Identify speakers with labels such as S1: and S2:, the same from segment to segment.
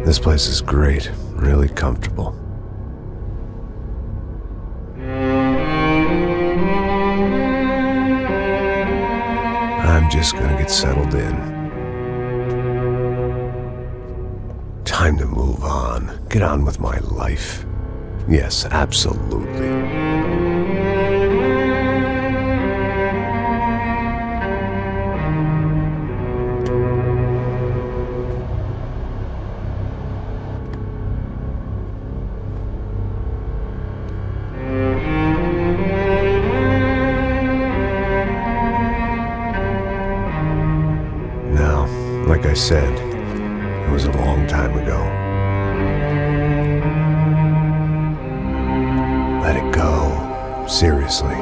S1: This place is great, really comfortable. I'm just gonna get settled in. Time to move on. Get on with my life. Yes, absolutely. Now, like I said, it was a long time ago. Let it go. Seriously.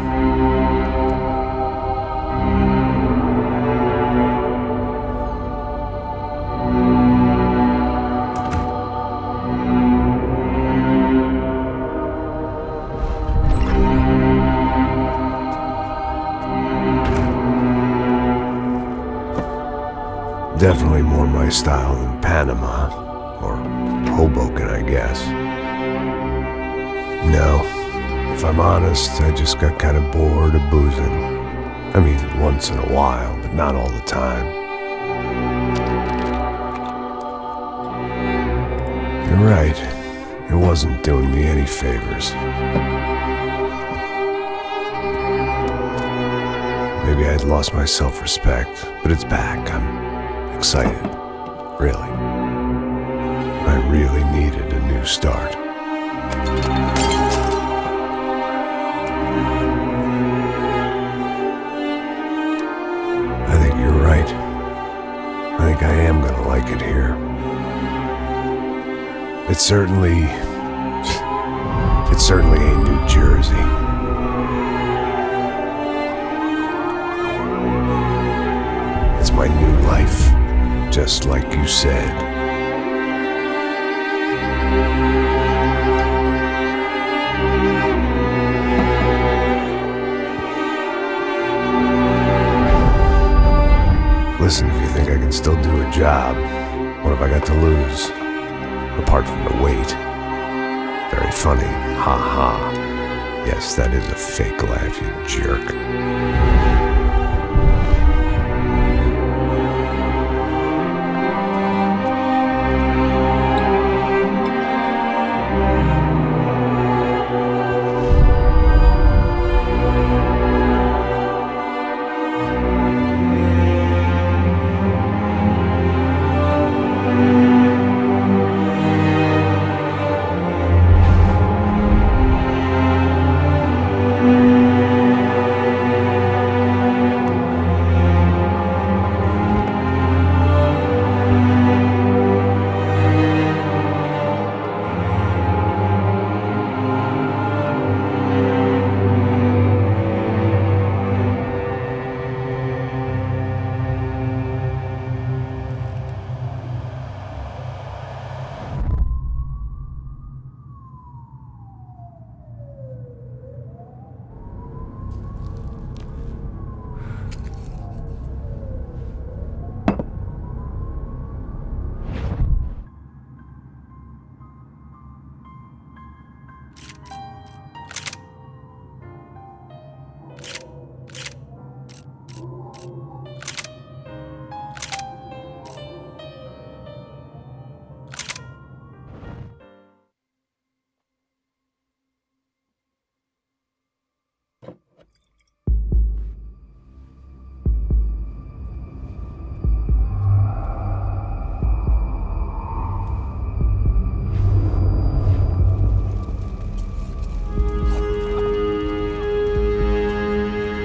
S1: Definitely more my style than Panama, or Hoboken, I guess. No, if I'm honest, I just got kind of bored of boozing. I mean, once in a while, but not all the time. You're right, it wasn't doing me any favors. Maybe I'd lost my self-respect, but it's back. I'm excited, really. I really needed a new start. I think you're right. I think I am gonna like it here. It certainly ain't New Jersey. It's my new life. Just like you said. Listen, if you think I can still do a job, what have I got to lose? Apart from the weight. Very funny. Ha ha. Yes, that is a fake laugh, you jerk.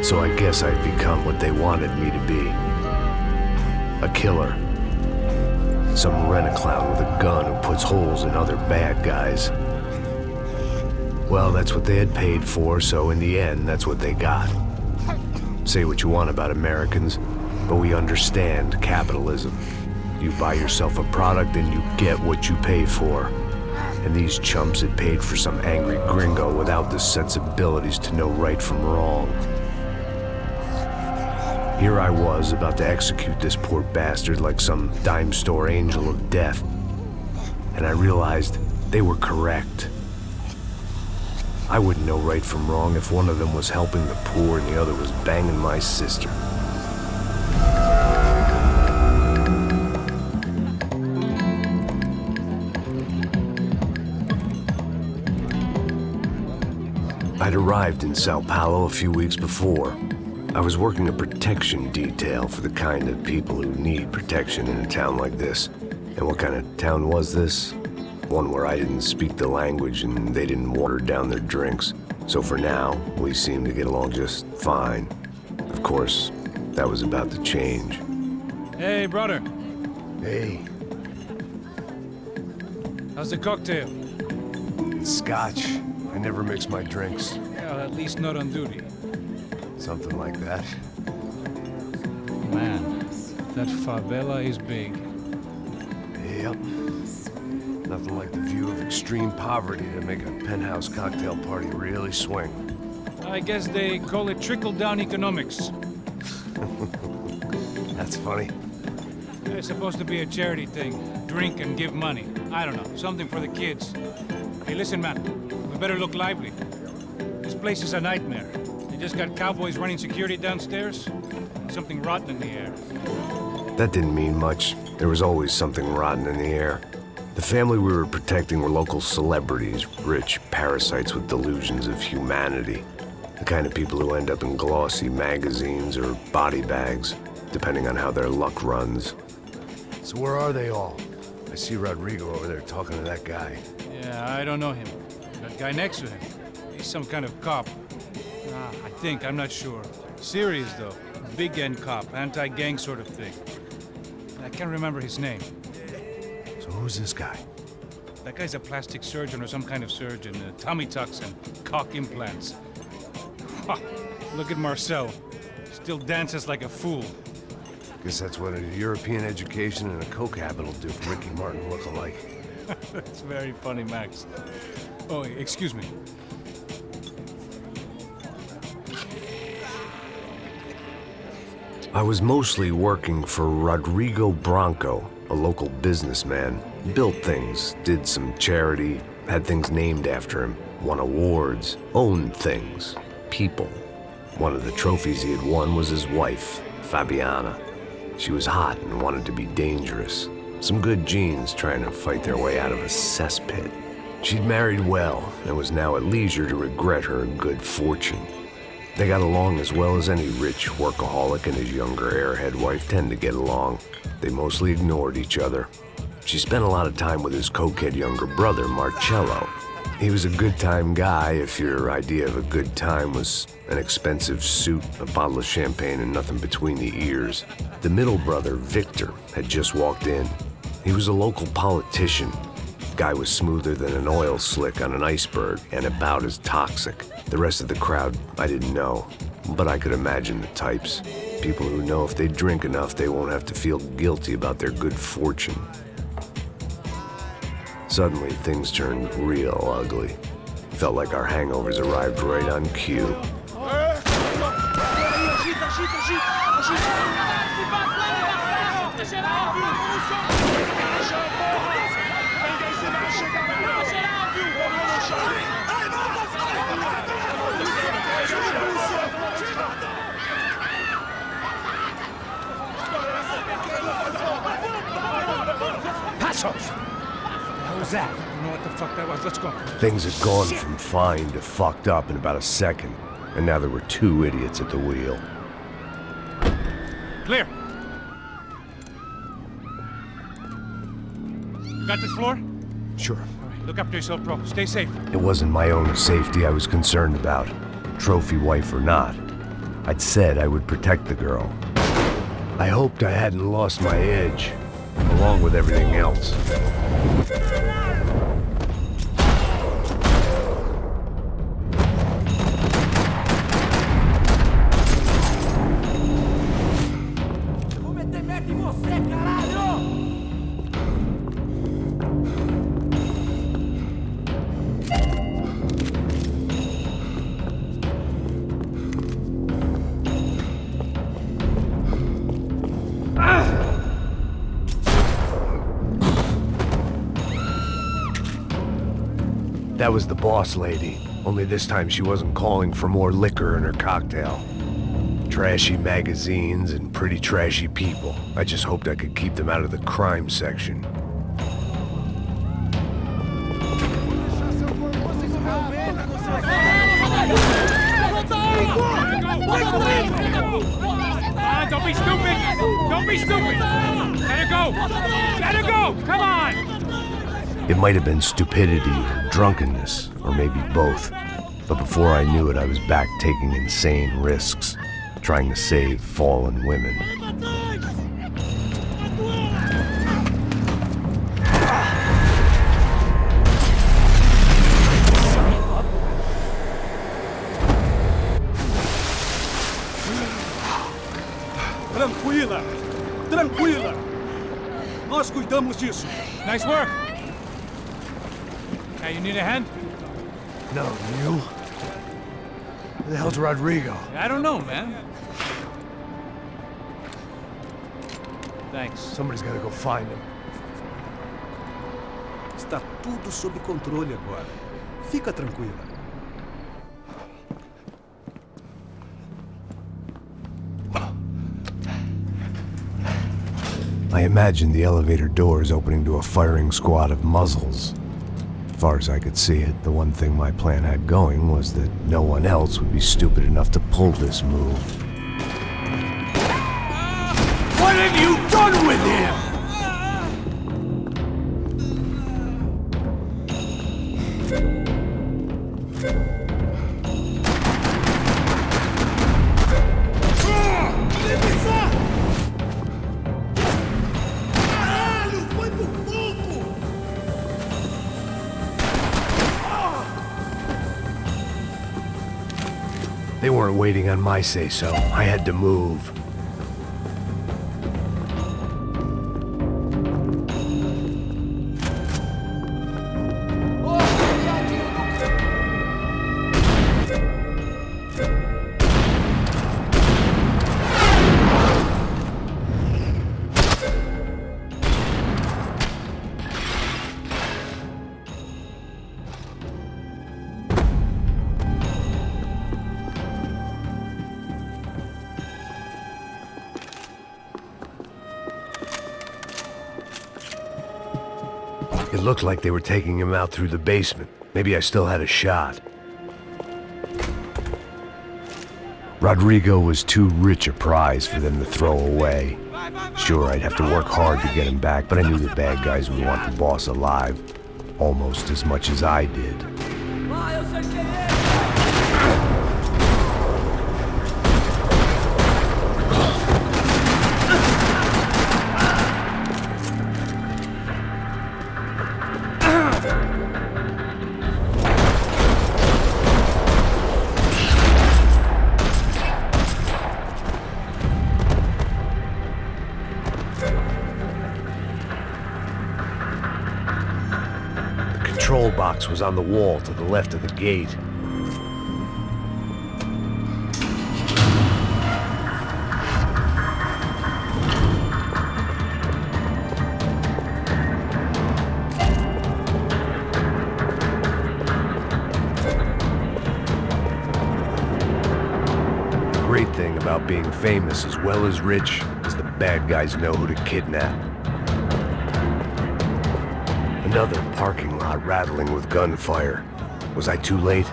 S1: So I guess I'd become what they wanted me to be. A killer. Some rent-a-clown with a gun who puts holes in other bad guys. Well, that's what they had paid for, so in the end, that's what they got. Say what you want about Americans, but we understand capitalism. You buy yourself a product and you get what you pay for. And these chumps had paid for some angry gringo without the sensibilities to know right from wrong. Here I was, about to execute this poor bastard like some dime store angel of death. and I realized they were correct. I wouldn't know right from wrong if one of them was helping the poor and the other was banging my sister. I'd arrived in Sao Paulo a few weeks before. I was working a protection detail for the kind of people who need protection in a town like this. And what kind of town was this? One where I didn't speak the language and they didn't water down their drinks. So for now, we seemed to get along just fine. Of course, that was about to change.
S2: Hey, brother.
S1: Hey.
S2: How's the cocktail?
S1: It's scotch. I never mix my drinks.
S2: Well, at least not on duty.
S1: Something like that.
S2: Man, that favela is big.
S1: Yep. Nothing like the view of extreme poverty to make a penthouse cocktail party really swing.
S2: I guess they call it trickle-down economics.
S1: That's funny.
S2: It's supposed to be a charity thing. Drink and give money. I don't know, something for the kids. Hey, listen, man. We better look lively. This place is a nightmare. They just got cowboys running security downstairs. And something rotten in the air.
S1: That didn't mean much. There was always something rotten in the air. The family we were protecting were local celebrities, rich parasites with delusions of humanity. The kind of people who end up in glossy magazines or body bags, depending on how their luck runs. So where are they all? I see Rodrigo over there talking to that guy.
S2: Yeah, I don't know him. That guy next to him. He's some kind of cop. I think, I'm not sure. Serious, though. Big end cop, anti-gang sort of thing. I can't remember his name.
S1: So who's this guy?
S2: That guy's a plastic surgeon or some kind of surgeon. Tummy tucks and cock implants. Ha! Look at Marcel. Still dances like a fool.
S1: Guess that's what a European education and a coke habit will do for Ricky Martin look-alike.
S2: That's very funny, Max. Oh, excuse me.
S1: I was mostly working for Rodrigo Branco, a local businessman. Built things, did some charity, had things named after him, won awards, owned things, people. One of the trophies he had won was his wife, Fabiana. She was hot and wanted to be dangerous. Some good genes trying to fight their way out of a cesspit. She'd married well and was now at leisure to regret her good fortune. They got along as well as any rich workaholic and his younger airhead wife tend to get along. They mostly ignored each other. She spent a lot of time with his cokehead younger brother, Marcello. He was a good-time guy if your idea of a good time was an expensive suit, a bottle of champagne, and nothing between the ears. The middle brother, Victor, had just walked in. He was a local politician. Guy was smoother than an oil slick on an iceberg and about as toxic. The rest of the crowd, I didn't know, but I could imagine the types. People who know if they drink enough, they won't have to feel guilty about their good fortune. Suddenly, things turned real ugly. Felt like our hangovers arrived right on cue.
S2: What was that? I don't know what the fuck that was. Let's go.
S1: Things had gone from fine to fucked up in about a second, and now there were two idiots at the wheel.
S2: Clear. You got this floor?
S1: Sure.
S2: All right, look after yourself, bro. Stay safe.
S1: It wasn't my own safety I was concerned about, trophy wife or not. I'd said I would protect the girl. I hoped I hadn't lost my edge, along with everything else. That was the boss lady, only this time she wasn't calling for more liquor in her cocktail. Trashy magazines and pretty trashy people. I just hoped I could keep them out of the crime section.
S2: Don't be stupid! Don't be stupid! Let her go! Let her go! Come on!
S1: It might have been stupidity or drunkenness, or maybe both. But before I knew it, I was back taking insane risks, trying to save fallen women.
S3: Tranquila! Tranquila! Nós cuidamos disso.
S2: Nice work! Hey, you need a hand?
S1: No, you? Where the hell's Rodrigo?
S2: I don't know, man. Thanks.
S1: Somebody's gotta go find him.
S3: Está tudo sob controle agora. Fica tranquila.
S1: I imagined the elevator doors opening to a firing squad of muzzles. As far as I could see it, the one thing my plan had going was that no one else would be stupid enough to pull this move.
S3: What have you done with him?
S1: They weren't waiting on my say-so. I had to move. It looked like they were taking him out through the basement. Maybe I still had a shot. Rodrigo was too rich a prize for them to throw away. Sure, I'd have to work hard to get him back, but I knew the bad guys would want the boss alive almost as much as I did. The control box was on the wall to the left of the gate. The great thing about being famous as well as rich is the bad guys know who to kidnap. Another parking lot rattling with gunfire. Was I too late?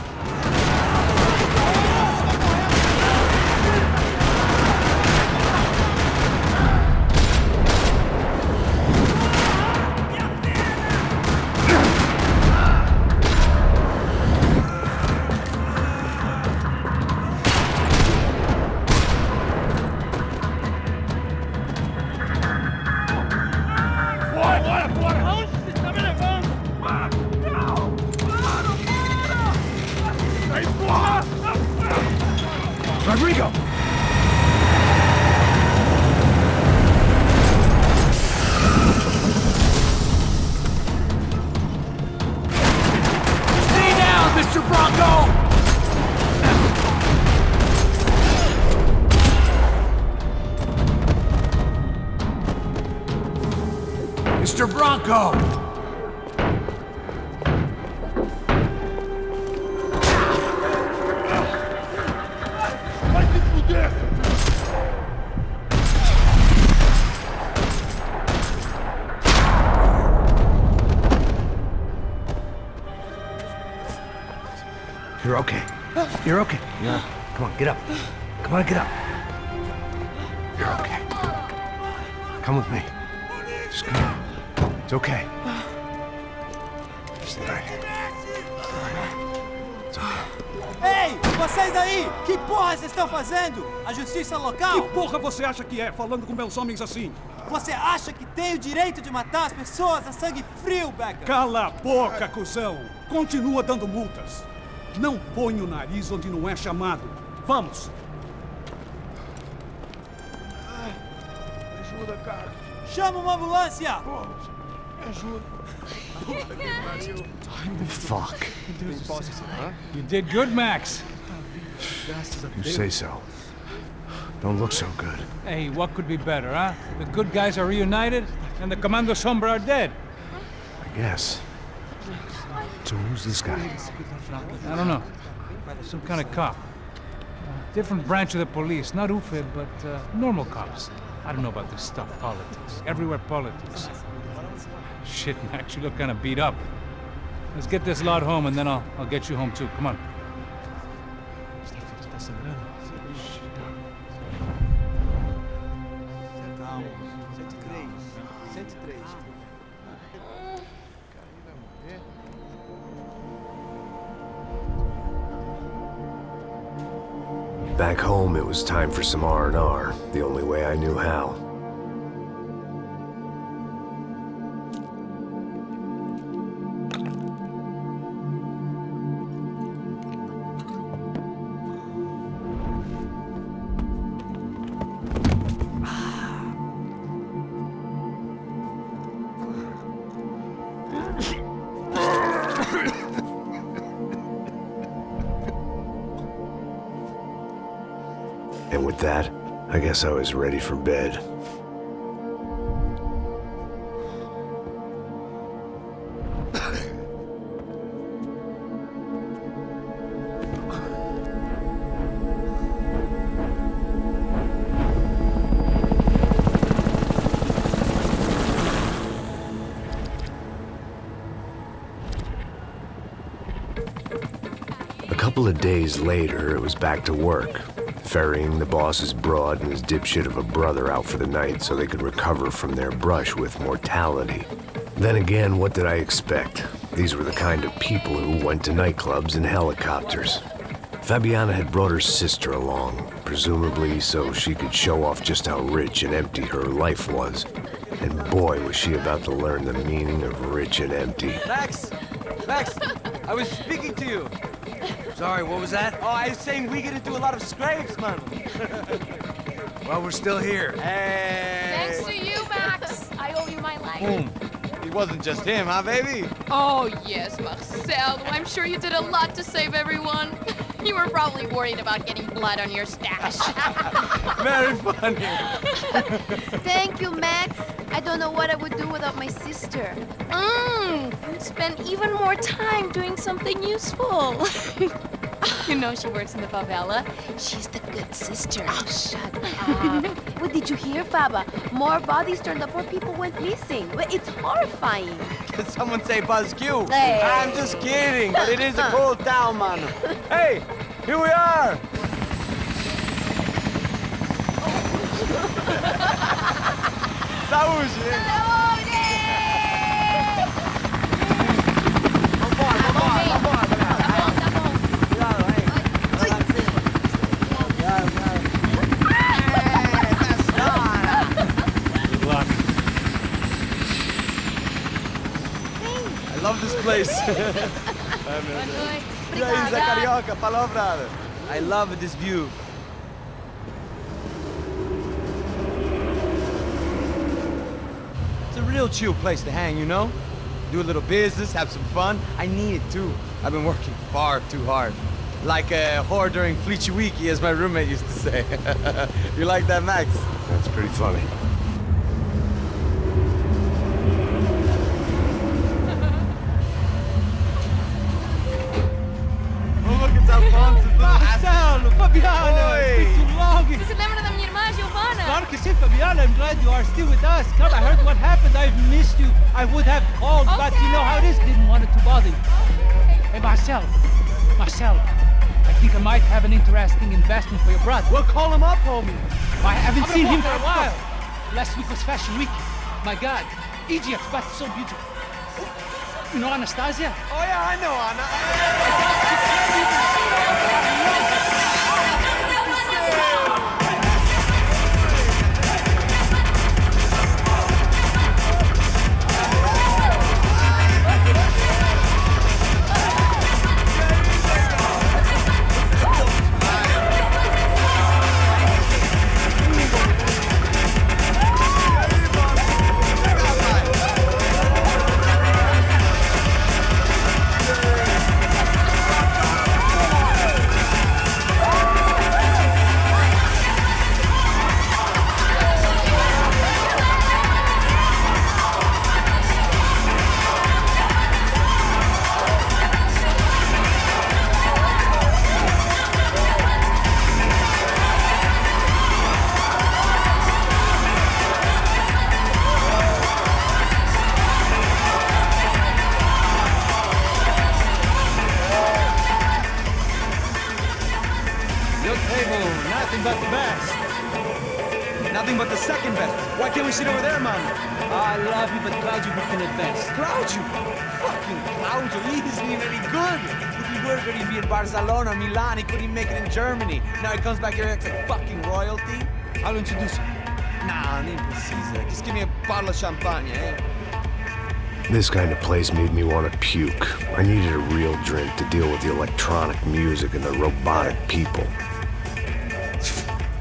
S1: Rodrigo!
S3: Stay down, Mr. Bronco! Mr. Bronco!
S1: You're okay. You're okay. Yeah. Come on, get up. Come on, get up. You're okay. Come with me. Just come on. It's okay. Just right here. It's okay.
S4: Ei, vocês aí! Que porra vocês estão fazendo? A justiça local?
S5: Que porra você acha que é, falando com meus homens assim?
S4: Você acha que tem o direito de matar as pessoas a sangue frio, Becker?
S5: Cala a boca, cuzão! Continua dando multas. Não põe o nariz onde não é chamado. Vamos!
S6: Ajuda, cara.
S4: Chama uma ambulância!
S6: Pô, me ajuda.
S1: Fuck.
S2: You did good, Max.
S1: You say so. Don't look so good.
S2: Hey, what could be better, huh? The good guys are reunited, and the Commando Sombra are dead.
S1: I guess. So who's this guy?
S2: I don't know. Some kind of cop. Different branch of the police. Not UFED, but normal cops. I don't know about this stuff, politics. Everywhere politics. Shit, Max, you look kind of beat up. Let's get this lot home, and then I'll get you home, too. Come on.
S1: Back home, it was time for some R&R, the only way I knew how. And with that, I guess I was ready for bed. A couple of days later, it was back to work. Ferrying the boss's broad and his dipshit of a brother out for the night so they could recover from their brush with mortality. Then again, what did I expect? These were the kind of people who went to nightclubs in helicopters. Fabiana had brought her sister along, presumably so she could show off just how rich and empty her life was. And boy, was she about to learn the meaning of rich and empty.
S7: Max! Max! I was speaking to you!
S8: Sorry, what was that?
S7: Oh, I was saying we get to do a lot of scrapes, man.
S8: Well, we're still here.
S7: Hey!
S9: Thanks to you, Max. I owe you my life.
S7: Boom. It wasn't just him, huh, baby?
S9: Oh, yes, Marcel. I'm sure you did a lot to save everyone. You were probably worried about getting blood on your stash.
S7: Very funny.
S10: Thank you, Max. I don't know what I would do without my sister.
S9: Spend even more time doing something useful. You know she works in the favela. She's the good sister.
S10: Oh, shut up. What did you hear, Faba? More bodies turned up where people went missing. It's horrifying.
S7: Did someone say Buzz Q?
S10: Hey.
S7: I'm just kidding, but it is a cool town, man. Hey, here we are. Saúde! I love this place. E aí, Zé Carioca, palavra. I love this view. It's a real chill place to hang, you know? Do a little business, have some fun. I need it too. I've been working far too hard. Like a whore during Fleechy Weeky, as my roommate used to say. You like that, Max?
S1: That's pretty funny.
S4: Marcelo, Fabiana, it's been too long.
S9: Você se lembra da minha irmã, Giovanna?
S4: Claro que sim, Fabiana. I'm glad you are still with us. Come, I heard what happened. I've missed you. I would have called, but you know how it is. Didn't want it to bother you. Hey, Marcel, Marcel, I think I might have an interesting investment for your brother.
S7: Well, call him up, homie.
S4: I haven't seen him for a while. Last week was Fashion Week. My God, Egypt, but so beautiful. You know Anastasia?
S7: Oh, yeah, I know Anna. Nothing but the second best. Why can't we sit over there, man?
S4: I love you, but Claudio can advance.
S7: Claudio? Fucking Claudio, he isn't even any good. If he were good, he'd be in Barcelona or Milan. He couldn't make it in Germany. Now he comes back here and acts like fucking royalty.
S4: I'll introduce you.
S7: Nah, name precisa. Just give me a bottle of champagne, eh?
S1: This kind of place made me want to puke. I needed a real drink to deal with the electronic music and the robotic people.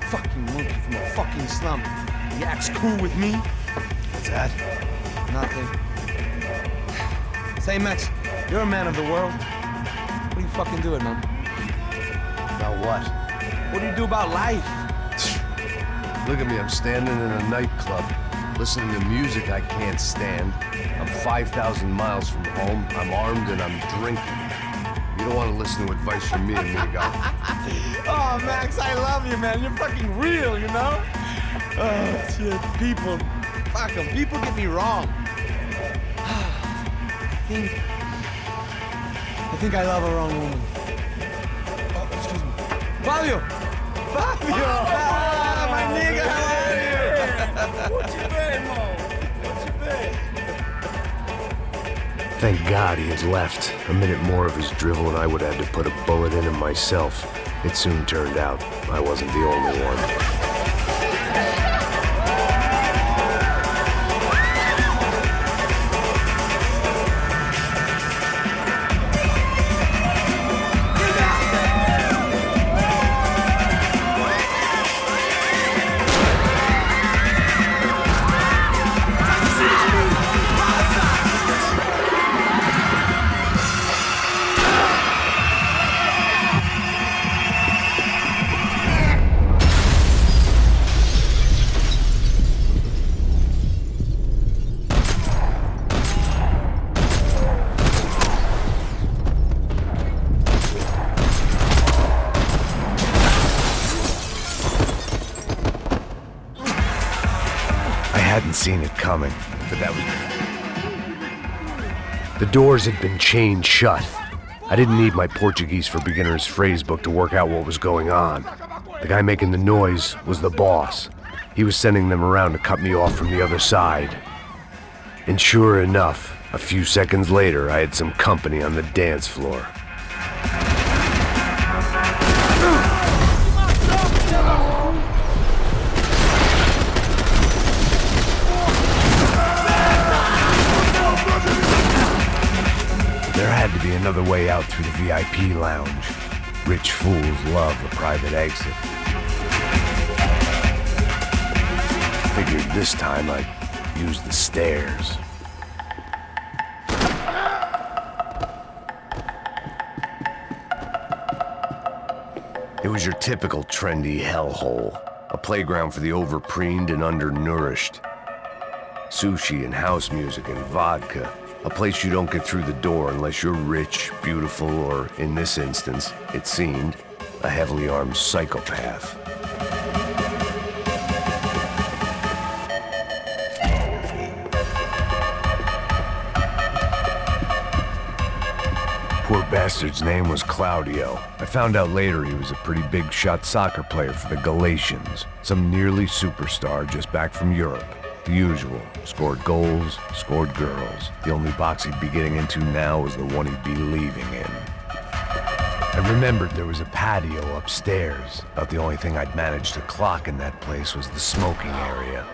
S7: Fucking monkey from a fucking slum. He acts cool with me.
S1: What's that?
S7: Nothing. Say, Max, you're a man of the world. What are you fucking doing, man?
S1: About what?
S7: What do you do about life?
S1: Look at me, I'm standing in a nightclub, listening to music I can't stand. I'm 5,000 miles from home, I'm armed and I'm drinking. You don't want to listen to advice from me, amigo.
S7: Oh, Max, I love you, man. You're fucking real, you know? Oh, shit, people. Fuck them. People get me wrong. I think I love a wrong woman. Oh, excuse me. Fabio! Fabio! Ah, my nigga, how are you? What you been, Mo? What you been?
S1: Thank God he had left. A minute more of his drivel and I would have had to put a bullet in him myself. It soon turned out I wasn't the only one. I hadn't seen it coming, but that was... The doors had been chained shut. I didn't need my Portuguese for Beginners phrase book to work out what was going on. The guy making the noise was the boss. He was sending them around to cut me off from the other side. And sure enough, a few seconds later, I had some company on the dance floor. There had to be another way out through the VIP lounge. Rich fools love a private exit. Figured this time I'd use the stairs. It was your typical trendy hellhole, a playground for the overpreened and undernourished. Sushi and house music and vodka. A place you don't get through the door unless you're rich, beautiful, or, in this instance, it seemed, a heavily armed psychopath. Poor bastard's name was Claudio. I found out later he was a pretty big shot soccer player for the Galatians. Some nearly superstar just back from Europe. The usual. Scored goals, scored girls. The only box he'd be getting into now was the one he'd be leaving in. I remembered there was a patio upstairs. About the only thing I'd managed to clock in that place was the smoking area.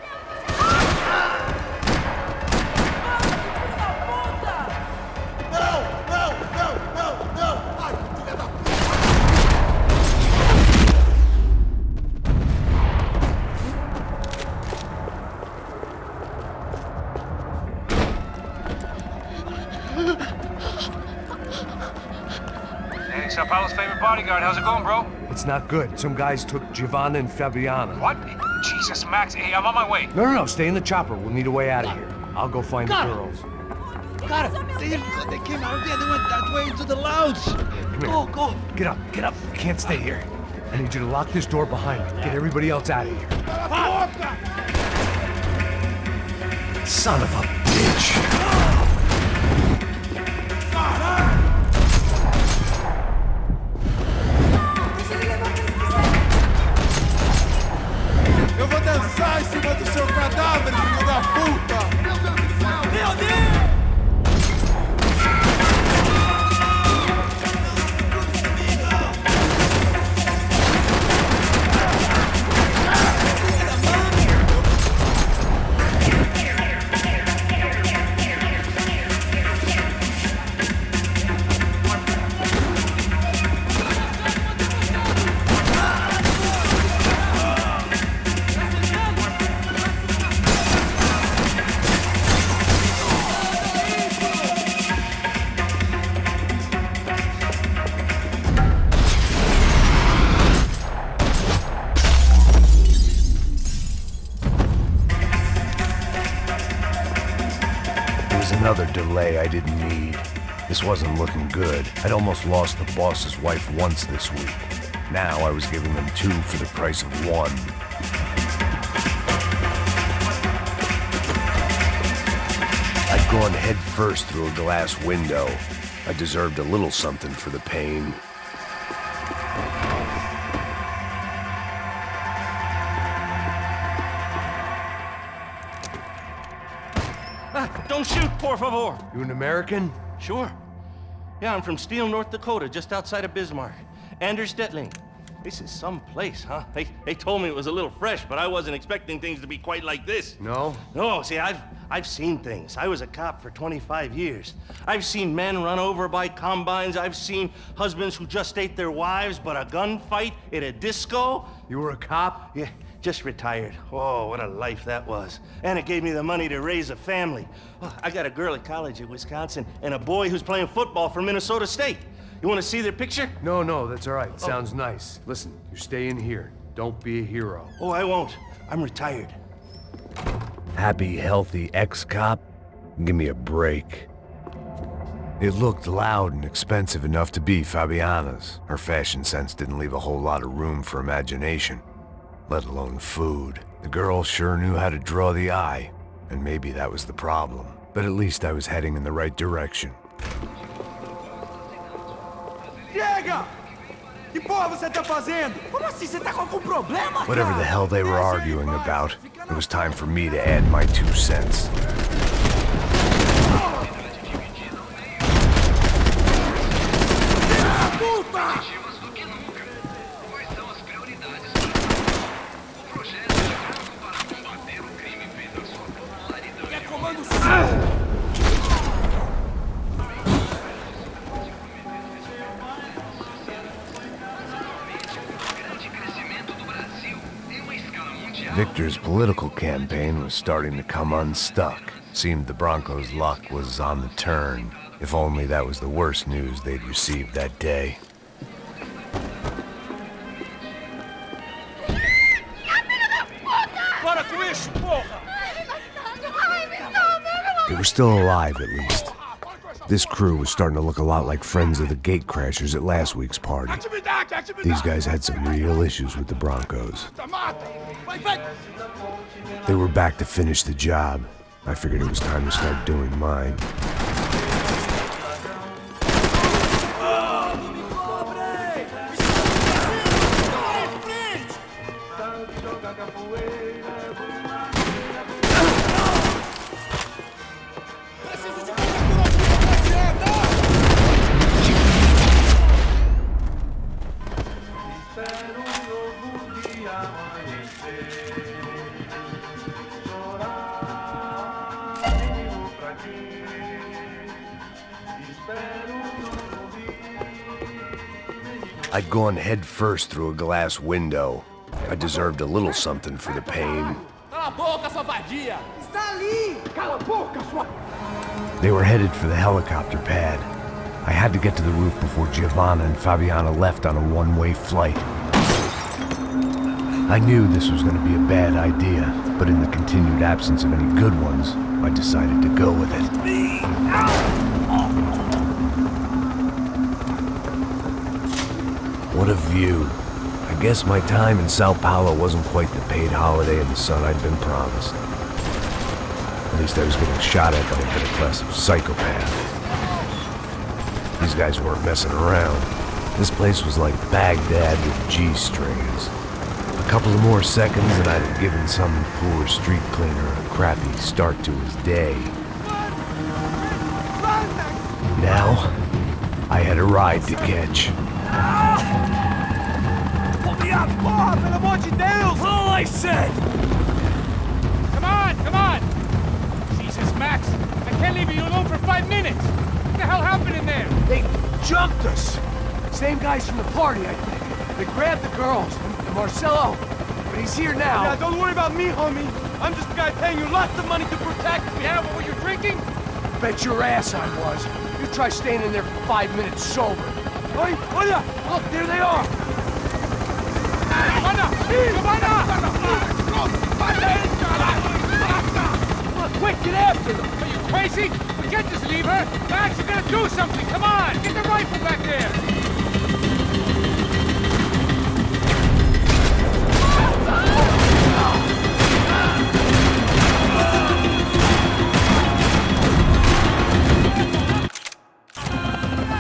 S2: Sao Paulo's favorite bodyguard. How's it going, bro?
S1: It's not good. Some guys took Giovanna and Fabiana.
S2: What? Jesus, Max. Hey, I'm on my way.
S1: No. Stay in the chopper. We'll need a way out of here. I'll go find the girls.
S6: Got it. They came out of there. They went that way into the lounge. Go.
S1: Get up. You can't stay here. I need you to lock this door behind me. Get everybody else out of here. Son of a bitch.
S6: Eu vou dançar em cima do seu cadáver, filho da puta! Meu Deus!
S1: Another delay I didn't need. This wasn't looking good. I'd almost lost the boss's wife once this week. Now I was giving them 2 for the price of 1. I'd gone head first through a glass window. I deserved a little something for the pain.
S11: Don't shoot, por favor.
S1: You an American?
S11: Sure. Yeah, I'm from Steele, North Dakota, just outside of Bismarck. Anders Detling. This is some place, huh? They told me it was a little fresh, but I wasn't expecting things to be quite like this.
S1: No?
S11: No, see, I've seen things. I was a cop for 25 years. I've seen men run over by combines. I've seen husbands who just ate their wives, but a gunfight at a disco.
S1: You were a cop?
S11: Yeah, just retired. Oh, what a life that was. And it gave me the money to raise a family. Oh, I got a girl at college at Wisconsin and a boy who's playing football for Minnesota State. You want to see their picture?
S1: No, that's all right. Sounds nice. Listen, you stay in here. Don't be a hero.
S11: Oh, I won't. I'm retired.
S1: Happy, healthy ex-cop? Give me a break. It looked loud and expensive enough to be Fabiana's. Her fashion sense didn't leave a whole lot of room for imagination, let alone food. The girl sure knew how to draw the eye, and maybe that was the problem. But at least I was heading in the right direction.
S6: Chega! Que porra você tá fazendo? Como assim? Você tá com algum problema, cara?
S1: Whatever the hell they were arguing about, it was time for me to add my 2 cents. Victor's political campaign was starting to come unstuck. Seemed the Broncos' luck was on the turn. If only that was the worst news they'd received that day. They were still alive, at least. This crew was starting to look a lot like friends of the gatecrashers at last week's party. These guys had some real issues with the Broncos. They were back to finish the job. I figured it was time to start doing mine. I'd gone head first through a glass window. I deserved a little something for the pain. They were headed for the helicopter pad. I had to get to the roof before Giovanna and Fabiana left on a one-way flight. I knew this was going to be a bad idea, but in the continued absence of any good ones, I decided to go with it. What a view. I guess my time in Sao Paulo wasn't quite the paid holiday in the sun I'd been promised. At least I was getting shot at by a better class of psychopath. These guys weren't messing around. This place was like Baghdad with G-strings. A couple of more seconds and I'd have given some poor street cleaner a crappy start to his day. Now, I had a ride to catch.
S6: All I said!
S2: Come on! Jesus, Max! I can't leave you alone for 5 minutes! What the hell happened in there?
S6: They jumped us! Same guys from the party, I think. They grabbed the girls, and Marcelo, but he's here now. Yeah, don't worry about me, homie. I'm just the guy paying you lots of money to protect me.
S2: Yeah, what were you drinking?
S6: Bet your ass I was. You try staying in there for 5 minutes sober. Oi, hola! Look, there they are! Come on, quick, get after them!
S2: Are you crazy? We can't just leave her! Max, you gotta do something! Come on! Get the rifle back there!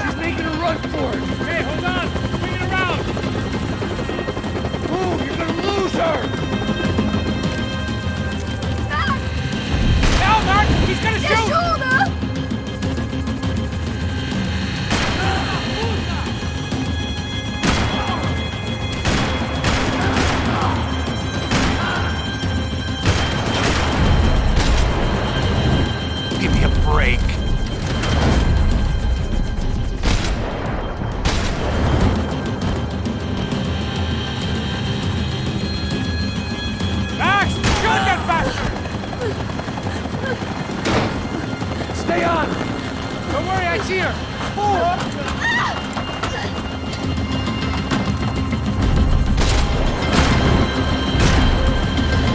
S6: She's making a run for it!
S2: Hey, hold on! Bring it around!
S6: Move, you're gonna lose her!
S2: Now, Mark! He's gonna shoot!
S1: Give me a break.
S2: Max! Shoot that bastard!
S6: Stay on!
S2: Don't worry, I see her!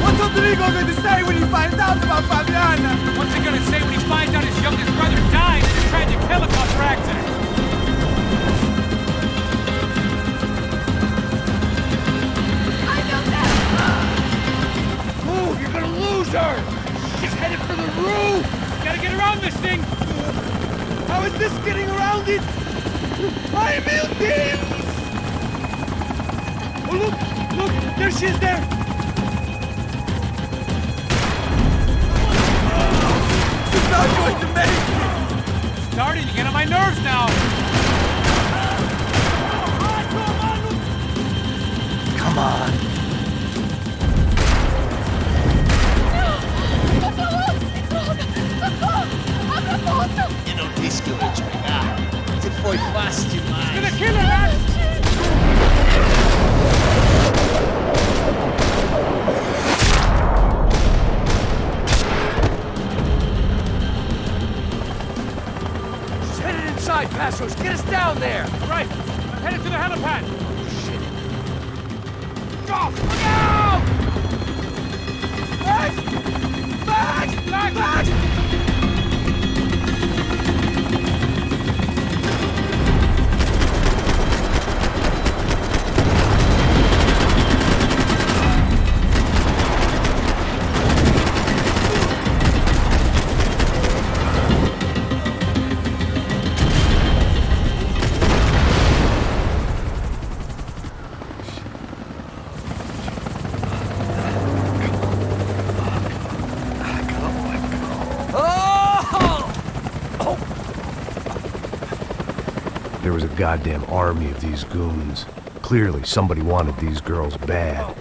S6: What's Rodrigo going to say when he finds out about Fabiana?
S2: What's he gonna say when he finds out his youngest brother died in a tragic helicopter accident?
S6: Move, you're gonna lose her! She's headed for the roof!
S2: Gotta get around this thing!
S6: How is this getting around it? I buildings! Oh, look, there she is there! She's not going to make it!
S2: Starting to get on my nerves now!
S1: Come on.
S12: E non rischio di spiegare. Se poi basti mai.
S2: Gonna kill her, Max!
S6: She's headed inside, Passos. Get us down there!
S2: Right, I'm headed to the helipad!
S6: Shit. Go! Look out! Max! Max! Max!
S1: There was a goddamn army of these goons. Clearly, somebody wanted these girls bad.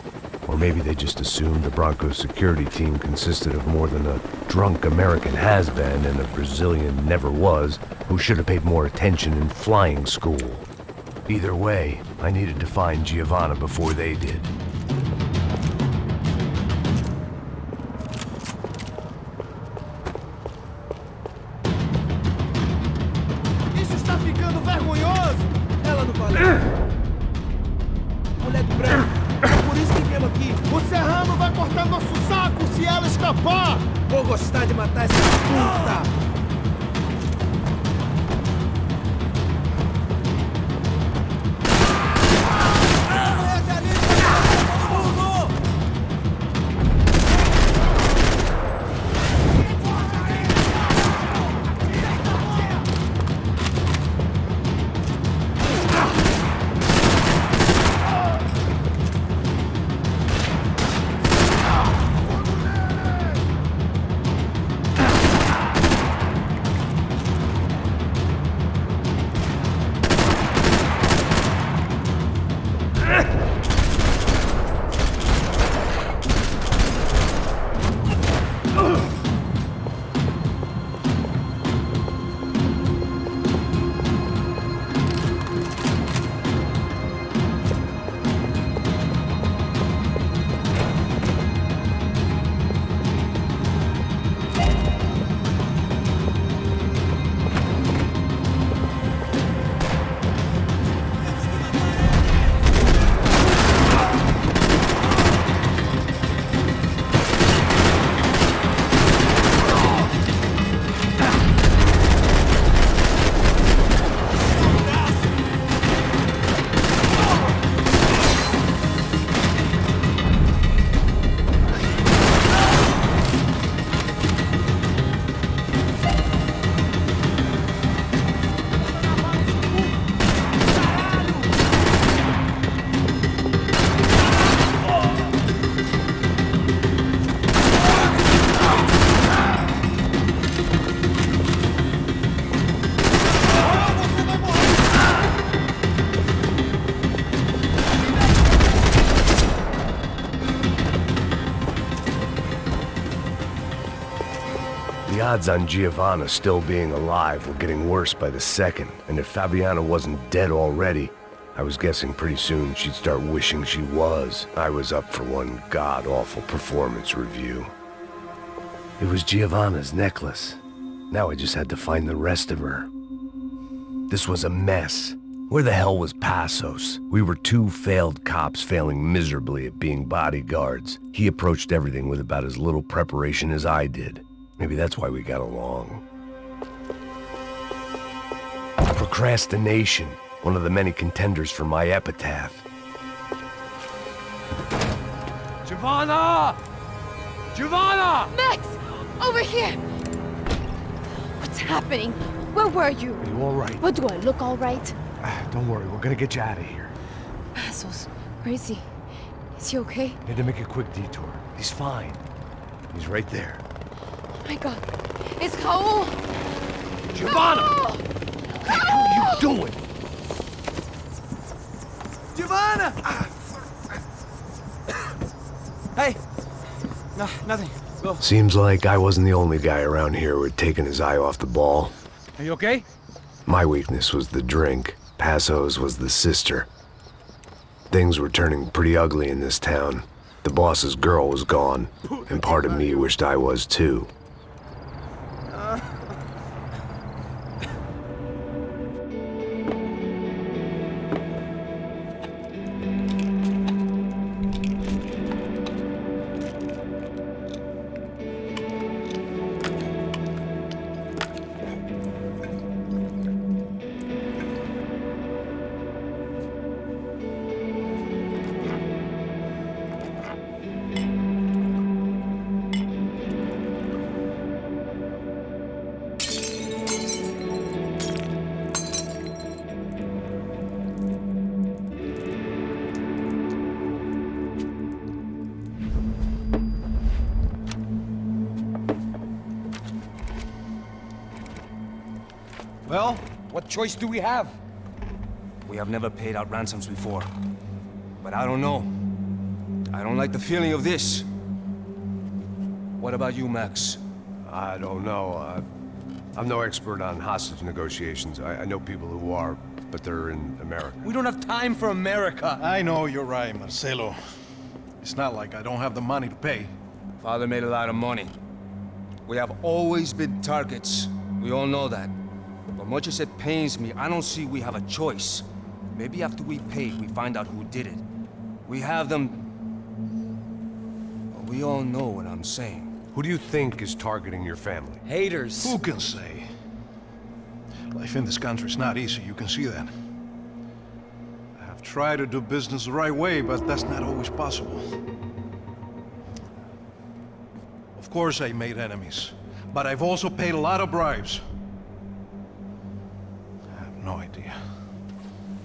S1: Or maybe they just assumed the Broncos security team consisted of more than a drunk American has-been and a Brazilian never-was who should have paid more attention in flying school. Either way, I needed to find Giovanna before they did.
S6: Isso está ficando vergonhoso! Ela não valeu! Moleque branco, é por isso que viemos aqui. O serrano vai cortar nosso saco se ela escapar! Vou gostar de matar essa puta!
S1: The odds on Giovanna still being alive were getting worse by the second, and if Fabiana wasn't dead already, I was guessing pretty soon she'd start wishing she was. I was up for one god-awful performance review. It was Giovanna's necklace. Now I just had to find the rest of her. This was a mess. Where the hell was Passos? We were two failed cops failing miserably at being bodyguards. He approached everything with about as little preparation as I did. Maybe that's why we got along. Procrastination, one of the many contenders for my epitaph.
S6: Giovanna! Giovanna!
S10: Max! Over here! What's happening? Where were you?
S3: Are you all right?
S10: What, do I look all right?
S3: Don't worry, we're gonna get you out of here.
S10: Passos, where is he? Is he okay?
S3: Need to make a quick detour. He's fine. He's right there.
S10: Oh my God. It's Raul!
S3: Giovanna!
S10: Raul!
S3: What the hell are you doing?
S6: Giovanna! Hey! No, nothing. Go.
S1: Seems like I wasn't the only guy around here who had taken his eye off the ball.
S6: Are you okay?
S1: My weakness was the drink. Passos was the sister. Things were turning pretty ugly in this town. The boss's girl was gone, and part of me wished I was too.
S6: Well, what choice do we have?
S13: We have never paid out ransoms before. But I don't know. I don't like the feeling of this. What about you, Max?
S14: I don't know. I'm no expert on hostage negotiations. I know people who are.
S1: but they're in America.
S7: We don't have time for America.
S14: I know you're right, Marcelo. It's not like I don't have the money to pay.
S13: Father made a lot of money. We have always been targets. We all know that. But much as it pains me, I don't see we have a choice. Maybe after we pay, we find out who did it. We have them... But we all know what I'm saying.
S1: Who do you think is targeting your family?
S7: Haters.
S14: Who can say? Life in this country is not easy, you can see that. I have tried to do business the right way, but that's not always possible. Of course I made enemies, but I've also paid a lot of bribes. I have no idea.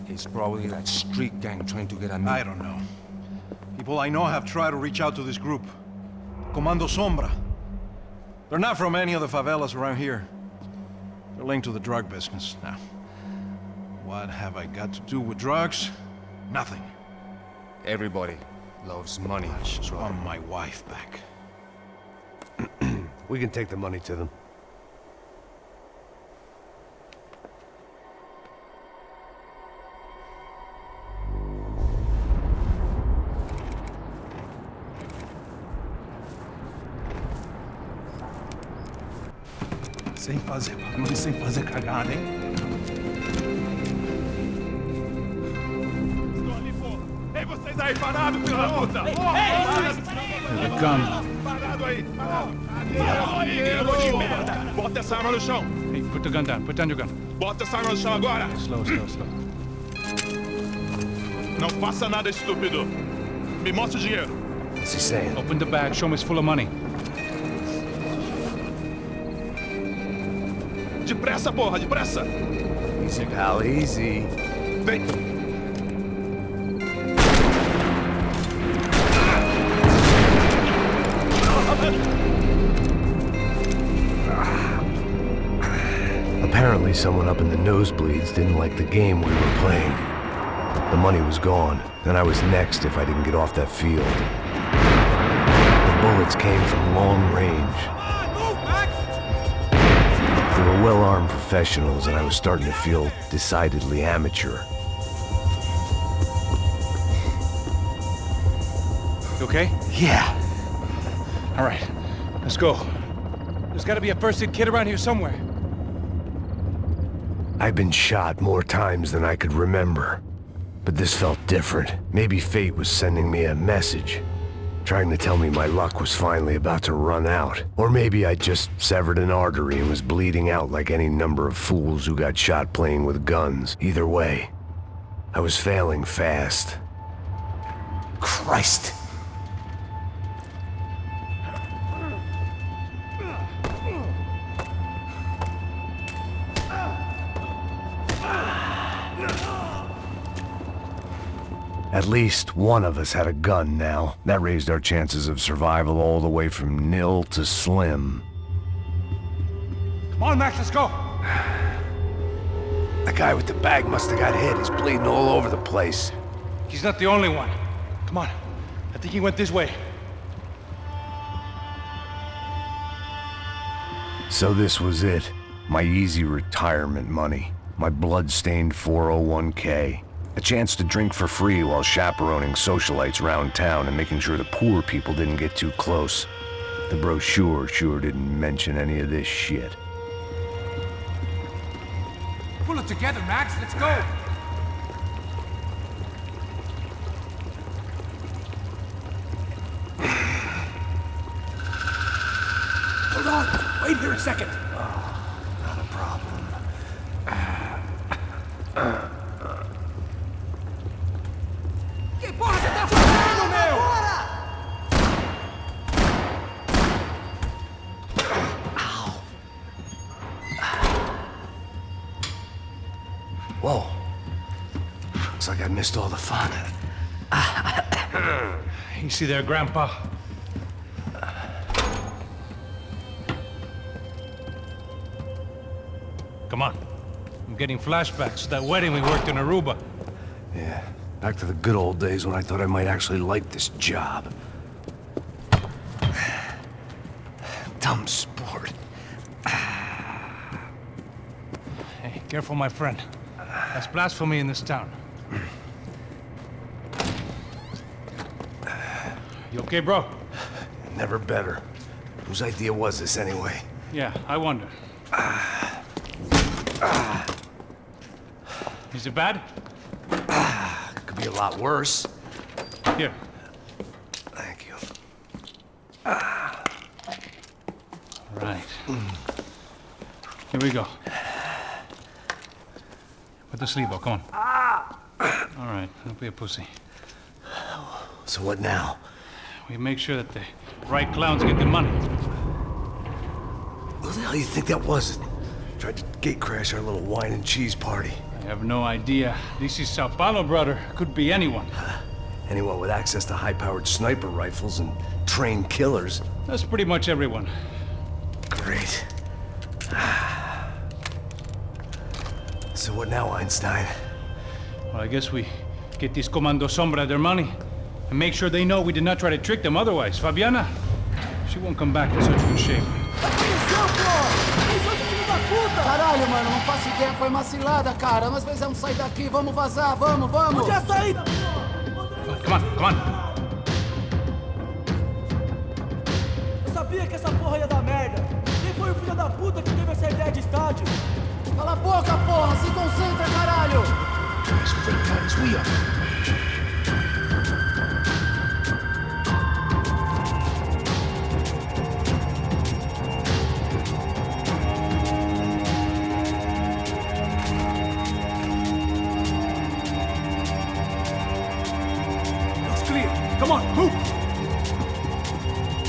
S13: It's probably that street gang trying to get at me.
S14: I don't know. People I know have tried to reach out to this group. Comando Sombra. They're not from any of the favelas around here. They're linked to the drug business. Now, what have I got to do with drugs? Nothing.
S13: Everybody loves money.
S14: I just want my wife back.
S1: We can take the money to them.
S5: Sem fazer barulho, sem fazer cagada, hein? Estou ali, pô! Ei, vocês aí, parados, filho da puta!
S2: The gun.
S5: Parado aí, parado! Aí, merda! Bota essa arma no chão!
S2: Hey, put the gun down. Put down your gun.
S5: Bota essa arma no chão agora!
S2: Slow, slow, slow.
S5: Não faça nada, estúpido! Me mostra o dinheiro!
S1: What's he saying?
S2: Open the bag. Show me it's full of money.
S5: Depressa, porra, depressa!
S1: Easy, pal, easy.
S5: Vem!
S1: Apparently someone up in the nosebleeds didn't like the game we were playing. The money was gone, and I was next if I didn't get off that field. The bullets came from long range. They were well-armed professionals, and I was starting to feel decidedly amateur.
S2: You okay?
S1: Yeah.
S2: All right, let's go. There's got to be a first-aid kit around here somewhere.
S1: I've been shot more times than I could remember. But this felt different. Maybe fate was sending me a message, trying to tell me my luck was finally about to run out. Or maybe I just severed an artery and was bleeding out like any number of fools who got shot playing with guns. Either way, I was failing fast. Christ! At least one of us had a gun now. That raised our chances of survival all the way from nil to slim.
S2: Come on, Max, let's go.
S1: The guy with the bag must have got hit. He's bleeding all over the place.
S2: He's not the only one. Come on. I think he went this way.
S1: So this was it. My easy retirement money. My blood-stained 401k. A chance to drink for free while chaperoning socialites around town and making sure the poor people didn't get too close. The brochure sure didn't mention any of this shit.
S4: Pull it together, Max. Let's go.
S5: Hold on! Wait here a second!
S1: Not a problem.
S4: Que porra você tá fazendo, meu?
S1: Whoa. Looks like I missed all the fun.
S2: You see there, Grandpa? Come on. I'm getting flashbacks to that wedding we worked in Aruba.
S1: Yeah, back to the good old days when I thought I might actually like this job. Dumb sport.
S2: Hey, careful, my friend. That's blasphemy in this town. You okay, bro?
S1: Never better. Whose idea was this, anyway?
S2: Yeah, I wonder. Is it bad?
S1: Could be a lot worse.
S2: Here.
S1: Thank you.
S2: Right. Here we go. Put the sleeve on, come on. All right, don't be a pussy.
S1: So what now?
S2: We make sure that the right clowns get the money.
S1: What the hell do you think that was? Tried to gate crash our little wine and cheese party.
S2: I have no idea. This is Sao Paulo, brother. Could be anyone.
S1: Anyone with access to high-powered sniper rifles and trained killers.
S2: That's pretty much everyone.
S1: Great. So what now, Einstein?
S2: Well, I guess we get these Comando Sombra their money and make sure they know we did not try to trick them otherwise. Fabiana, she won't come back in such good shape.
S15: Caralho, mano, não faço ideia, foi uma cilada, cara. Nós precisamos sair daqui, vamos vazar, vamos! Onde é a saída?
S2: Come on, come on.
S15: Eu sabia que essa porra ia dar merda. Quem foi o filho da puta que teve essa ideia de estádio? Cala a boca, porra! Se concentra, caralho!
S1: As quick as we are.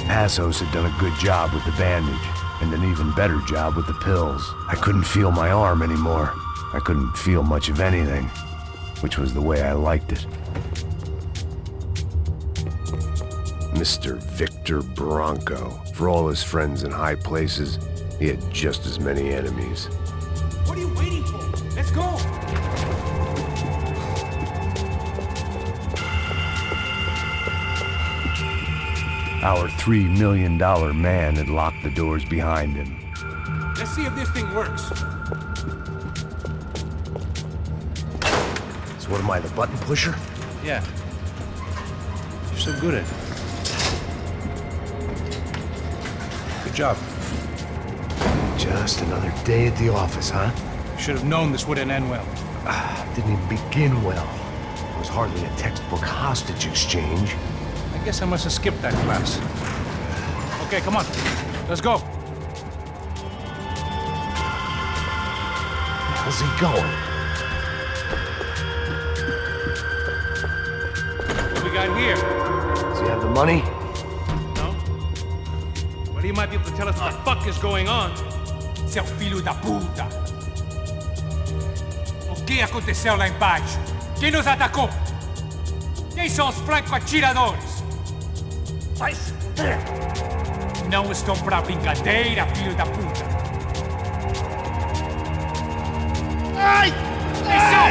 S1: Passos had done a good job with the bandage, and an even better job with the pills. I couldn't feel my arm anymore. I couldn't feel much of anything, which was the way I liked it. Mr. Victor Bronco. For all his friends in high places, he had just as many enemies.
S5: What are you waiting for? Let's go!
S1: Our $3 million man had locked the doors behind him.
S5: Let's see if this thing works.
S1: So what am I, the button pusher?
S2: Yeah. You're so good at it. Good job.
S1: Just another day at the office, huh?
S2: Should have known this wouldn't end well.
S1: Didn't even begin well. It was hardly a textbook hostage exchange.
S2: I guess I must have skipped that class. Okay, come on. Let's go.
S1: How's he going?
S2: What we got here?
S1: Does he have the money?
S2: No. But he might be able to tell us what the fuck is going on.
S5: Seu filho da puta! O que aconteceu lá embaixo? Quem nos atacou? Quem são os franco-atiradores? Não estou pra brincadeira, filho da puta!
S12: Ai!
S5: Atenção!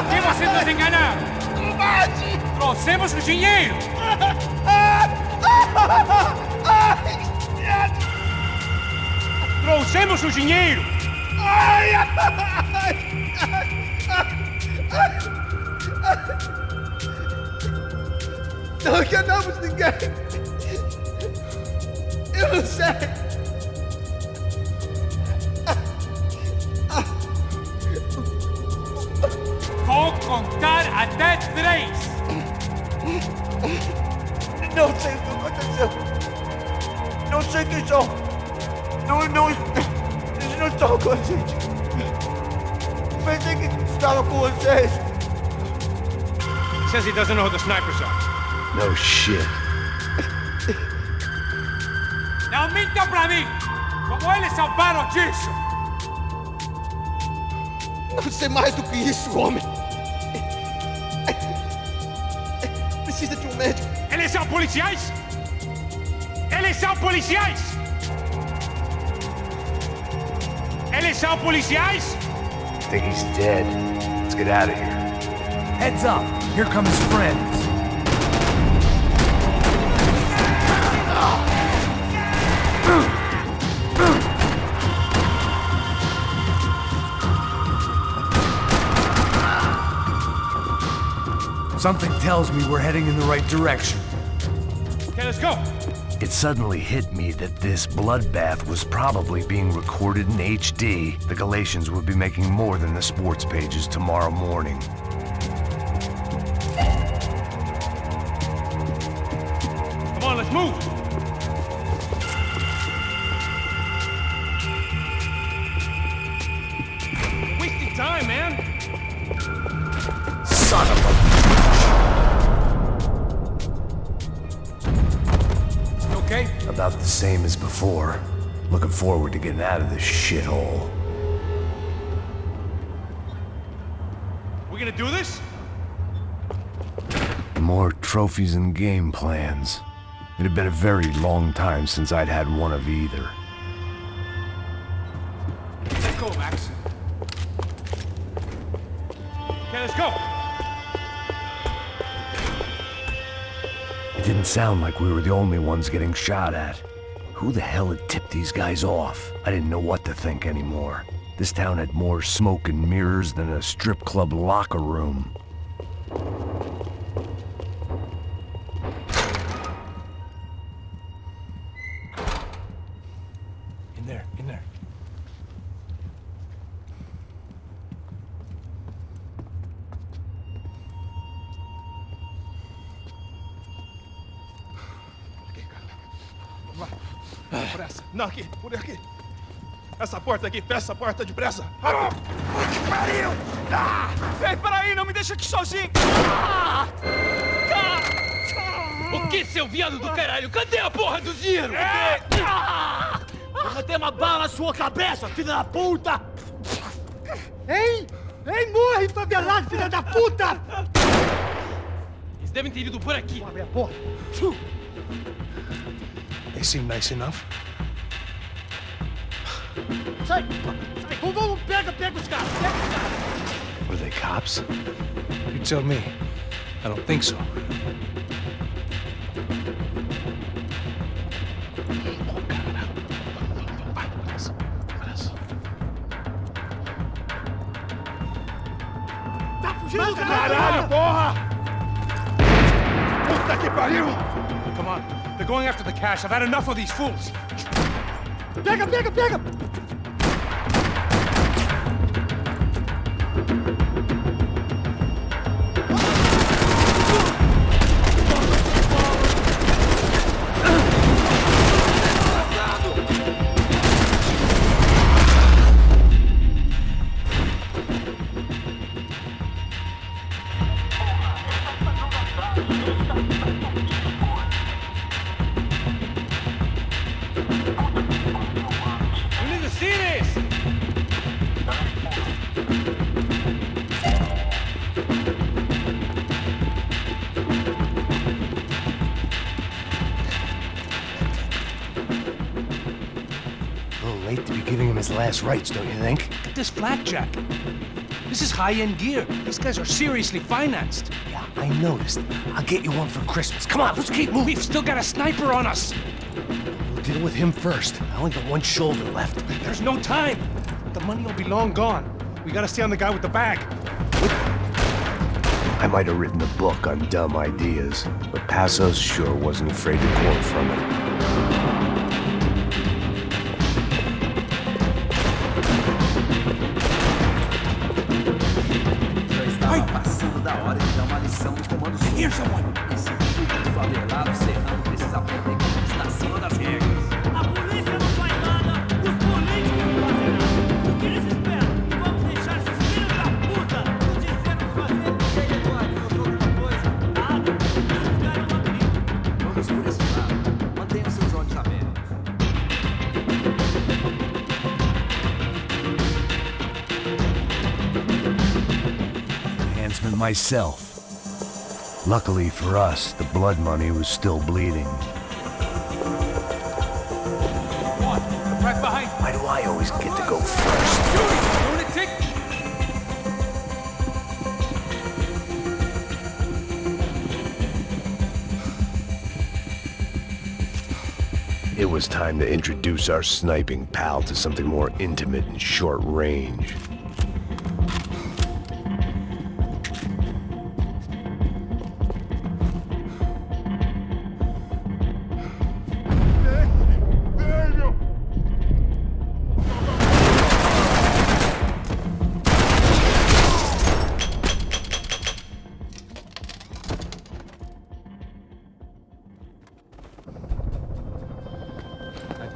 S5: Que você nos enganaram!
S12: Não bate!
S5: Trouxemos o dinheiro! Trouxemos o dinheiro!
S12: Ai! Não enganamos ninguém! Eu não sei!
S5: Vou contar até 3!
S12: Não sei o que aconteceu! Não sei quem são! Eles não estão com a gente! Pensei que estava com vocês!
S2: Says he doesn't know who the snipers are.
S1: No shit.
S5: Não minta pra mim! Como eles salvaram disso?
S12: Não sei mais do que isso, homem! Precisa de um médico!
S5: Eles são policiais? Eles são policiais? Eles são policiais?
S1: I think he's dead. Let's get out of here.
S3: Heads up! Here come his friends!
S8: Something tells me we're heading in the right direction.
S2: Okay, let's go.
S1: It suddenly hit me that this bloodbath was probably being recorded in HD. The Galatians would be making more than the sports pages tomorrow morning.
S2: Come on, let's move. We're wasting time, man.
S1: Son of a...
S2: Okay?
S1: About the same as before. Looking forward to getting out of this shithole.
S2: We gonna do this?
S1: More trophies and game plans. It had been a very long time since I'd had one of either.
S2: Let's go, Max. Okay, let's go.
S1: It didn't sound like we were the only ones getting shot at. Who the hell had tipped these guys off? I didn't know what to think anymore. This town had more smoke and mirrors than a strip club locker room.
S2: In there, in there.
S6: Pressa. Não, aqui, por aqui. Essa porta aqui, fecha essa porta depressa. Que pariu! Ei, peraí, não me deixa aqui sozinho!
S4: O que, seu viado do caralho? Cadê a porra do giro?
S15: Vou meter uma bala na sua cabeça, filha da puta! Ei! Ei, morre, favelado, filha da puta!
S4: Eles devem ter ido por aqui.
S15: Abre a porta.
S6: They seem nice enough.
S15: Sai! Sai! Vamos, pega os caras! Pega os caras!
S2: What are they, cops? You tell me. I don't think so.
S15: Tá fugindo,
S6: Caralho, porra! Puta que pariu!
S2: Come on. They're going after the cash. I've had enough of these fools.
S15: Pega, pega, pega!
S1: Late to be giving him his last rites, don't you think?
S2: Look at this blackjack. This is high-end gear. These guys are seriously financed.
S1: Yeah, I noticed. I'll get you one for Christmas. Come on, let's keep moving.
S2: We've still got a sniper on us.
S1: We'll deal with him first. I only got one shoulder left.
S2: There's no time. The money will be long gone. We gotta stay on the guy with the bag.
S1: I might have written a book on dumb ideas, but Passos sure wasn't afraid to quote from it.
S2: Here's someone.
S15: Esse tipo de favelado serrano precisa aprender como está acima das regras. A polícia não faz nada, os políticos não fazem nada. O que eles esperam? Vamos deixar esses filhos da puta nos dizendo o que fazer? Chega, Eduardo, notou alguma coisa? Nada. Esse lugar é um labirinto. Vamos por esse lado. Mantenha seus olhos abertos.
S1: Enhancement myself. Luckily for us, the blood money was still bleeding.
S2: One, right behind.
S1: Why do I always get to go first?
S2: Lunatic!
S1: It was time to introduce our sniping pal to something more intimate and short range.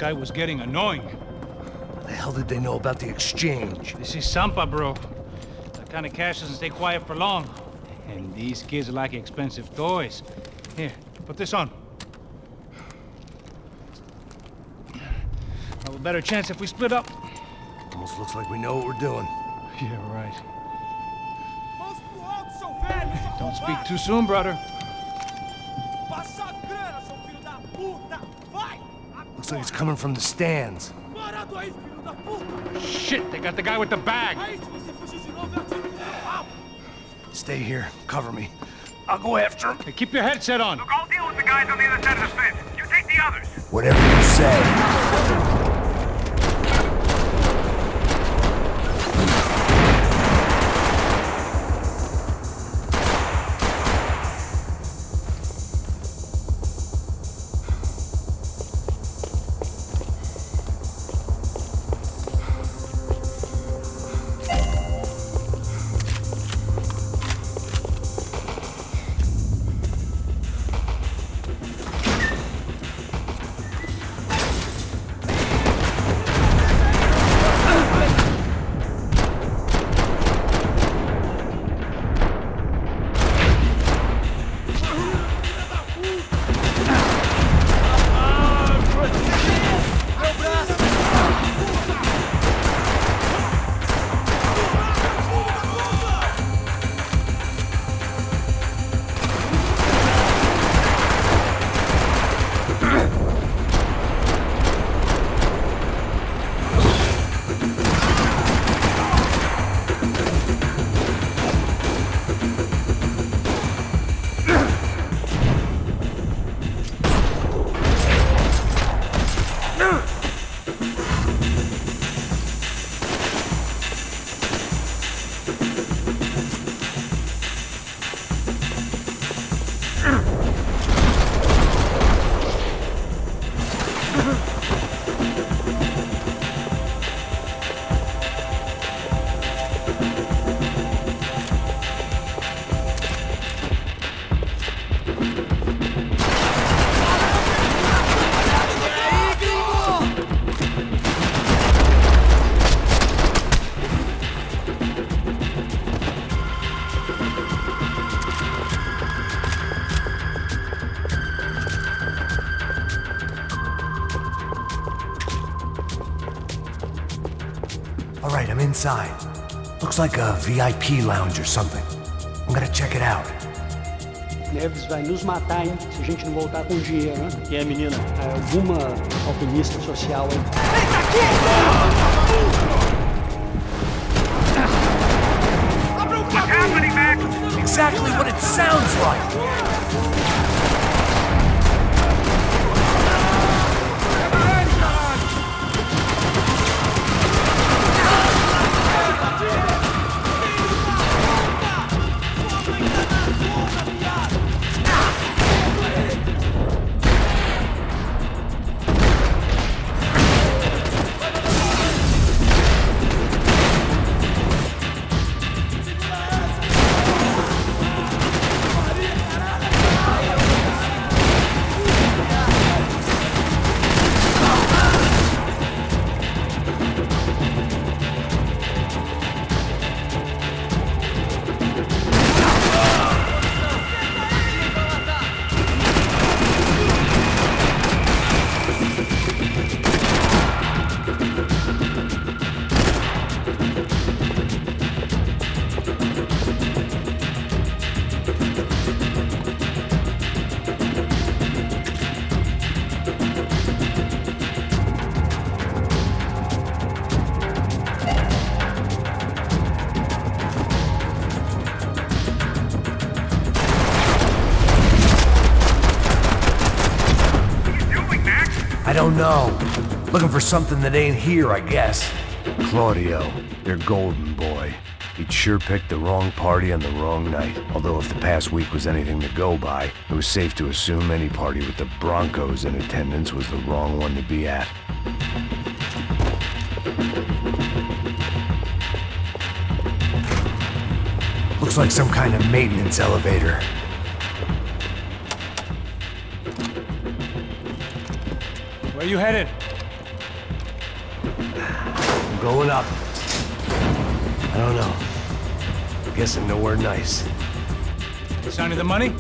S2: guy was getting annoying.
S3: The hell did they know about the exchange?
S2: This is Sampa, bro. That kind of cash doesn't stay quiet for long. And these kids like expensive toys. Here, put this on. Have a better chance if we split up.
S3: Almost looks like we know what we're doing.
S2: Yeah, right. Don't speak too soon, brother.
S3: Looks like it's coming from the stands.
S2: Shit, they got the guy with the bag.
S3: Stay here. Cover me. I'll go after him.
S2: Hey, keep your headset on.
S16: Look, I'll deal with the guys on the other side of the fence. You take the others.
S3: Whatever you say. All right, I'm inside. Looks like a VIP lounge or something. I'm gonna check it out.
S17: Neves vai nos matar, hein? Se a gente não voltar com dinheiro, né? Quem é, menina? Alguma alpinista social aí.
S16: What's happening, Max?
S3: Exactly what it sounds like! I don't know. Looking for something that ain't here, I guess.
S1: Claudio, your golden boy. He'd sure picked the wrong party on the wrong night. Although if the past week was anything to go by, it was safe to assume any party with the Broncos in attendance was the wrong one to be at.
S3: Looks like some kind of maintenance elevator.
S2: Where you headed?
S3: going up. I don't know. I'm guessing nowhere nice.
S2: Sign of the money?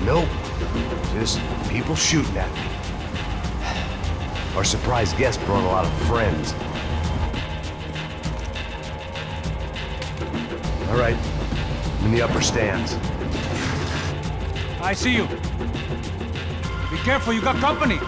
S3: Nope. Just people shooting at me. Our surprise guest brought a lot of friends. All right. I'm in the upper stands.
S2: I see you. Be careful, you got company.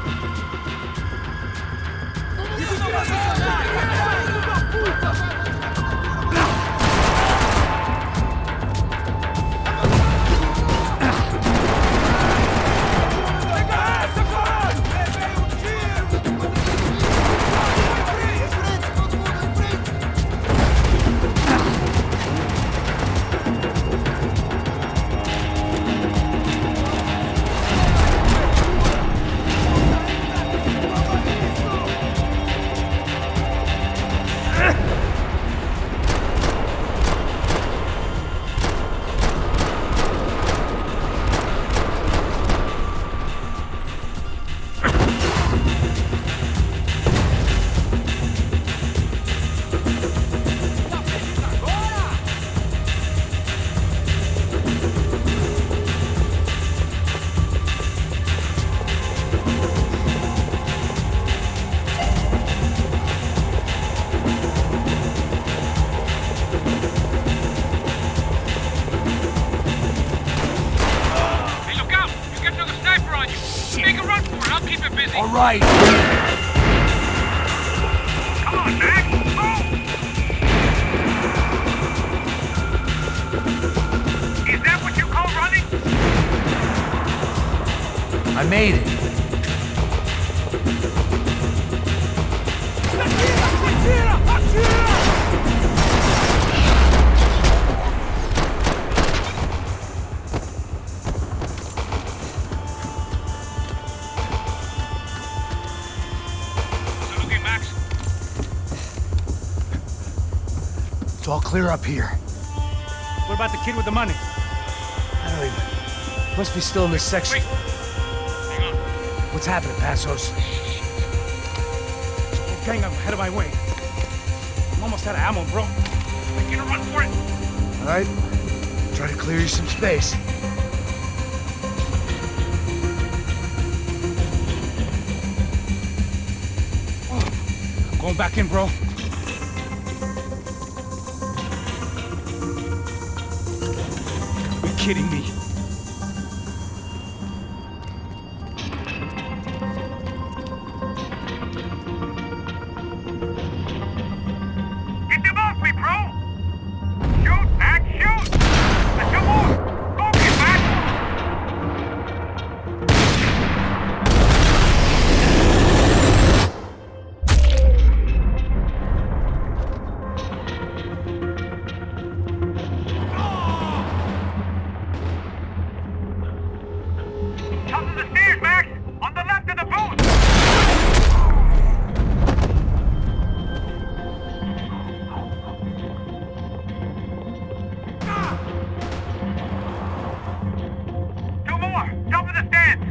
S3: All right.
S16: Come on, Mac! Move! Is that what you call running?
S3: I made it. It's all clear up here.
S2: What about the kid with the money?
S3: I don't even... Must be still in this section.
S2: Wait. Hang on.
S3: What's happening, Passos?
S2: Gang up ahead of my way. I'm almost out of ammo, bro. I'm gonna run for it.
S3: All right. Try to clear you some space.
S2: I'm going back in, bro. You're kidding me.
S16: Get them off me, bro! Shoot, Mac, shoot! Let's go more! Focus, Mac! Top of the stairs, Max! On the left of the booth! Two more! Top of the stands!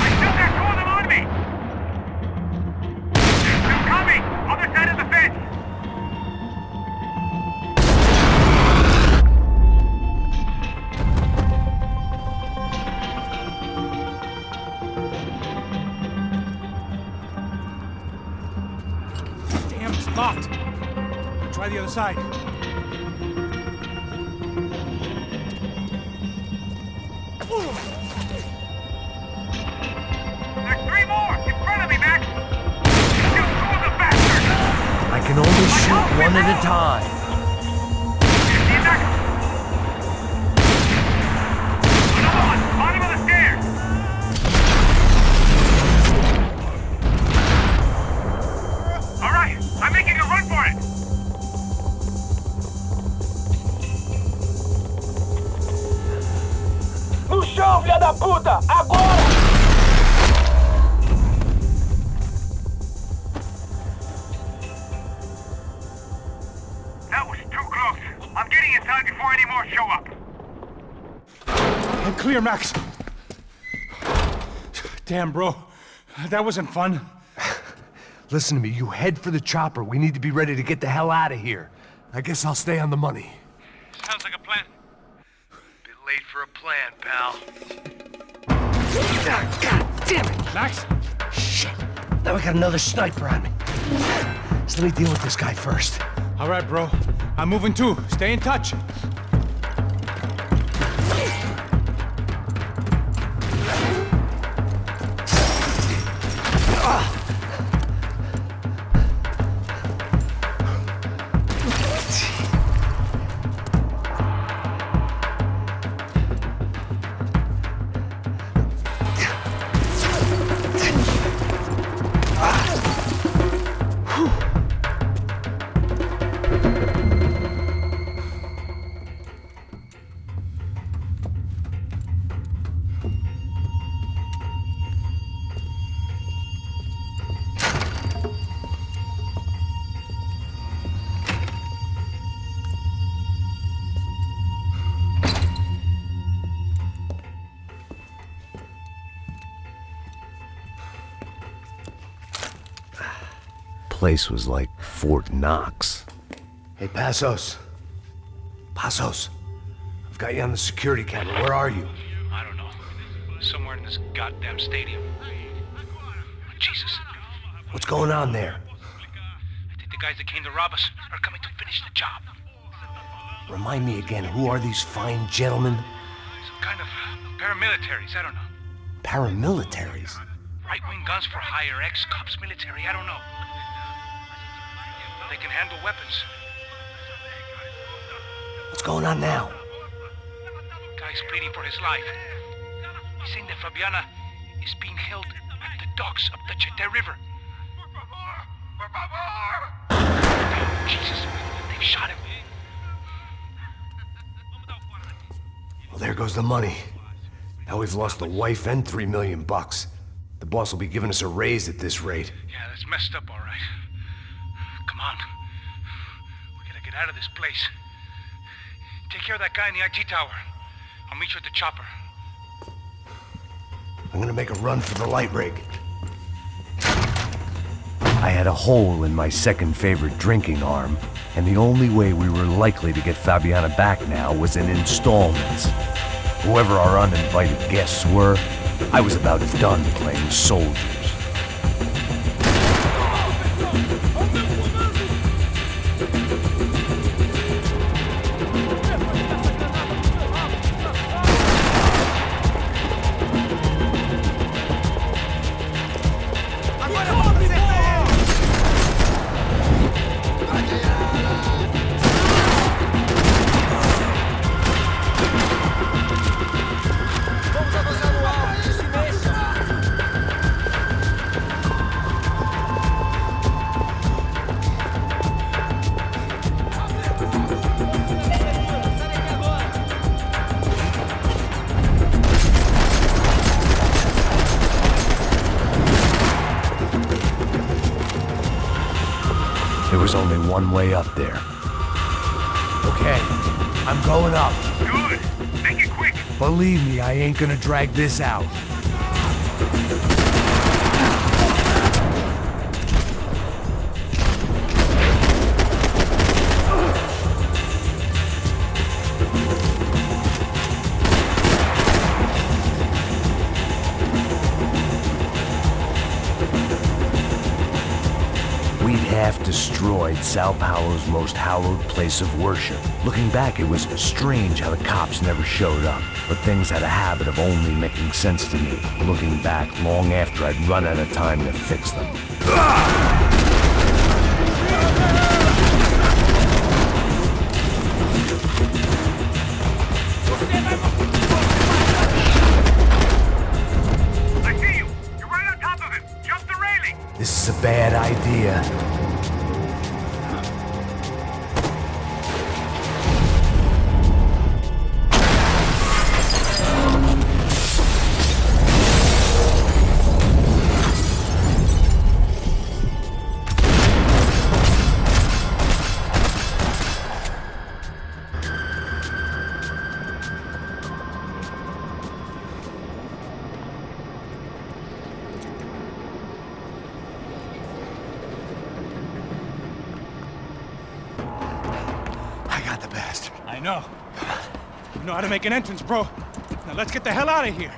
S16: I still got two of them on me! There's two coming! Other side of the fence!
S2: Damn, it's locked. Try the other side.
S16: There's three more! In front of me, Max! Shoot two of the bastards!
S3: I can only shoot one at a time.
S16: See that? Another one! Bottom of the stairs! All right, I'm making a run for it!
S6: No chão, filha da puta! Agora!
S16: That was too close. I'm getting inside before any more show up.
S2: I'm clear, Max. Damn, bro. That wasn't fun.
S3: Listen to me, you head for the chopper. We need to be ready to get the hell out of here.
S8: I guess I'll stay on the money.
S16: Sounds like a plan.
S3: Bit late for a plan, pal.
S11: God damn it!
S2: Max?
S11: Shit. Now we got another sniper on me. So let me deal with this guy first.
S2: All right, bro. I'm moving too. Stay in touch.
S3: Place was like Fort Knox. Hey, Passos. Passos. I've got you on the security camera. Where are you?
S2: I don't know. Somewhere in this goddamn stadium. Jesus.
S3: What's going on there?
S2: I think the guys that came to rob us are coming to finish the job.
S3: Remind me again, who are these fine gentlemen?
S2: Some kind of paramilitaries, I don't know.
S3: Paramilitaries?
S2: Right-wing guns for hire, ex-cops, military, I don't know. They can handle weapons.
S3: What's going on now?
S2: Guy's pleading for his life. He's saying that Fabiana is being held at the docks of the Chete River. Jesus, they've shot him.
S3: Well, there goes the money. Now we've lost the wife and $3 million bucks. The boss will be giving us a raise at this rate.
S2: Yeah, that's messed up, all right. Come on. We gotta get out of this place. Take care of that guy in the IT tower. I'll meet you at the chopper.
S3: I'm gonna make a run for the light rig. I had a hole in my second favorite drinking arm, and the only way we were likely to get Fabiana back now was in installments. Whoever our uninvited guests were, I was about done playing soldiers. There was only one way up there. Okay, I'm going up.
S16: Good. Make it quick.
S3: Believe me, I ain't gonna drag this out. Half destroyed Sao Paulo's most hallowed place of worship. Looking back, it was strange how the cops never showed up, but things had a habit of only making sense to me, looking back long after I'd run out of time to fix them.
S16: I see you. You're right on top of him. Jump the railing.
S3: This is a bad idea.
S2: I know. You know how to make an entrance, bro. Now let's get the hell out of here.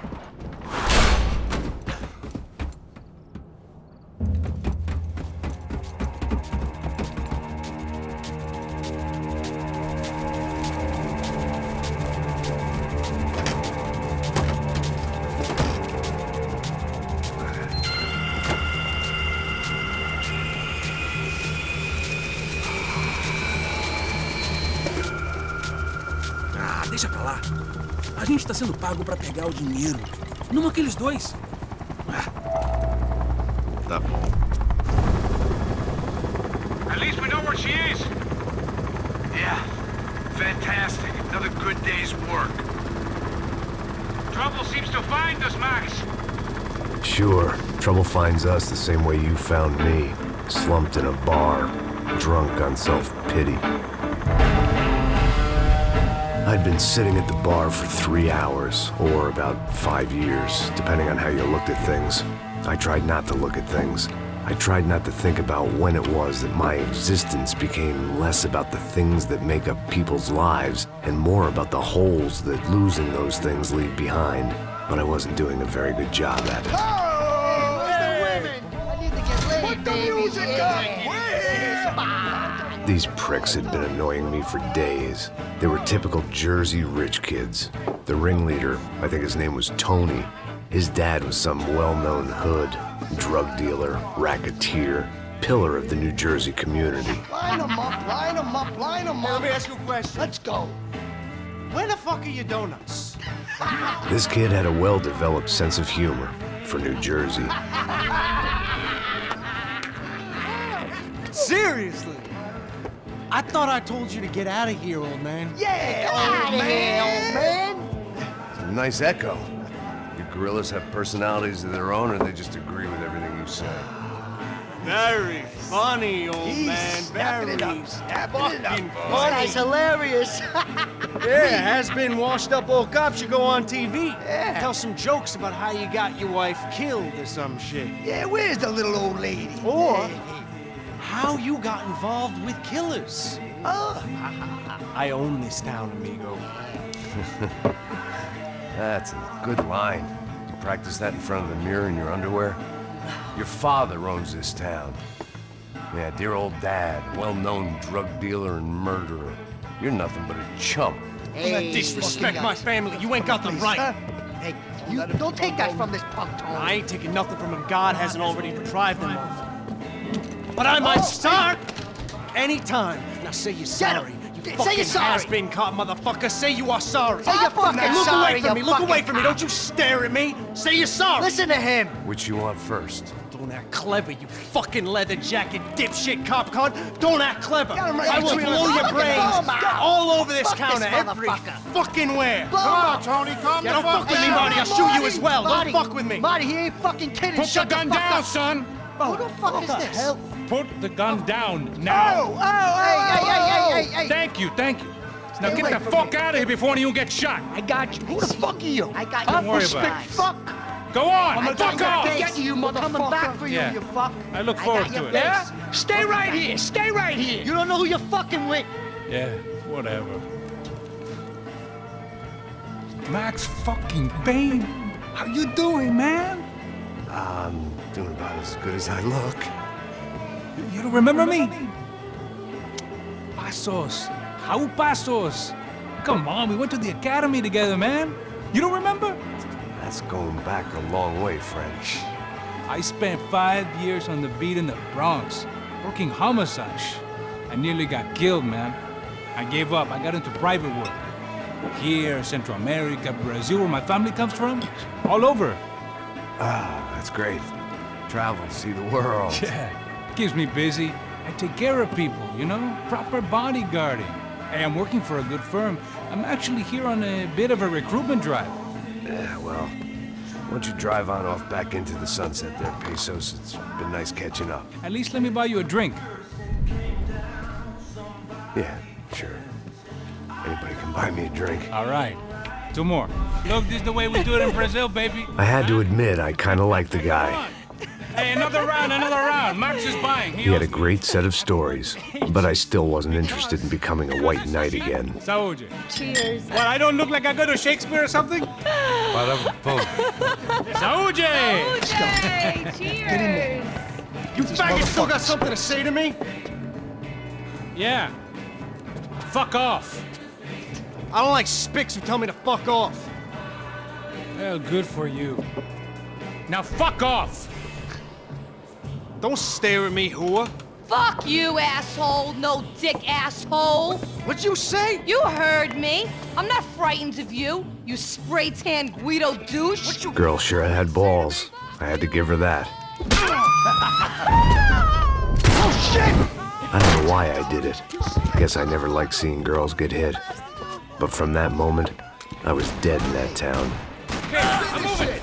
S18: Deixa pra lá. A gente tá sendo pago pra pegar o dinheiro. Não aqueles dois.
S14: Tá bom.
S16: At least we know where she is.
S19: Yeah. Fantastic. Another good day's work.
S16: Trouble seems to find us, Max.
S1: Sure, trouble finds us the same way you found me. Slumped in a bar, drunk on self-pity. I'd been sitting at the bar for 3 hours, or about 5 years, depending on how you looked at things. I tried not to look at things. I tried not to think about when it was that my existence became less about the things that make up people's lives and more about the holes that losing those things leave behind. But I wasn't doing a very good job at it.
S12: Oh, where's the women? I need to get laid,
S19: Put the
S12: baby.
S19: music up!
S1: These pricks had been annoying me for days. They were typical Jersey rich kids. The ringleader, I think his name was Tony. His dad was some well-known hood, drug dealer, racketeer, pillar of the New Jersey community.
S12: Line them up, line them up, line them up.
S6: Let me ask you a question.
S12: Let's go.
S6: Where the fuck are your donuts?
S1: This kid had a well-developed sense of humor for New Jersey.
S6: Seriously? I thought I told you to get out of here, old man.
S12: Yeah, old man, old man.
S14: It's a nice echo. Your gorillas have personalities of their own, or they just agree with everything you say?
S6: Very funny, old man.
S12: Snapping it
S6: Very
S12: up, snapping it up.
S6: fucking
S12: This
S6: funny.
S12: guy's hilarious.
S6: Yeah, has-been washed-up old cop should go on TV.
S12: Yeah.
S6: Tell some jokes about how you got your wife killed or some shit.
S12: Yeah, where's the little old lady?
S6: Or how you got involved with killers.
S12: Oh.
S6: I own this town, amigo.
S14: That's a good line. You practice that in front of the mirror in your underwear? Your father owns this town. Yeah, dear old dad, well-known drug dealer and murderer. You're nothing but a chump.
S12: Hey,
S6: Disrespect my family. You ain't got the right.
S12: Hey, you don't take that from this punk, Tony.
S6: I ain't taking nothing from him God hasn't already deprived them of. But I might start anytime. Now say you're sorry. You
S12: Say
S6: fucking
S12: you're sorry.
S6: has-been caught, motherfucker. Say you are sorry.
S12: Say you're fucking
S6: Now, look
S12: sorry,
S6: away from me.
S12: you
S6: Look away
S12: fucking
S6: from me. Don't you stare at me. Say you're sorry.
S12: Listen to him.
S14: Which you want first?
S6: Don't act clever, you fucking leather jacket dipshit cop cunt. Don't act clever.
S12: Get him right
S6: I will
S12: between
S6: blow
S12: the
S6: your
S12: fucking
S6: brains
S12: ball mouth.
S6: all over this
S12: Fuck this
S6: counter, every
S12: motherfucker.
S6: fucking where.
S12: Blow him up.
S6: Tony, calm
S12: Yeah,
S6: don't fuck with me, Marty. I'll shoot you as well.
S12: Marty,
S6: Don't fuck with me.
S12: Marty, he ain't fucking kidding.
S2: Put the
S12: Shut
S2: gun
S12: fuck
S2: down,
S12: up.
S2: son!
S12: Who the fuck is this? Hell?
S2: Put the gun down now!
S12: Hey.
S2: Thank you, thank you. Now
S12: Stay
S2: get
S12: away
S2: the
S12: from
S2: fuck
S12: me.
S2: out of here before anyone gets shot!
S12: I got you. Who the fuck are you? I got
S2: Don't
S12: you.
S2: worry
S12: Fuck.
S2: about it.
S12: Fuck.
S2: Go on!
S12: I'm
S2: Fuck off!
S12: get you, motherfucker. I'm coming back for you,
S2: Yeah.
S12: you fuck.
S2: I look
S12: got
S2: forward
S12: your
S2: to it.
S12: face.
S6: Yeah? Stay right here. Stay right here.
S12: You don't know who you're fucking with.
S2: Yeah, whatever. Max fucking Payne! How you doing, man?
S14: I'm doing about as good as I look.
S2: You don't remember me? Pasos. How Pasos? Come on, we went to the academy together, man. You don't remember?
S14: That's going back a long way, French.
S2: I spent 5 years on the beat in the Bronx, working homicide. I nearly got killed, man. I gave up. I got into private work. Here, Central America, Brazil, where my family comes from. All over.
S14: Ah, that's great. Travel, see the world.
S2: Yeah, keeps me busy. I take care of people, you know? Proper bodyguarding. Hey, I'm working for a good firm. I'm actually here on a bit of a recruitment drive.
S14: Yeah, well, why don't you drive on off back into the sunset there, Pesos? It's been nice catching up.
S2: At least let me buy you a drink.
S14: Yeah, sure. Anybody can buy me a drink.
S2: All right. 2 more. Look, this is the way we do it in Brazil, baby.
S1: I had to admit, I kind of liked the guy.
S2: Hey, another round. Max is buying.
S1: He had a great set of stories, but I still wasn't interested in becoming a white knight again.
S2: Saúde.
S9: Cheers.
S2: What, I don't look like I go to Shakespeare or something? Saúde!
S9: Cheers.
S6: You faggot still got something to say to me?
S2: Yeah. Fuck off.
S6: I don't like spics who tell me to fuck off.
S2: Well, good for you. Now fuck off!
S6: Don't stare at me, whore.
S10: Fuck you, asshole. No dick asshole.
S6: What'd you say?
S10: You heard me. I'm not frightened of you, you spray-tan Guido douche.
S1: Girl sure had balls. I had to give her that.
S6: Oh, shit!
S1: I don't know why I did it. Guess I never liked seeing girls get hit. But from that moment, I was dead in that town.
S2: Okay, I'm moving.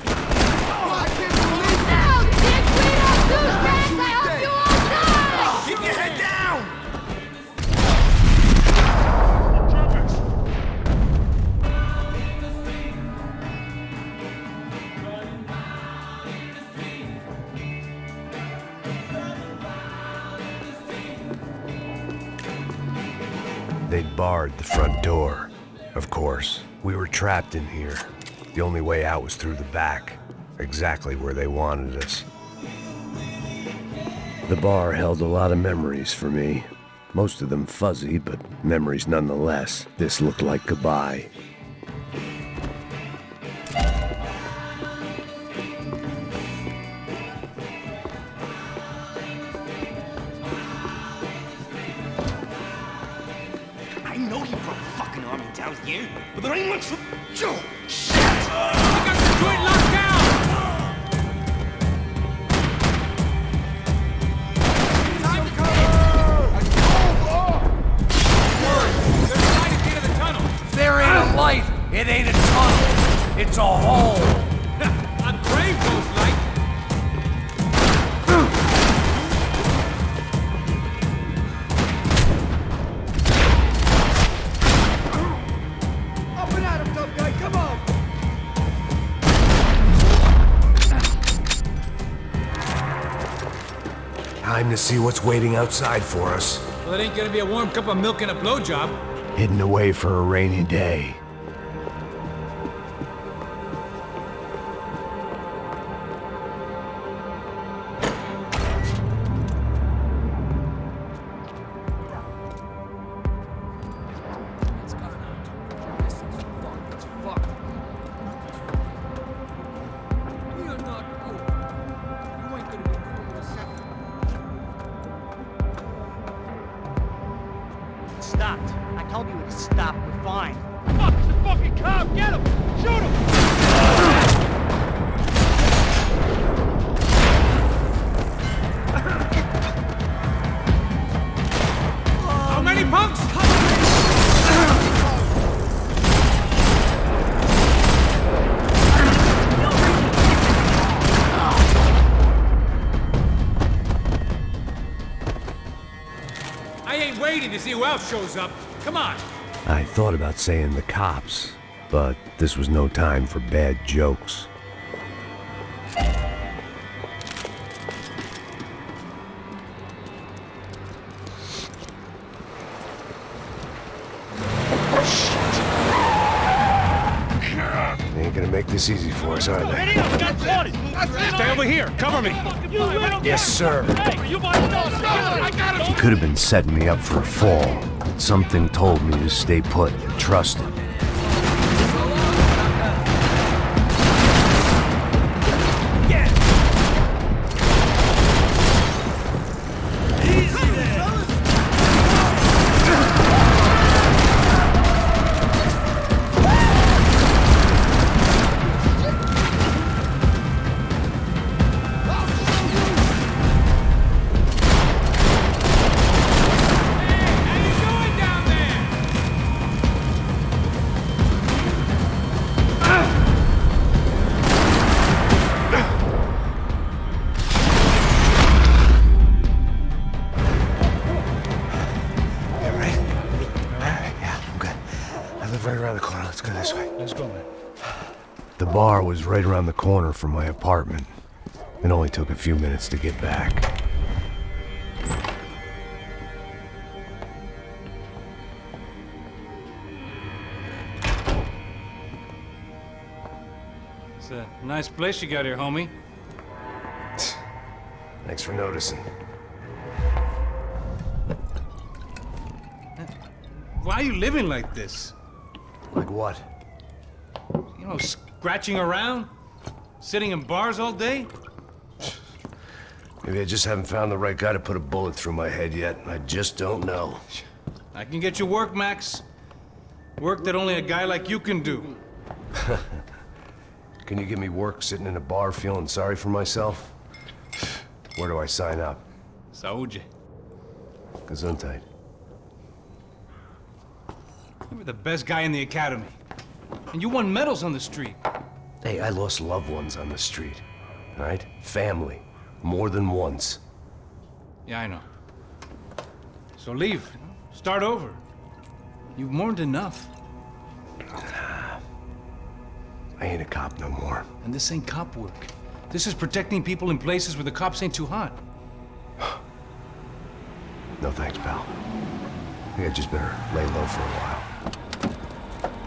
S6: Keep your head down!
S1: They'd barred the front door. Of course, we were trapped in here. The only way out was through the back, exactly where they wanted us. The bar held a lot of memories for me. Most of them fuzzy, but memories nonetheless. This looked like goodbye.
S12: I know he brought a fucking army down here, but there ain't much for... Joe! Shit!
S2: We got the joint locked down!
S8: There ain't a light. It ain't a tunnel. It's a hole.
S2: A grave ghost light.
S6: Up and at him, tough guy, come on!
S1: Time to see what's waiting outside for us.
S2: Well, it ain't gonna be a warm cup of milk and a blowjob.
S1: Hidden away for a rainy day.
S12: Stopped. I told you to stop. We're fine.
S2: Fuck, it's the fucking cop! Get him! Shoot him! How many punks? I ain't waiting to see who else shows up. Come on.
S1: I thought about saying the cops, but this was no time for bad jokes. They ain't gonna make this easy for us, are they?
S2: Stay over here. Cover me.
S1: Yes, sir.
S2: You
S1: He could have been setting me up for a fall, but something told me to stay put and trust him. Right around the corner. Let's go this way.
S2: Let's go, man.
S1: The bar was right around the corner from my apartment. It only took a few minutes to get back.
S2: It's a nice place you got here, homie.
S1: Thanks for noticing.
S2: Why are you living like this?
S1: Like what?
S2: You know, scratching around? Sitting in bars all day?
S1: Maybe I just haven't found the right guy to put a bullet through my head yet. I just don't know.
S2: I can get you work, Max. Work that only a guy like you can do.
S1: Can you give me work sitting in a bar feeling sorry for myself? Where do I sign up?
S2: Saúde.
S1: Gesundheit.
S2: You were the best guy in the academy. And you won medals on the street.
S1: Hey, I lost loved ones on the street. All right? Family. More than once.
S2: Yeah, I know. So leave. Start over. You've mourned enough.
S1: I ain't a cop no more.
S2: And this ain't cop work. This is protecting people in places where the cops ain't too hot.
S1: No thanks, pal. I think I just better lay low for a while.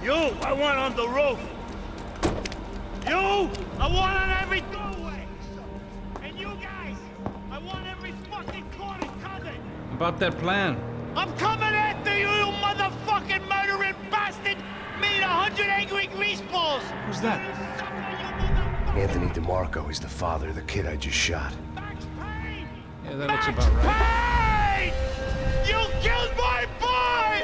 S16: You, I want on the roof. You, I want on every doorway. And you guys, I want every fucking corner covered.
S2: About that plan.
S16: I'm coming after you, you motherfucking murdering bastard! Meet 100 angry greaseballs!
S2: Who's that?
S1: Anthony DeMarco. He's the father of the kid I just shot.
S2: Yeah, that looks about right.
S16: Payne! You killed my boy!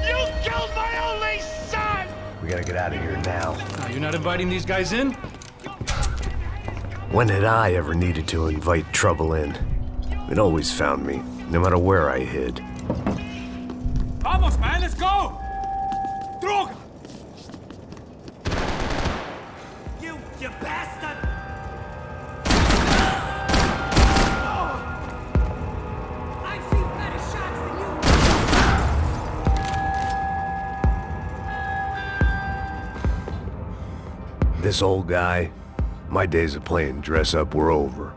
S16: You killed my only son!
S1: We gotta get out of here now.
S2: You're not inviting these guys in?
S1: When had I ever needed to invite trouble in? It always found me, no matter where I hid.
S15: Vamos, man, let's go! Droga! You bastard! I've seen better shots than you!
S1: This old guy, my days of playing dress up were over.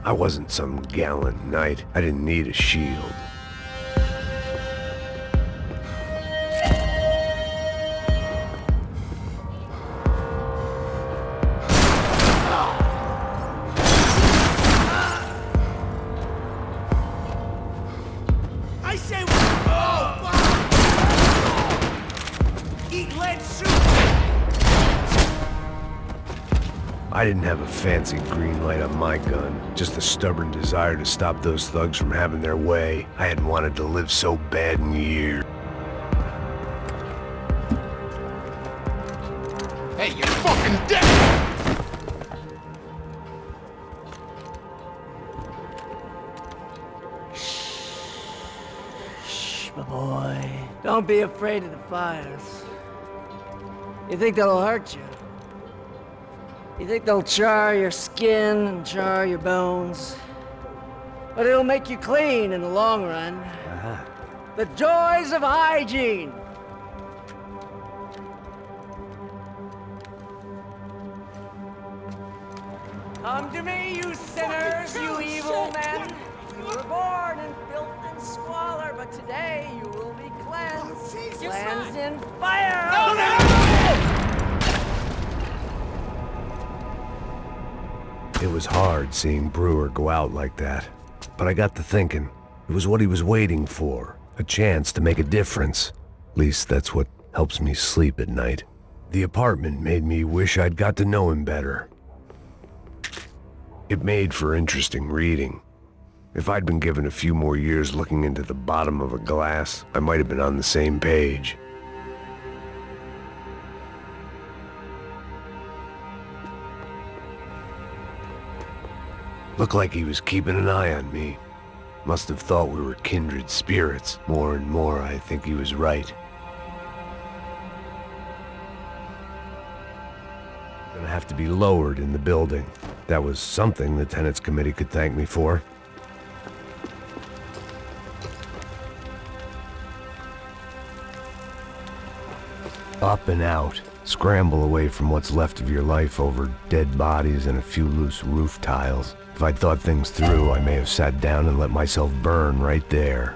S1: I wasn't some gallant knight. I didn't need a shield. I didn't have a fancy green light on my gun, just a stubborn desire to stop those thugs from having their way. I hadn't wanted to live so bad in years.
S19: Hey, you're fucking dead!
S20: Shh, my boy. Don't be afraid of the fires. You think they'll hurt you? You think they'll char your skin and char your bones? But it'll make you clean in the long run. The joys of hygiene! Come to me, you sinners, you evil men! You were born in filth and squalor, but today you will be cleansed. Cleansed in fire!
S1: It was hard seeing Brewer go out like that, but I got to thinking, it was what he was waiting for, a chance to make a difference. At least that's what helps me sleep at night. The apartment made me wish I'd got to know him better. It made for interesting reading. If I'd been given a few more years looking into the bottom of a glass, I might have been on the same page. Looked like he was keeping an eye on me. Must have thought we were kindred spirits. More and more, I think he was right. Gonna have to be lowered in the building. That was something the Tenants Committee could thank me for. Up and out. Scramble away from what's left of your life over dead bodies and a few loose roof tiles. If I'd thought things through, I may have sat down and let myself burn right there.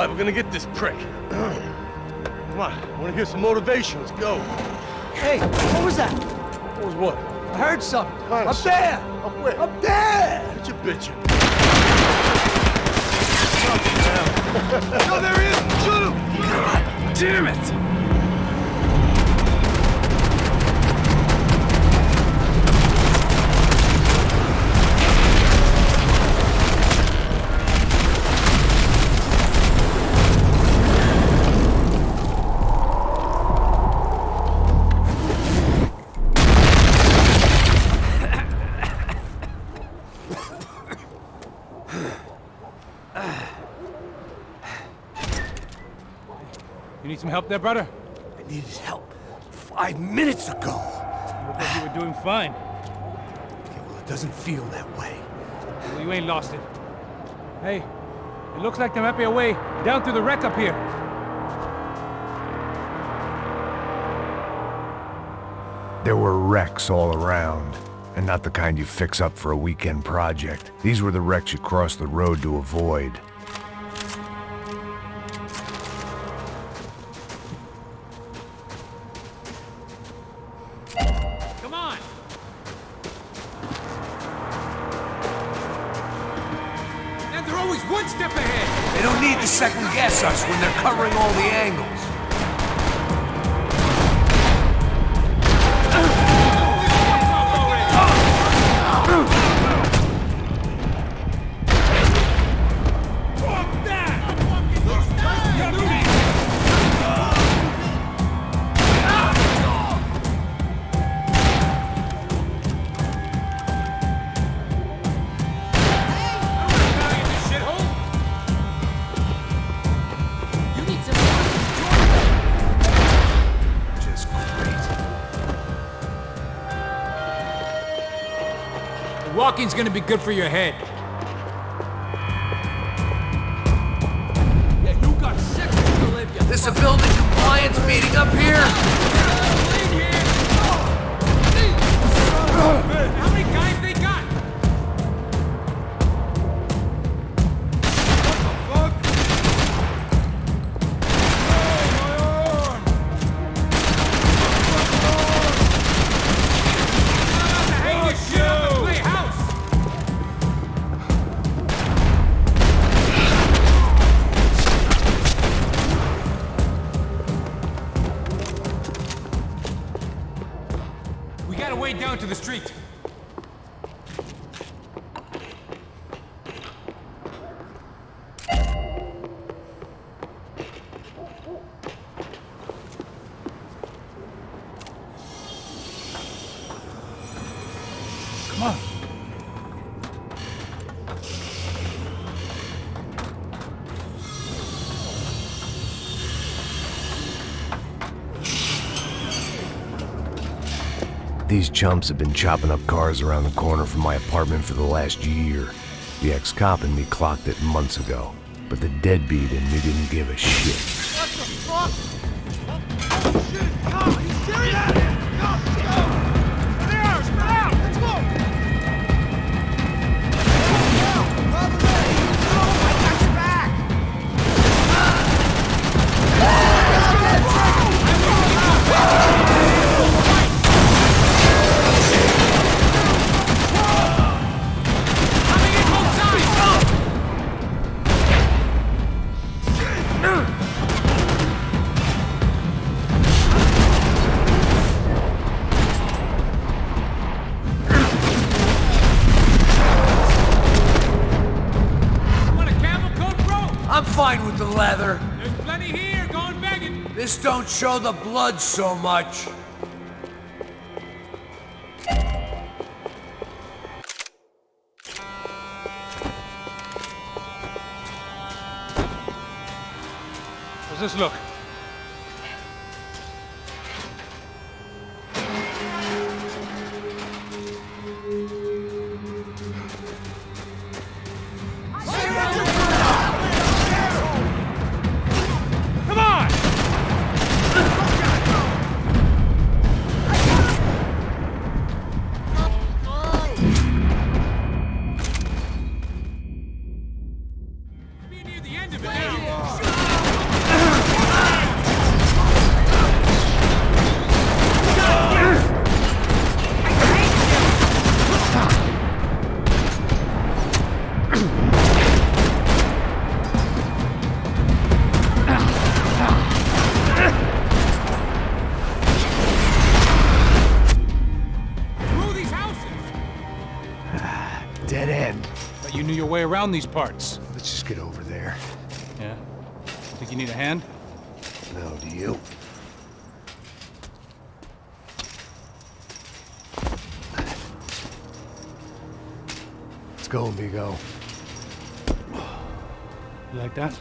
S6: We're gonna get this prick. Come on, I wanna hear some motivation. Let's go.
S7: Hey, what was that?
S6: What was what?
S7: I heard something.
S6: Honest.
S7: Up there!
S6: Up where?
S7: Up there!
S6: What you bitching? No, there he is! Shoot him!
S8: God damn it!
S2: You need some help there, brother?
S8: I needed help 5 minutes ago.
S2: You look like you were doing fine.
S8: Yeah, well, it doesn't feel that way.
S2: Well, you ain't lost it. Hey, it looks like there might be a way down through the wreck up here.
S1: There were wrecks all around, and not the kind you fix up for a weekend project. These were the wrecks you cross the road to avoid.
S2: Come on! And they're always one step ahead!
S8: They don't need to second guess us when they're covering all the angles.
S2: Walking's gonna be good for your head.
S8: Yeah, you got sick, Olivia. This a building compliance meeting up here?
S2: How many guys they got? Down to the street. Come on.
S3: These chumps have been chopping up cars around the corner from my apartment for the last year. The ex-cop in me clocked it months ago, but the deadbeat in me didn't give a shit.
S6: What the fuck? Oh, shit! Come! Are you serious? Go! Go! There! Spread out! Let's go! I got your back!
S8: I'm fine with the leather.
S2: There's plenty here, going begging.
S8: This don't show the blood so much.
S2: How's this look?
S5: Dead end.
S2: But you knew your way around these parts.
S5: Let's just get over there.
S2: Yeah? Think you need a hand?
S5: No, do you? Let's go, amigo.
S2: You like that?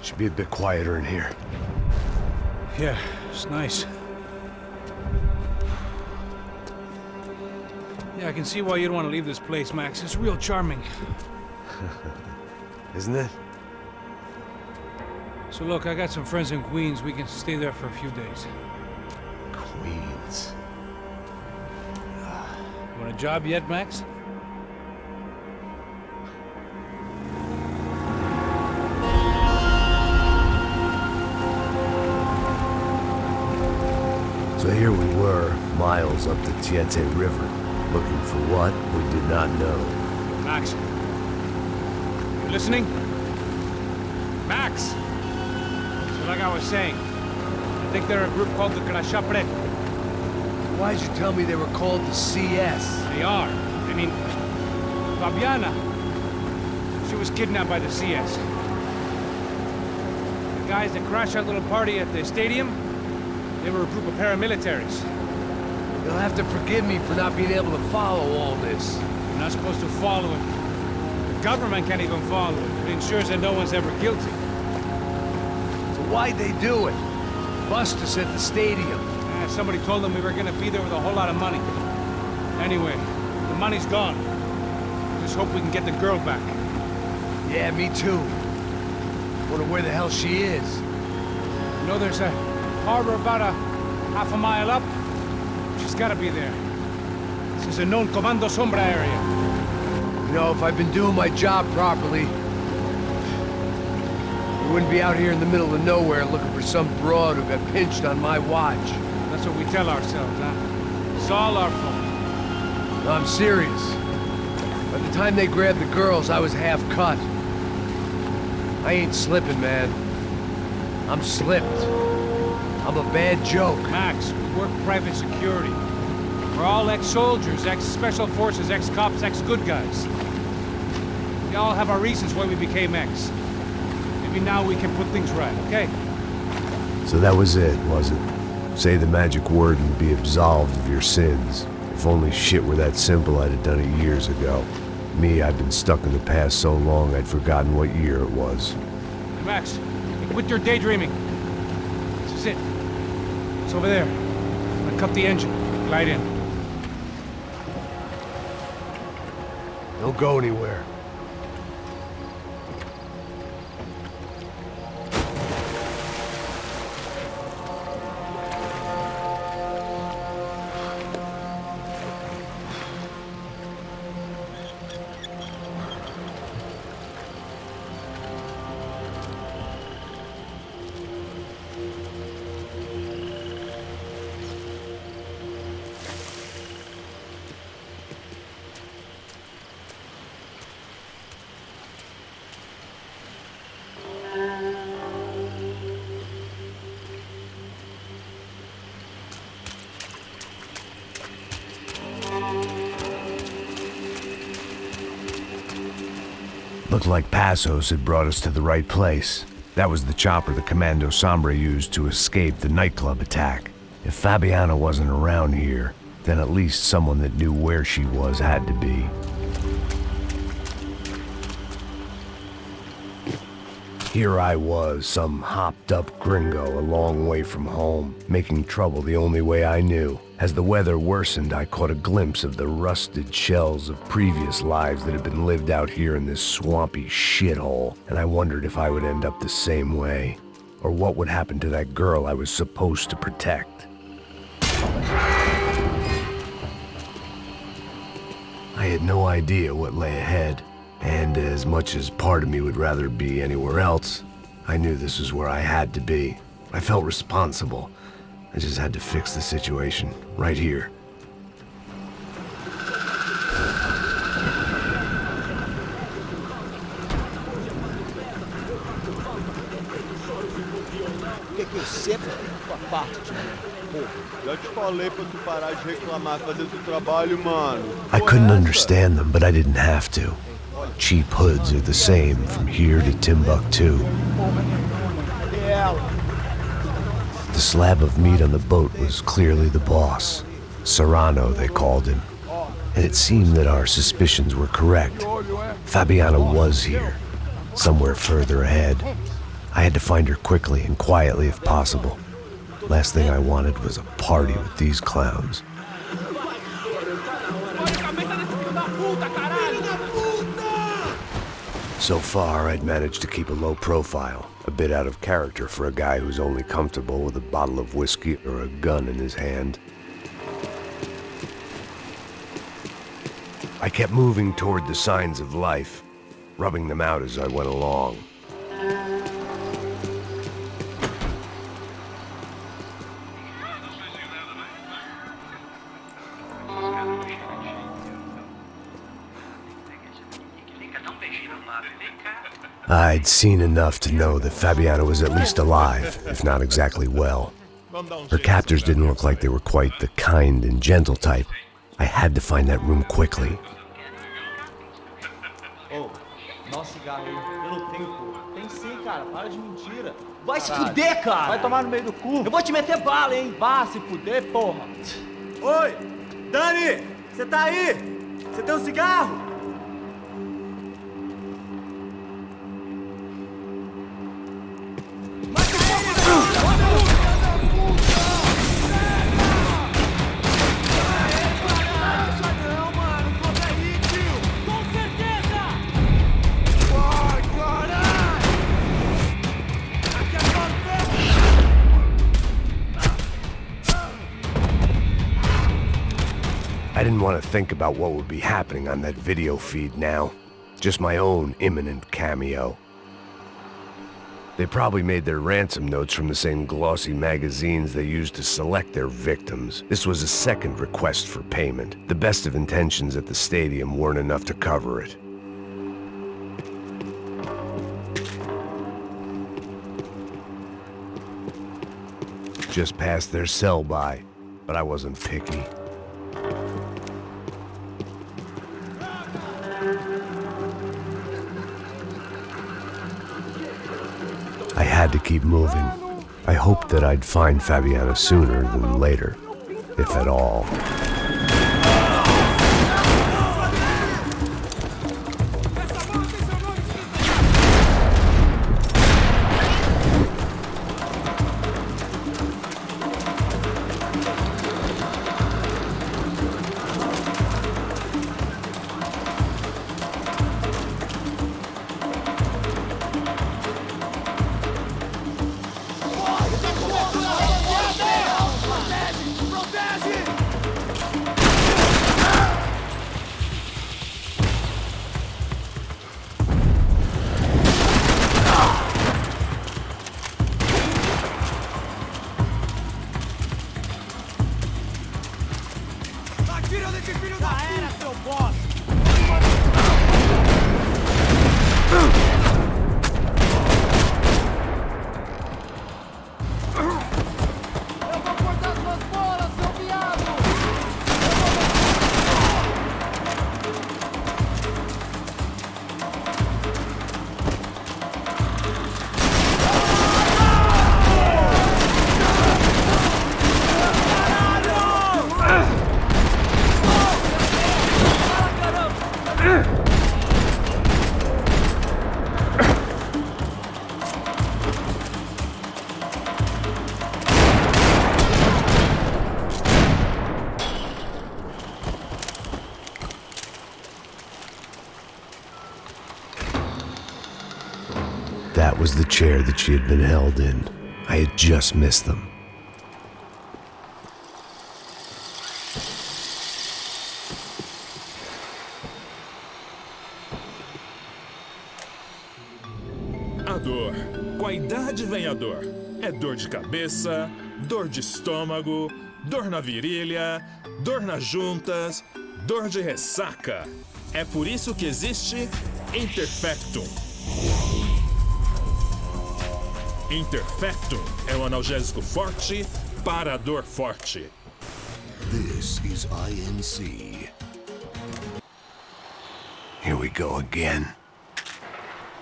S5: Should be a bit quieter in here.
S2: Yeah, it's nice. Yeah, I can see why you'd want to leave this place, Max. It's real charming.
S5: Isn't it?
S2: So look, I got some friends in Queens. We can stay there for a few days.
S5: Queens.
S2: You want a job yet, Max?
S3: So here we were, miles up the Tietê River, looking for what we did not know.
S2: Max. You listening? Max! So like I was saying, I think they're a group called the Crachapre.
S8: Why'd you tell me they were called the CS?
S2: They are. I mean, Fabiana, she was kidnapped by the CS. The guys that crashed that little party at the stadium, they were a group of paramilitaries.
S8: You'll have to forgive me for not being able to follow all this.
S2: You're not supposed to follow it. The government can't even follow it. It ensures that no one's ever guilty.
S8: So why'd they do it? Bust us at the stadium.
S2: Somebody told them we were gonna be there with a whole lot of money. Anyway, the money's gone. Just hope we can get the girl back.
S8: Yeah, me too. Wonder where the hell she is.
S2: You know, there's a harbor about a half a mile up. She's gotta be there. This is a known Comando Sombra area.
S8: You know, if I'd been doing my job properly, we wouldn't be out here in the middle of nowhere looking for some broad who got pinched on my watch.
S2: That's what we tell ourselves, huh? It's all our fault.
S8: No, I'm serious. By the time they grabbed the girls, I was half cut. I ain't slipping, man. I'm slipped. I'm a bad joke.
S2: Max, we work private security. We're all ex-soldiers, ex-special forces, ex-cops, ex-good guys. We all have our reasons why we became ex. Maybe now we can put things right, okay?
S3: So that was it, was it? Say the magic word and be absolved of your sins. If only shit were that simple, I'd have done it years ago. Me, I've been stuck in the past so long I'd forgotten what year it was.
S2: Max, quit your daydreaming. This is it. It's over there. I'm gonna cut the engine. Glide in.
S8: Don't go anywhere.
S3: Looked like Passos had brought us to the right place. That was the chopper the Commando Sombra used to escape the nightclub attack. If Fabiana wasn't around here, then at least someone that knew where she was had to be. Here I was, some hopped-up gringo a long way from home, making trouble the only way I knew. As the weather worsened, I caught a glimpse of the rusted shells of previous lives that had been lived out here in this swampy shithole, and I wondered if I would end up the same way, or what would happen to that girl I was supposed to protect. I had no idea what lay ahead. And as much as part of me would rather be anywhere else, I knew this was where I had to be. I felt responsible. I just had to fix the situation, right here.
S6: Que eu sempre tua parte de mim, porra. Já te falei pra tu parar de reclamar, fazer teu trabalho, mano.
S3: I couldn't understand them, but I didn't have to. Cheap hoods are the same from here to Timbuktu. The slab of meat on the boat was clearly the boss. Serrano, they called him. And it seemed that our suspicions were correct. Fabiana was here, somewhere further ahead. I had to find her quickly and quietly if possible. Last thing I wanted was a party with these clowns. So far, I'd managed to keep a low profile, a bit out of character for a guy who's only comfortable with a bottle of whiskey or a gun in his hand. I kept moving toward the signs of life, rubbing them out as I went along. I'd seen enough to know that Fabiana was at least alive, if not exactly well. Her captors didn't look like they were quite the kind and gentle type. I had to find that room quickly.
S6: Oh, nossa, cigarro aí. Eu não tenho, pô. Tem sim, cara. Para de mentira.
S15: Vai se fuder, cara!
S6: Vai tomar no meio do cu.
S15: Eu vou te meter bala, hein?
S6: Vá se fuder, porra. Oi, Dani! Você tá aí? Você tem um cigarro?
S3: I didn't want to think about what would be happening on that video feed now. Just my own imminent cameo. They probably made their ransom notes from the same glossy magazines they used to select their victims. This was a second request for payment. The best of intentions at the stadium weren't enough to cover it. Just passed their sell-by, but I wasn't picky. I had to keep moving. I hoped that I'd find Fabiana sooner than later, if at all.
S6: Já era, seu boss! Eu vou cortar suas bolas, seu viado!
S1: That was the chair that she had been held in. I had just missed them.
S21: A dor. Com a idade vem a dor. É dor de cabeça, dor de estômago, dor na virilha, dor nas juntas, dor de ressaca. É por isso que existe Interfectum. Interfectum é um analgésico forte para a dor forte.
S1: This is INC. Here we go again.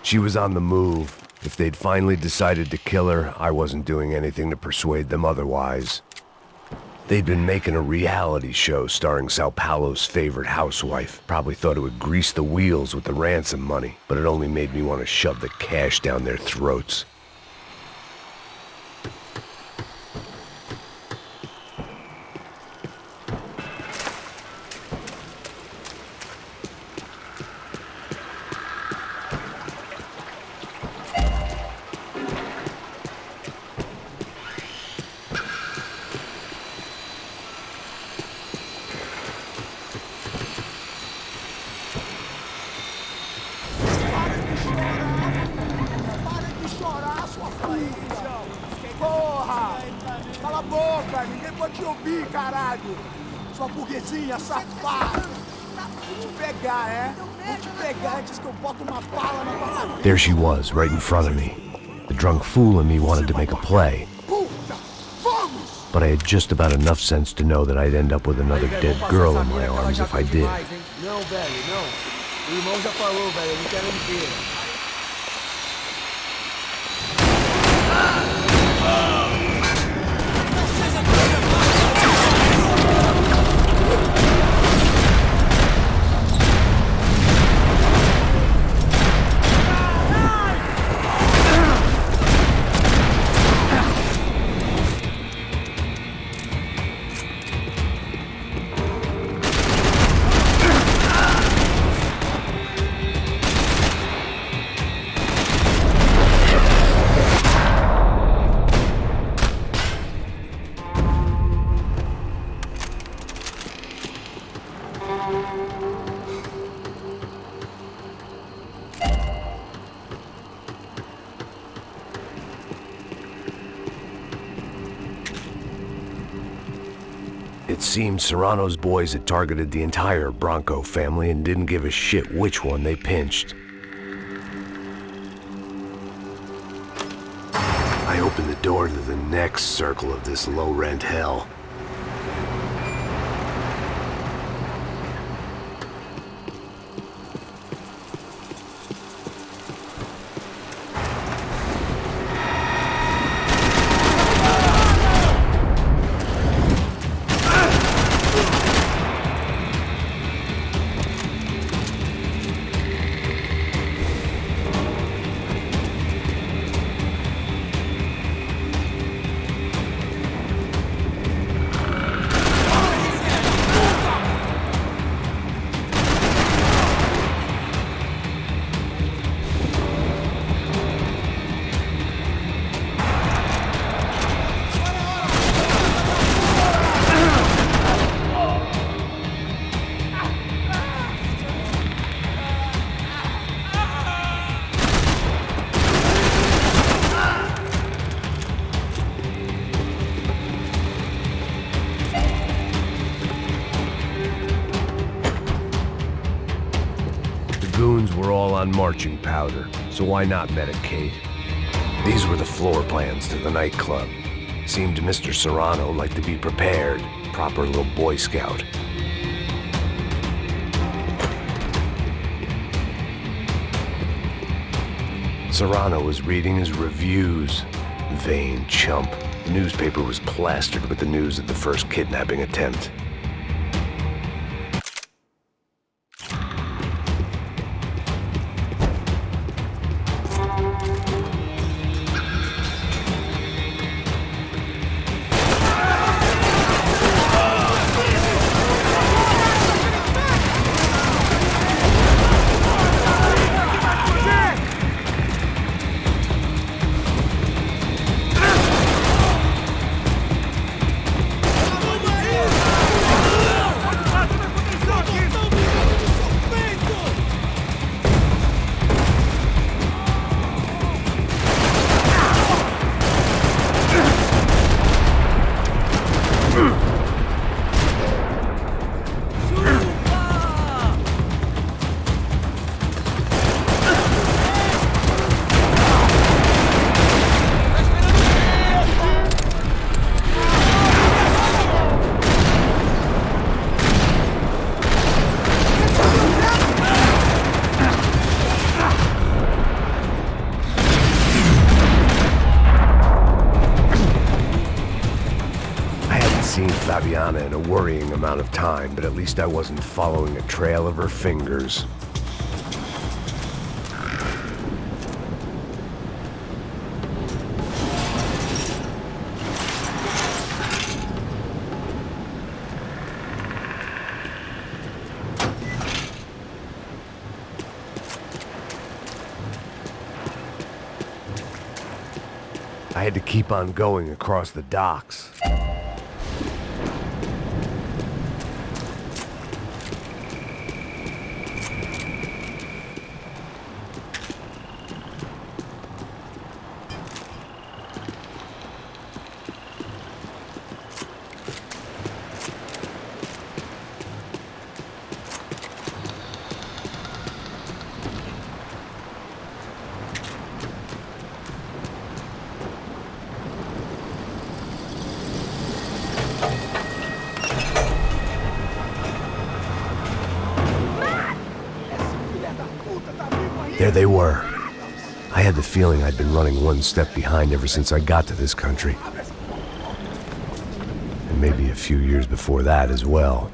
S1: She was on the move. If they'd finally decided to kill her, I wasn't doing anything to persuade them otherwise. They'd been making a reality show starring Sao Paulo's favorite housewife. Probably thought it would grease the wheels with the ransom money, but it only made me want to shove the cash down their throats.
S6: Sua burguesinha safada! Vou te pegar, é? Vou te pegar antes que eu boto uma bala na tua cabeça.
S1: There she was, right in front of me. The drunk fool in me wanted to make a play. But I had just about enough sense to know that I'd end up with another dead girl in my arms if I did.
S6: Não, velho, não. O irmão já falou, velho, eu não quero ele ver.
S1: It seemed Serrano's boys had targeted the entire Bronco family and didn't give a shit which one they pinched. I opened the door to the next circle of this low-rent hell. on marching powder, so why not medicate? These were the floor plans to the nightclub. Seemed Mr. Serrano like to be prepared, proper little Boy Scout. Serrano was reading his reviews. Vain chump. The newspaper was plastered with the news of the first kidnapping attempt. In a worrying amount of time, but at least I wasn't following a trail of her fingers. I had to keep on going across the docks. There they were. I had the feeling I'd been running one step behind ever since I got to this country. And maybe a few years before that as well.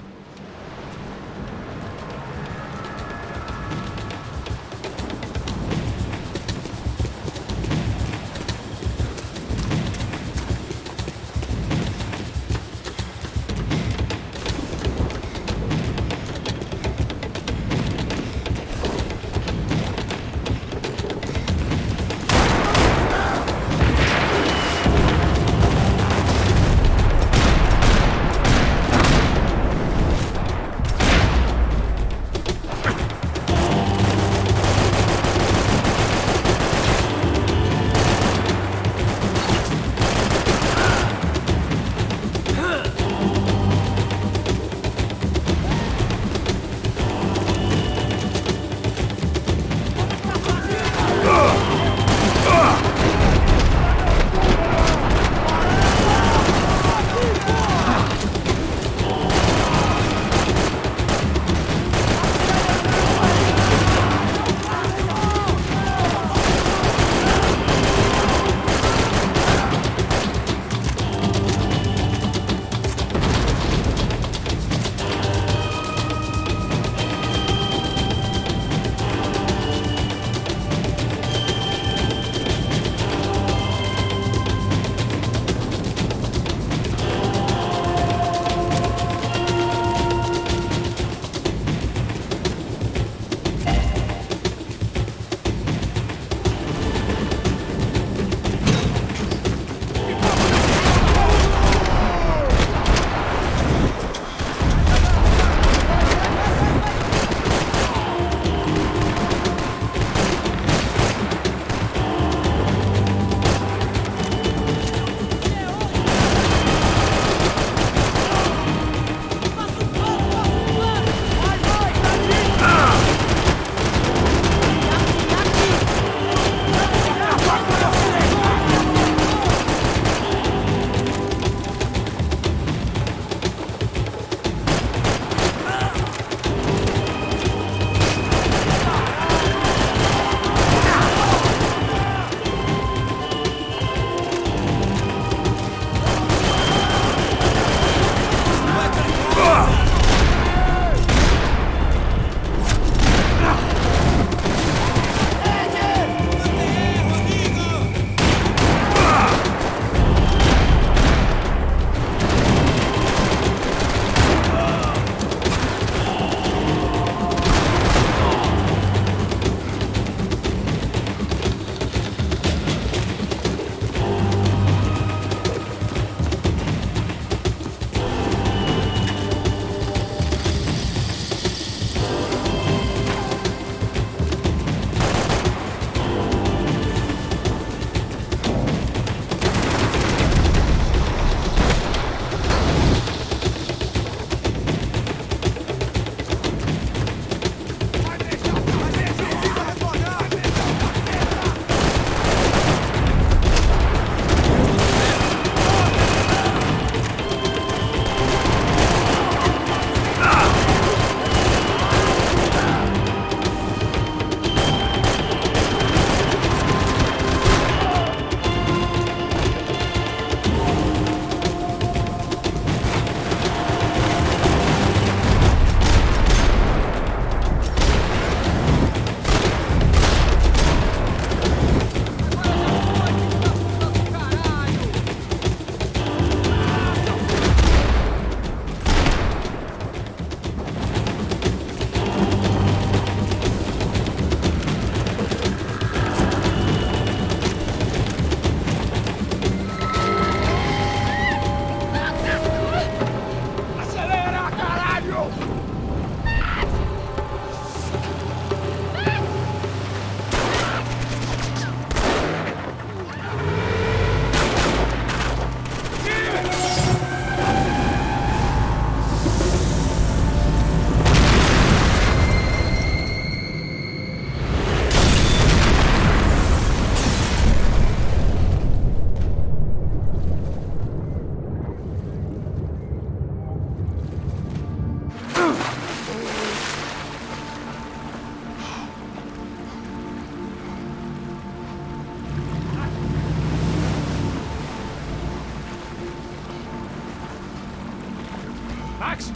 S2: Max?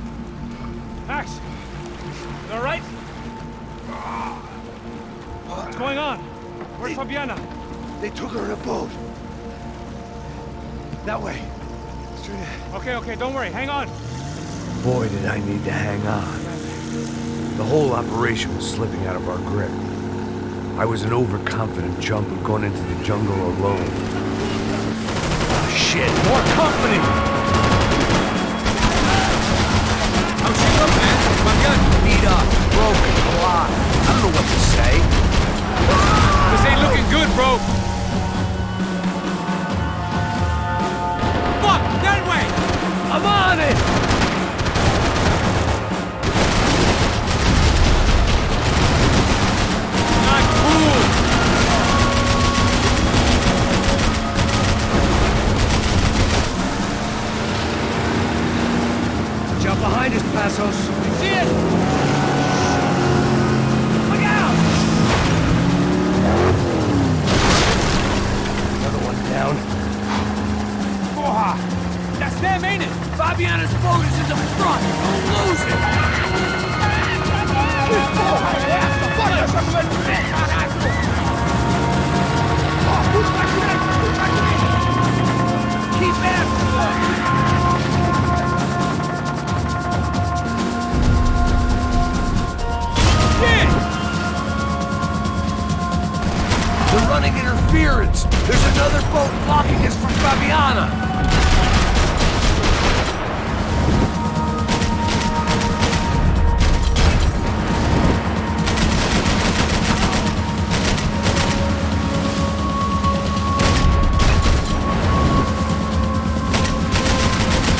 S2: Max? You all right? What's going on? Where's Fabiana?
S6: They took her in a boat. That way. Straight ahead.
S2: Okay, don't worry. Hang on.
S3: Boy, did I need to hang on. The whole operation was slipping out of our grip. I was an overconfident chump who'd gone into the jungle alone. Oh, shit, more company! How's she look, man? Fabiana beat up, broken, a lot. I don't know what to say.
S2: This ain't looking good, bro. Fuck, that way!
S6: I'm on it!
S2: Not cool!
S6: Jump behind us, Passos.
S2: See it!
S6: Look out!
S3: Another one down.
S2: Porra! That's them, ain't it?
S6: Fabiana's boat is in the front! Don't lose it! Keep after them!
S2: Shit!
S3: We're running interference! There's another boat blocking us from Fabiana!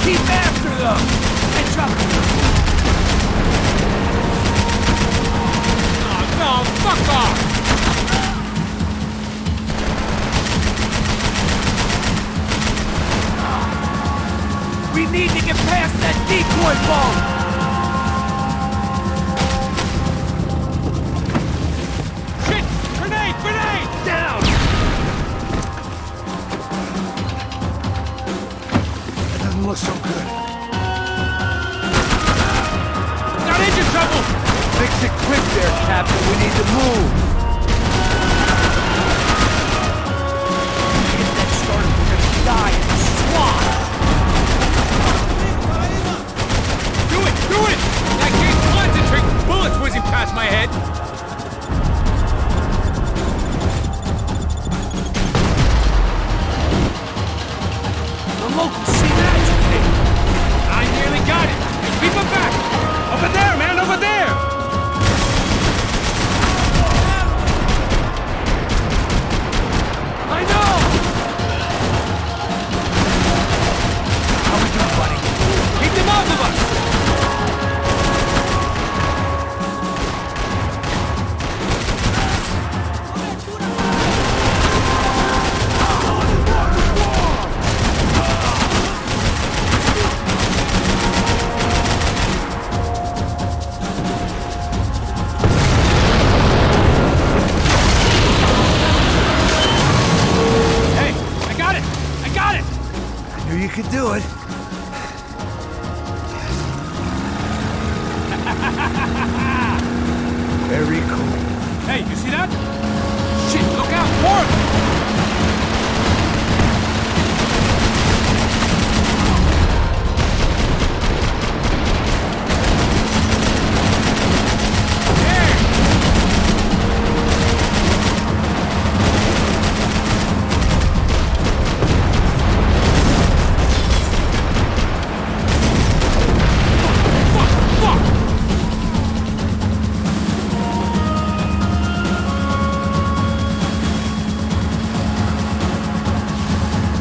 S6: Keep after them! And drop them!
S2: Oh, no, fuck off!
S6: We need to get past that decoy boat!
S2: Shit! Grenade! Grenade!
S6: Down! That doesn't look so good.
S2: Got engine trouble!
S6: Fix it quick there, Captain. We need to move. Get that started, we're gonna die in the swamp.
S2: Do it! Do it! I can't concentrate! Bullets whizzing past my head!
S6: The locals see that.
S2: I nearly got it! Hey, keep them back! Over there, man! Over there!
S6: I know! How we doing, buddy?
S2: Keep them off of us! Hey, I got it! I got it!
S3: I knew you could do it. Very cool.
S2: Hey, you see that? Shit, look out! More!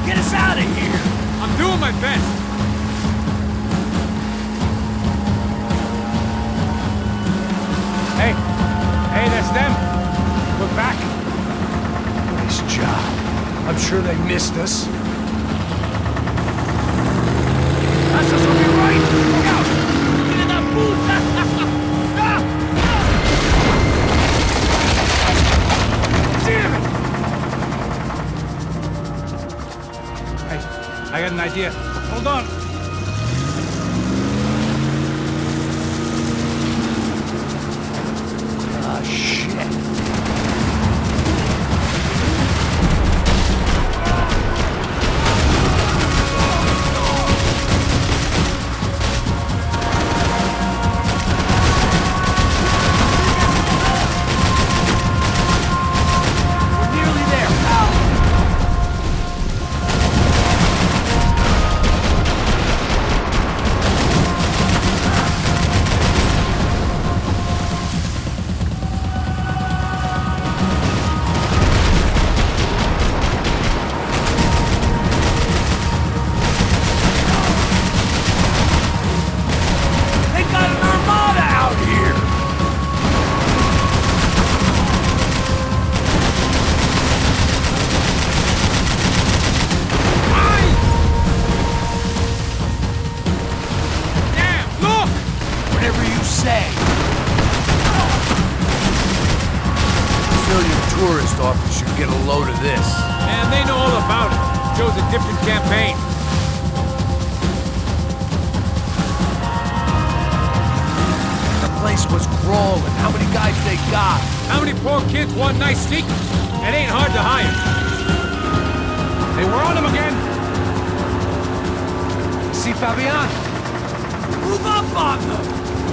S6: Get us out of here!
S2: I'm doing my best! Hey! Hey, that's them! We're back!
S6: Nice job. I'm sure they missed us. That's us will be right! Look out! Get in that booth! Damn it!
S2: Hey, I got an idea. Hold on.
S8: tourist office should get a load of this.
S2: And they know all about it. Shows a different campaign.
S8: The place was crawling. How many guys they got?
S2: How many poor kids want nice sneakers? It ain't hard to hire. Hey, we're on them again.
S8: See Fabian?
S2: Move up, partner.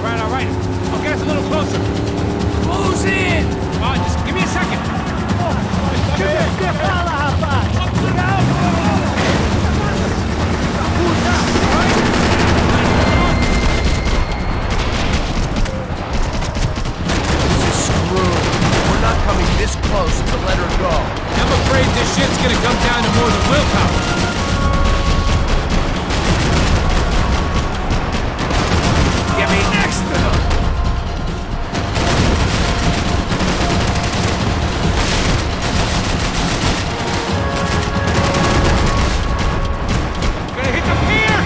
S2: All right. I'll get us a little closer. Close in. Just give me a second.
S8: We're not coming this close to let her go.
S2: I'm afraid this shit's gonna come down to more than willpower. Get me next to them. Gonna hit the pier.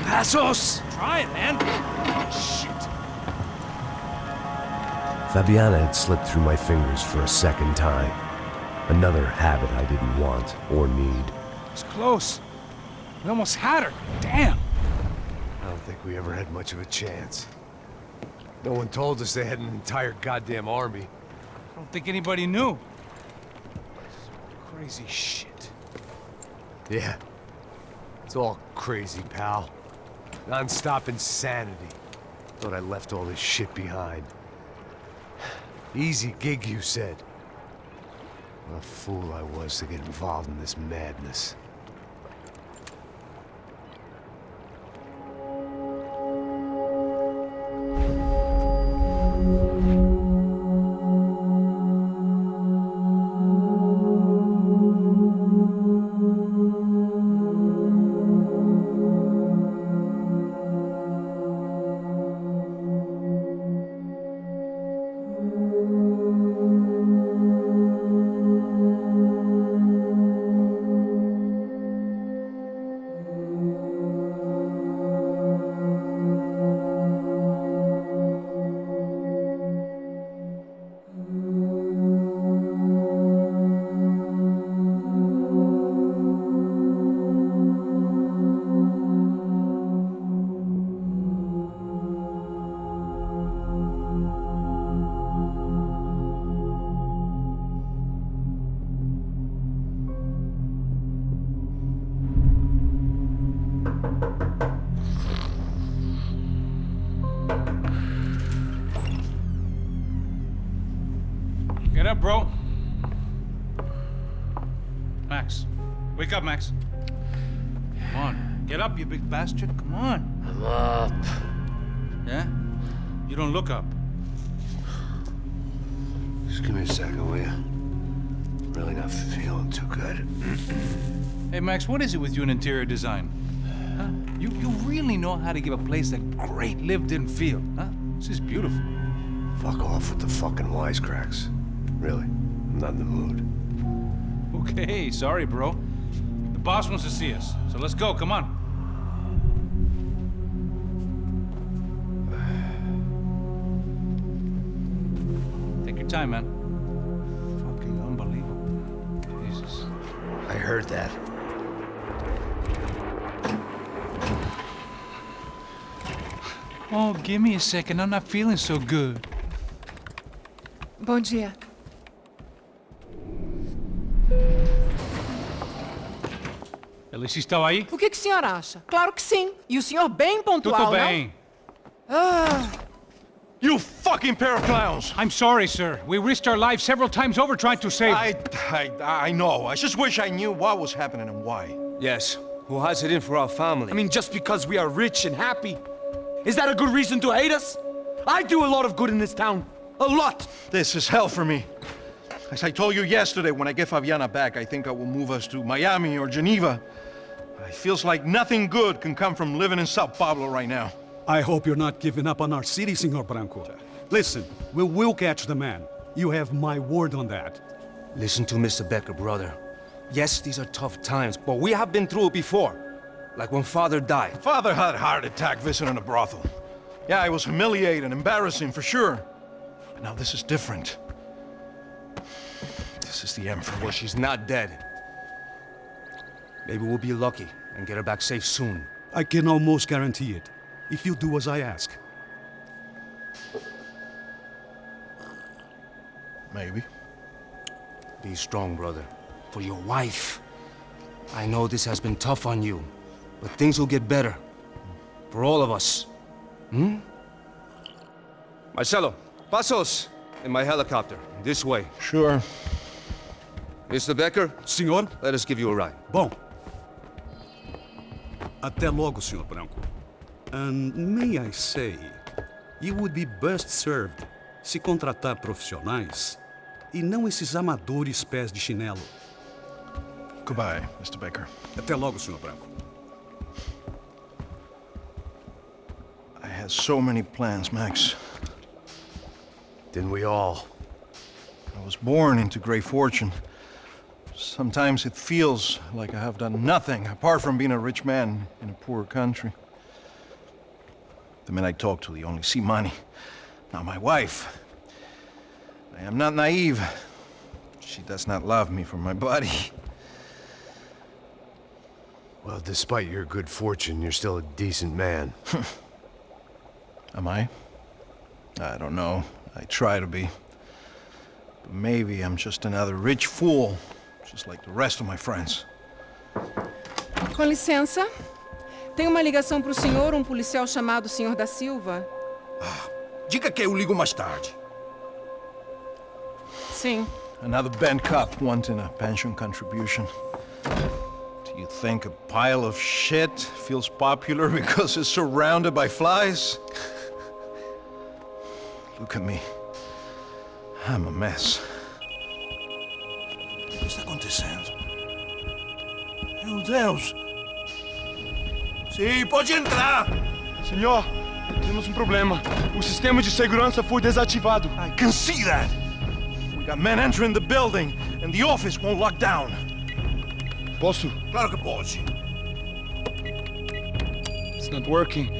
S8: Passos!
S2: Try it, man. Shit.
S3: Fabiana had slipped through my fingers for a second time. Another habit I didn't want or need.
S2: It's close. We almost had her. Damn.
S8: I don't think we ever had much of a chance. No one told us they had an entire goddamn army.
S2: I don't think anybody knew. Crazy shit.
S8: Yeah. It's all crazy, pal. Non-stop insanity. Thought I left all this shit behind. Easy gig, you said. What a fool I was to get involved in this madness.
S2: Get up, bro. Max. Wake up, Max. Come on. Get up, you big bastard. Come on.
S12: I'm up.
S2: Yeah? You don't look up.
S8: Just give me a second, will you? Really not feeling too good.
S2: Hey, Max, what is it with you in interior design? Huh? You really know how to give a place a great lived-in feel, huh? This is beautiful.
S8: Fuck off with the fucking wisecracks. Really, I'm not in the mood.
S2: Okay, sorry, bro. The boss wants to see us, so let's go, come on. Take your time, man. Fucking unbelievable. Jesus.
S8: I heard that.
S2: Oh, give me a second. I'm not feeling so good.
S13: Bom dia.
S2: Alice estava aí?
S13: O que o senhor acha? Claro que sim. E o senhor bem pontual,
S2: Tudo bem.
S13: não? Ah.
S14: You fucking pair of clowns!
S2: I'm sorry, sir. We risked our lives several times over trying to save...
S14: I know. I just wish I knew what was happening and why.
S8: Yes,
S7: Who has it in for our family? I mean, just because we are rich and happy, is that a good reason to hate us? I do a lot of good in this town. A lot!
S14: This is hell for me. As I told you yesterday, when I get Fabiana back, I think I will move us to Miami or Geneva. It feels like nothing good can come from living in Sao Paulo right now.
S5: I hope you're not giving up on our city, Senor Branco. Listen, we will catch the man. You have my word on that.
S7: Listen to Mr. Becker, brother. Yes, these are tough times, but we have been through it before. Like when Father died.
S14: Father had a heart attack visiting a brothel. Yeah, it was humiliating, embarrassing, for sure. But now this is different. This is the Emperor.
S7: Well, she's not dead. Maybe we'll be lucky and get her back safe soon.
S5: I can almost guarantee it, if you do as I ask.
S14: Maybe.
S7: Be strong, brother. For your wife. I know this has been tough on you, but things will get better. For all of us. Hmm? Marcelo, pasos in my helicopter. This way.
S14: Sure.
S7: Mr. Becker?
S5: Senhor?
S7: Let us give you a ride.
S5: Bom. Até logo, Senhor Branco. And may I say, you would be best served se contratar profissionais e não esses amadores pés de chinelo.
S14: Goodbye, Mr. Becker.
S5: Até logo, Senhor Branco.
S14: I had so many plans, Max.
S1: Didn't we all?
S14: I was born into great fortune. Sometimes it feels like I have done nothing apart from being a rich man in a poor country. The men I talk to, they only see money. Now my wife. I am not naive. She does not love me for my body.
S1: Well, despite your good fortune, you're still a decent man.
S14: Am I? I don't know. I try to be. But maybe I'm just another rich fool. Just like the rest of my friends.
S13: Com licença. Tem uma ligação para o senhor, policial chamado Sr. da Silva.
S19: Diga que eu ligo mais tarde.
S13: Sim.
S14: Another bent cop wanting a pension contribution. Do you think a pile of shit feels popular because it's surrounded by flies? Look at me. I'm a mess.
S19: O que está acontecendo? Meu Deus! Sim, pode entrar!
S7: Senhor, temos problema. O sistema de segurança foi desativado.
S14: I can see that! We got men entering the building, and the office won't lock down.
S7: Posso?
S19: Claro que pode.
S7: It's not working.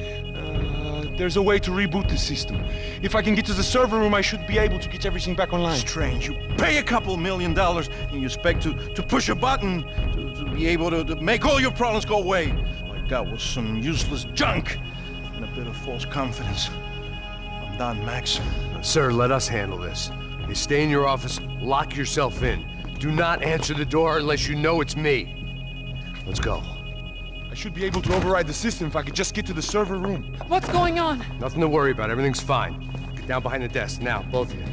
S7: There's a way to reboot the system. If I can get to the server room, I should be able to get everything back online.
S14: Strange. You pay a couple $1 million and you expect to push a button to be able to make all your problems go away. All I got was some useless junk and a bit of false confidence. I'm done, Max.
S1: Sir, let us handle this. You stay in your office, lock yourself in. Do not answer the door unless you know it's me. Let's go.
S7: I should be able to override the system if I could just get to the server room.
S13: What's going on?
S1: Nothing to worry about. Everything's fine. Get down behind the desk. Now, both of you.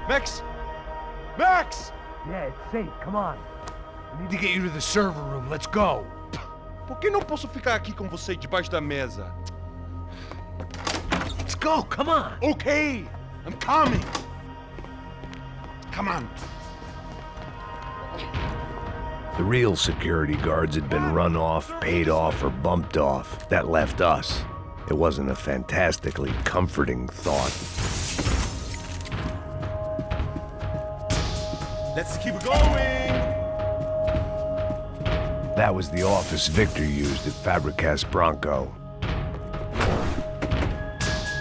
S7: Max! Max!
S8: Yeah, it's safe. Come on. We need to get you to the server room. Let's go.
S7: Por que não posso ficar aqui com você debaixo da mesa?
S8: Let's go. Come on.
S7: Okay, I'm coming. Come on.
S1: The real security guards had been run off, paid off, or bumped off. That left us. It wasn't a fantastically comforting thought.
S7: Let's keep going!
S1: That was the office Victor used at Fabricas Bronco.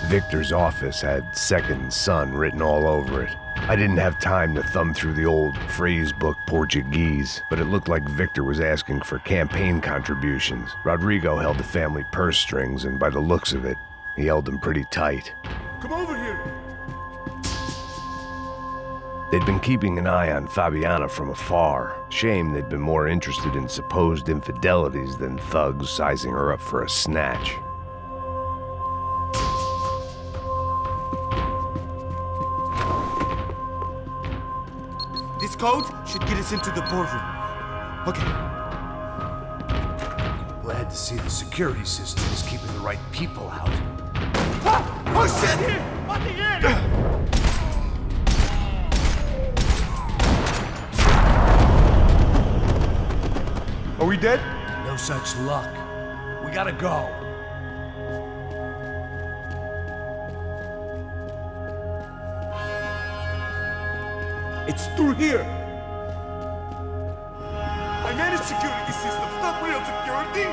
S1: Victor's office had Second Son written all over it. I didn't have time to thumb through the old phrase book Portuguese, but it looked like Victor was asking for campaign contributions. Rodrigo held the family purse strings, and by the looks of it, he held them pretty tight.
S6: Come over here!
S1: They'd been keeping an eye on Fabiana from afar. Shame they'd been more interested in supposed infidelities than thugs sizing her up for a snatch.
S6: This code should get us into the boardroom. Okay.
S8: Glad to see the security system is keeping the right people out.
S6: Ah! Oh shit! What the hell? Are we dead?
S8: No such luck. We gotta go.
S6: It's through here. I managed security systems, not real security.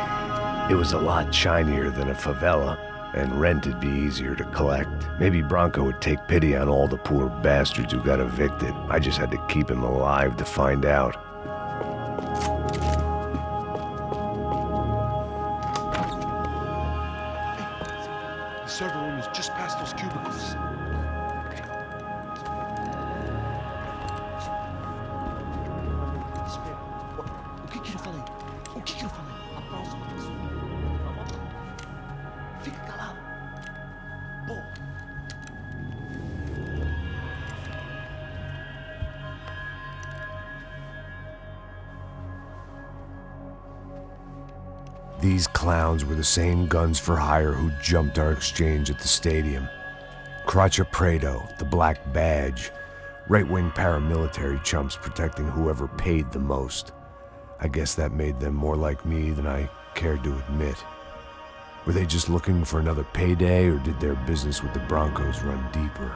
S1: It was a lot shinier than a favela, and rent'd be easier to collect. Maybe Bronco would take pity on all the poor bastards who got evicted. I just had to keep him alive to find out.
S6: The server room is just past those cubicles. O que eu falei? O que eu falei? A próxima pessoa. Fica calado. Pô.
S1: These clowns were the same guns for hire who jumped our exchange at the stadium. Crotcha Prado, the Black Badge, right-wing paramilitary chumps protecting whoever paid the most. I guess that made them more like me than I cared to admit. Were they just looking for another payday, or did their business with the Broncos run deeper?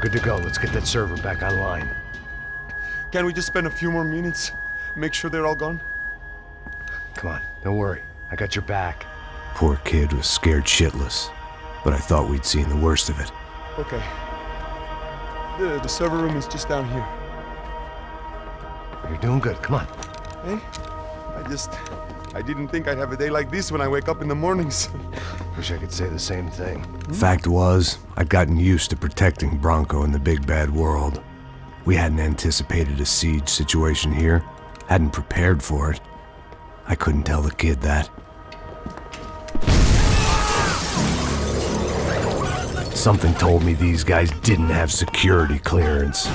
S8: Good to go. Let's get that server back online.
S6: Can we just spend a few more minutes? Make sure they're all gone?
S8: Come on, don't worry. I got your back.
S1: Poor kid was scared shitless, but I thought we'd seen the worst of it.
S6: Okay. The server room is just down here.
S8: You're doing good. Come on.
S6: Hey, I didn't think I'd have a day like this when I wake up in the mornings.
S8: Wish I could say the same thing.
S1: Fact was, I'd gotten used to protecting Bronco in the big bad world. We hadn't anticipated a siege situation here, hadn't prepared for it. I couldn't tell the kid that. Something told me these guys didn't have security clearance.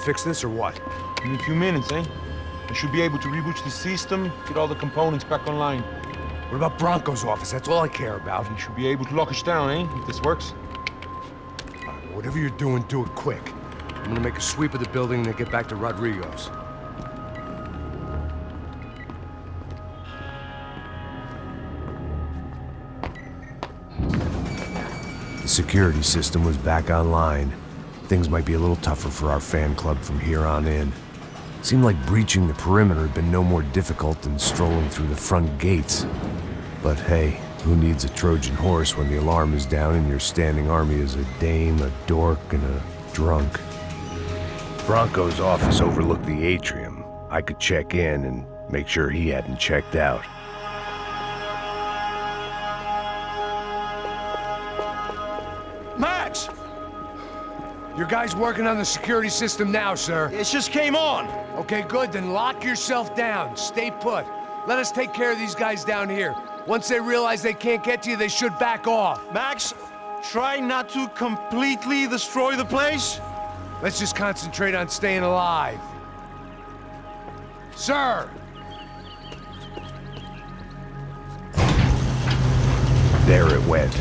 S8: Fix this or what?
S6: In a few minutes, eh? I should be able to reboot the system, get all the components back online.
S8: What about Bronco's office? That's all I care about.
S6: You should be able to lock us down, eh? If this works.
S8: Whatever you're doing, do it quick. I'm gonna make a sweep of the building and then get back to Rodrigo's.
S1: The security system was back online. Things might be a little tougher for our fan club from here on in. Seemed like breaching the perimeter had been no more difficult than strolling through the front gates. But hey, who needs a Trojan horse when the alarm is down and your standing army is a dame, a dork, and a drunk. Bronco's office overlooked the atrium. I could check in and make sure he hadn't checked out.
S6: Max! Your guy's working on the security system now, sir.
S11: It just came on.
S6: Okay, good. Then lock yourself down. Stay put. Let us take care of these guys down here. Once they realize they can't get to you, they should back off.
S11: Max, try not to completely destroy the place.
S6: Let's just concentrate on staying alive. Sir!
S1: There it went.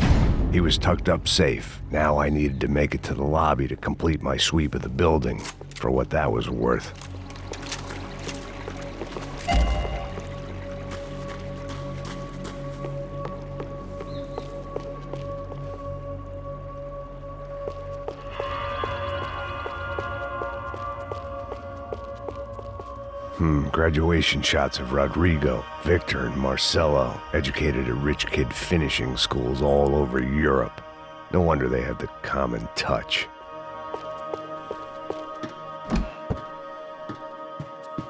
S1: He was tucked up safe. Now I needed to make it to the lobby to complete my sweep of the building, for what that was worth. Graduation shots of Rodrigo, Victor, and Marcelo, educated at rich kid finishing schools all over Europe. No wonder they had the common touch.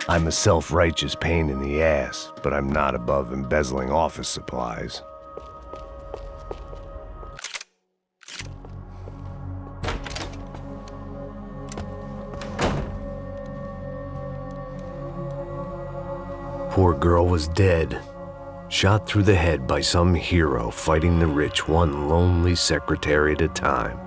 S1: I'm a self-righteous pain in the ass, but I'm not above embezzling office supplies. Poor girl was dead, shot through the head by some hero fighting the rich one lonely secretary at a time.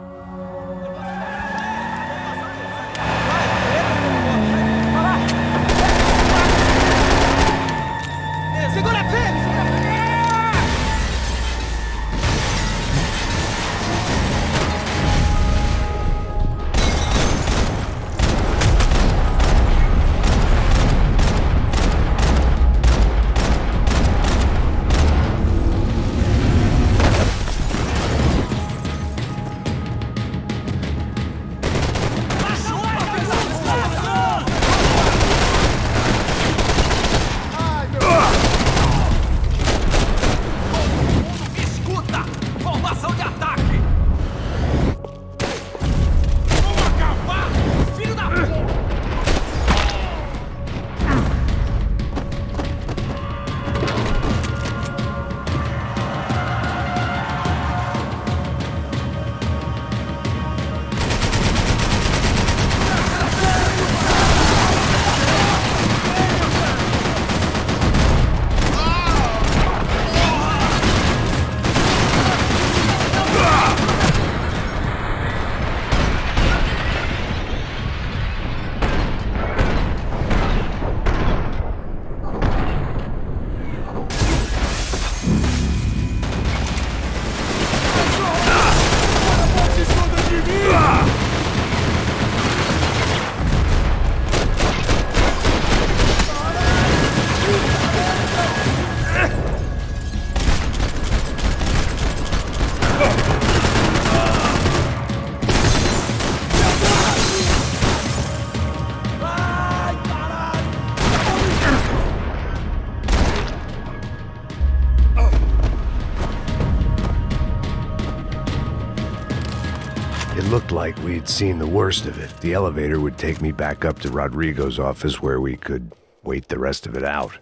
S1: Looked like we'd seen the worst of it. The elevator would take me back up to Rodrigo's office where we could wait the rest of it out.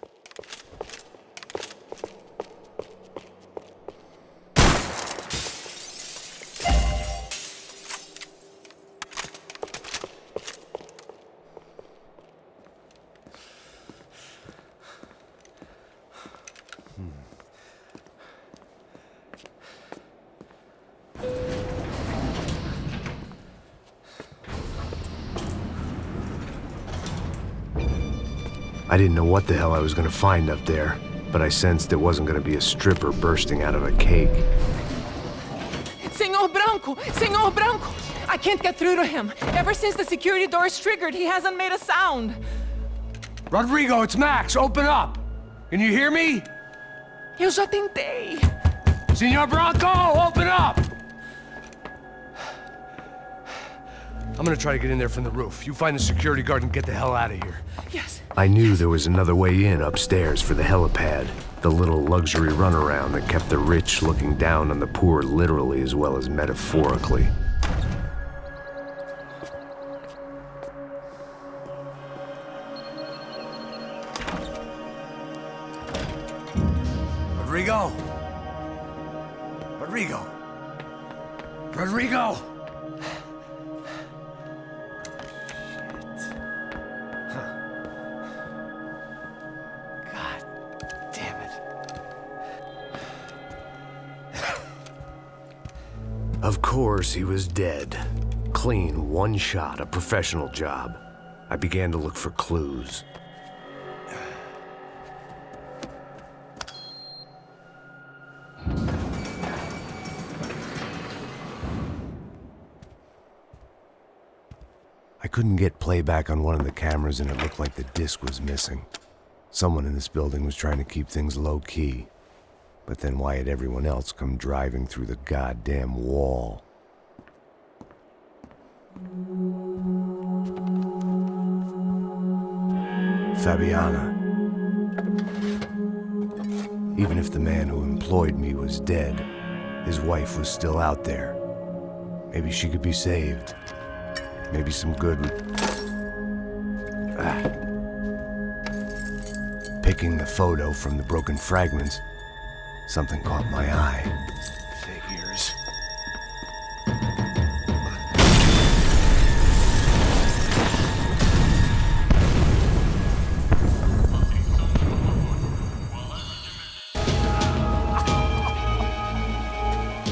S1: I didn't know what the hell I was going to find up there, but I sensed it wasn't going to be a stripper bursting out of a cake.
S13: Senor Branco! I can't get through to him. Ever since the security door is triggered, he hasn't made a sound.
S6: Rodrigo, it's Max. Open up. Can you hear me?
S13: Eu já tentei.
S6: Senor Branco, open up! I'm gonna try to get in there from the roof. You find the security guard and get the hell out of here.
S13: Yes.
S1: I knew there was another way in upstairs for the helipad, the little luxury runaround that kept the rich looking down on the poor literally as well as metaphorically.
S8: Rodrigo! Rodrigo! Rodrigo!
S1: Of course, he was dead. Clean, one shot, a professional job. I began to look for clues. I couldn't get playback on one of the cameras and it looked like the disc was missing. Someone in this building was trying to keep things low-key. But then why had everyone else come driving through the goddamn wall? Fabiana. Even if the man who employed me was dead, his wife was still out there. Maybe she could be saved. Maybe some good would... Picking the photo from the broken fragments, something caught my eye. Figures.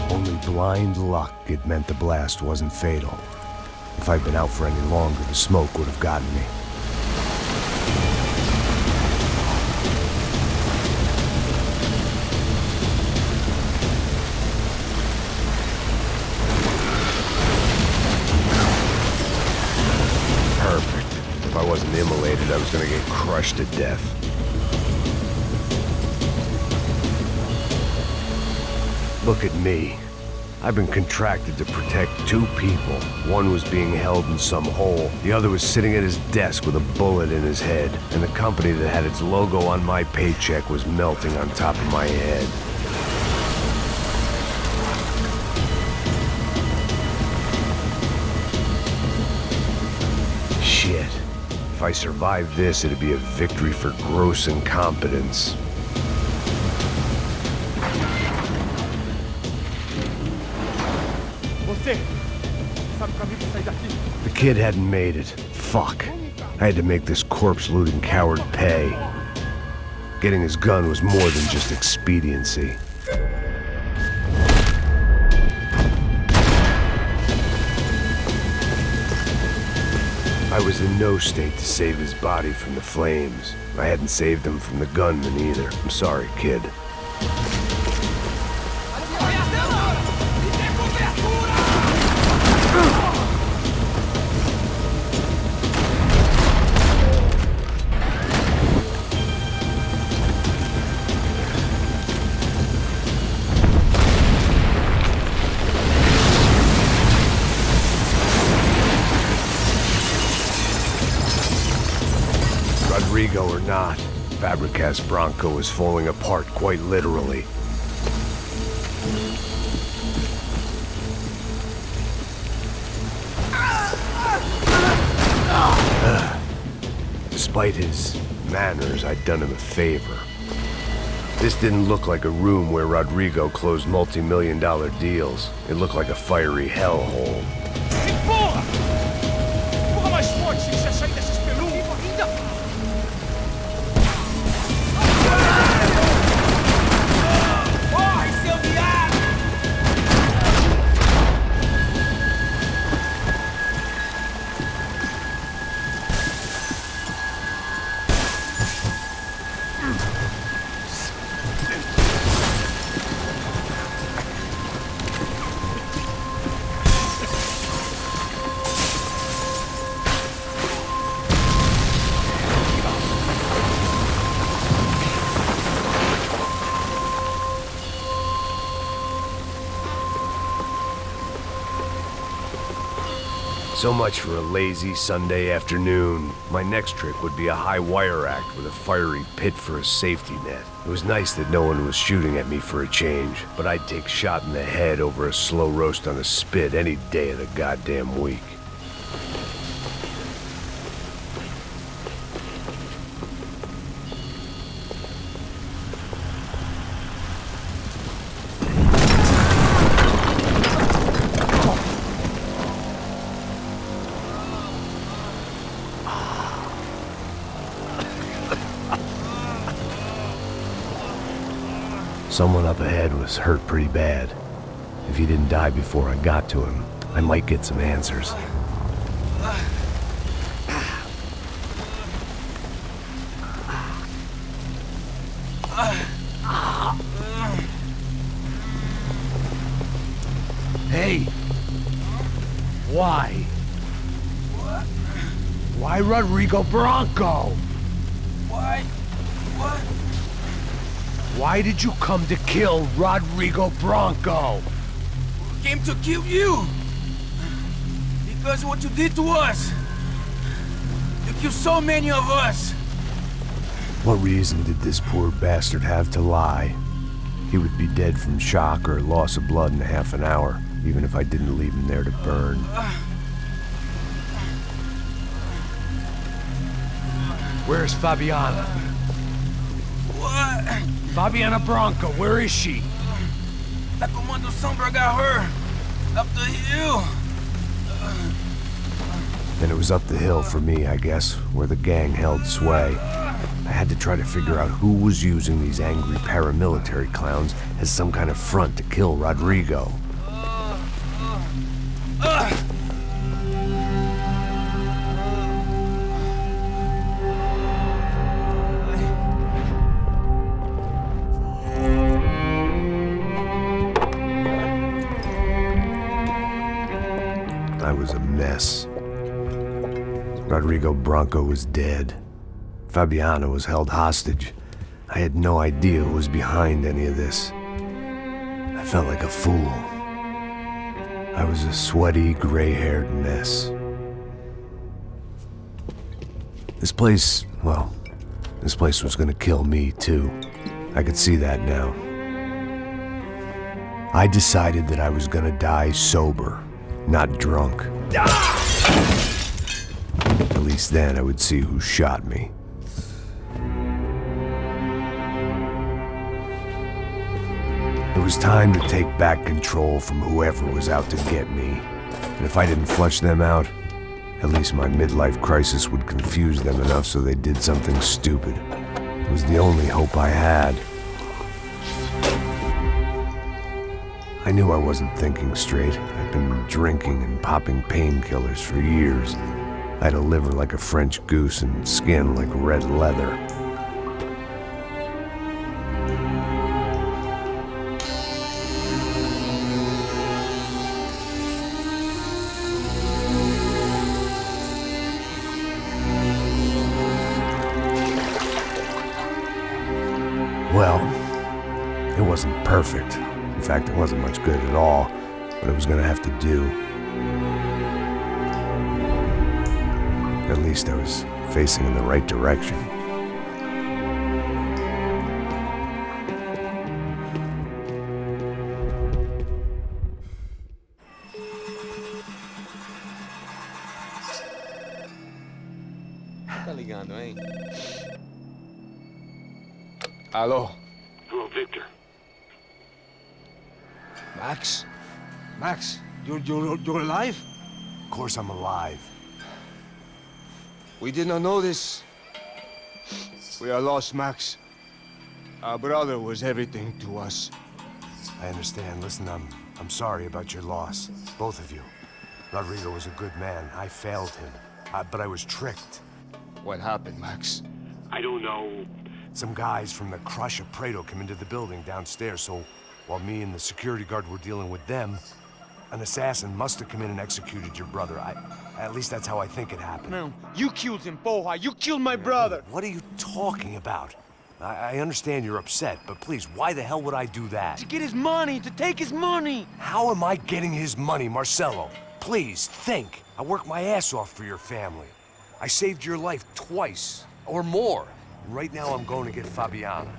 S1: Only blind luck it meant the blast wasn't fatal. If I'd been out for any longer, the smoke would have gotten me. If I wasn't immolated, I was gonna get crushed to death. Look at me. I've been contracted to protect two people. One was being held in some hole. The other was sitting at his desk with a bullet in his head. And the company that had its logo on my paycheck was melting on top of my head. Shit. If I survived this, it'd be a victory for gross incompetence. The kid hadn't made it. Fuck. I had to make this corpse-looting coward pay. Getting his gun was more than just expediency. I was in no state to save his body from the flames. I hadn't saved him from the gunman either. I'm sorry, kid. Rodrigo or not, Fabregas Bronco is falling apart quite literally. Despite his manners, I'd done him a favor. This didn't look like a room where Rodrigo closed multi-million-dollar deals. It looked like a fiery hellhole. So much for a lazy Sunday afternoon. My next trick would be a high wire act with a fiery pit for a safety net. It was nice that no one was shooting at me for a change, but I'd take shot in the head over a slow roast on a spit any day of the goddamn week. Someone up ahead was hurt pretty bad. If he didn't die before I got to him, I might get some answers.
S8: Hey! Why? Why Rodrigo Bronco?
S15: Why? What?
S8: Why did you come to kill Rodrigo Bronco?
S15: We came to kill you! Because of what you did to us! You killed so many of us!
S1: What reason did this poor bastard have to lie? He would be dead from shock or loss of blood in half an hour, even if I didn't leave him there to burn.
S8: Where's Fabiana?
S15: What?
S8: Fabiana Bronco, where is she?
S15: La Comando Sombra got her! Up the hill!
S1: Then it was up the hill for me, I guess, where the gang held sway. I had to try to figure out who was using these angry paramilitary clowns as some kind of front to kill Rodrigo. I was a mess. Rodrigo Bronco was dead. Fabiana was held hostage. I had no idea who was behind any of this. I felt like a fool. I was a sweaty, gray-haired mess. This place, well, this place was gonna kill me too. I could see that now. I decided that I was gonna die sober, not drunk. At least then I would see who shot me. It was time to take back control from whoever was out to get me. And if I didn't flush them out, at least my midlife crisis would confuse them enough so they did something stupid. It was the only hope I had. I knew I wasn't thinking straight. I'd been drinking and popping painkillers for years. I had a liver like a French goose and skin like red leather. Well, it wasn't perfect. In fact, it wasn't much good at all, but it was gonna have to do. At least I was facing in the right direction.
S7: Tá ligando, hein?
S8: Alô?
S4: Hello, Victor.
S8: Max? Max, you're alive?
S1: Of course I'm alive.
S8: We did not know this. We are lost, Max. Our brother was everything to us.
S1: I understand. Listen, I'm sorry about your loss. Both of you. Rodrigo was a good man. I failed him. But I was tricked.
S8: What happened, Max?
S4: I don't know.
S1: Some guys from the Crush of Prado came into the building downstairs, so while me and the security guard were dealing with them, an assassin must have come in and executed your brother. At least that's how I think it happened.
S7: No, you killed him, Poha. You killed my brother.
S1: What are you talking about? I understand you're upset, but please, why the hell would I do that?
S7: To get his money, to take his money.
S1: How am I getting his money, Marcelo? Please, think. I worked my ass off for your family. I saved your life twice, or more. And right now I'm going to get Fabiana.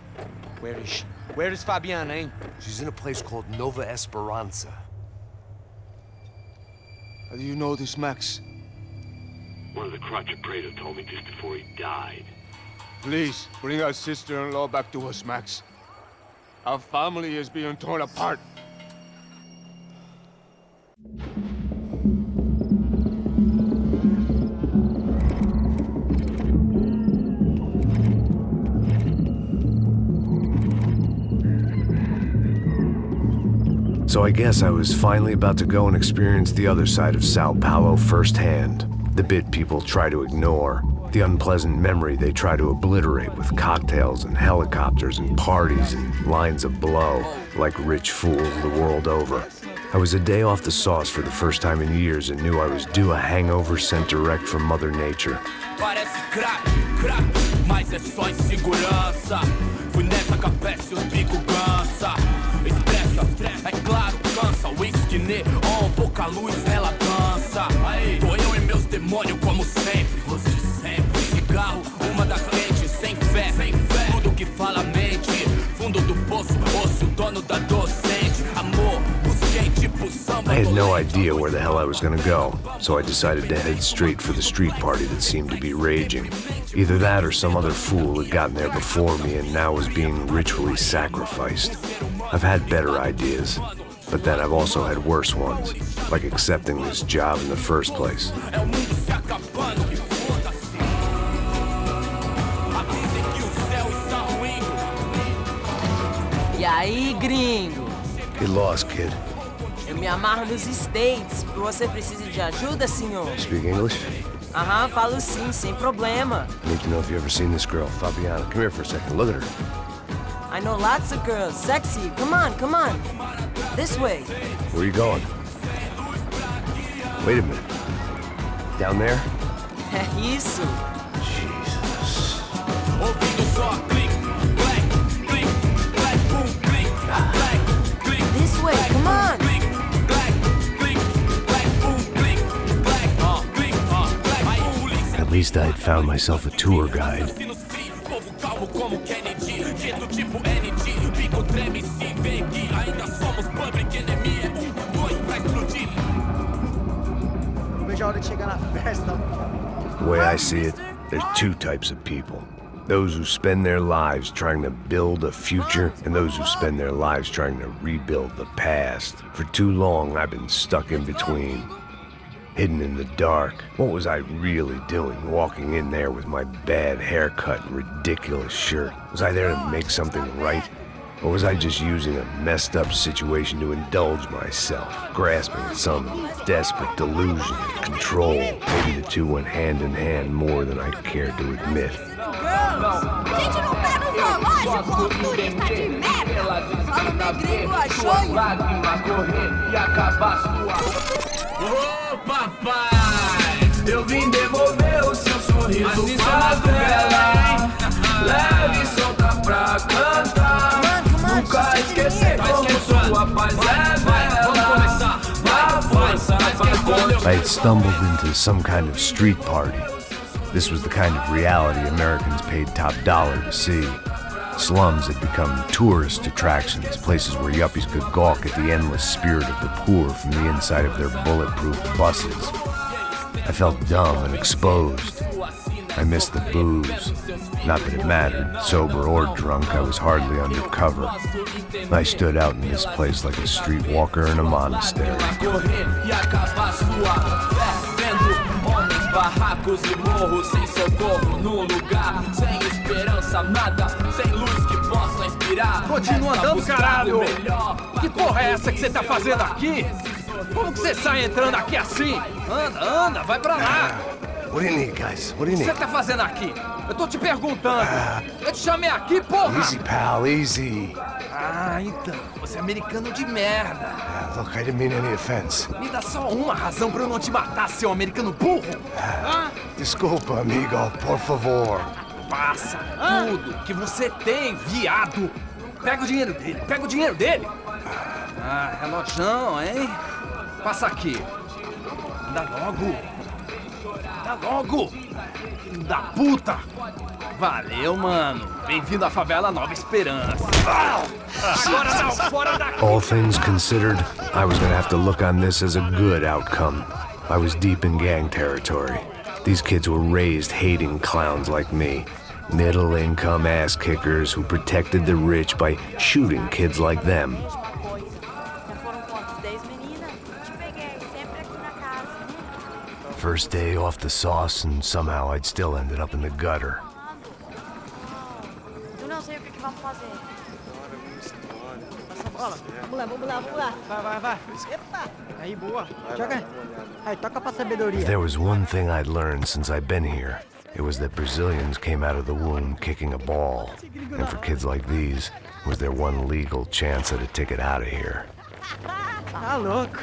S7: Where is she? Where is Fabiana, eh?
S1: She's in a place called Nova Esperanza.
S8: How do you know this, Max?
S4: One of the Crotch of Prado told me just before he died.
S8: Please, bring our sister-in-law back to us, Max. Our family is being torn apart.
S1: So I guess I was finally about to go and experience the other side of Sao Paulo firsthand. The bit people try to ignore. The unpleasant memory they try to obliterate with cocktails and helicopters and parties and lines of blow, like rich fools the world over. I was a day off the sauce for the first time in years and knew I was due a hangover sent direct from Mother Nature.
S15: Parece crack, mas é só insegurança. Fui nessa capeste, os bico cansa. Expressa, é claro, cansa. Whisky neon, pouca luz, ela dança. Tô eu e meus demônios como sempre. Você sempre. Cigarro, uma da frente, sem fé. Tudo que fala a mente. Fundo do poço, osso, dono da docente. Amor, busquei tipo samba.
S1: I had no idea where the hell I was gonna go, so I decided to head straight for the street party that seemed to be raging. Either that or some other fool had gotten there before me and now was being ritually sacrificed. I've had better ideas, but then I've also had worse ones, like accepting this job in the first place.
S20: E aí, gringo?
S1: Get lost, kid.
S20: Eu me amarro nos States. Você precisa de ajuda, senhor?
S1: Speak English?
S20: Aham, falo sim, sem problema.
S1: Need to know if you ever seen this girl, Fabiana. Come here for a second. Look at her.
S20: I know lots of girls. Sexy. Come on, come on. This way.
S1: Where are you going? Wait a minute. Down there?
S20: É isso.
S1: Jesus.
S20: This way, come on.
S1: At least I had found myself a tour guide. The way I see it, there's two types of people. Those who spend their lives trying to build a future, and those who spend their lives trying to rebuild the past. For too long, I've been stuck in between. Hidden in the dark. What was I really doing, walking in there with my bad haircut and ridiculous shirt? Was I there to make something right? Or was I just using a messed up situation to indulge myself, grasping at some desperate delusion of control? Maybe the two went hand in hand more than I cared to admit.
S10: Gente, não pega o zoológico, turista de merda! Só no meu gringo achou.
S15: Ô papai, eu vim devolver o seu sorriso favela. Leve e solta pra cantar. Nunca esquecer como sua paz é bela. Vá força pra
S1: I had stumbled into some kind of street party. This was the kind of reality Americans paid top dollar to see. Slums had become tourist attractions, places where yuppies could gawk at the endless spirit of the poor from the inside of their bulletproof buses. I felt dumb and exposed. I missed the booze. Not that it mattered, sober or drunk, I was hardly undercover. I stood out in this place like a streetwalker in a monastery.
S15: Barracos e morros sem socorro num lugar sem esperança, nada, sem luz que possa inspirar.
S18: Continua andando, caralho! Que porra é essa que você tá fazendo aqui? Como que você sai entrando aqui assim? Anda, vai pra lá!
S1: What do you need, guys? What do you
S18: O que
S1: need?
S18: você tá fazendo aqui? Eu tô te perguntando. Eu te chamei aqui, porra!
S1: Easy, pal, easy.
S18: Ah, então, você é americano de merda.
S1: Look, I didn't mean any offense.
S18: Me dá só uma razão pra eu não te matar, seu americano burro.
S1: Desculpa, amigo, por favor.
S18: Passa tudo que você tem, viado. Pega o dinheiro dele, Ah, relojão, hein? Passa aqui. Dá logo. Filho da puta. Valeu, mano. Bem-vindo à favela Nova Esperança. Agora não, fora daqui.
S1: All things considered, I was gonna have to look on this as a good outcome. I was deep in gang territory. These kids were raised hating clowns like me. Middle-income ass-kickers who protected the rich by shooting kids like them. First day off the sauce, and somehow I'd still ended up in the gutter.
S20: Bola. Vamos lá, vamos lá, vamos lá. Vai. Epa. Aí, boa. Joga. Aí, toca pra sabedoria.
S1: If there was one thing I'd learned since I've been here, it was that Brazilians came out of the womb kicking a ball. And for kids like these, it was their one legal chance at a ticket out of here.
S20: Tá louco.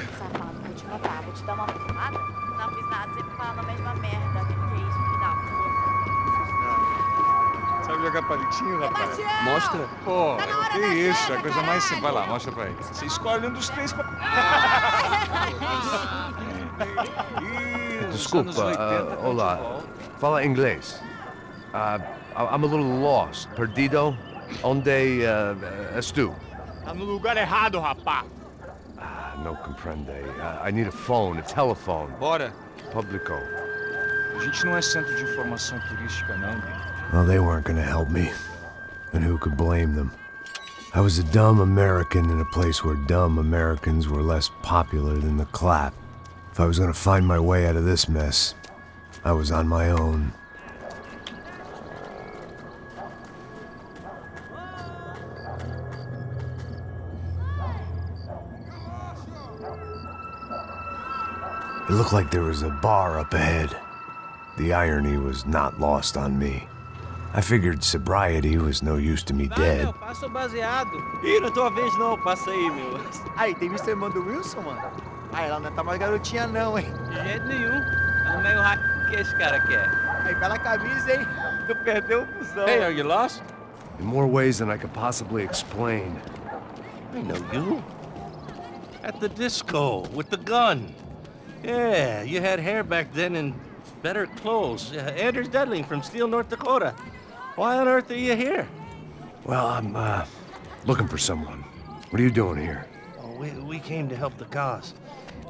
S10: Vou te dar uma porrada. Não fiz nada, sempre falando a mesma merda. Que isso, filho da puta.
S17: Sabe jogar palitinho, rapaz?
S10: Mostra.
S17: Pô, que isso, a coisa mais simples. Vai lá, mostra pra ele. Você escolhe um dos três.
S8: Desculpa, olá. Fala inglês. I'm a little lost. Perdido? Onde és tu?
S17: Tá no lugar errado, rapá.
S8: No comprende. I need a phone, a telephone.
S17: Bora.
S8: Publico.
S17: A gente não é centro de informação turística, não, Gui.
S1: Well, they weren't gonna help me. And who could blame them? I was a dumb American in a place where dumb Americans were less popular than the clap. If I was gonna find my way out of this mess, I was on my own. It looked like there was a bar up ahead. The irony was not lost on me. I figured sobriety was no use to me dead.
S20: Meu, passa o baseado. Ih, não é tua vez não, passa aí, meu.
S7: Aí, tem visto a irmã do Wilson, mano? Aí, ela não tá mais garotinha não, hein?
S20: De jeito nenhum. Tá no meio hack que esse cara quer.
S7: Aí, bela camisa, hein? Tu perdeu o fusão.
S20: Hey, are you lost?
S8: In more ways than I could possibly explain.
S11: I know you. At the disco, with the gun. Yeah, you had hair back then and better clothes. Anders Dedling from Steele, North Dakota. Why on earth are you here?
S1: Well, I'm, looking for someone. What are you doing here?
S11: Oh, we came to help the cause.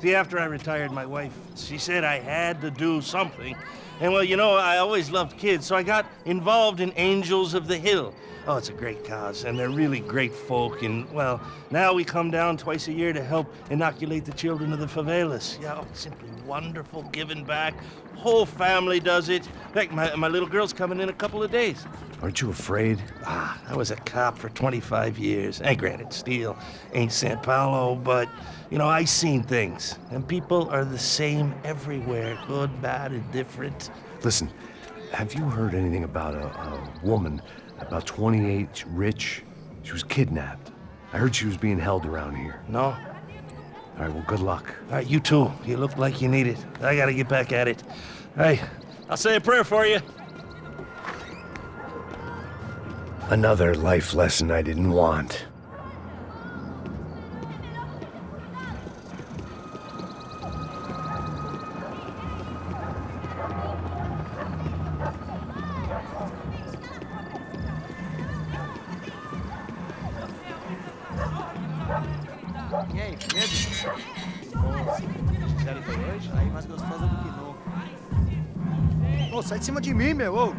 S11: See, after I retired, my wife, she said I had to do something. And well, you know, I always loved kids, so I got involved in Angels of the Hill. Oh, it's a great cause, and they're really great folk, and, well, now we come down twice a year to help inoculate the children of the favelas. Yeah, oh, simply wonderful, giving back. Whole family does it. In fact, my little girl's coming in a couple of days.
S1: Aren't you afraid?
S11: I was a cop for 25 years. And granted, Steele ain't San Paulo, but, you know, I seen things. And people are the same everywhere, good, bad, and different.
S1: Listen, have you heard anything about a woman, about 28, rich? She was kidnapped. I heard she was being held around here.
S11: No?
S1: All right, well, good luck.
S11: All right, you too. You look like you need it. I gotta get back at it. Hey, I'll say a prayer for you.
S1: Another life lesson I didn't want.
S7: E aí, medo? Fizeram foi hoje? Aí mais gostosa do que nunca. Ô, sai de cima de mim, meu, ô!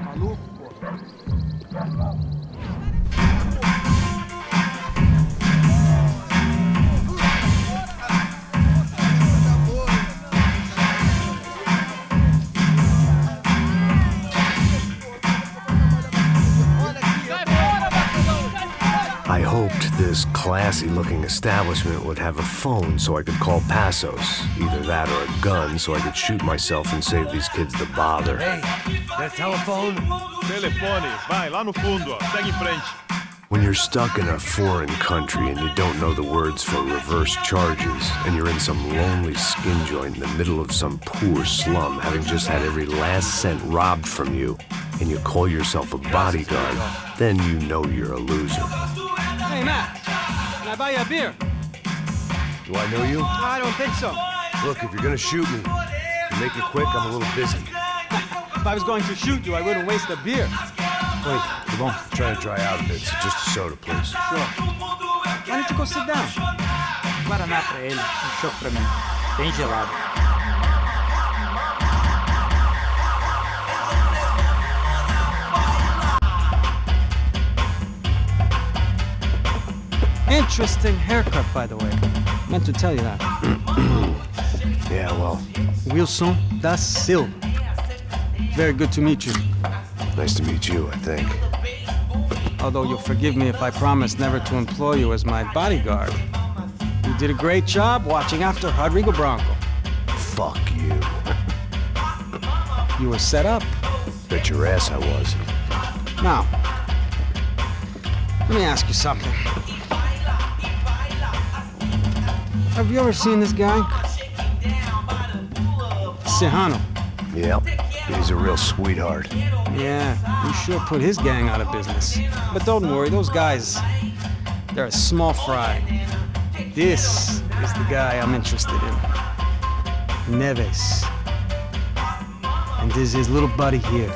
S7: Maluco, pô.
S1: I hoped this classy-looking establishment would have a phone so I could call Passos. Either that or a gun so I could shoot myself and save these kids the bother.
S8: Hey, that telephone?
S17: Telefone, vai lá no fundo, ó. Segue em frente.
S1: When you're stuck in a foreign country and you don't know the words for reverse charges, and you're in some lonely skin joint in the middle of some poor slum, having just had every last cent robbed from you, and you call yourself a bodyguard, then you know you're a loser.
S20: Hey, Matt. Can I buy you a beer?
S8: Do I know you?
S20: I don't think so.
S8: Look, if you're gonna shoot me, you make it quick, I'm a little busy.
S20: If I was going to shoot you, I wouldn't waste a beer.
S8: Wait, come on. I'm trying to dry out a bit, so just a soda, please.
S20: Sure. Why don't you go sit down? Guaraná pra ele, choco pra mim. Bem gelado. Interesting haircut, by the way. Meant to tell you that.
S1: Yeah, well.
S20: Wilson da Silva. Very good to meet you.
S1: Nice to meet you, I think.
S7: Although you'll forgive me if I promise never to employ you as my bodyguard. You did a great job watching after Rodrigo Bronco.
S1: Fuck you.
S7: You were set up.
S1: Bet your ass I was.
S7: Now, let me ask you something. Have you ever seen this guy? Sejano.
S1: Yep, he's a real sweetheart.
S7: Yeah, you sure put his gang out of business. But don't worry, those guys, they're a small fry. This is the guy I'm interested in. Neves. And this is his little buddy here.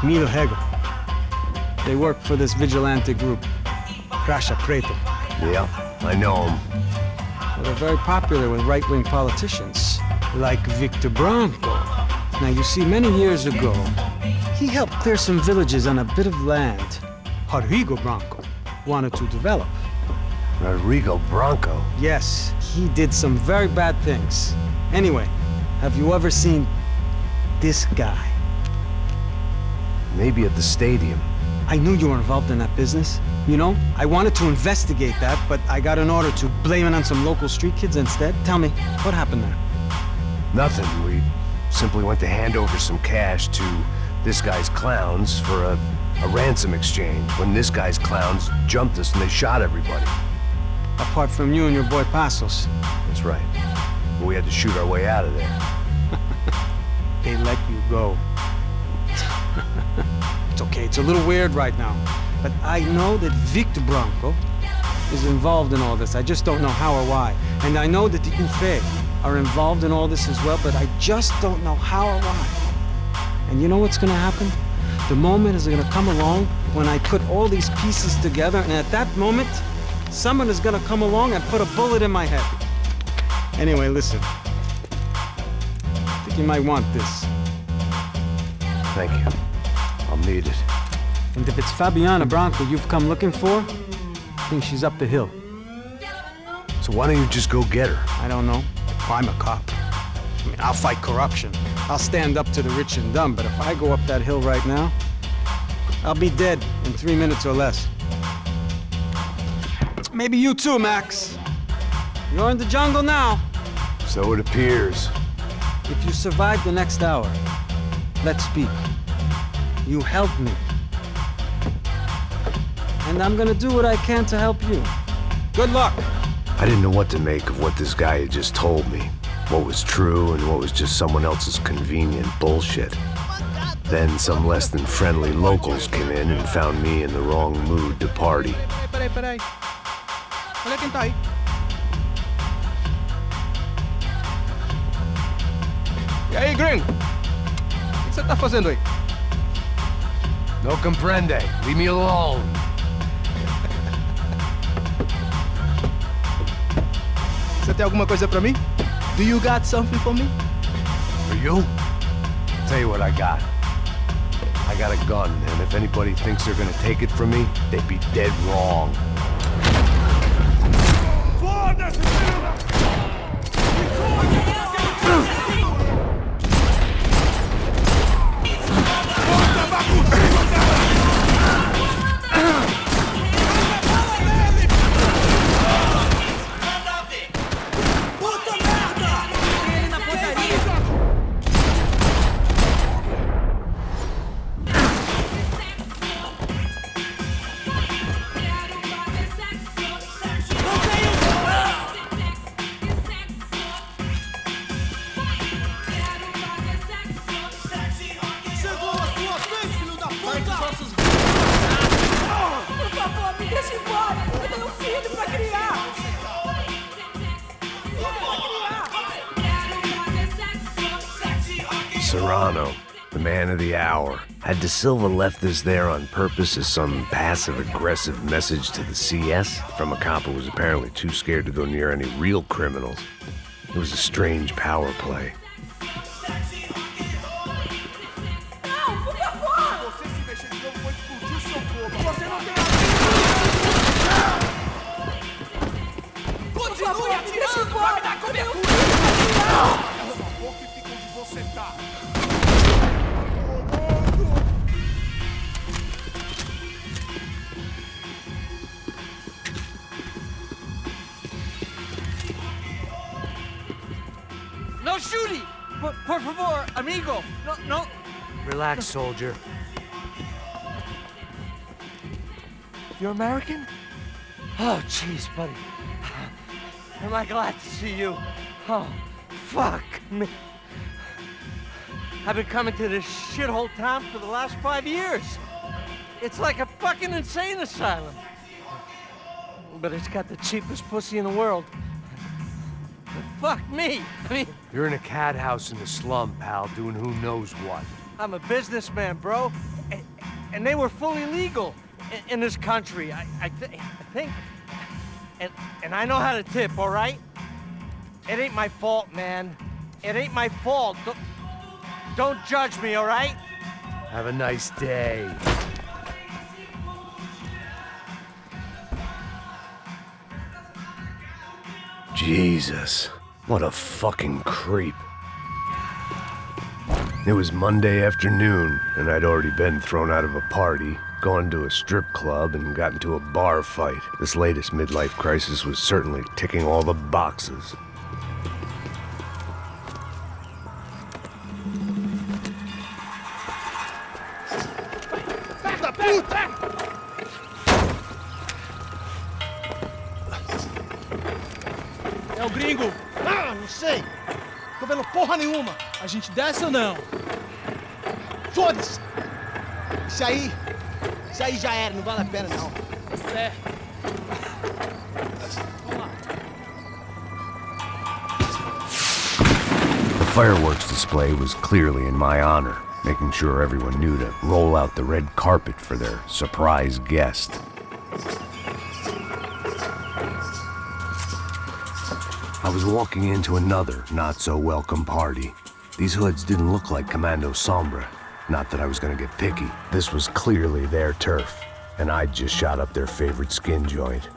S7: Milo Hegel. They work for this vigilante group, Crasha Preto.
S1: Yeah, I know him.
S7: Well, they're very popular with right-wing politicians, like Victor Bronco. Now, you see, many years ago, he helped clear some villages on a bit of land Rodrigo Bronco wanted to develop.
S1: Rodrigo Bronco?
S7: Yes, he did some very bad things. Anyway, have you ever seen this guy?
S1: Maybe at the stadium.
S7: I knew you were involved in that business. You know, I wanted to investigate that, but I got an order to blame it on some local street kids instead. Tell me, what happened there?
S1: Nothing. We simply went to hand over some cash to this guy's clowns for a ransom exchange when this guy's clowns jumped us and they shot everybody.
S7: Apart from you and your boy Passos.
S1: That's right. We had to shoot our way out of there.
S7: They let you go. It's okay, it's a little weird right now. But I know that Victor Bronco is involved in all this. I just don't know how or why. And I know that the UFE are involved in all this as well, but I just don't know how or why. And you know what's gonna happen? The moment is gonna come along when I put all these pieces together, and at that moment, someone is gonna come along and put a bullet in my head. Anyway, listen. I think you might want this.
S1: Thank you. I'll need it.
S7: And if it's Fabiana Bronco you've come looking for, I think she's up the hill.
S1: So why don't you just go get her?
S7: I don't know. I'm a cop. I mean, I'll fight corruption. I'll stand up to the rich and dumb, but if I go up that hill right now, I'll be dead in 3 minutes or less. Maybe you too, Max. You're in the jungle now.
S1: So it appears.
S7: If you survive the next hour, let's speak. You help me. And I'm gonna do what I can to help you. Good luck.
S1: I didn't know what to make of what this guy had just told me. What was true and what was just someone else's convenient bullshit. Then some less than friendly locals came in and found me in the wrong mood to party.
S9: Peraí. Olha quem tá aí. E aí, gringo? O que você tá fazendo aí?
S1: No comprende. Leave me alone.
S9: Você tem alguma coisa pra mim? Do you got something for me?
S1: For you? Tell you what I got. I got a gun, and if anybody thinks they're gonna take it from me, they'd be dead wrong. Serrano, the man of the hour. Had De Silva left this there on purpose as some passive-aggressive message to the CS from a cop who was apparently too scared to go near any real criminals? It was a strange power play.
S20: Don't shoot him! Por favor, amigo. No.
S8: Relax, soldier.
S20: You're American? Oh, jeez, buddy. Am I glad to see you? Oh, fuck me. I've been coming to this shithole town for the last 5 years. It's like a fucking insane asylum. But it's got the cheapest pussy in the world. Fuck me. I mean...
S8: You're in a cat house in the slum, pal, doing who knows what.
S20: I'm a businessman, bro. And they were fully legal in this country, I think. And I know how to tip, all right? It ain't my fault, man. It ain't my fault. Don't judge me, all right?
S8: Have a nice day.
S1: Jesus, what a fucking creep. It was Monday afternoon, and I'd already been thrown out of a party, gone to a strip club, and got into a bar fight. This latest midlife crisis was certainly ticking all the boxes.
S9: Da puta! É o gringo? Ah, não sei. Tô vendo porra nenhuma. A gente desce ou não? Foda-se! Isso aí já era, não vale a pena não. Certo. Vamos lá.
S1: The fireworks display was clearly in my honor, making sure everyone knew to roll out the red carpet for their surprise guest. I was walking into another not-so-welcome party. These hoods didn't look like Commando Sombra. Not that I was gonna get picky. This was clearly their turf, and I'd just shot up their favorite skin joint.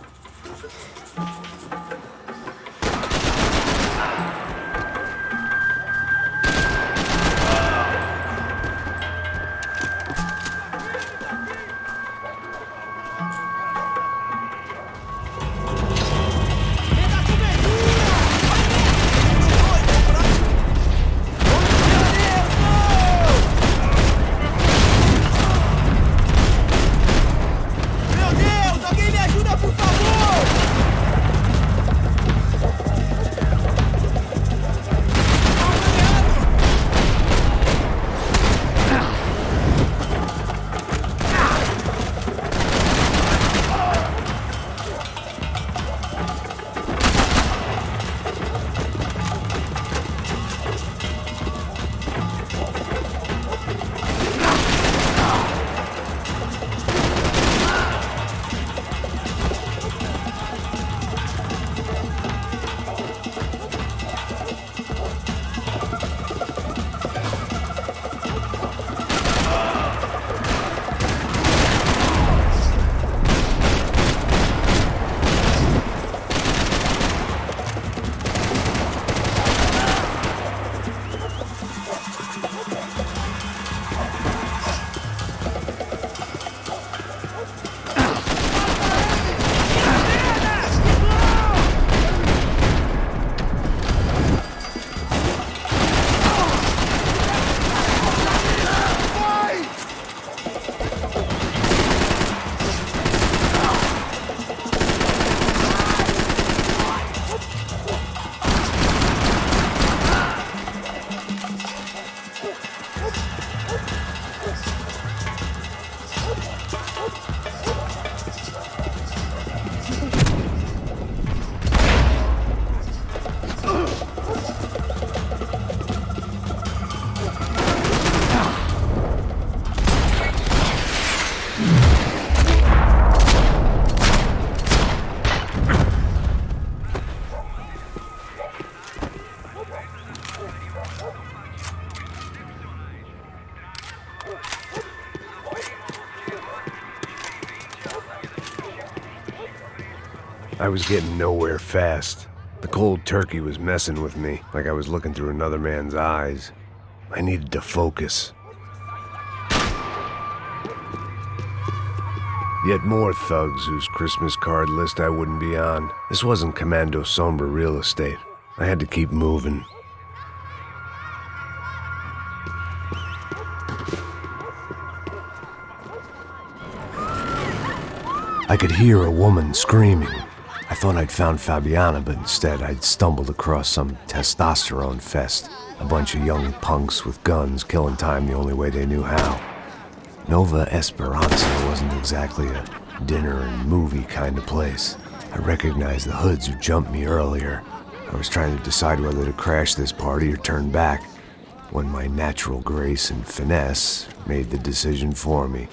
S1: I was getting nowhere fast. The cold turkey was messing with me, like I was looking through another man's eyes. I needed to focus. Yet more thugs whose Christmas card list I wouldn't be on. This wasn't Commando Sombra real estate. I had to keep moving. I could hear a woman screaming. I thought I'd found Fabiana, but instead I'd stumbled across some testosterone fest. A bunch of young punks with guns killing time the only way they knew how. Nova Esperanza wasn't exactly a dinner and movie kind of place. I recognized the hoods who jumped me earlier. I was trying to decide whether to crash this party or turn back, when my natural grace and finesse made the decision for me.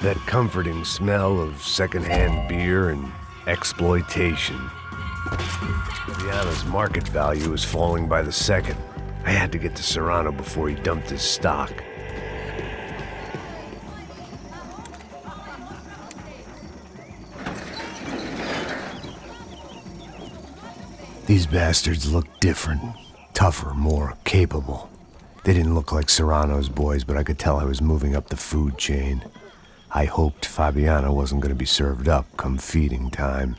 S1: That comforting smell of secondhand beer and exploitation. Fabiana's market value is falling by the second. I had to get to Serrano before he dumped his stock. These bastards looked different. Tougher, more capable. They didn't look like Serrano's boys, but I could tell I was moving up the food chain. I hoped Fabiana wasn't going to be served up come feeding time.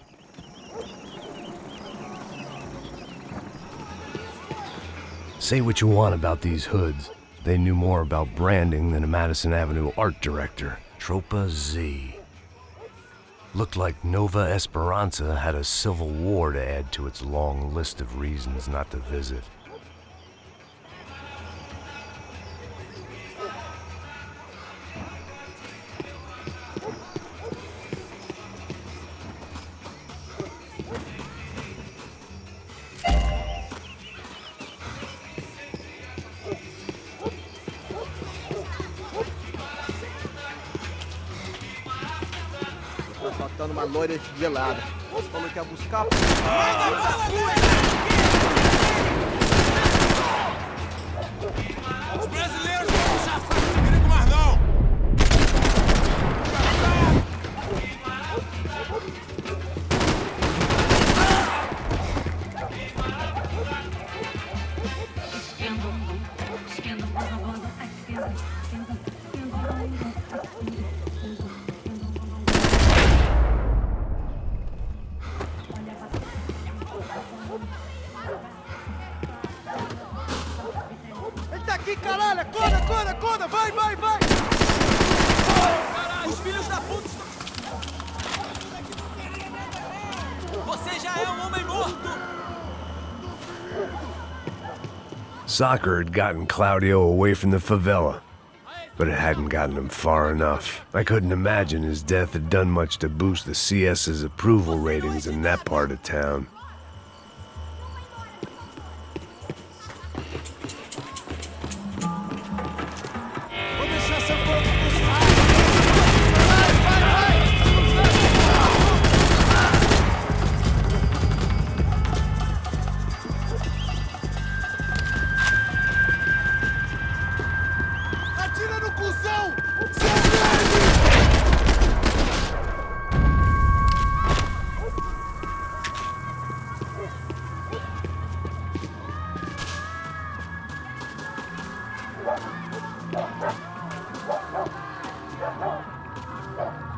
S1: Say what you want about these hoods. They knew more about branding than a Madison Avenue art director. Tropa Z. Looked like Nova Esperanza had a civil war to add to its long list of reasons not to visit.
S16: Faltando uma loira gelada. Você falou que ia buscar...
S15: Os brasileiros não se afastam de perigo mais não!
S16: Aqui, caralho! Acorda, acorda, acorda! Vai, vai, vai!
S15: Caralho, os filhos da puta estão... Você já é um homem morto!
S1: Soccer had gotten Claudio away from the favela, but it hadn't gotten him far enough. I couldn't imagine his death had done much to boost the CS's approval ratings in that part of town.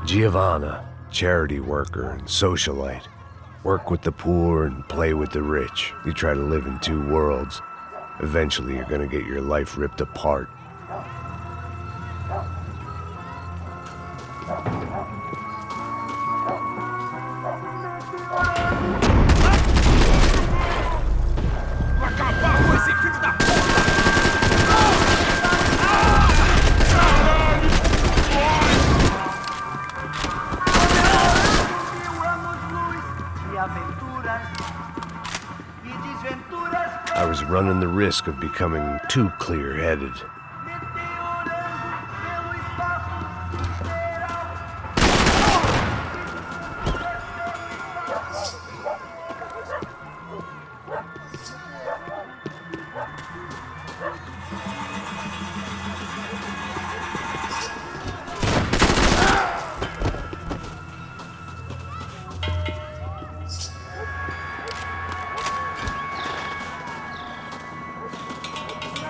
S1: Giovanna, charity worker and socialite. Work with the poor and play with the rich. You try to live in two worlds. Eventually you're gonna get your life ripped apart. I was running the risk of becoming too clear-headed.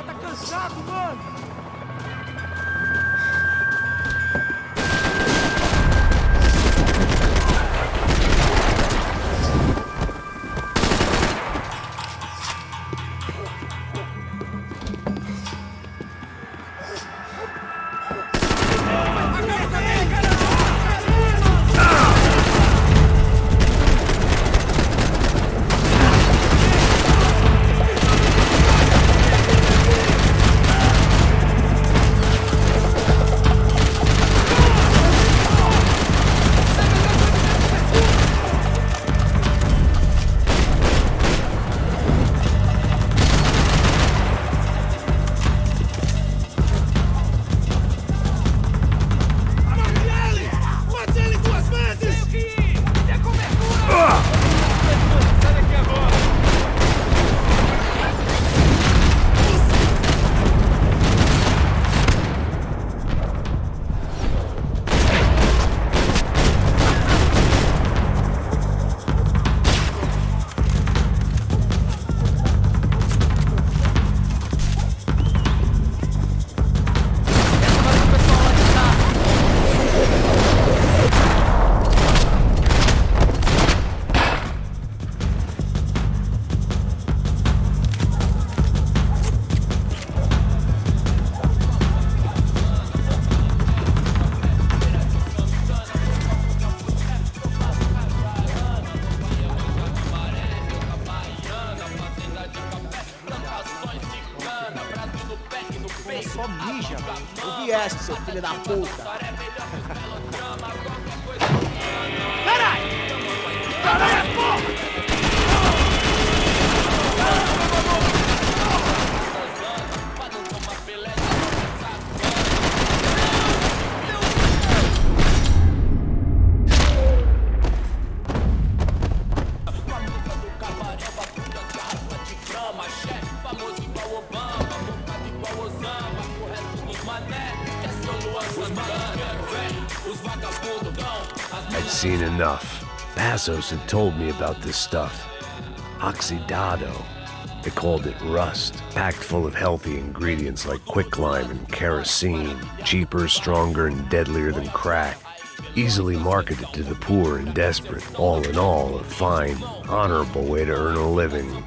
S16: Tá cansado, mano!
S9: O vieste, seu filho da puta.
S16: Caralho! Caralho, porra!
S1: I'd seen enough. Passos had told me about this stuff. Oxidado. They called it rust, packed full of healthy ingredients like quicklime and kerosene, cheaper, stronger, and deadlier than crack. Easily marketed to the poor and desperate. All in all, a fine, honorable way to earn a living.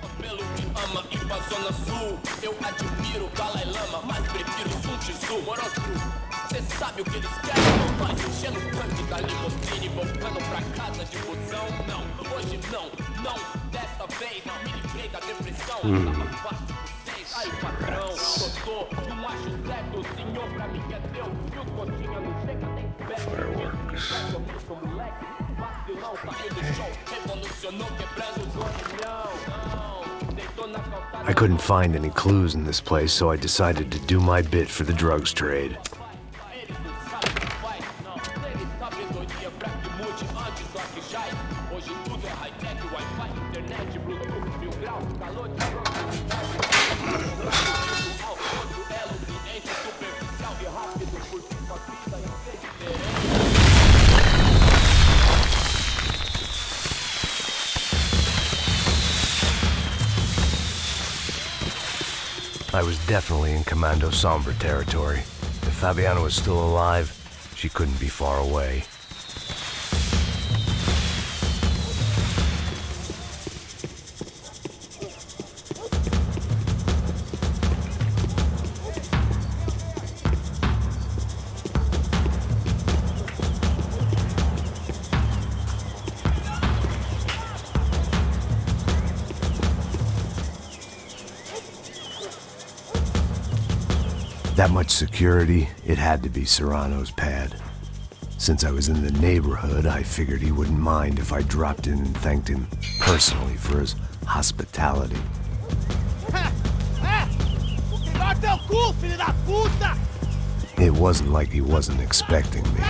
S1: Fireworks. I couldn't find any clues in this place, so I decided to do my bit for the drugs trade. I was definitely in Commando Sombra territory. If Fabiana was still alive, she couldn't be far away. That much security, it had to be Serrano's pad. Since I was in the neighborhood, I figured he wouldn't mind if I dropped in and thanked him personally for his hospitality. It wasn't like he wasn't expecting me.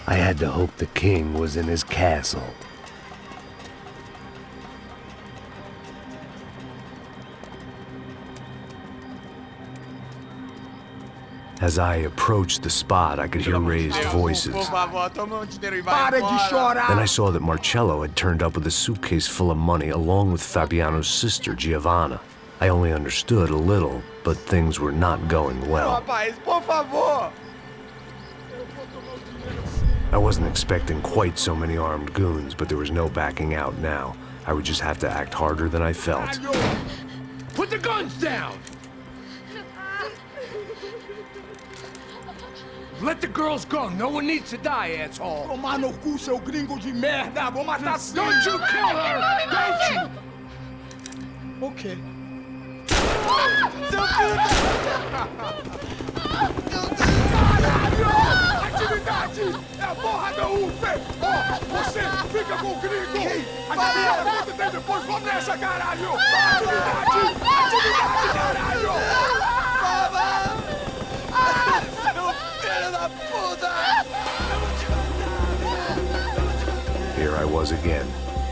S1: I had to hope the king was in his castle. As I approached the spot, I could hear raised voices. Then I saw that Marcello had turned up with a suitcase full of money along with Fabiano's sister, Giovanna. I only understood a little, but things were not going well. I wasn't expecting quite so many armed goons, but there was no backing out now. I would just have to act harder than I felt.
S8: Put the guns down! Let the girls go. No one needs to die, asshole. Tomar no cu, seu gringo de merda. Vou matar sim. Don't you kill her! Don't you!
S9: Okay.
S8: Atividade! É a porra da UP! Ó, você fica com o gringo! A galera conta tem depois, vamos nessa, caralho! Atividade! Atividade, caralho!
S1: Here I was again,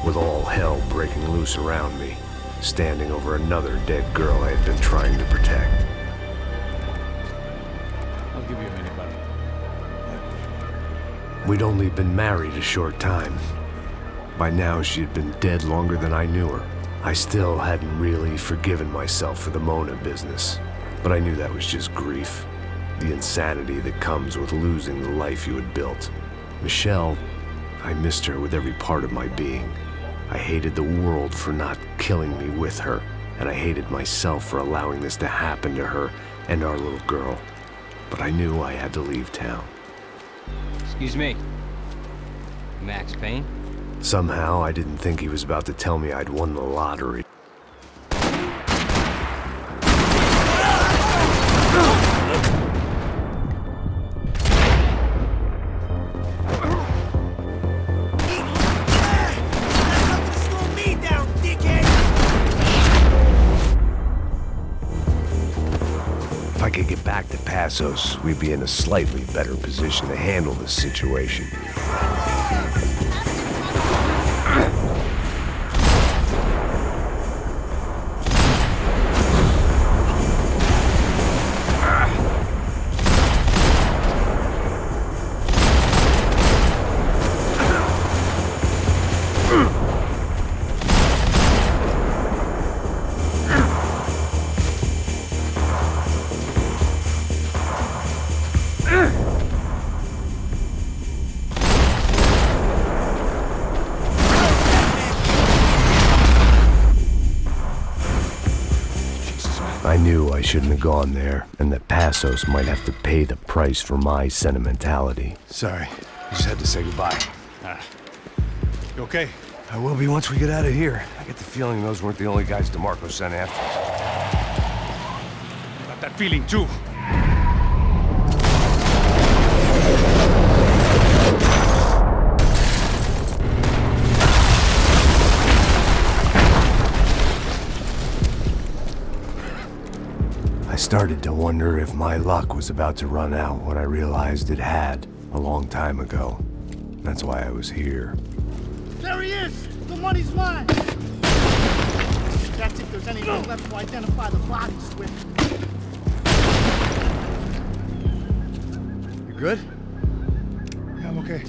S1: with all hell breaking loose around me, standing over another dead girl I had been trying to protect.
S2: I'll give you a minute, buddy.
S1: We'd only been married a short time. By now, she had been dead longer than I knew her. I still hadn't really forgiven myself for the Mona business, but I knew that was just grief. The insanity that comes with losing the life you had built. Michelle, I missed her with every part of my being. I hated the world for not killing me with her, and I hated myself for allowing this to happen to her and our little girl. But I knew I had to leave town.
S21: Excuse me. Max Payne?
S1: Somehow, I didn't think he was about to tell me I'd won the lottery. If I could get back to Passos, we'd be in a slightly better position to handle this situation. I knew I shouldn't have gone there, and that Passos might have to pay the price for my sentimentality.
S17: Sorry, I just had to say goodbye.
S14: You okay?
S17: I will be once we get out of here. I get the feeling those weren't the only guys DeMarco sent after us.
S2: Got that feeling too.
S1: I started to wonder if my luck was about to run out when I realized it had, a long time ago. That's why I was here.
S9: There he is! The money's mine! That's if there's anything left to identify the bodies with.
S17: You good? Yeah, I'm okay.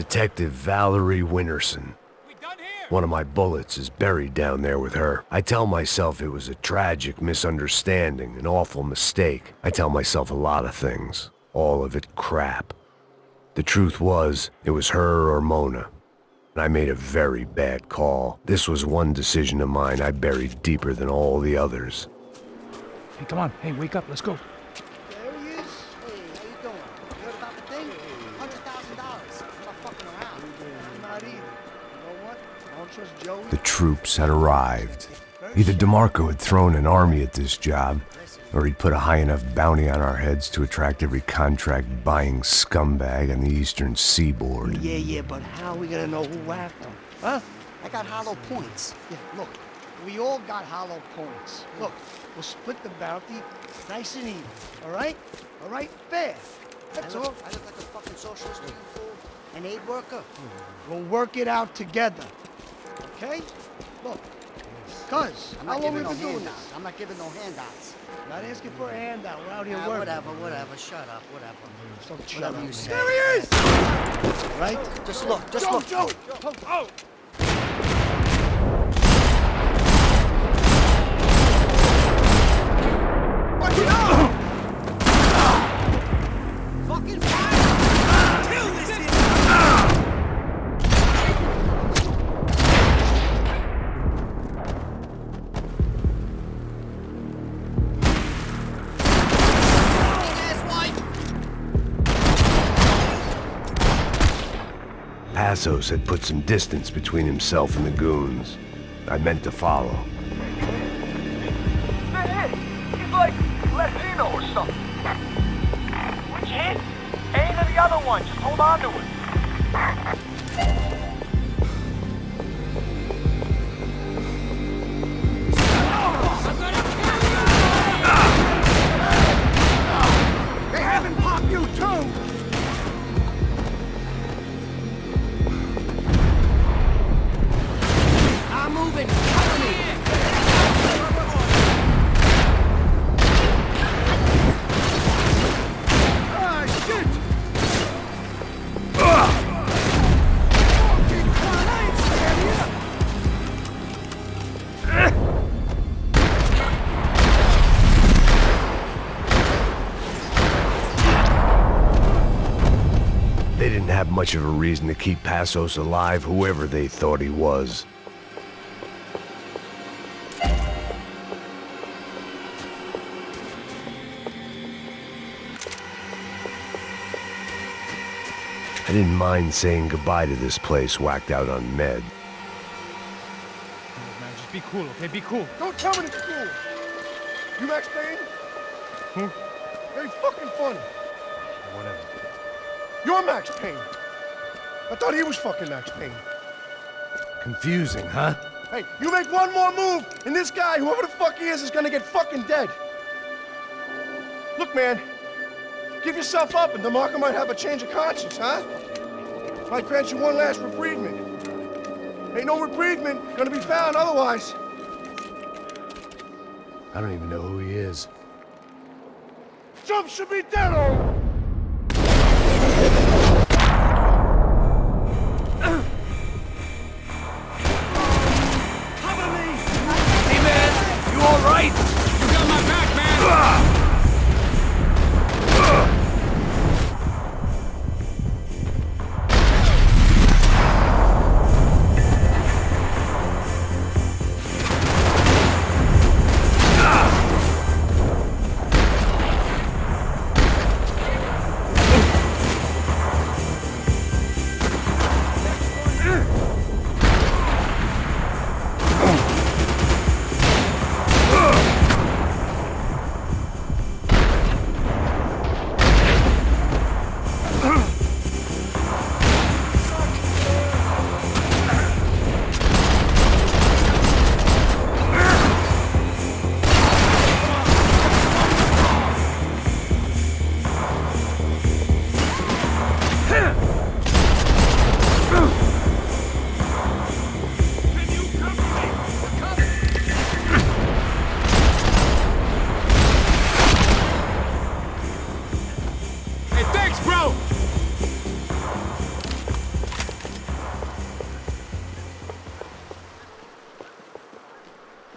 S1: Detective Valerie Winterson. One of my bullets is buried down there with her. I tell myself it was a tragic misunderstanding, an awful mistake. I tell myself a lot of things. All of it crap. The truth was, it was her or Mona. And I made a very bad call. This was one decision of mine I buried deeper than all the others.
S2: Hey, come on. Hey, wake up. Let's go.
S16: There he is. Hey, how you doing? You heard about the thing? $100,000. I'm not fucking around. I'm not either. You know what? I don't trust Joey.
S1: The troops had arrived. Either DeMarco had thrown an army at this job, or he'd put a high enough bounty on our heads to attract every contract-buying scumbag on the eastern seaboard.
S16: Yeah, but how are we gonna know who whacked him? Huh? I got hollow points. Yeah, look, we all got hollow points. Look, we'll split the bounty nice and even, all right? All right? Fair. That's all. I look like a fucking socialist, you fool. An aid worker. We'll work it out together, okay? Look, cuz, how long we been doing this? I'm not giving no handouts. Not asking for a handout. We're out here working. Whatever. Shut up. Whatever. Shut up. You say. There he is! Right? Just look. Joe. Oh! Watch it out! Fucking fire! Kill this shit!
S1: Passos had put some distance between himself and the goons. I meant to follow.
S15: Hey, he's like Latino or something. Which hit? Ain't the other one. Just hold on to it.
S16: They haven't popped you too! I'm moving. Cover me. Ah, shit!
S1: They didn't have much of a reason to keep Passos alive, whoever they thought he was. I didn't mind saying goodbye to this place whacked out on med.
S2: Man, just be cool, okay? Be cool.
S16: Don't tell me it's cool! You Max Payne? Who? Very fucking funny.
S2: Whatever.
S16: You're Max Payne. I thought he was fucking Max Payne.
S8: Confusing, huh?
S16: Hey, you make one more move, and this guy, whoever the fuck he is gonna get fucking dead. Look, man, give yourself up, and DeMarco might have a change of conscience, huh? Might grant you one last reprievement. Ain't no reprievement gonna be found otherwise.
S1: I don't even know who he is.
S16: Jump should be dead, oh!
S2: Hey, man! You all right? You got my back, man!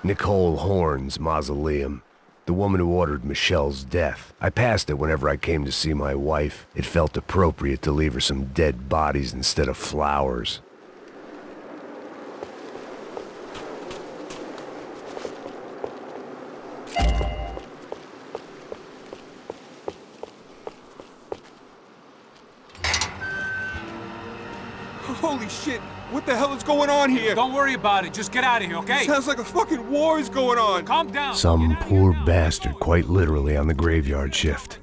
S1: Nicole Horn's mausoleum. The woman who ordered Michelle's death. I passed it whenever I came to see my wife. It felt appropriate to leave her some dead bodies instead of flowers.
S3: Holy shit! What the hell is going on here?
S2: Don't worry about it. Just get out of here, okay?
S3: Sounds like a fucking war is going on.
S2: Calm down.
S1: Some poor bastard quite literally on the graveyard shift.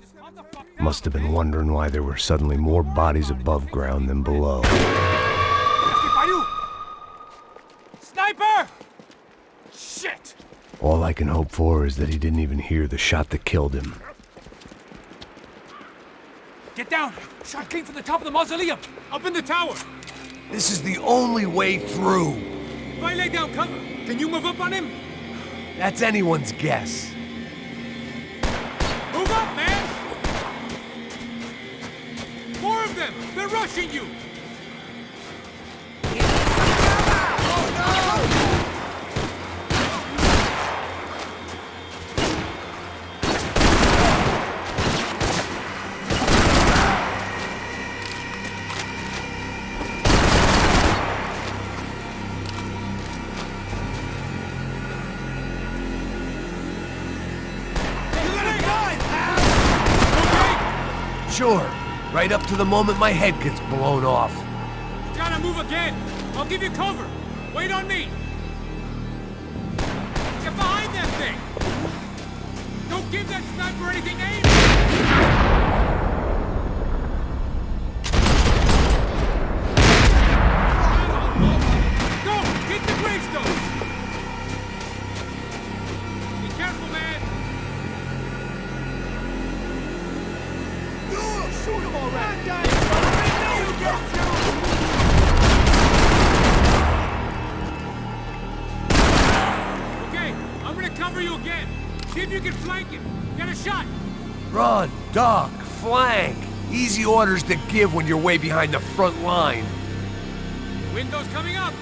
S1: Must have been wondering why there were suddenly more bodies above ground than below.
S2: Sniper! Shit!
S1: All I can hope for is that he didn't even hear the shot that killed him.
S2: Get down! Shot came from the top of the mausoleum! Up in the tower!
S8: This is the only way through.
S2: If I lay down cover, can you move up on him?
S8: That's anyone's guess.
S2: Move up, man! More of them! They're rushing you!
S8: Sure, right up to the moment my head gets blown off.
S2: You gotta move again! I'll give you cover! Wait on me! Get behind that thing! Don't give that sniper anything to aim at! Go! Hit the gravestones! Be careful, man!
S6: Shoot him already!
S2: Okay, I'm gonna cover you again. See if you can flank him. Get a shot.
S8: Run, duck, flank. Easy orders to give when you're way behind the front line.
S2: Window's coming up.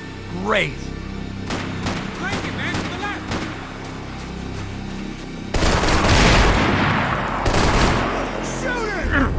S8: Great.
S2: Flank him, man, to the left.
S6: Shoot him!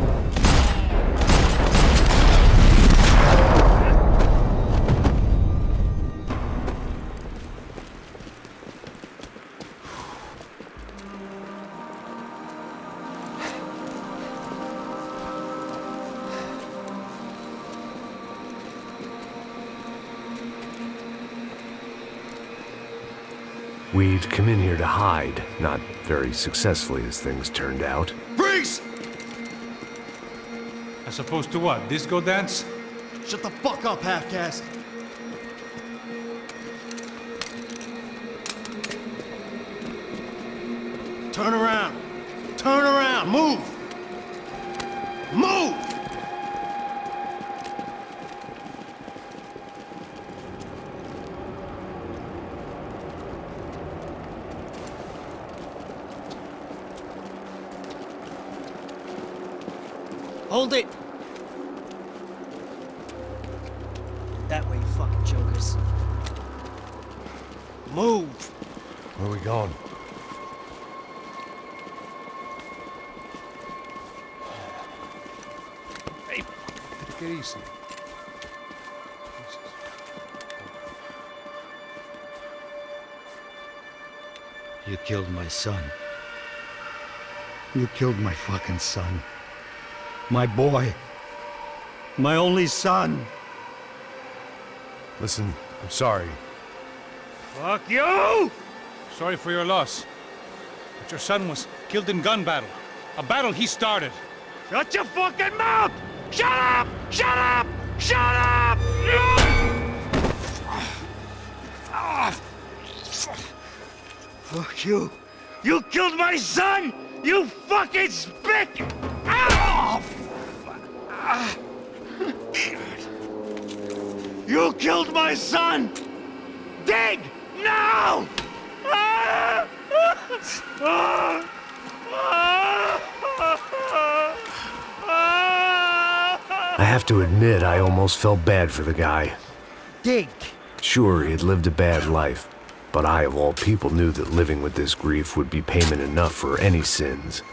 S1: We'd come in here to hide, not very successfully as things turned out.
S6: Freeze!
S2: As opposed to what? Disco dance?
S6: Shut the fuck up, half-caste! Turn around! Turn around! Move! Move!
S16: Hold it! That way, you fucking jokers. Move!
S8: Where are we going?
S2: Hey, take it easy.
S16: You killed my son. You killed my fucking son. My boy. My only son.
S8: Listen, I'm sorry.
S2: Fuck you! Sorry for your loss. But your son was killed in gun battle. A battle he started.
S6: Shut your fucking mouth! Shut up! Shut up! Shut up! Fuck you! You killed my son! You fucking spick! Ow! You killed my son! Dig! Now!
S1: I have to admit, I almost felt bad for the guy.
S16: Dig!
S1: Sure, he had lived a bad life, But I, of all people, knew that living with this grief would be payment enough for any sins.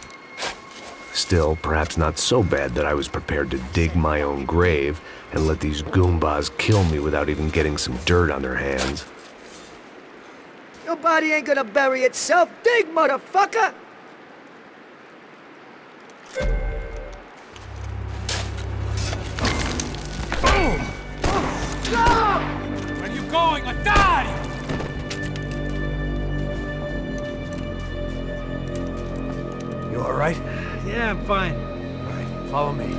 S1: Still, perhaps not so bad that I was prepared to dig my own grave and let these goombas kill me without even getting some dirt on their hands.
S20: Your body ain't gonna bury itself. Dig, motherfucker!
S2: Boom! Stop! Where are you going? Otario!
S8: You all right?
S6: Yeah, I'm fine.
S8: All right, follow me.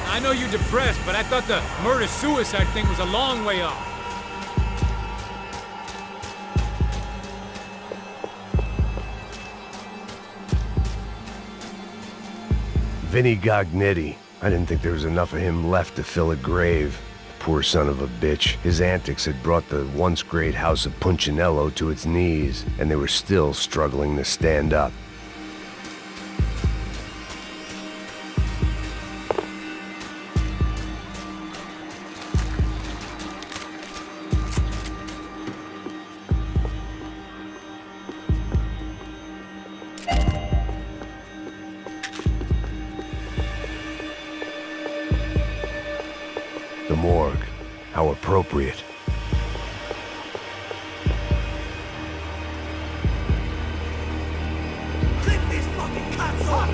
S2: I know you're depressed, but I thought the murder-suicide thing was a long way off.
S1: Vinny Gognitti. I didn't think there was enough of him left to fill a grave. Poor son of a bitch. His antics had brought the once great house of Punchinello to its knees, and they were still struggling to stand up. The morgue. How appropriate.
S15: Clip these fucking cops off!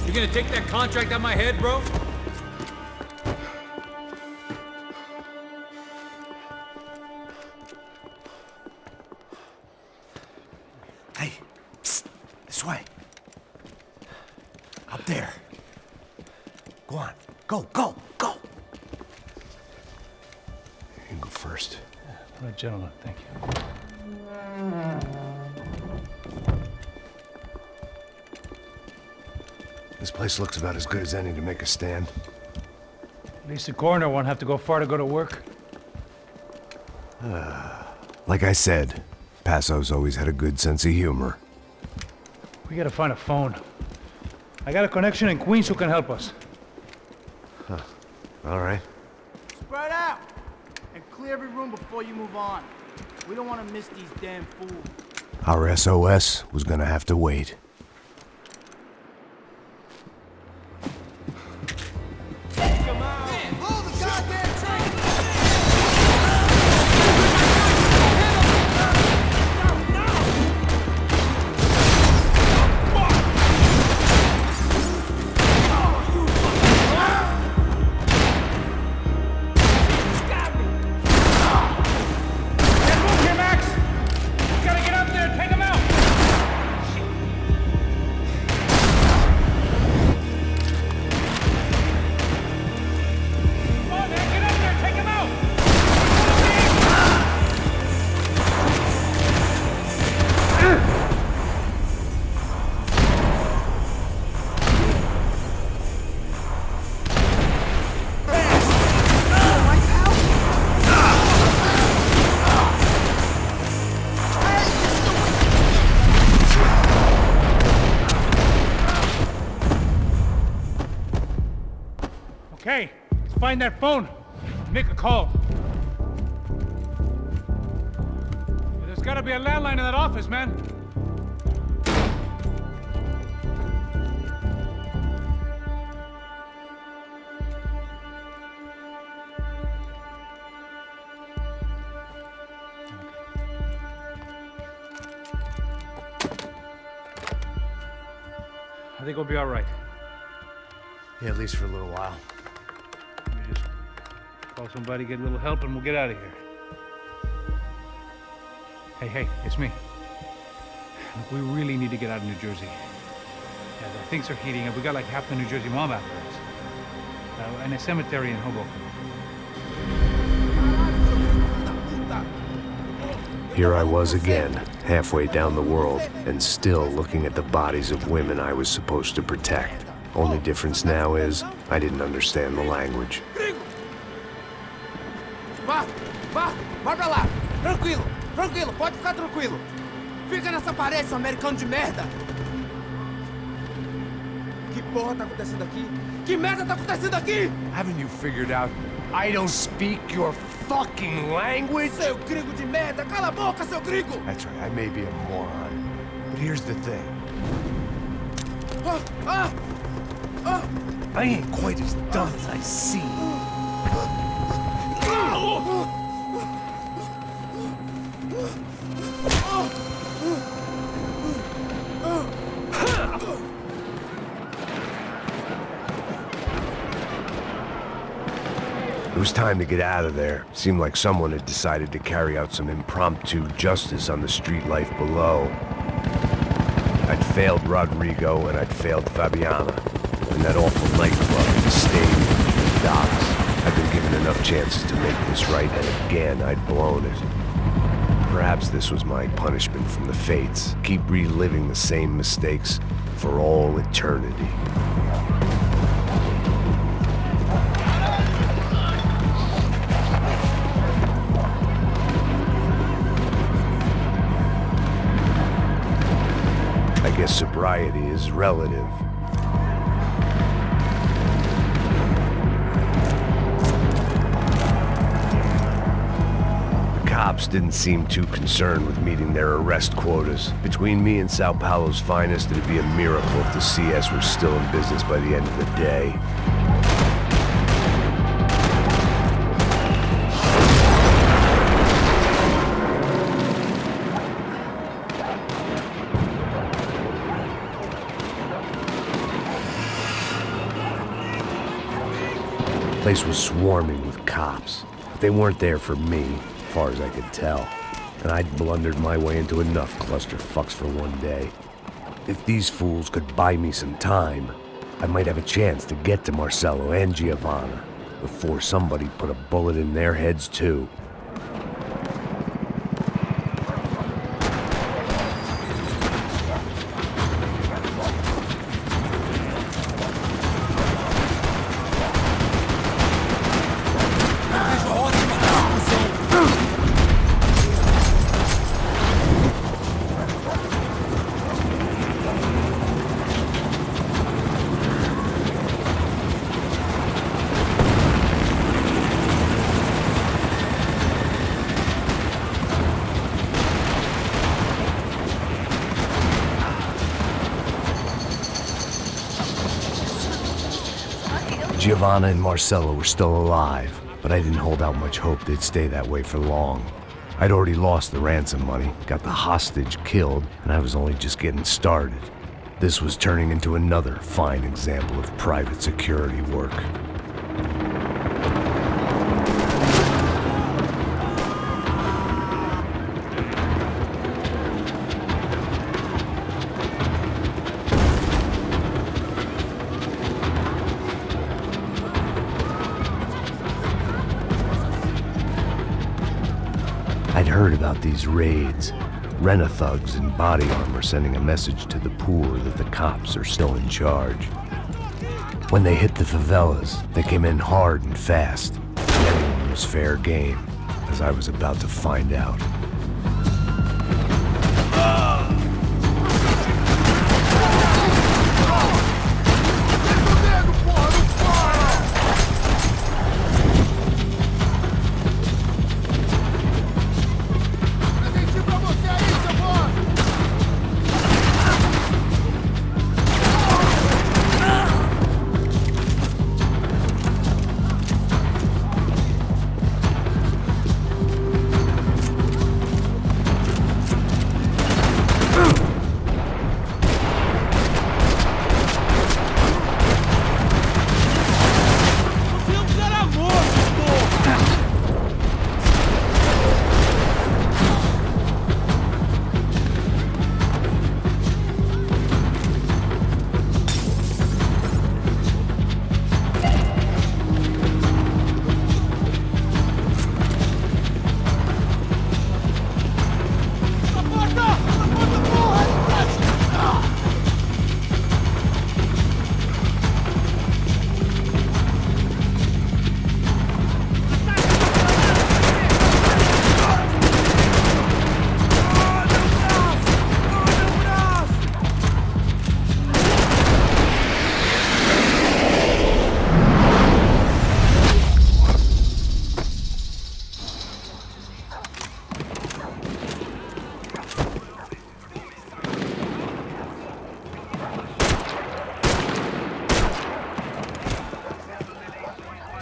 S2: You gonna take that contract out my head, bro?
S8: Hey, psst, this way. Up there. Go on, go, go, go.
S1: You can go first.
S2: All right, gentlemen, thank you.
S1: This place looks about as good as any to make a stand.
S2: At least the coroner won't have to go far to go to work.
S1: Like I said, Passo's always had a good sense of humor.
S2: We gotta find a phone. I got a connection in Queens who can help us.
S1: Huh. All right.
S9: Spread out! And clear every room before you move on. We don't want to miss these damn fools.
S1: Our SOS was gonna have to wait.
S2: find that phone. Make a call. There's gotta be a landline in that office, man. I think we'll be all right.
S1: Yeah, at least for a little while.
S2: Let me just call somebody, get a little help, and we'll get out of here. Hey, it's me. Look, we really need to get out of New Jersey. Yeah, things are heating up. We got like half the New Jersey mob after us. And a cemetery in Hoboken.
S1: Here I was again, halfway down the world, and still looking at the bodies of women I was supposed to protect. Only difference now is, I didn't understand the language.
S6: Vai pra lá! Tranquilo, pode ficar tranquilo. Fica nessa parede, seu americano de merda! Que porra tá acontecendo aqui? Que merda tá acontecendo aqui?
S8: Haven't you figured out I don't speak your fucking language?
S6: Seu gringo de merda! Cala a boca, seu gringo!
S8: That's right, I may be a moron, but here's the thing. I ain't quite as dumb as I seem.
S1: It was time to get out of there. Seemed like someone had decided to carry out some impromptu justice on the street life below. I'd failed Rodrigo and I'd failed Fabiana. And that awful nightclub, the stadium, the docks. I'd been given enough chances to make this right, and again I'd blown it. Perhaps this was my punishment from the fates. Keep reliving the same mistakes for all eternity. I guess sobriety is relative. Cops didn't seem too concerned with meeting their arrest quotas. Between me and Sao Paulo's finest, it'd be a miracle if the CS were still in business by the end of the day. The place was swarming with cops, but they weren't there for me. As far as I could tell, and I'd blundered my way into enough clusterfucks for one day. If these fools could buy me some time, I might have a chance to get to Marcello and Giovanna before somebody put a bullet in their heads too. Giovanna and Marcello were still alive, but I didn't hold out much hope they'd stay that way for long. I'd already lost the ransom money, got the hostage killed, and I was only just getting started. This was turning into another fine example of private security work. I'd heard about these raids. Rent-a-thugs in body armor sending a message to the poor that the cops are still in charge. When they hit the favelas, they came in hard and fast. Anyone was fair game, as I was about to find out.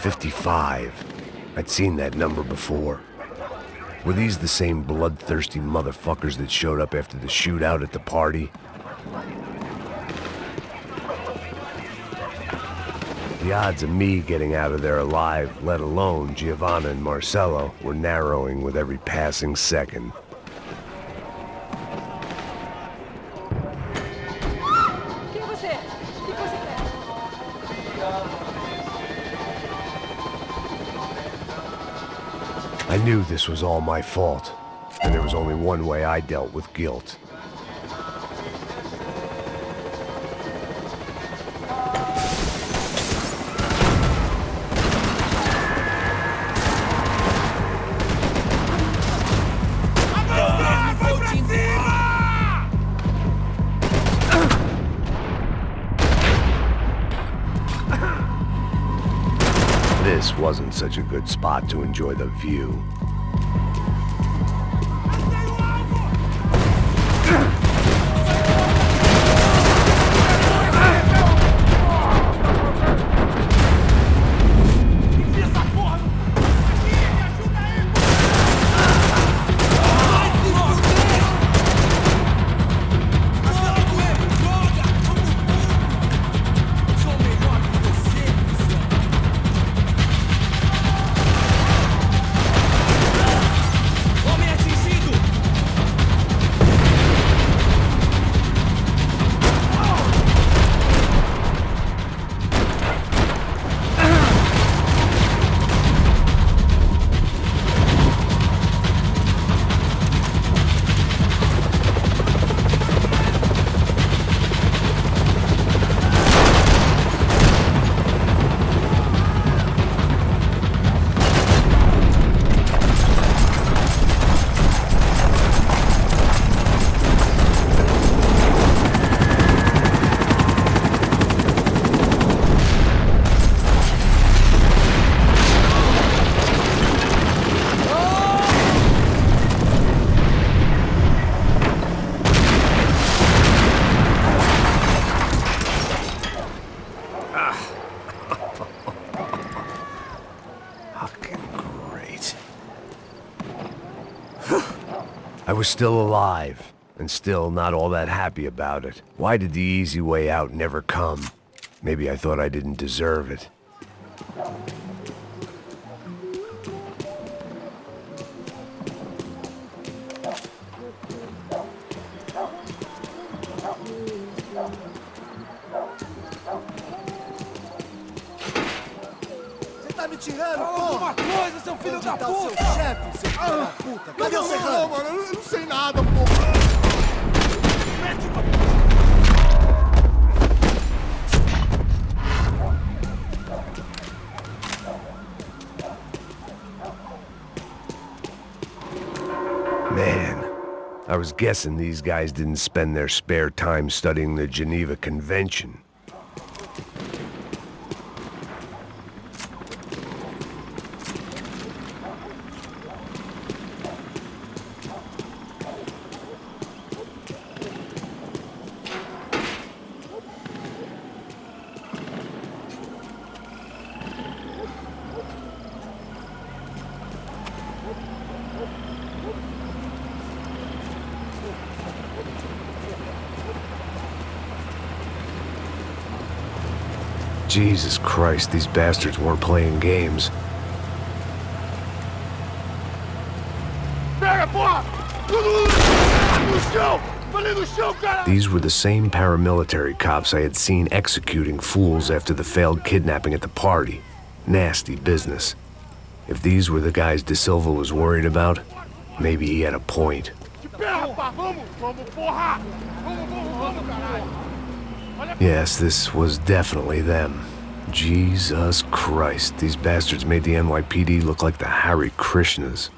S1: 55. I'd seen that number before. Were these the same bloodthirsty motherfuckers that showed up after the shootout at the party? The odds of me getting out of there alive, let alone Giovanna and Marcello, were narrowing with every passing second. I knew this was all my fault, and there was only one way I dealt with guilt. This wasn't such a good spot to enjoy the view. I was still alive, and still not all that happy about it. Why did the easy way out never come? Maybe I thought I didn't deserve it.
S6: Tirando, alguma coisa, seu filho da puta! Onde tá o seu chefe, seu filho da puta? Cadê o Serrano? Não, mano, eu não sei nada, porra!
S1: Man, I was guessing these guys didn't spend their spare time studying the Geneva Convention. Jesus Christ, these bastards weren't playing games. These were the same paramilitary cops I had seen executing fools after the failed kidnapping at the party. Nasty business. If these were the guys De Silva was worried about, maybe he had a point. Yes, this was definitely them. Jesus Christ, these bastards made the NYPD look like the Hare Krishnas.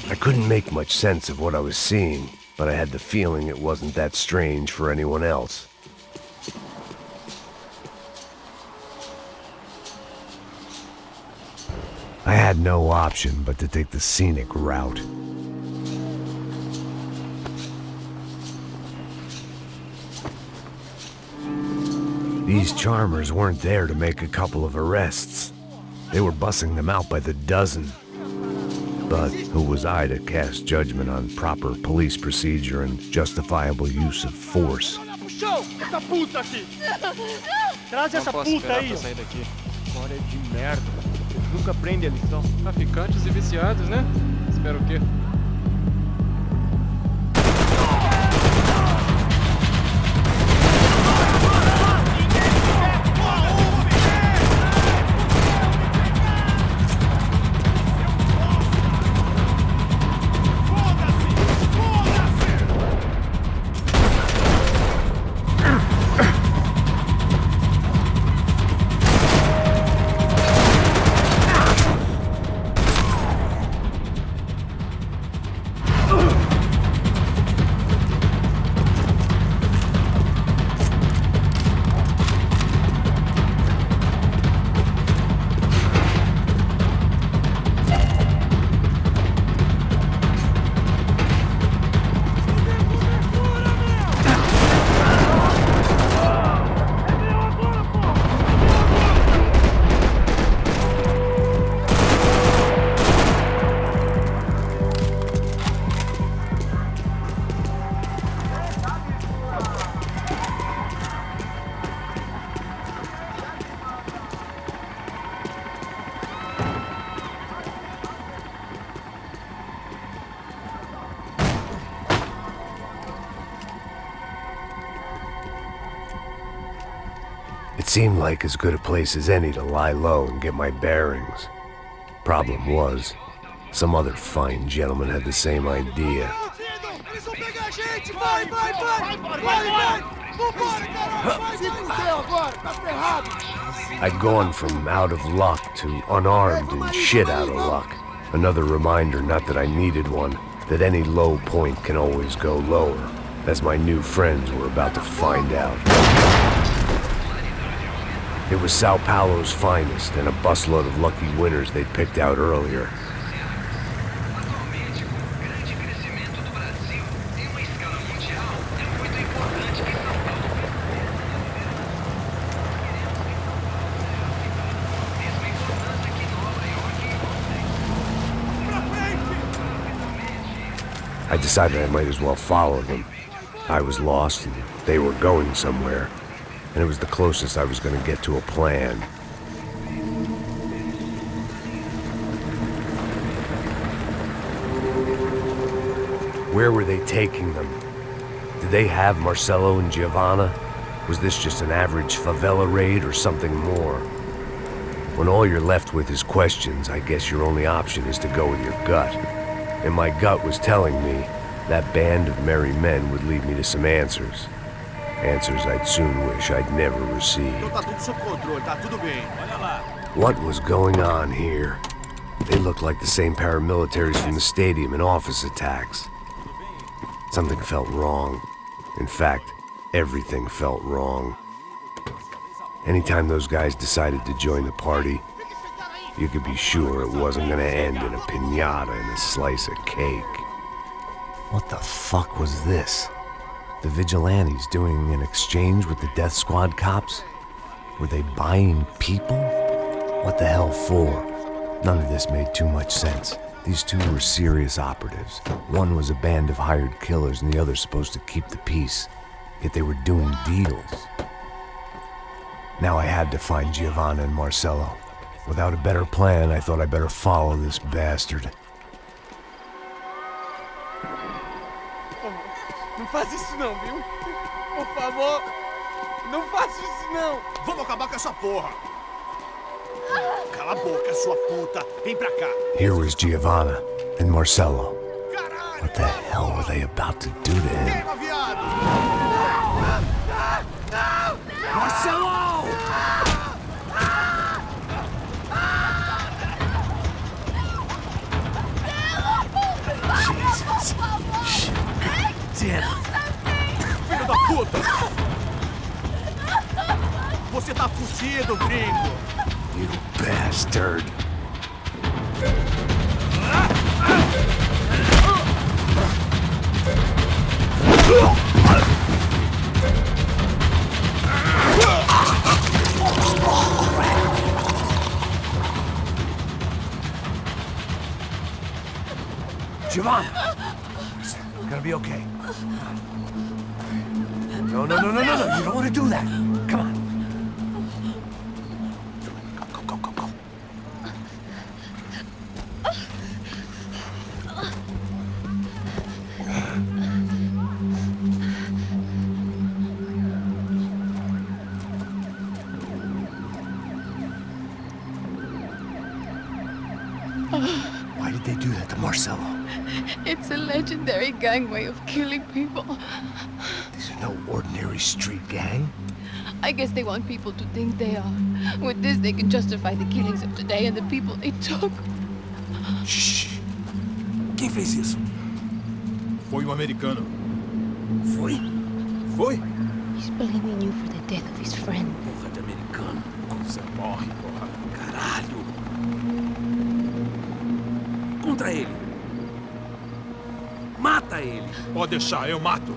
S1: I couldn't make much sense of what I was seeing, but I had the feeling it wasn't that strange for anyone else. I had no option but to take the scenic route. These charmers weren't there to make a couple of arrests. They were bussing them out by the dozen. But who was I to cast judgment on proper police procedure and justifiable use of force?
S6: Essa puta aqui! Traz essa puta aí! Agora é de merda. Eles nunca aprendem a lição.
S12: Traficantes e viciados, né? Espero o quê?
S1: It seemed like as good a place as any to lie low and get my bearings. Problem was, some other fine gentleman had the same idea. I'd gone from out of luck to unarmed and shit out of luck. Another reminder, not that I needed one, that any low point can always go lower, as my new friends were about to find out. It was Sao Paulo's finest and a busload of lucky winners they'd picked out earlier. I decided I might as well follow them. I was lost and they were going somewhere, and it was the closest I was going to get to a plan. Where were they taking them? Did they have Marcelo and Giovanna? Was this just an average favela raid or something more? When all you're left with is questions, I guess your only option is to go with your gut. And my gut was telling me that band of merry men would lead me to some answers. Answers I'd soon wish I'd never received. What was going on here? They looked like the same paramilitaries from the stadium in office attacks. Something felt wrong. In fact, everything felt wrong. Anytime those guys decided to join the party, you could be sure it wasn't gonna end in a piñata and a slice of cake. What the fuck was this? The vigilantes doing an exchange with the death squad cops? Were they buying people? What the hell for? None of this made too much sense. These two were serious operatives. One was a band of hired killers and the other supposed to keep the peace. Yet they were doing deals. Now I had to find Giovanna and Marcelo. Without a better plan, I thought I'd better follow this bastard.
S6: Não faz isso não, viu? Por favor, não faça isso não. Vamos acabar com essa porra. Cala a boca, sua puta. Vem pra cá.
S1: Here was Giovanna and Marcelo. What the hell were they about to do to him?
S6: Marcelo!
S9: tá fudido, gringo!
S1: You bastard.
S6: Giovanna! It's gonna be okay. No, no, no, no, no, no! You don't want to do that! Come on! Go, go, go, go! Why did they do that to Marcelo?
S10: It's a legendary gang way of killing people.
S6: These are no ordinary street gang.
S10: I guess they want people to think they are. With this, they can justify the killings of today and the people they took.
S6: Shh! Quem fez isso?
S5: Foi um americano.
S6: Foi? Foi?
S10: He's blaming you for the death of his friend.
S6: Porra de americano. Você morre, porra. Caralho. Contra ele. Mata ele.
S5: Pode deixar, eu mato.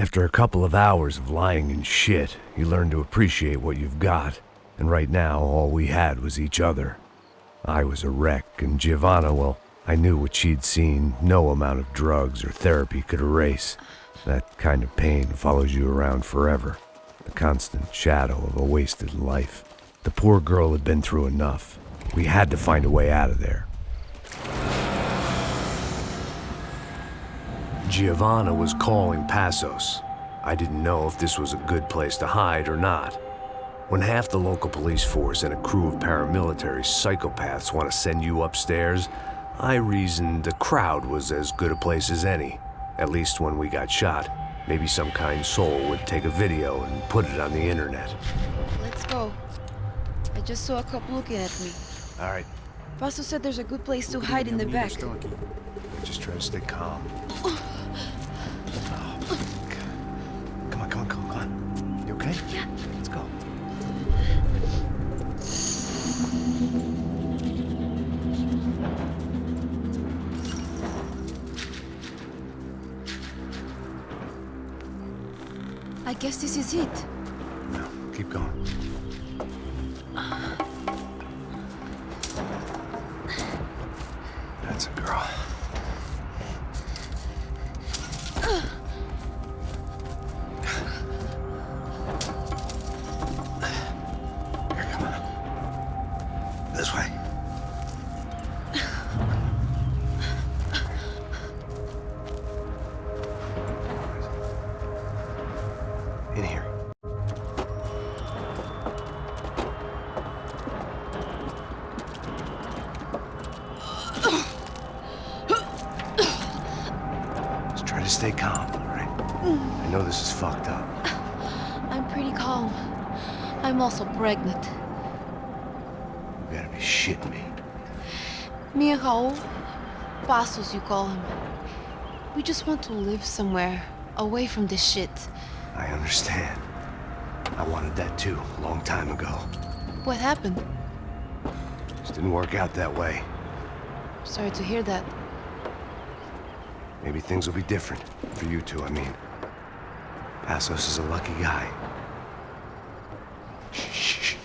S1: After a couple of hours of lying and shit, you learn to appreciate what you've got. And right now, all we had was each other. I was a wreck, and Giovanna, well, I knew what she'd seen no amount of drugs or therapy could erase. That kind of pain follows you around forever. The constant shadow of a wasted life. The poor girl had been through enough. We had to find a way out of there. Giovanna was calling Passos. I didn't know if this was a good place to hide or not. When half the local police force and a crew of paramilitary psychopaths want to send you upstairs, I reasoned the crowd was as good a place as any. At least when we got shot, maybe some kind soul would take a video and put it on the internet.
S10: Let's go. I just saw a couple looking at me.
S1: All right,
S10: Passos said there's a good place to hide in the back.
S1: just try to stay calm.
S6: Come on. You okay?
S10: Yeah.
S6: Let's go.
S10: I guess this is it.
S1: No, keep going. That's a girl.
S6: This way. In here. Just try to stay calm, all right? I know this is fucked up.
S10: I'm pretty calm. I'm also pregnant.
S6: You gotta be shitting me.
S10: Me and Raul, Passos you call him. We just want to live somewhere, away from this shit.
S6: I understand. I wanted that too, a long time ago.
S10: What happened?
S6: Just didn't work out that way.
S10: Sorry to hear that.
S6: Maybe things will be different. For you two, I mean. Passos is a lucky guy. Shh.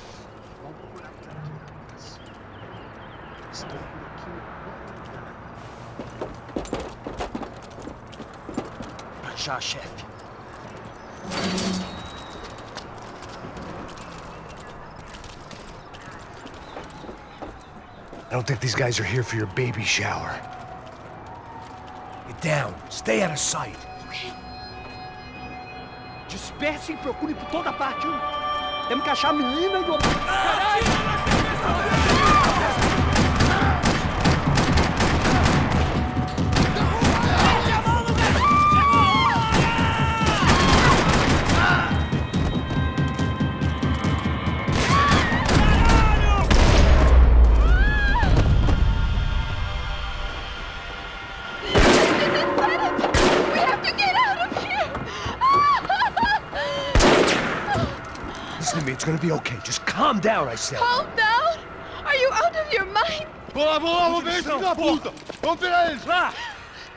S6: Já, chefe. I don't think these guys are here for your baby shower.
S16: Get down. Stay out of sight.
S9: Disperse e procure por toda parte. Temos que achar a menina e o...
S6: Listen to me, it's gonna be okay. Just calm down, I said.
S10: Calm down? Are you out of your mind?
S6: Vamos lá, vamos ver esse da puta! Vamos pegar eles, lá!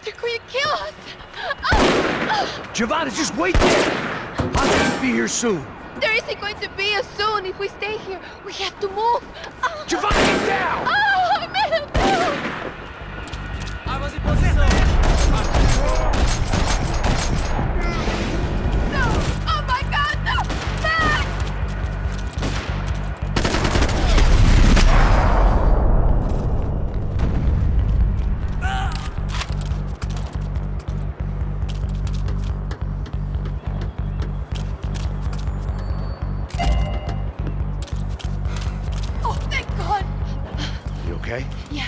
S10: They're going to kill us!
S6: Giovanna, just wait there! I'll just be here soon.
S10: There isn't going to be a soon if we stay here. We have to move.
S6: Giovanna, get down!
S10: I made him down!
S15: Armas em posição!
S10: No! Oh my God, no! Max! Oh, thank God!
S6: You okay?
S10: Yeah.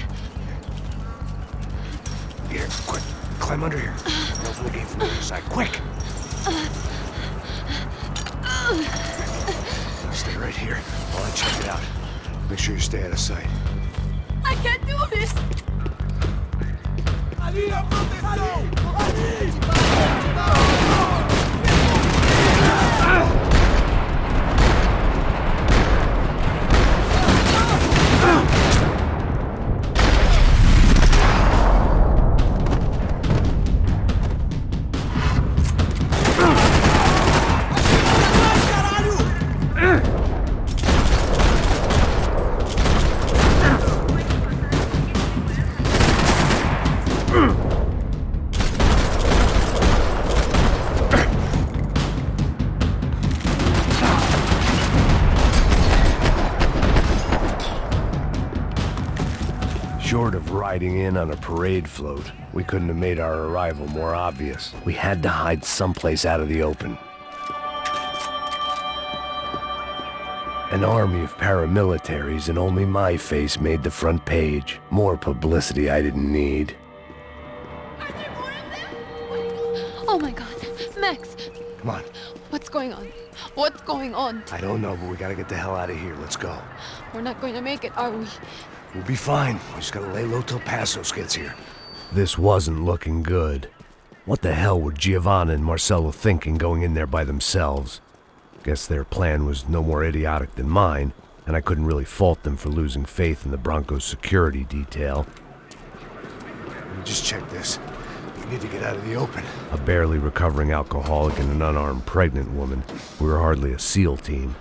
S6: Here, quick. Climb under here. Open the gate from the other side. Quick! Stay right here while I check it out. Make sure you stay out of sight.
S10: I can't do this!
S15: Ali, a proteção!
S1: Short of riding in on a parade float, we couldn't have made our arrival more obvious. We had to hide someplace out of the open. An army of paramilitaries and only my face made the front page. More publicity I didn't need.
S10: Oh my God. Max,
S6: Come on.
S10: what's going on? What's going on?
S6: I don't know, but we gotta get the hell out of here. Let's go.
S10: We're not going to make it, are we?
S6: We'll be fine. We just gotta lay low till Passos gets here.
S1: This wasn't looking good. What the hell were Giovanna and Marcello thinking going in there by themselves? Guess their plan was no more idiotic than mine, and I couldn't really fault them for losing faith in the Broncos security detail.
S6: Let me just check this. We need to get out of the open.
S1: A barely recovering alcoholic and an unarmed pregnant woman. We were hardly a SEAL team.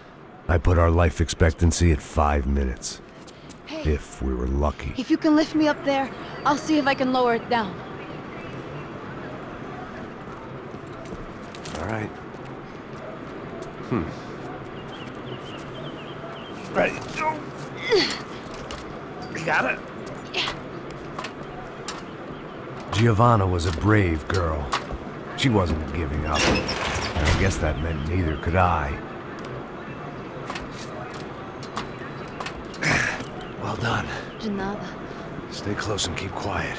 S1: I put our life expectancy at 5 minutes.
S10: Hey.
S1: If we were lucky.
S10: If you can lift me up there, I'll see if I can lower it down.
S6: All right. Ready? Go. You got it?
S10: Yeah.
S1: Giovanna was a brave girl. She wasn't giving up. And I guess that meant neither could I.
S6: Well done.
S10: De nada.
S6: Stay close and keep quiet.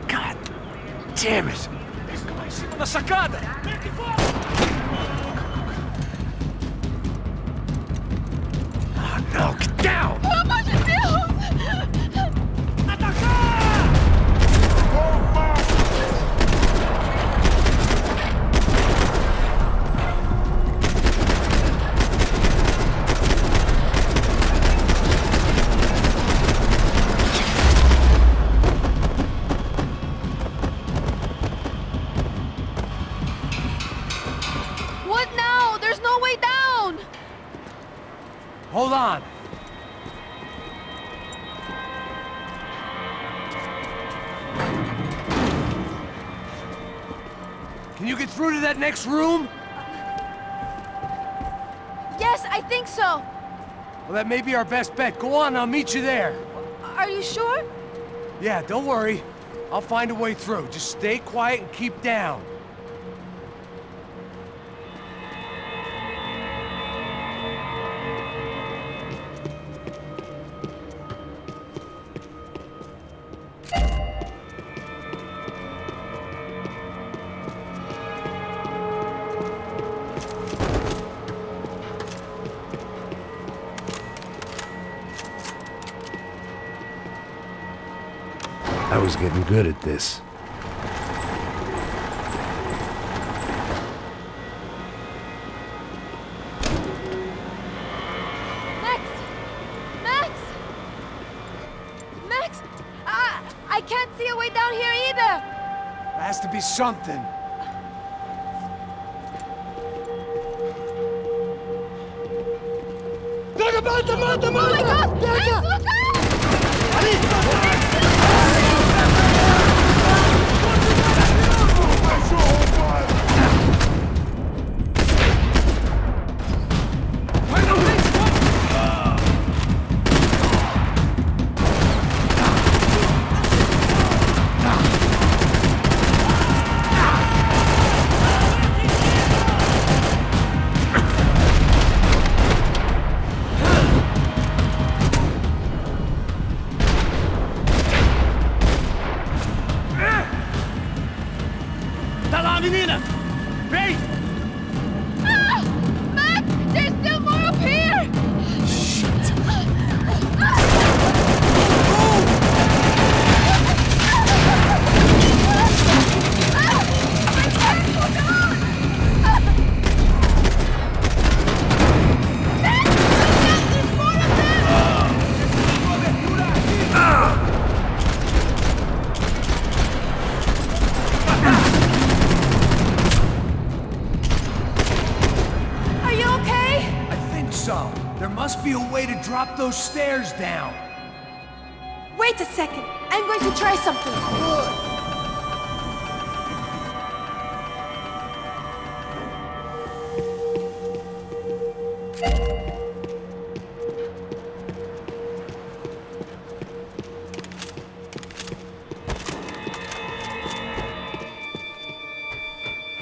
S6: God damn it!
S9: Na sacada!
S6: Oh no, get down!
S10: Pelo amor de Deus! What now? There's no way down!
S6: Hold on. Can you get through to that next room?
S10: Yes, I think so.
S6: Well, that may be our best bet. Go on, I'll meet you there.
S10: Are you sure?
S6: Yeah, don't worry. I'll find a way through. Just stay quiet and keep down.
S1: I was getting good at this.
S10: I can't see a way down here either!
S6: There has to be something.
S10: Oh my God! Max, look
S6: Drop those stairs down.
S10: Wait a second. I'm going to try something.
S6: Good.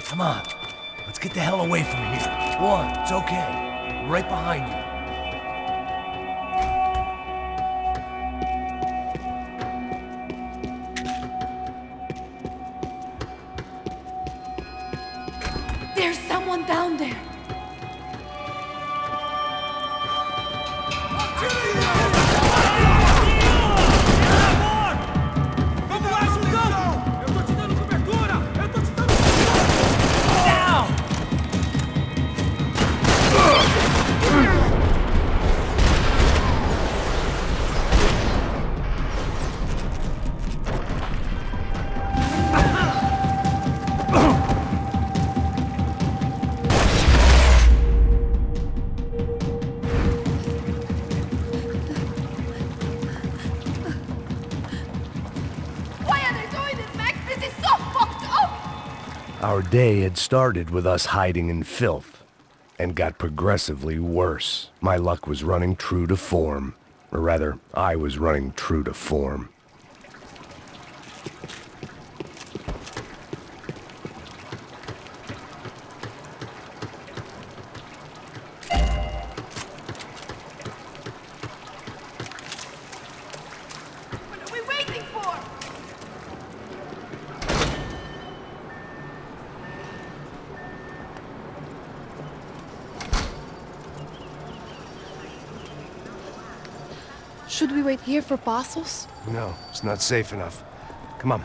S6: Come on. Let's get the hell away from here. One, it's okay. I'm right behind you.
S10: Down there.
S1: Our day had started with us hiding in filth, and got progressively worse. My luck was running true to form. Or rather, I was running true to form.
S10: Should we wait here for parcels?
S1: No, it's not safe enough. Come on.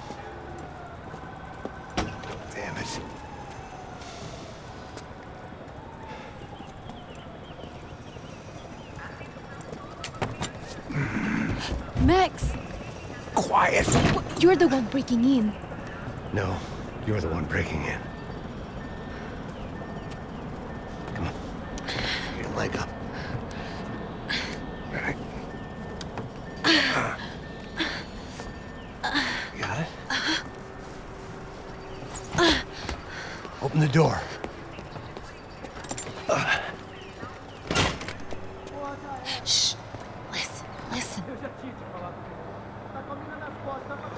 S1: Damn it.
S10: Max!
S1: Quiet!
S10: You're the one breaking in.
S1: No, you're the one breaking in. Come on. Get your leg up. Ready? You got it? Open the door.
S10: Shh. Listen.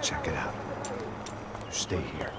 S1: Check it out. Stay here.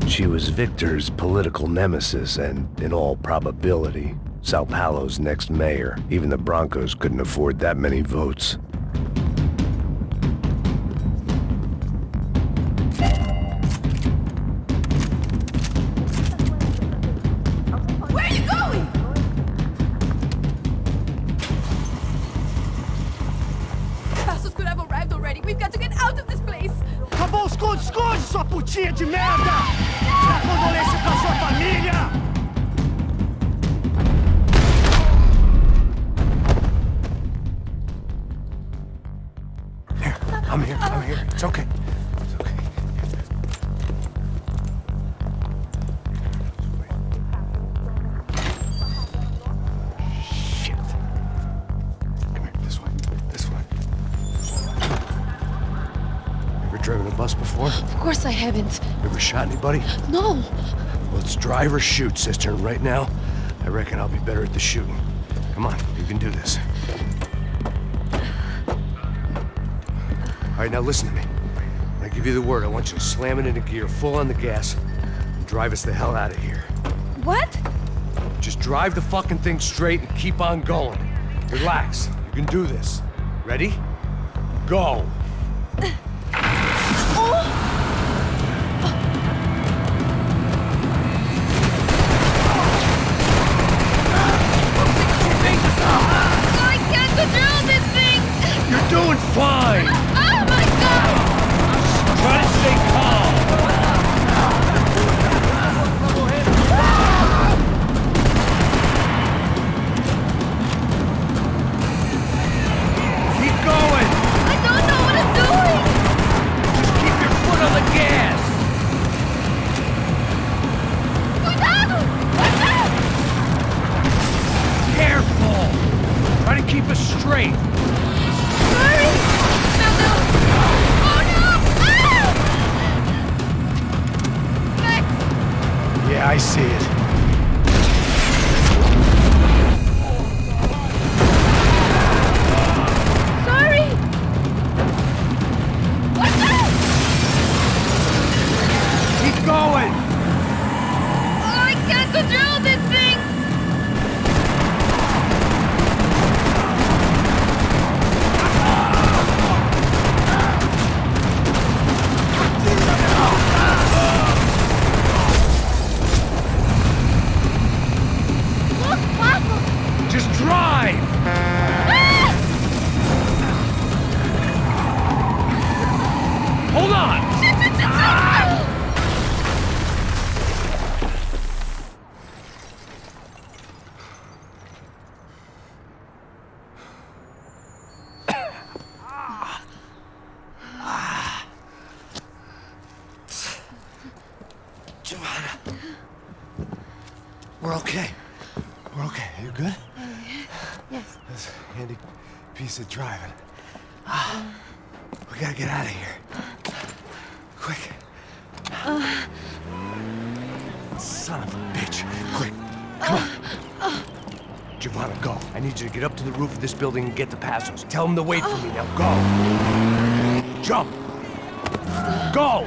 S1: She was Victor's political nemesis and, in all probability, Sao Paulo's next mayor. Even the Broncos couldn't afford that many votes.
S15: Where are you going? Passos could have arrived already. We've got to get out of this place.
S16: Acabou os esconde, sua putinha de merda! Tira condolência pra sua família!
S6: I'm here. It's okay. It's okay. Shit. Come here, this way. Ever driven a bus before?
S10: Of course I haven't.
S6: Ever shot anybody?
S10: No.
S6: Well, it's drive or shoot, sister. And right now, I reckon I'll be better at the shooting. Come on, you can do this. All right, now listen to me. When I give you the word, I want you to slam it into gear, full on the gas, and drive us the hell out of here.
S15: What?
S6: Just drive the fucking thing straight and keep on going. Relax. You can do this. Ready? Go.
S15: I can't control this thing!
S6: You're doing fine!
S15: Oh my god!
S6: Try to stay calm! Keep going!
S15: I don't know what I'm doing!
S6: Just keep your foot on the gas!
S15: Cuidado! Watch out!
S6: Careful! Try to keep us straight!
S15: Hurry! No! Oh no! Ah! Max!
S6: Yeah, I see it.
S15: Sorry! Watch out!
S6: Keep going!
S15: Oh, I can't control this thing! Look, Paco!
S6: Just drive! Hold on! Giovanna. We're okay. We're okay. You good?
S10: Yes.
S6: That's a handy piece of driving. We gotta get out of here. Quick. Son of a bitch. Quick. Come on. Giovanna, go. I need you to get up to the roof of this building and get the Passos. Tell them to wait for me. Now go. Jump. Go.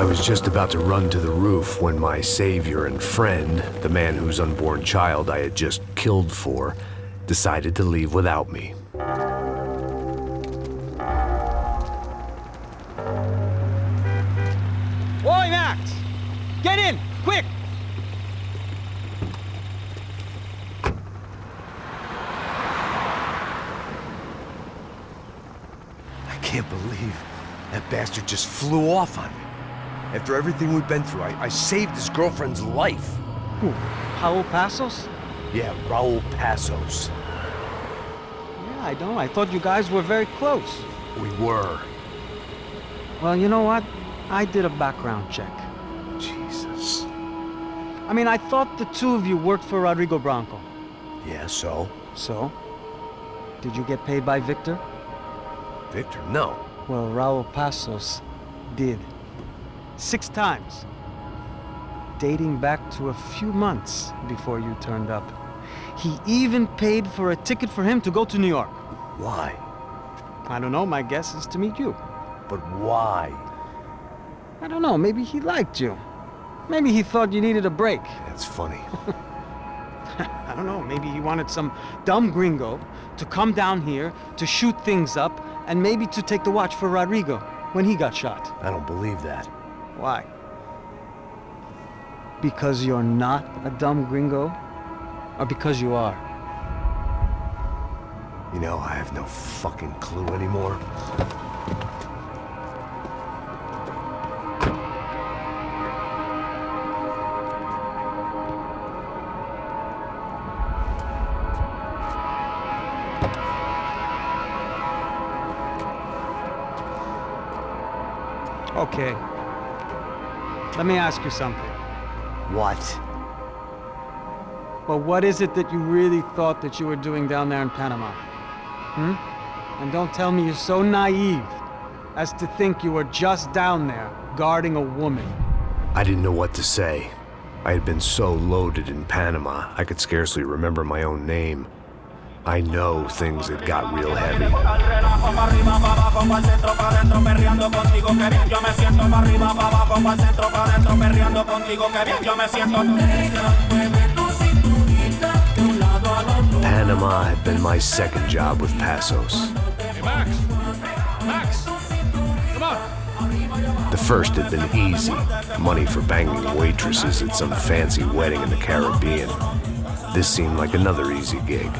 S1: I was just about to run to the roof when my savior and friend, the man whose unborn child I had just killed for, decided to leave without me.
S7: Oi, Max! Get in, quick!
S6: I can't believe that bastard just flew off on me. After everything we've been through, I saved his girlfriend's life.
S7: Who? Raul Passos?
S6: Yeah, Raul Passos.
S7: Yeah, I know. I thought you guys were very close.
S6: We were.
S7: Well, you know what? I did a background check.
S6: Jesus.
S7: I mean, I thought the two of you worked for Rodrigo Branco.
S6: Yeah, so?
S7: So? Did you get paid by Victor?
S6: Victor? No.
S7: Well, Raul Passos did. 6 times. Dating back to a few months before you turned up. He even paid for a ticket for him to go to New York.
S6: Why?
S7: I don't know, my guess is to meet you.
S6: But why?
S7: I don't know, maybe he liked you. Maybe he thought you needed a break.
S6: That's funny.
S7: I don't know, maybe he wanted some dumb gringo to come down here to shoot things up and maybe to take the watch for Rodrigo when he got shot.
S6: I don't believe that.
S7: Why? Because you're not a dumb gringo? Or because you are?
S6: You know, I have no fucking clue anymore.
S7: Okay. Let me ask you something.
S6: What?
S7: Well, what is it that you really thought that you were doing down there in Panama? And don't tell me you're so naive as to think you were just down there guarding a woman.
S1: I didn't know what to say. I had been so loaded in Panama, I could scarcely remember my own name. I know things had got real heavy. Panama had been my second job with Passos.
S2: Hey, Max! Max! Come on!
S1: The first had been easy. Money for banging waitresses at some fancy wedding in the Caribbean. This seemed like another easy gig.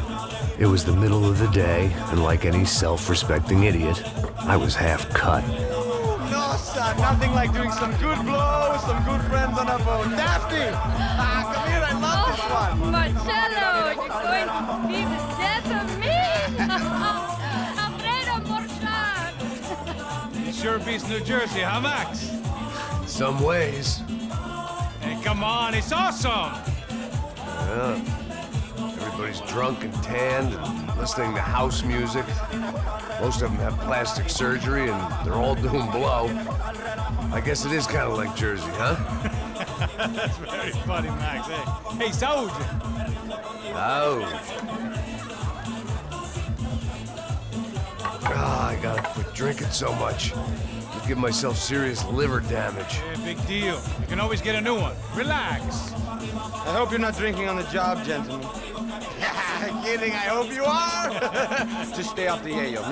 S1: It was the middle of the day, and like any self-respecting idiot, I was half cut.
S7: No, son, nothing like doing some good blows, some good friends on a boat. Daphne! Come here, I love this one.
S19: Marcello, you're going to be the death of me! Alfredo Morchan!
S2: It sure beats New Jersey, huh, Max?
S6: Some ways.
S2: Hey, come on, it's awesome!
S6: Yeah. Everybody's drunk and tanned and listening to house music. Most of them have plastic surgery and they're all doing blow. I guess it is kind of like Jersey, huh?
S2: That's very funny, Max. Hey, soldier!
S6: I gotta quit drinking so much. I'll give myself serious liver damage.
S2: Yeah, big deal. You can always get a new one. Relax.
S7: I hope you're not drinking on the job, gentlemen. Kidding, I hope you are. Just stay off the yayo,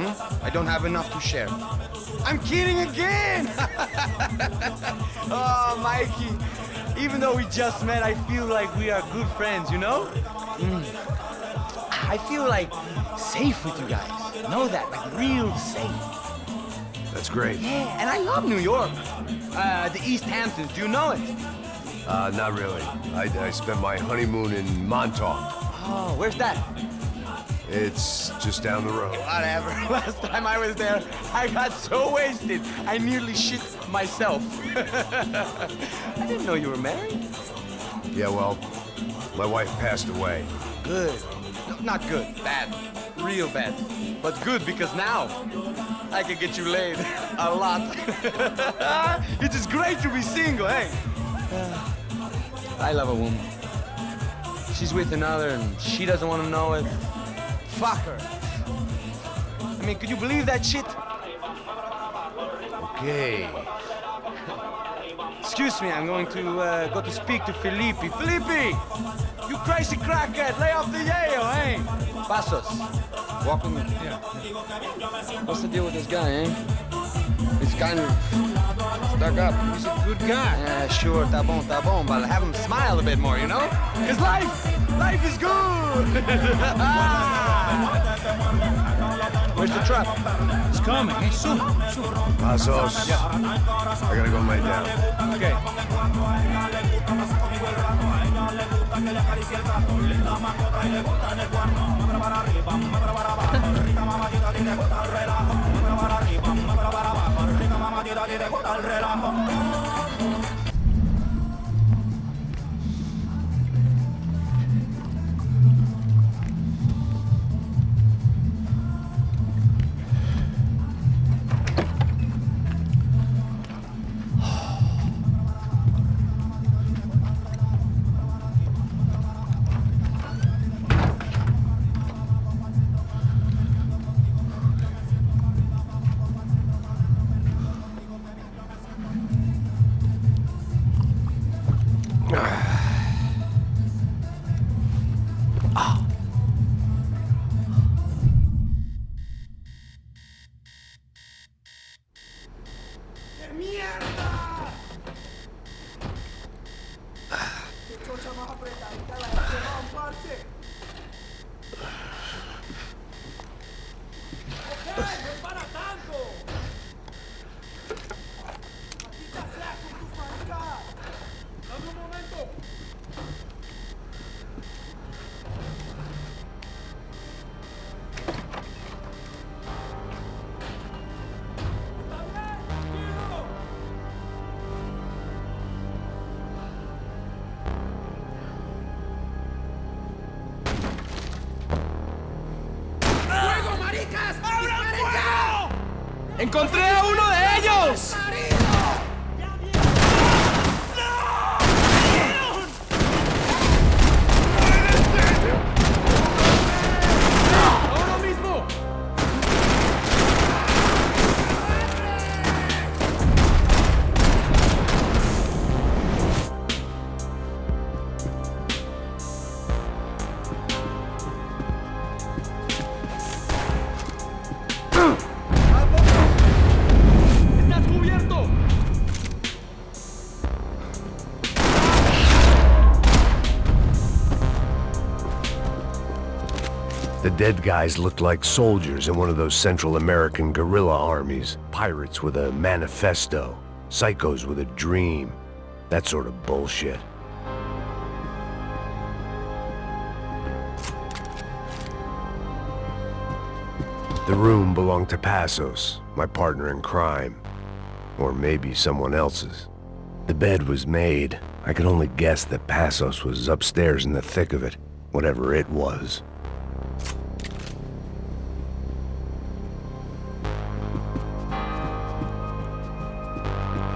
S7: I don't have enough to share. I'm kidding again. Oh, Mikey, even though we just met, I feel like we are good friends, you know? I feel like safe with you guys. Know that, like real safe.
S6: That's great.
S7: Yeah, and I love New York. The East Hamptons, do you know it?
S6: Not really. I spent my honeymoon in Montauk.
S7: Oh, where's that?
S6: It's just down the road.
S7: Whatever. Last time I was there, I got so wasted, I nearly shit myself. I didn't know you were married.
S6: Yeah, well, my wife passed away.
S7: Good. No, not good. Bad. Real bad. But good because now I can get you laid a lot. It is great to be single, hey? I love a woman. She's with another and she doesn't want to know it. Fuck her. I mean, could you believe that shit?
S6: Okay.
S7: Excuse me, I'm going to go to speak to Felipe. Felipe! You crazy crackhead! Lay off the yayo, eh? Pasos. Walk with me. Yeah. What's the deal with this guy, eh? He's kind of stuck up. He's a good guy. Yeah, sure, tá bom, but have him smile a bit more, you know? Because life is good! Where's the trap?
S2: It's coming, eh? Soon.
S1: Pasos.
S2: Yeah.
S1: I gotta go lay down.
S2: Okay.
S7: ¡Encontré a uno de ellos!
S1: The dead guys looked like soldiers in one of those Central American guerrilla armies. Pirates with a manifesto. Psychos with a dream. That sort of bullshit. The room belonged to Pasos, my partner in crime. Or maybe someone else's. The bed was made. I could only guess that Pasos was upstairs in the thick of it, whatever it was.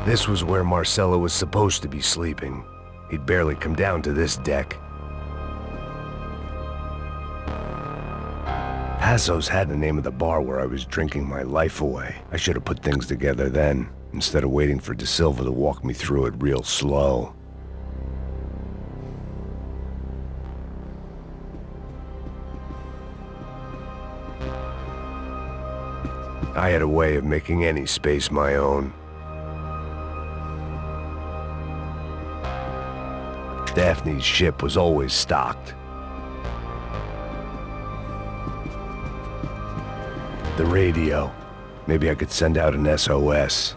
S1: This was where Marcelo was supposed to be sleeping. He'd barely come down to this deck. Pasos had the name of the bar where I was drinking my life away. I should have put things together then, instead of waiting for De Silva to walk me through it real slow. I had a way of making any space my own. Daphne's ship was always stocked. The radio. Maybe I could send out an SOS.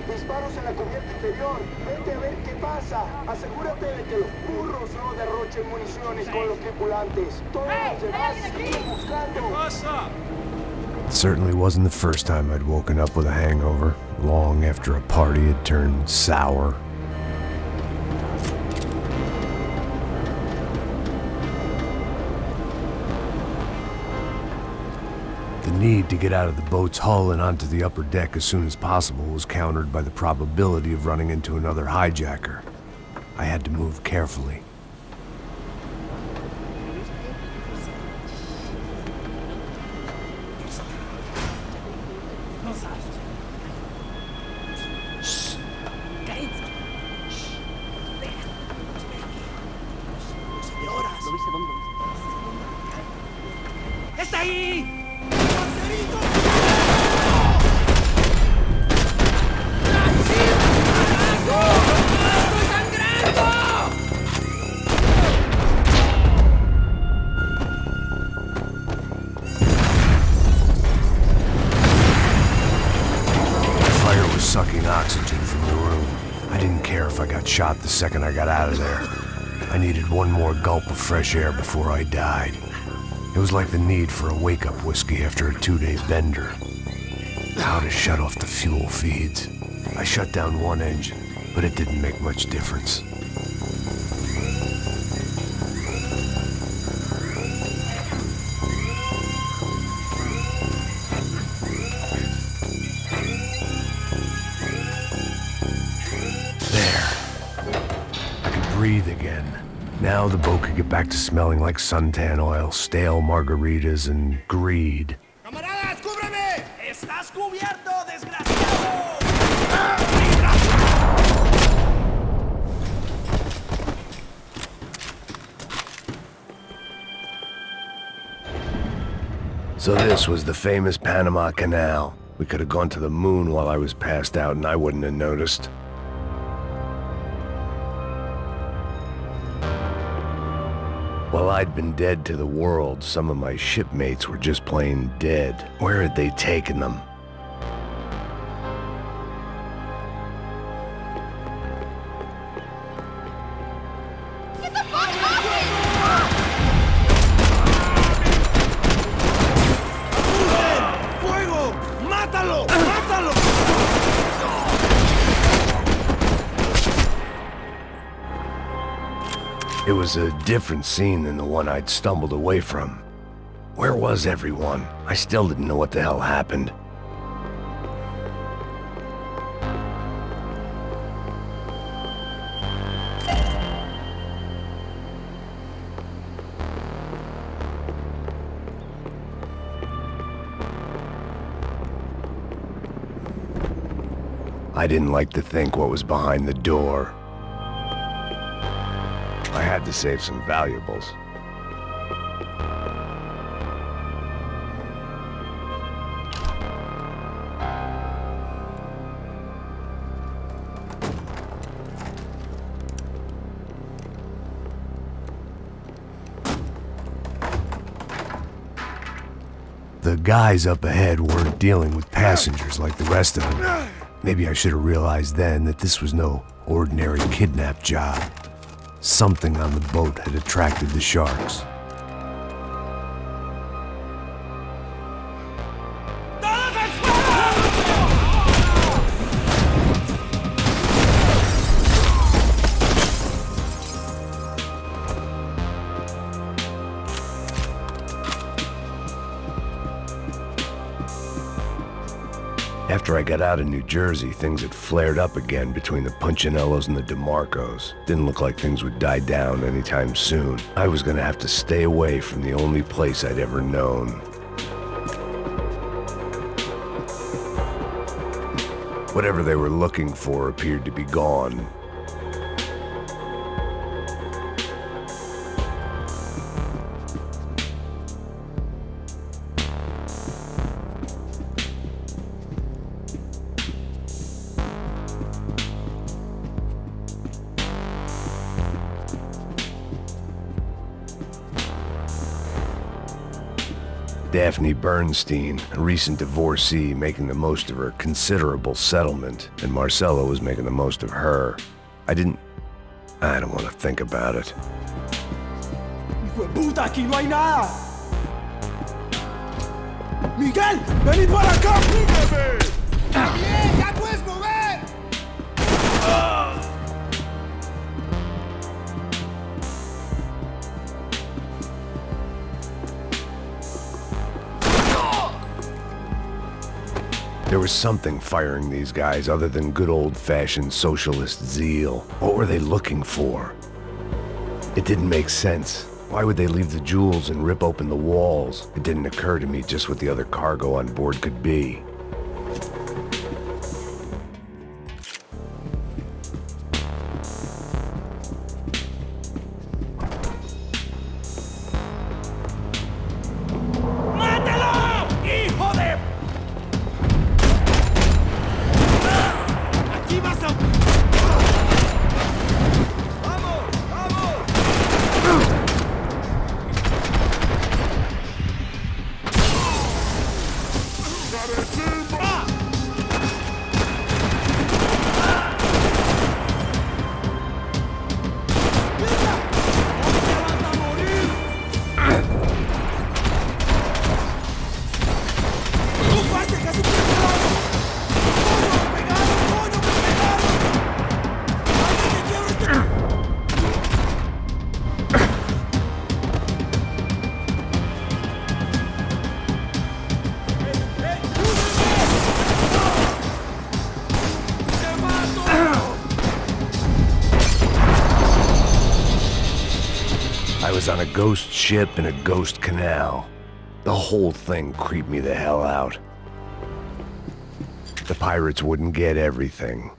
S13: Disparos en la cubierta inferior. Vete a ver qué pasa. Asegúrate de que los burros no derrochen municiones con los tripulantes. Todos los demás siguen buscando.
S1: It certainly wasn't the first time I'd woken up with a hangover, long after a party had turned sour. The need to get out of the boat's hull and onto the upper deck as soon as possible was countered by the probability of running into another hijacker. I had to move carefully.
S15: ¡Está ahí!
S1: Sucking oxygen from the room. I didn't care if I got shot the second I got out of there. I needed one more gulp of fresh air before I died. It was like the need for a wake-up whiskey after a 2-day bender. How to shut off the fuel feeds. I shut down one engine, but it didn't make much difference. Breathe again. Now the boat could get back to smelling like suntan oil, stale margaritas, and greed.
S15: ¡Camaradas, cúbreme! ¡Estás cubierto, desgraciado!
S1: So this was the famous Panama Canal. We could have gone to the moon while I was passed out and I wouldn't have noticed. While I'd been dead to the world, some of my shipmates were just plain dead. Where had they taken them?
S15: Get the fuck off me! ¡Fuego! ¡Mátalo! ¡Mátalo!
S1: It was a different scene than the one I'd stumbled away from. Where was everyone? I still didn't know what the hell happened. I didn't like to think what was behind the door. I had to save some valuables. The guys up ahead weren't dealing with passengers like the rest of them. Maybe I should have realized then that this was no ordinary kidnap job. Something on the boat had attracted the sharks. After I got out of New Jersey, things had flared up again between the Punchinellos and the DeMarcos. Didn't look like things would die down anytime soon. I was gonna have to stay away from the only place I'd ever known. Whatever they were looking for appeared to be gone. Daphne Bernstein, a recent divorcee, making the most of her considerable settlement, and Marcelo was making the most of her. I don't want to think about it.
S15: ¡Hijo de puta, aquí no hay nada! ¡Miguel, venid para acá! ¡Bien, ya puedes mover!
S1: There was something firing these guys other than good old-fashioned socialist zeal. What were they looking for? It didn't make sense. Why would they leave the jewels and rip open the walls? It didn't occur to me just what the other cargo on board could be. I was on a ghost ship in a ghost canal. The whole thing creeped me the hell out. The pirates wouldn't get everything.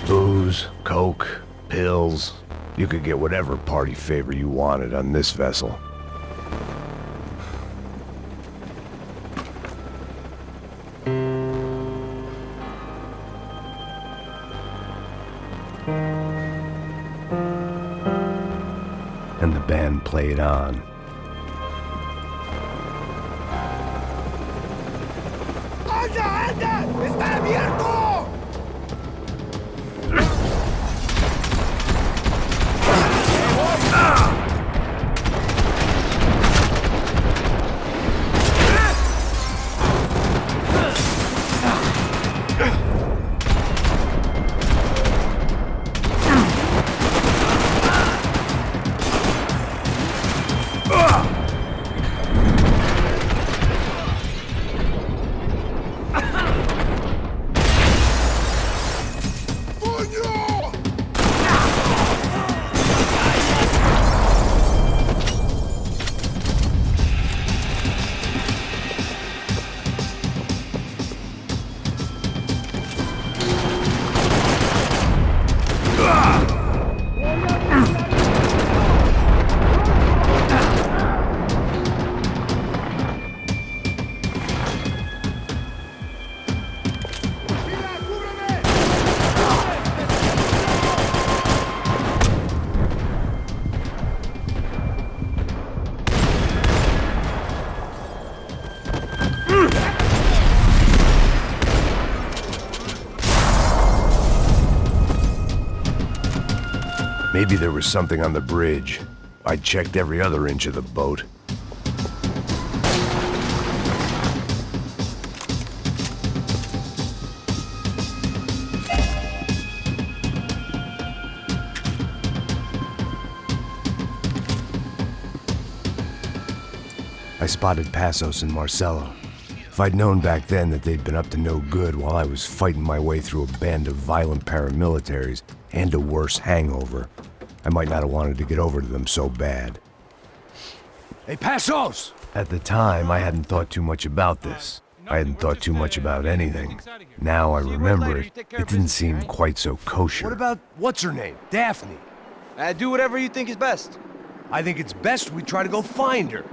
S1: Booze, coke, pills. You could get whatever party favor you wanted on this vessel. And the band played on.
S13: ¡Está abierto!
S1: Maybe there was something on the bridge. I checked every other inch of the boat. I spotted Passos and Marcelo. If I'd known back then that they'd been up to no good while I was fighting my way through a band of violent paramilitaries and a worse hangover, I might not have wanted to get over to them so bad.
S6: Hey, Passos!
S1: At the time, I hadn't thought too much about this. I hadn't thought too much about anything. Now I remember it, it didn't seem quite so kosher.
S6: What about, what's her name? Daphne?
S7: Do whatever you think is best.
S6: I think it's best we try to go find her.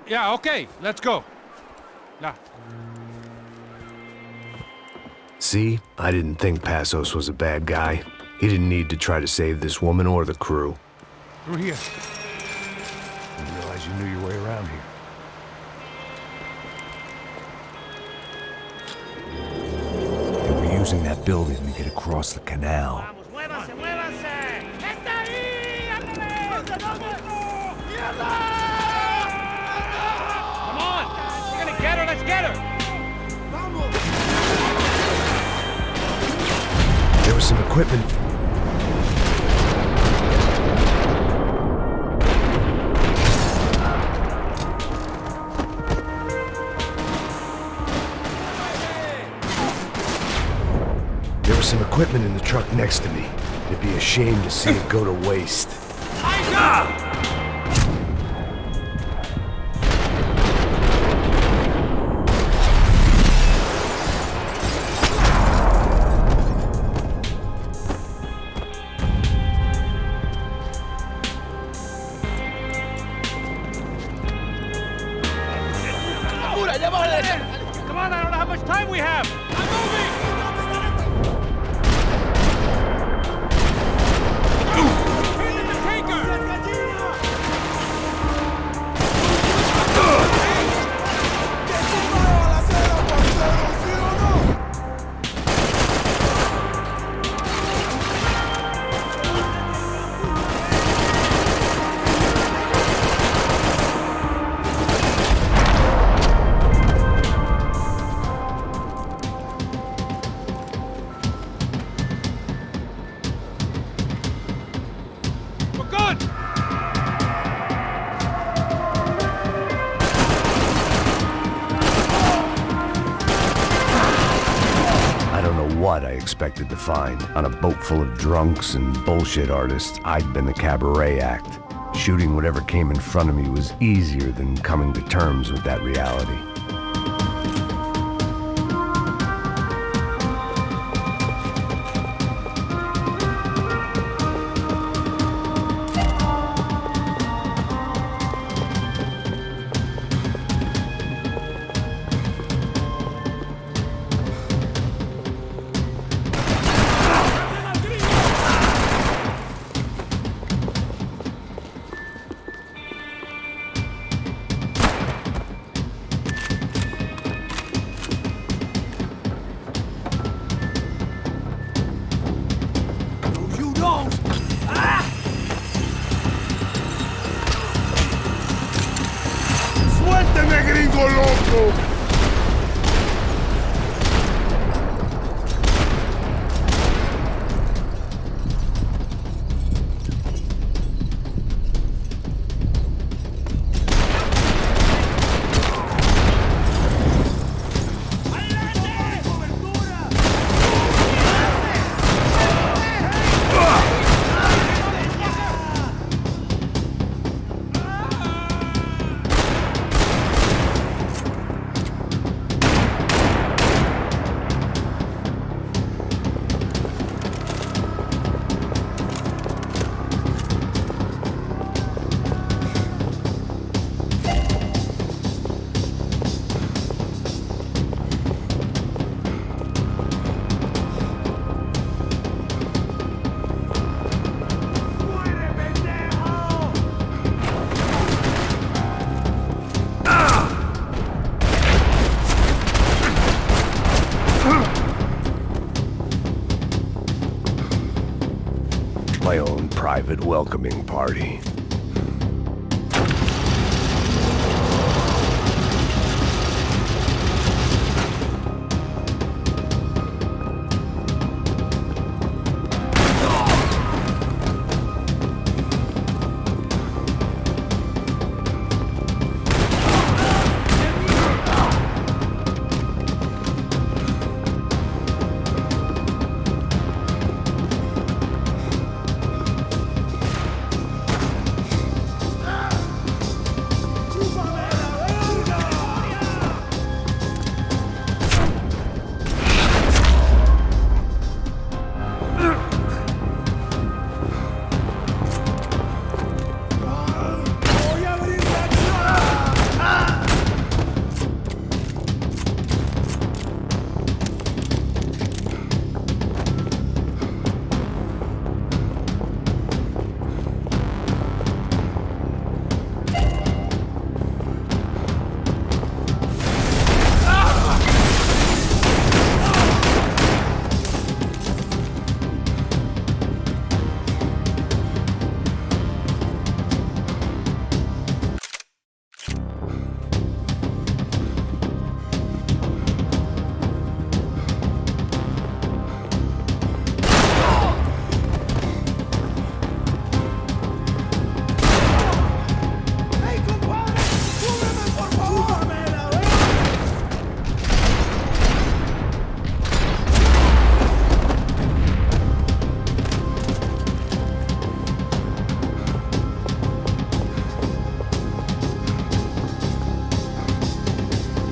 S2: Yeah, okay, let's go. Nah.
S1: See? I didn't think Passos was a bad guy. He didn't need to try to save this woman or the crew.
S2: Through here.
S1: I didn't realize you knew your way around here. They were using that building to get across the canal.
S2: Come on! You're gonna get her, let's get her!
S1: There was some equipment. There was some equipment in the truck next to me. It'd be a shame to see it go to waste.
S2: Come on, I don't have much time we have! I'm moving! Feeling the taker!
S1: What I expected to find. On a boat full of drunks and bullshit artists, I'd been the cabaret act. Shooting whatever came in front of me was easier than coming to terms with that reality. My own private welcoming party.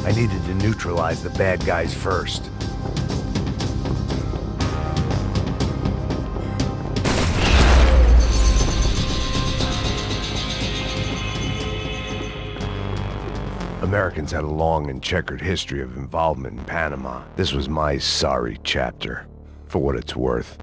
S1: I needed to neutralize the bad guys first. Americans had a long and checkered history of involvement in Panama. This was my sorry chapter, for what it's worth.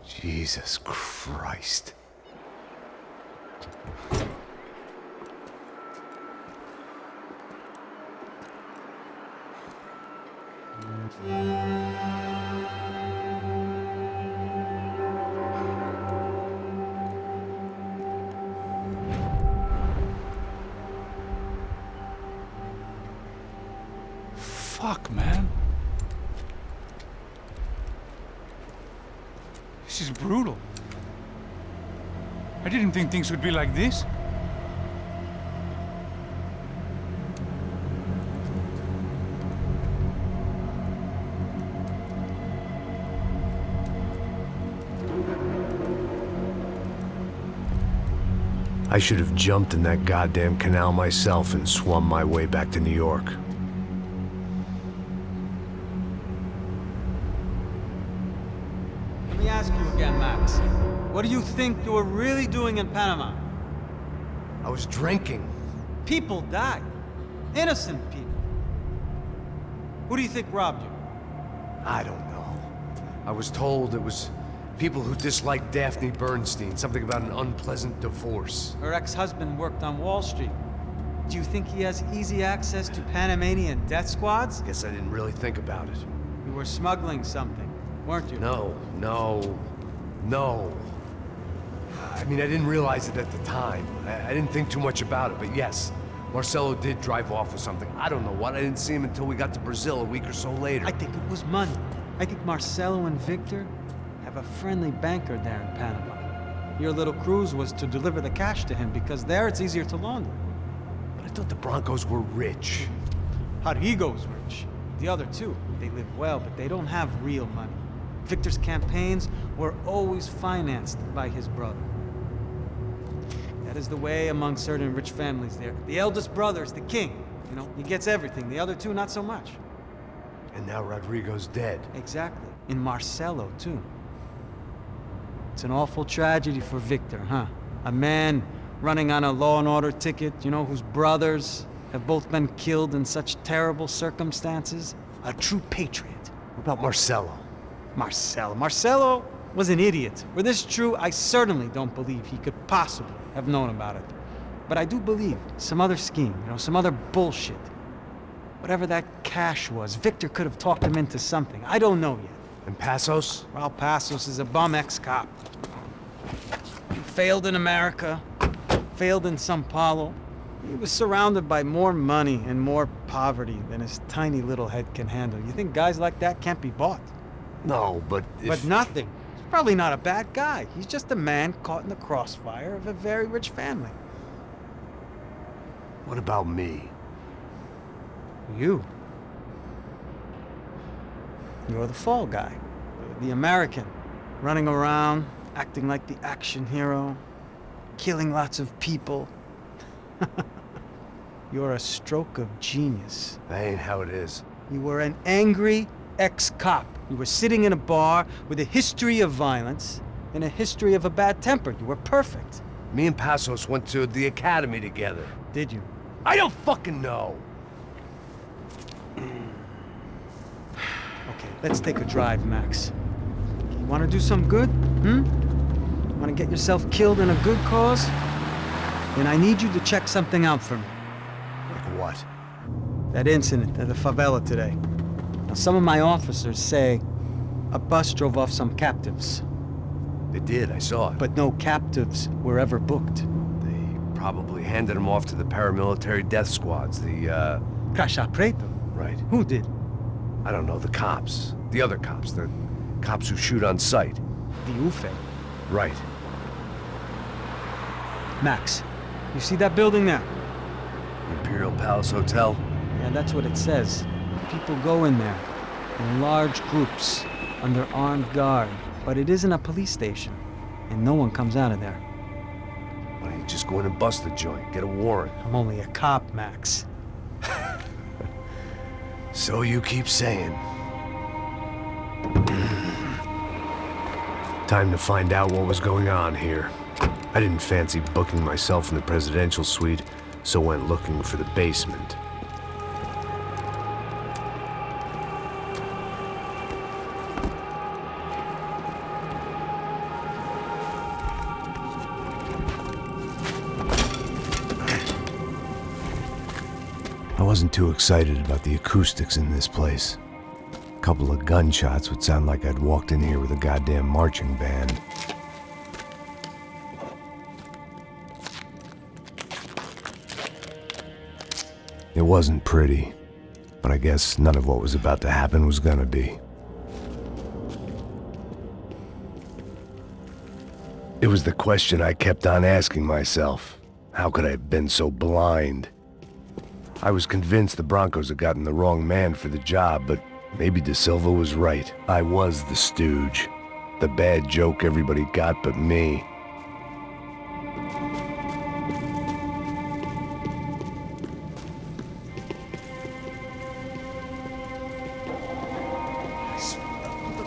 S1: Jesus Christ.
S2: Fuck, man. This is brutal. I didn't think things would be like this.
S1: I should have jumped in that goddamn canal myself and swum my way back to New York.
S7: Let me ask you again, Max. What do you think you were really doing in Panama?
S6: I was drinking.
S7: People died. Innocent people. Who do you think robbed you?
S6: I don't know. I was told it was people who disliked Daphne Bernstein, something about an unpleasant divorce.
S7: Her ex-husband worked on Wall Street. Do you think he has easy access to Panamanian death squads?
S6: Guess I didn't really think about it.
S7: You were smuggling something, weren't you?
S6: No. I mean, I didn't realize it at the time. I didn't think too much about it, but yes, Marcelo did drive off with something. I don't know what. I didn't see him until we got to Brazil a week or so later.
S7: I think it was money. I think Marcelo and Victor have a friendly banker there in Panama. Your little cruise was to deliver the cash to him because there it's easier to launder.
S6: But I thought the Broncos were rich.
S7: Rodrigo's rich. The other two, they live well, but they don't have real money. Victor's campaigns were always financed by his brother. That is the way among certain rich families there. The eldest brother's the king. You know, he gets everything. The other two, not so much.
S6: And now Rodrigo's dead.
S7: Exactly. And Marcelo, too. It's an awful tragedy for Victor, huh? A man running on a law and order ticket, you know, whose brothers have both been killed in such terrible circumstances. A true patriot.
S6: What about Marcelo?
S7: Marcelo was an idiot. Were this true, I certainly don't believe he could possibly have known about it. But I do believe some other scheme, you know, some other bullshit. Whatever that cash was, Victor could have talked him into something. I don't know yet.
S6: And Passos?
S7: Well, Passos is a bum ex-cop. He failed in America, failed in São Paulo. He was surrounded by more money and more poverty than his tiny little head can handle. You think guys like that can't be bought?
S6: No, but
S7: But nothing. He's probably not a bad guy. He's just a man caught in the crossfire of a very rich family.
S6: What about me?
S7: You. You're the fall guy. The American. Running around, acting like the action hero. Killing lots of people. You're a stroke of genius.
S6: That ain't how it is.
S7: You were an angry ex-cop. You were sitting in a bar with a history of violence and a history of a bad temper. You were perfect.
S6: Me and Passos went to the academy together.
S7: Did you?
S6: I don't fucking know.
S7: Okay, let's take a drive, Max. You want to do some good? Want to get yourself killed in a good cause? Then I need you to check something out for me.
S6: Like what?
S7: That incident at the favela today. Now, some of my officers say a bus drove off some captives.
S6: They did, I saw it.
S7: But no captives were ever booked.
S6: They probably handed them off to the paramilitary death squads, the,
S7: Caixa Preto?
S6: Right.
S7: Who did?
S6: I don't know, the cops. The other cops, the cops who shoot on sight.
S7: The UFE.
S6: Right.
S7: Max, you see that building there?
S6: Imperial Palace Hotel?
S7: Yeah, that's what it says. People go in there, in large groups, under armed guard. But it isn't a police station.
S4: and no one comes out of there.
S6: Why don't you just go in and bust the joint? Get a warrant.
S4: I'm only a cop, Max.
S6: So you keep saying.
S1: Time to find out what was going on here. I didn't fancy booking myself in the presidential suite, so went looking for the basement. I wasn't too excited about the acoustics in this place. A couple of gunshots would sound like I'd walked in here with a goddamn marching band. It wasn't pretty, but I guess none of what was about to happen was gonna be. It was the question I kept on asking myself. How could I have been so blind? I was convinced the Broncos had gotten the wrong man for the job, but maybe De Silva was right. I was the stooge. The bad joke everybody got but me.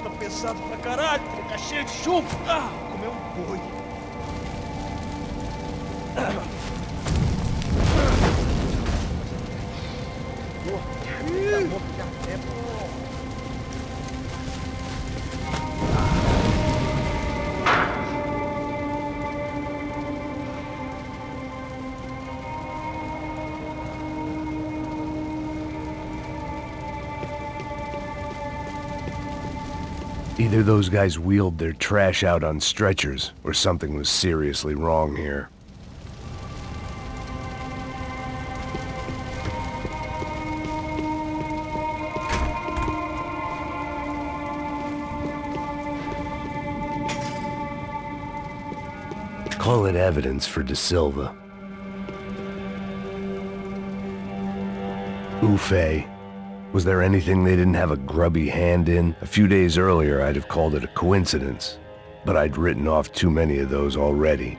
S9: Tá pesado pra caralho, tá cheio de chumbo. Ah, comeu boi.
S1: Either those guys wheeled their trash out on stretchers, or something was seriously wrong here. Call it evidence for De Silva. Ufe. Was there anything they didn't have a grubby hand in? A few days earlier, I'd have called it a coincidence, but I'd written off too many of those already.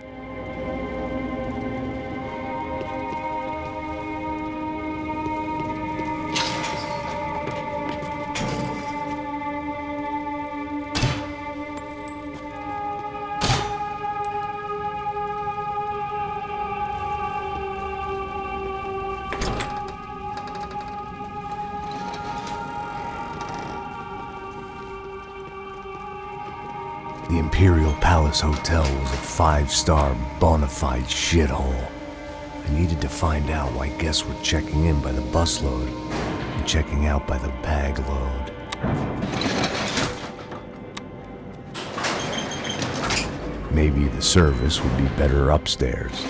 S1: The Imperial Palace Hotel was a five-star, bona fide shithole. I needed to find out why guests were checking in by the busload and checking out by the bag load. Maybe the service would be better upstairs.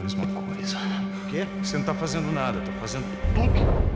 S9: Mesma coisa. O quê? Você não tá fazendo nada, tô fazendo tudo.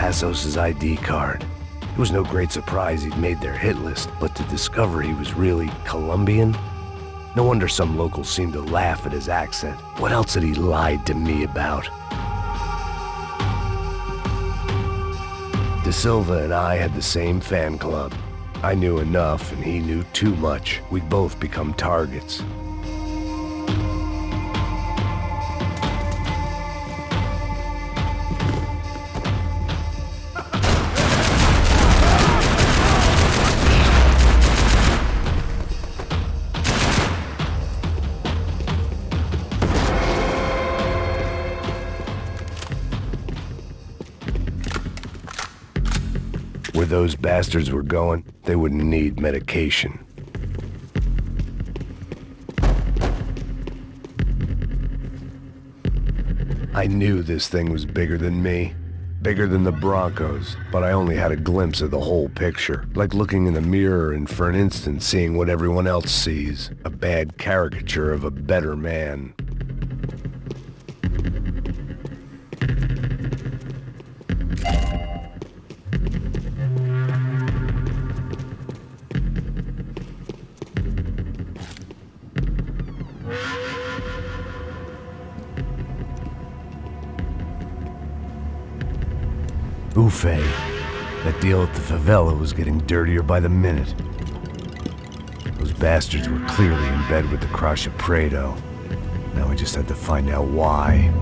S1: Passos' ID card. It was no great surprise he'd made their hit list, but to discover he was really Colombian? No wonder some locals seemed to laugh at his accent. What else had he lied to me about? De Silva and I had the same fan club. I knew enough and he knew too much. We'd both become targets. Where those bastards were going, they wouldn't need medication. I knew this thing was bigger than me, bigger than the Broncos, but I only had a glimpse of the whole picture, like looking in the mirror and for an instant seeing what everyone else sees, a bad caricature of a better man. Buffet. That deal at the favela was getting dirtier by the minute. Those bastards were clearly in bed with the Crush of Prado. Now we just had to find out why.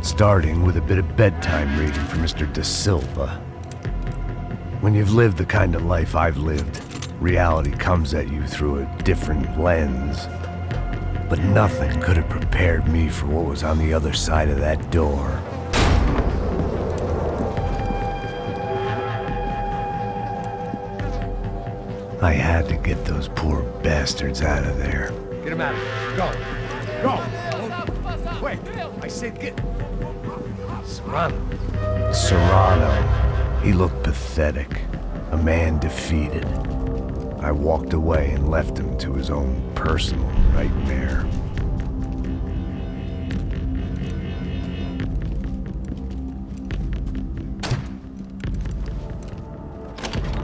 S1: Starting with a bit of bedtime reading for Mr. De Silva. When you've lived the kind of life I've lived, reality comes at you through a different lens. But nothing could have prepared me for what was on the other side of that door. I had to get those poor bastards out of there.
S6: Get him out of here. Go. Go. Wait. I said get... Serrano.
S1: Serrano. He looked pathetic. A man defeated. I walked away and left him to his own personal nightmare.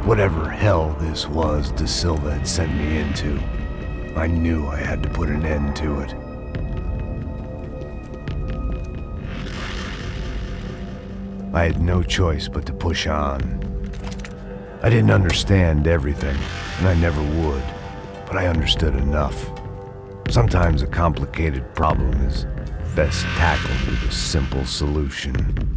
S1: Whatever hell this was De Silva had sent me into, I knew I had to put an end to it. I had no choice but to push on. I didn't understand everything, and I never would, but I understood enough. Sometimes a complicated problem is best tackled with a simple solution.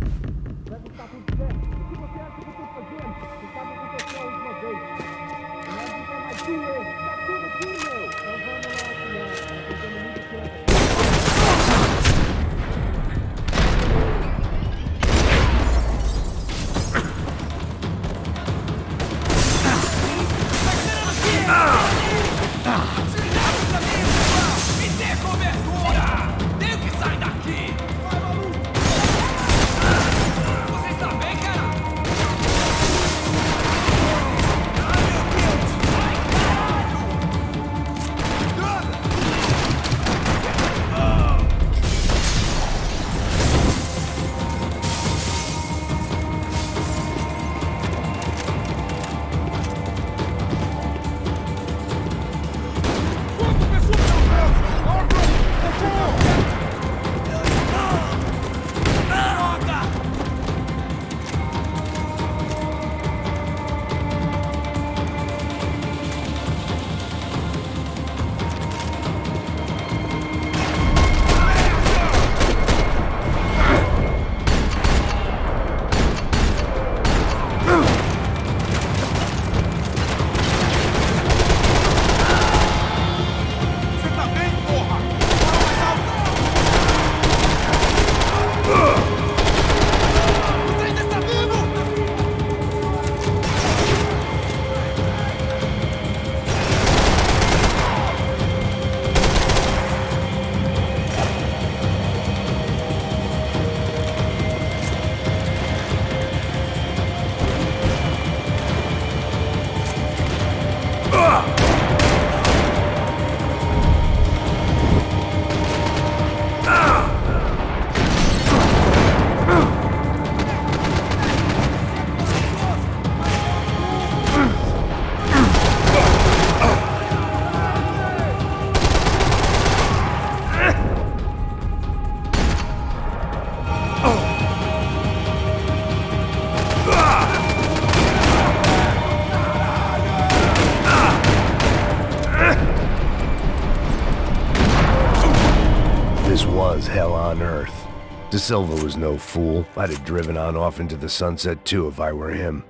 S1: hell on earth. De Silva was no fool. I'd have driven on off into the sunset too if I were him.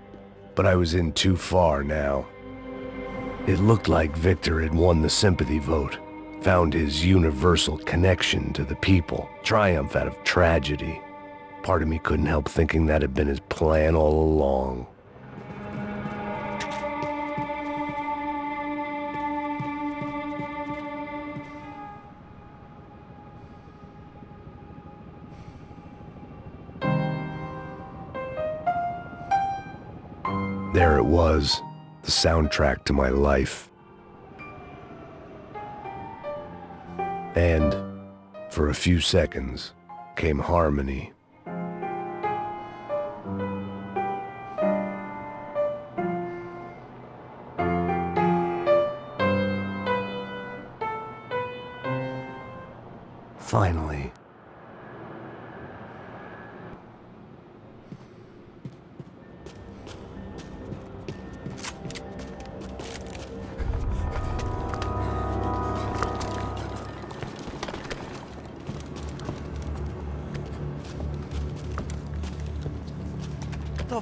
S1: But I was in too far now. It looked like Victor had won the sympathy vote, found his universal connection to the people, triumph out of tragedy. Part of me couldn't help thinking that had been his plan all along. There it was, the soundtrack to my life. And, for a few seconds, came harmony. Finally.
S8: What the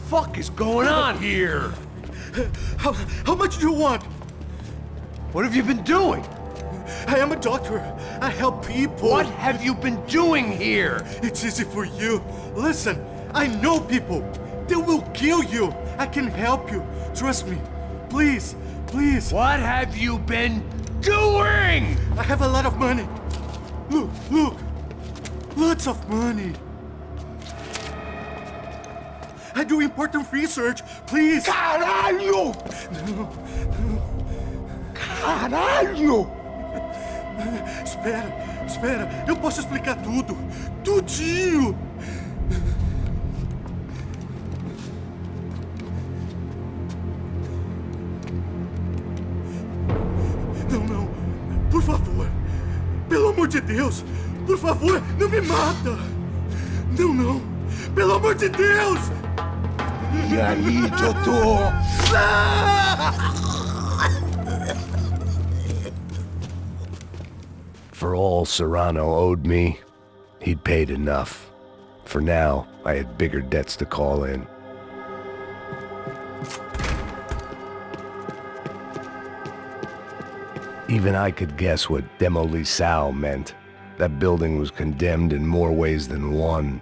S8: fuck is going on here?
S9: How much do you want?
S8: What have you been doing?
S9: I am a doctor. I help people.
S8: What have you been doing here?
S9: It's easy for you. Listen, I know people. They will kill you. I can help you. Trust me. Please, please.
S8: What have you been doing?
S9: I have a lot of money. Look, look. Lots of money. I do important research. Please.
S16: Caralho!
S9: No.
S16: Caralho!
S9: Espera. Eu posso explicar tudo. Tudinho. Não. Por favor. Pelo amor de Deus. Por favor, não me mata. Não. Pelo amor de Deus.
S16: E aí, doutor?
S1: For all Serrano owed me, he'd paid enough. For now, I had bigger debts to call in. Even I could guess what demolição meant. That building was condemned in more ways than one.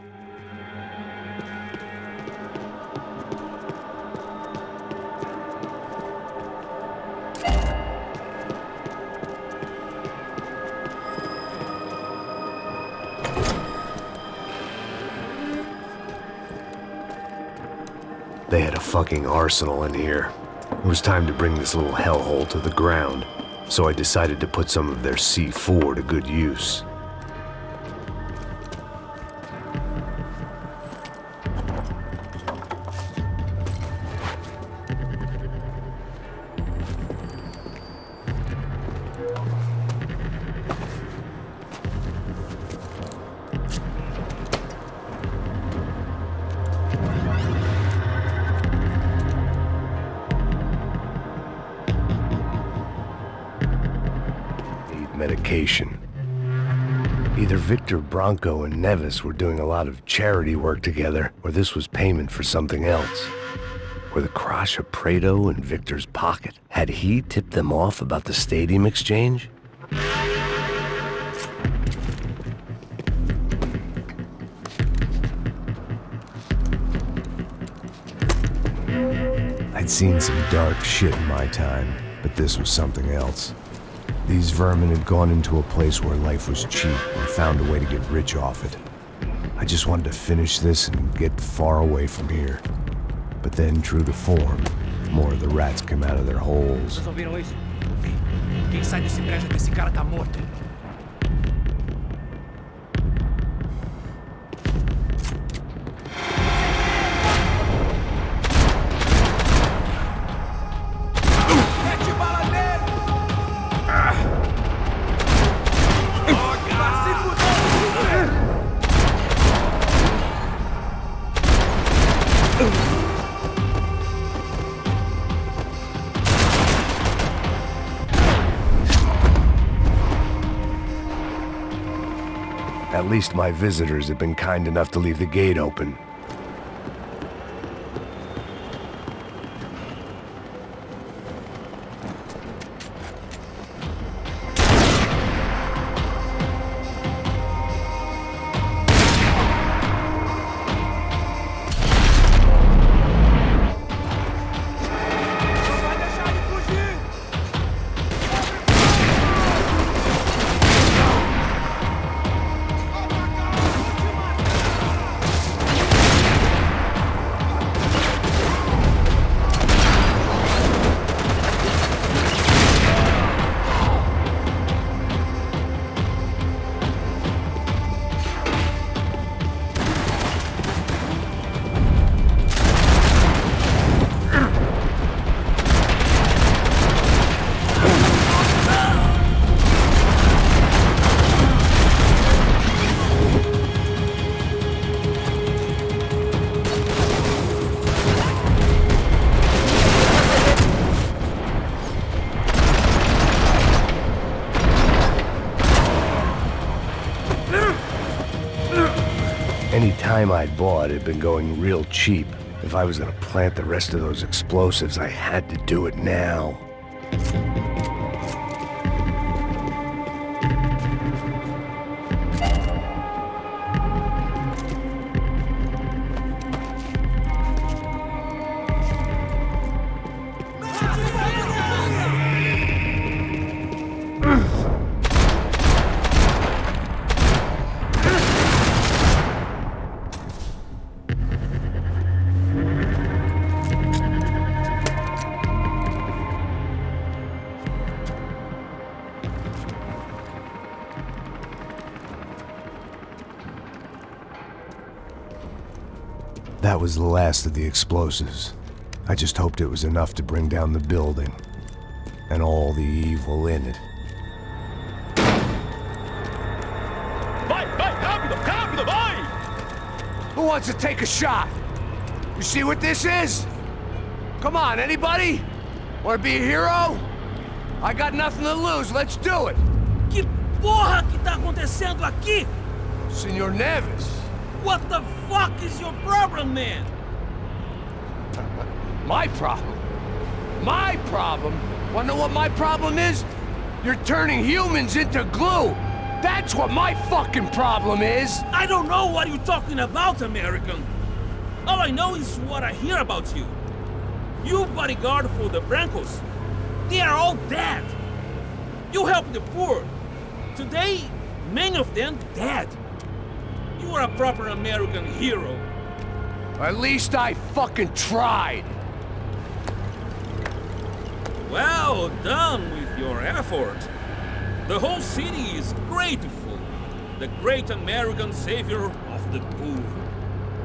S1: They had a fucking arsenal in here. It was time to bring this little hellhole to the ground, so I decided to put some of their C4 to good use. Medication. Either Victor Bronco and Nevis were doing a lot of charity work together, or this was payment for something else. Were the Crasha Prado in Victor's pocket? Had he tipped them off about the stadium exchange? I'd seen some dark shit in my time, but this was something else. These vermin had gone into a place where life was cheap and found a way to get rich off it. I just wanted to finish this and get far away from here. But then, true to form, more of the rats came out of their holes.
S15: Vocês ouviram isso? Quem sai desse prédio que esse cara tá morto?
S1: At least my visitors have been kind enough to leave the gate open. Any time I'd bought had been going real cheap. If I was gonna plant the rest of those explosives, I had to do it now. That was the last of the explosives. I just hoped it was enough to bring down the building and all the evil in it.
S8: Who wants to take a shot? You see what this is? Come on, anybody? Want to be a hero? I got nothing to lose, let's do it!
S15: Que porra que tá acontecendo aqui?
S8: Senor Neves.
S15: What the fuck is your problem, man?
S8: My problem? My problem? Wanna know what my problem is? You're turning humans into glue! That's what my fucking problem is!
S15: I don't know what you're talking about, American. All I know is what I hear about you. You bodyguard for the Brancos. They are all dead. You help the poor. Today, many of them dead. You are a proper American hero.
S8: At least I fucking tried.
S15: Well done with your effort. The whole city is grateful. The great American savior of the poor.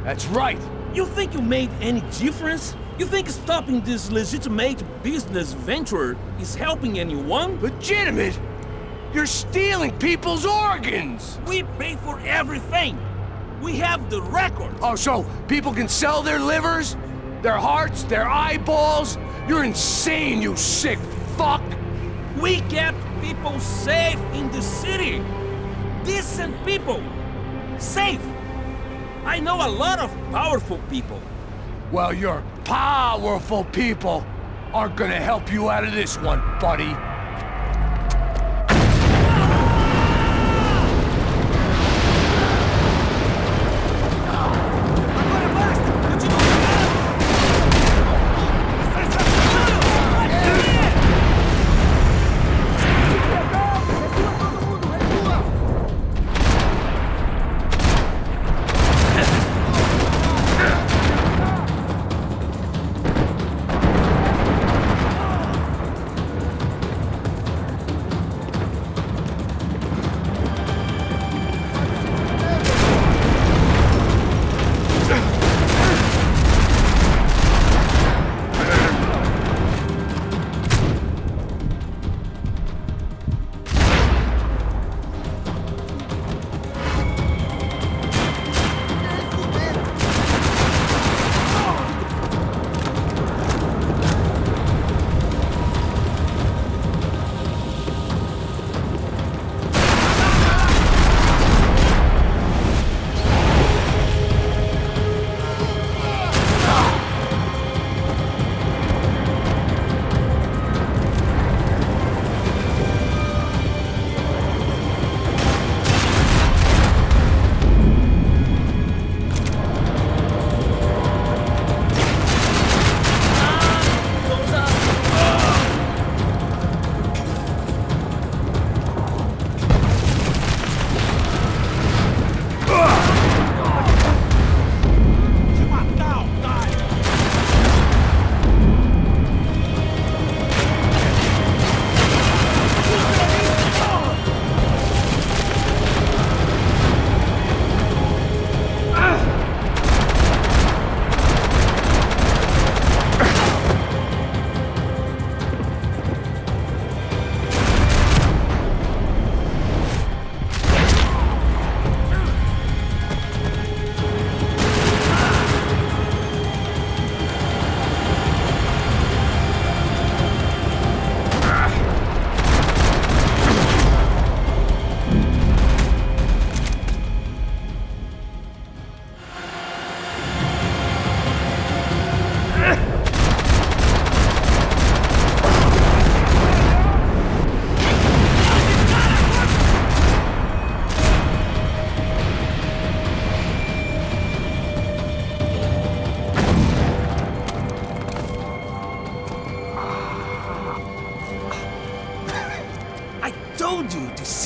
S8: That's right.
S15: You think you made any difference? You think stopping this legitimate business venture is helping anyone?
S8: Legitimate? You're stealing people's organs!
S15: We pay for everything! We have the record!
S8: Oh, so people can sell their livers? Their hearts? Their eyeballs? You're insane, you sick fuck!
S15: We kept people safe in the city! Decent people! Safe! I know a lot of powerful people.
S8: Well, your powerful people aren't gonna help you out of this one, buddy.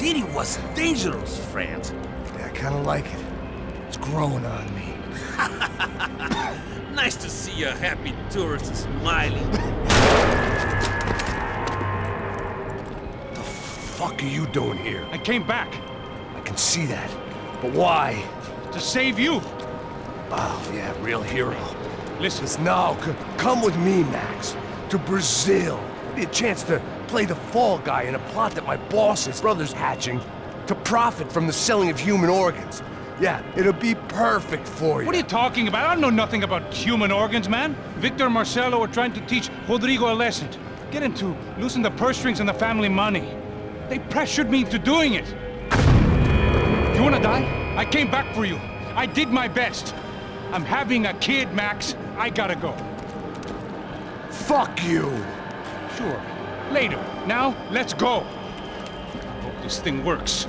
S11: city was dangerous, friend.
S6: Yeah, I kind of like it. It's growing on me.
S11: Nice to see a happy tourist smiling.
S6: The fuck are you doing here?
S2: I came back.
S6: I can see that. But why?
S2: To save you.
S6: Oh, yeah, real hero.
S2: Listen.
S6: Now, come with me, Max. To Brazil. Be a chance to play the fall guy in a plot that my boss's brother's hatching to profit from the selling of human organs. Yeah, it'll be perfect for you.
S2: What are you talking about? I don't know nothing about human organs, man. Victor and Marcelo are trying to teach Rodrigo a lesson. Get him to loosen the purse strings and the family money. They pressured me into doing it. You wanna die? I came back for you. I did my best. I'm having a kid, Max. I gotta go.
S6: Fuck you!
S2: Sure. Later. Now, let's go. I hope this thing works.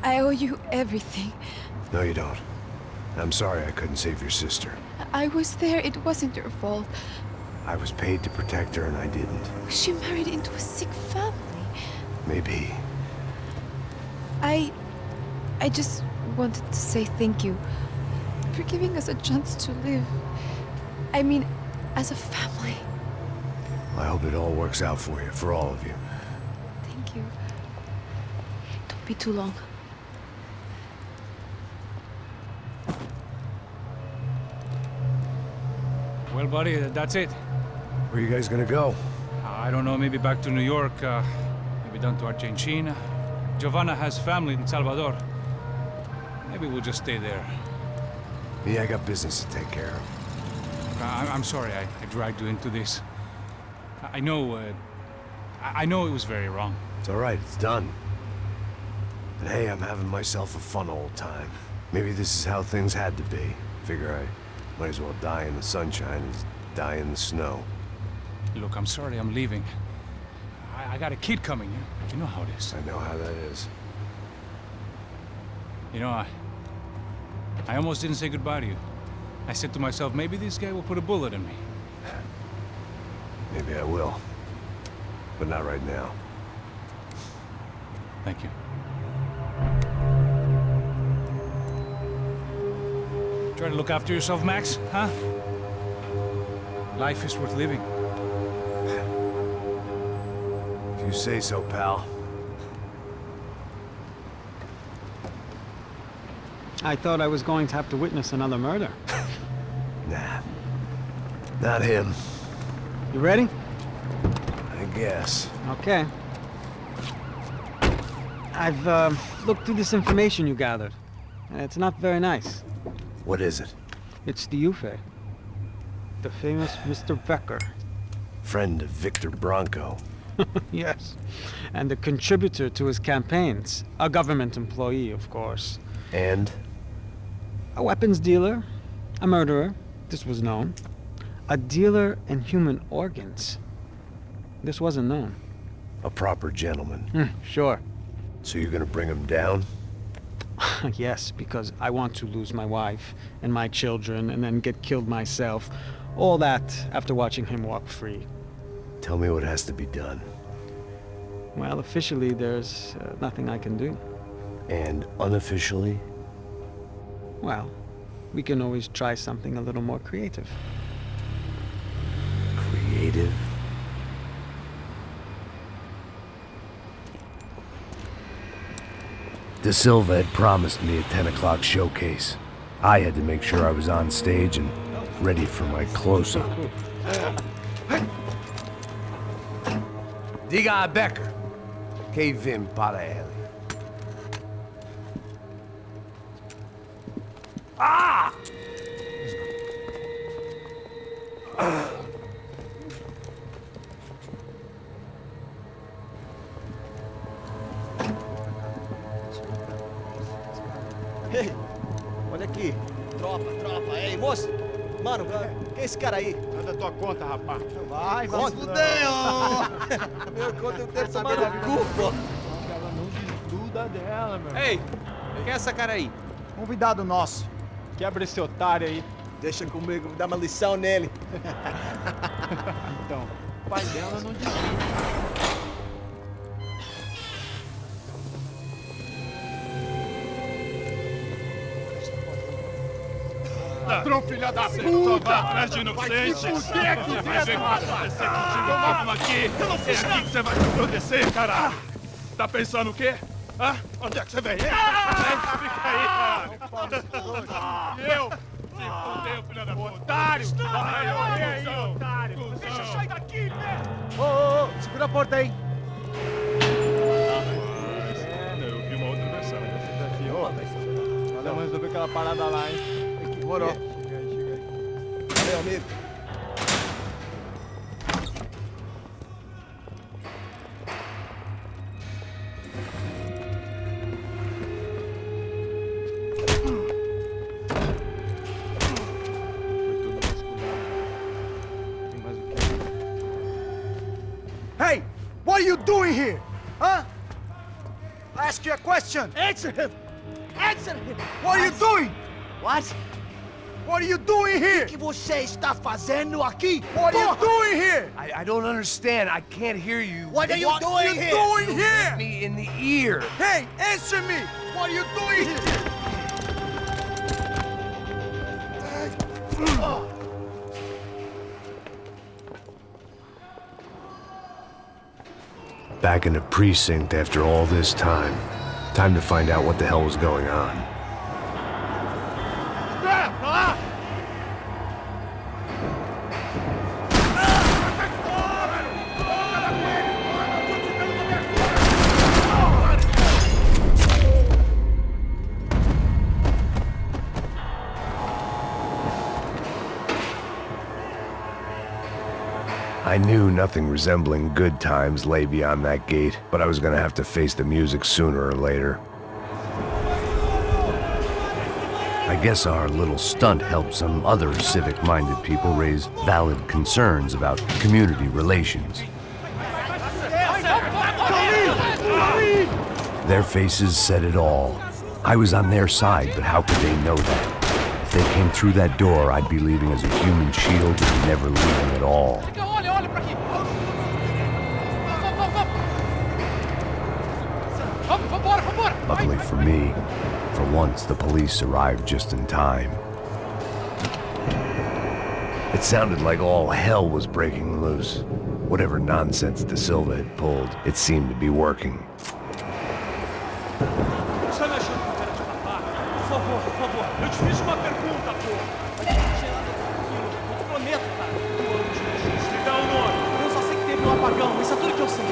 S10: I owe you everything.
S1: No, you don't. I'm sorry I couldn't save your sister.
S10: I was there. It wasn't your fault.
S1: I was paid to protect her and I didn't.
S10: She married into a sick family.
S1: Maybe.
S10: I just wanted to say thank you for giving us a chance to live. I mean, as a family.
S1: I hope it all works out for you, for all of you.
S10: Thank you. Don't be too long.
S2: Well, buddy, that's it.
S1: Where are you guys gonna go?
S2: I don't know, maybe back to New York, maybe down to Argentina. Giovanna has family in Salvador. Maybe we'll just stay there.
S1: Yeah, I got business to take care of.
S2: I'm sorry I dragged you into this. I know it was very wrong.
S1: It's all right, it's done. And hey, I'm having myself a fun old time. Maybe this is how things had to be. Figure I might as well die in the sunshine as die in the snow.
S2: Look, I'm sorry I'm leaving. I got a kid coming. You know how it is.
S1: I know how that is.
S2: You know, I almost didn't say goodbye to you. I said to myself, maybe this guy will put a bullet in me.
S1: Maybe I will. But not right now.
S2: Thank you. Try to look after yourself, Max, huh? Life is worth living.
S1: If you say so, pal.
S4: I thought I was going to have to witness another murder.
S1: Nah. Not him.
S4: You ready?
S1: I guess.
S4: Okay. I've looked through this information you gathered, and it's not very nice.
S1: What is it?
S4: It's the Ufe. The famous Mr. Becker.
S1: Friend of Victor Bronco.
S4: Yes. And a contributor to his campaigns. A government employee, of course.
S1: And?
S4: A weapons dealer. A murderer. This was known. A dealer in human organs. This wasn't known.
S1: A proper gentleman.
S4: Sure.
S1: So you're gonna bring him down?
S4: Yes, because I want to lose my wife and my children and then get killed myself. All that after watching him walk free.
S1: Tell me what has to be done.
S4: Well, officially, there's nothing I can do.
S1: And unofficially?
S4: Well, we can always try something a little more creative.
S1: Creative? De Silva had promised me a 10 o'clock showcase. I had to make sure I was on stage and ready for my close-up.
S6: Diga a Becker. Que vim para ele. Ah!
S7: Mano, quem é esse cara aí?
S9: Manda tua conta, rapaz.
S7: Vai se fuder, ó! Meu conta eu quero tomar no cu, pô!
S9: Ela não desgruda dela, meu.
S7: Ei, quem é essa cara aí?
S9: Convidado nosso. Quebra esse otário aí.
S7: Deixa comigo, dá uma lição nele.
S9: Então, o pai dela não desgruda.
S5: Ladrão, filha da puta! Só vai atrás de inocente! Vai aqui dentro, rapaz! Você contigo mesmo aqui! Eu não fiz nada! Que você vai se proteger, caralho! Tá pensando o quê? Hã? Onde é que você vem? Fica aí, caralho! Eu? Se fudeu, filha da puta! Otário! Vai, aí, otário! Deixa eu sair daqui, né?
S7: Ô, segura a porta aí!
S5: Eu vi uma outra versão.
S9: Aqui, ó. Olha, mas resolver aquela parada lá, hein?
S7: Demorou.
S9: Chega aí.
S7: Valeu, amigo.
S9: Hey! What are you doing here? Huh? I ask you a question.
S16: Answer him! Answer him!
S9: What are you doing?
S16: What?
S9: What are you doing here?
S16: O que você está fazendo aqui?
S9: What are you doing here?
S8: I don't understand. I can't hear you.
S16: What are you doing here?
S9: Doing
S8: You
S9: here?
S8: hit me in the ear.
S9: Hey, answer me! What are you doing here?
S1: Back in the precinct after all this time. Time to find out what the hell was going on. I knew nothing resembling good times lay beyond that gate, but I was gonna have to face the music sooner or later. I guess our little stunt helped some other civic-minded people raise valid concerns about community relations. Their faces said it all. I was on their side, but how could they know that? If they came through that door, I'd be leaving as a human shield and never leaving at all. Luckily for me, for once the police arrived just in time. It sounded like all hell was breaking loose. Whatever nonsense De Silva had pulled, it seemed to be working.
S15: Eu te fiz uma pergunta, pô. Eu prometo, cara. Me dá o nome. Eu só sei que teve um apagão, mas é tudo que eu sei.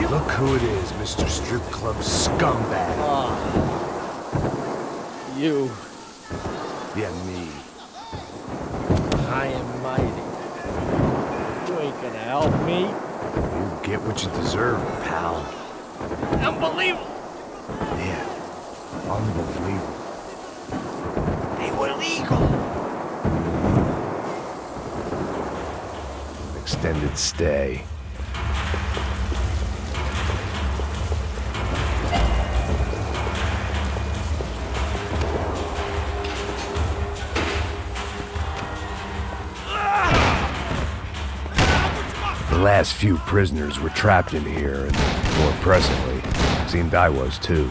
S8: Look who it is, Mr. Strip Club scumbag.
S7: You.
S8: Yeah, me.
S7: I am mighty. You ain't gonna help me.
S8: You get what you deserve, pal.
S7: Unbelievable!
S8: Yeah, unbelievable.
S16: They were legal.
S1: An extended stay. The last few prisoners were trapped in here, and more presently, Seemed I was too.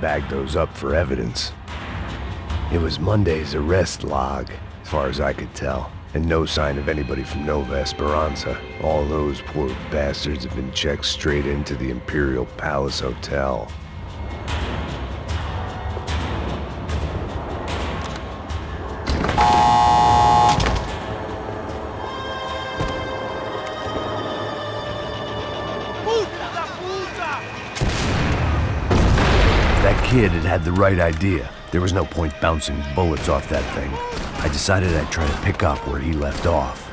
S1: Bagged those up for evidence. It was Monday's arrest log, as far as I could tell, and no sign of anybody from Nova Esperanza. All those poor bastards have been checked straight into the Imperial Palace Hotel. Kid had the right idea. There was no point bouncing bullets off that thing. I decided I'd try to pick up where he left off.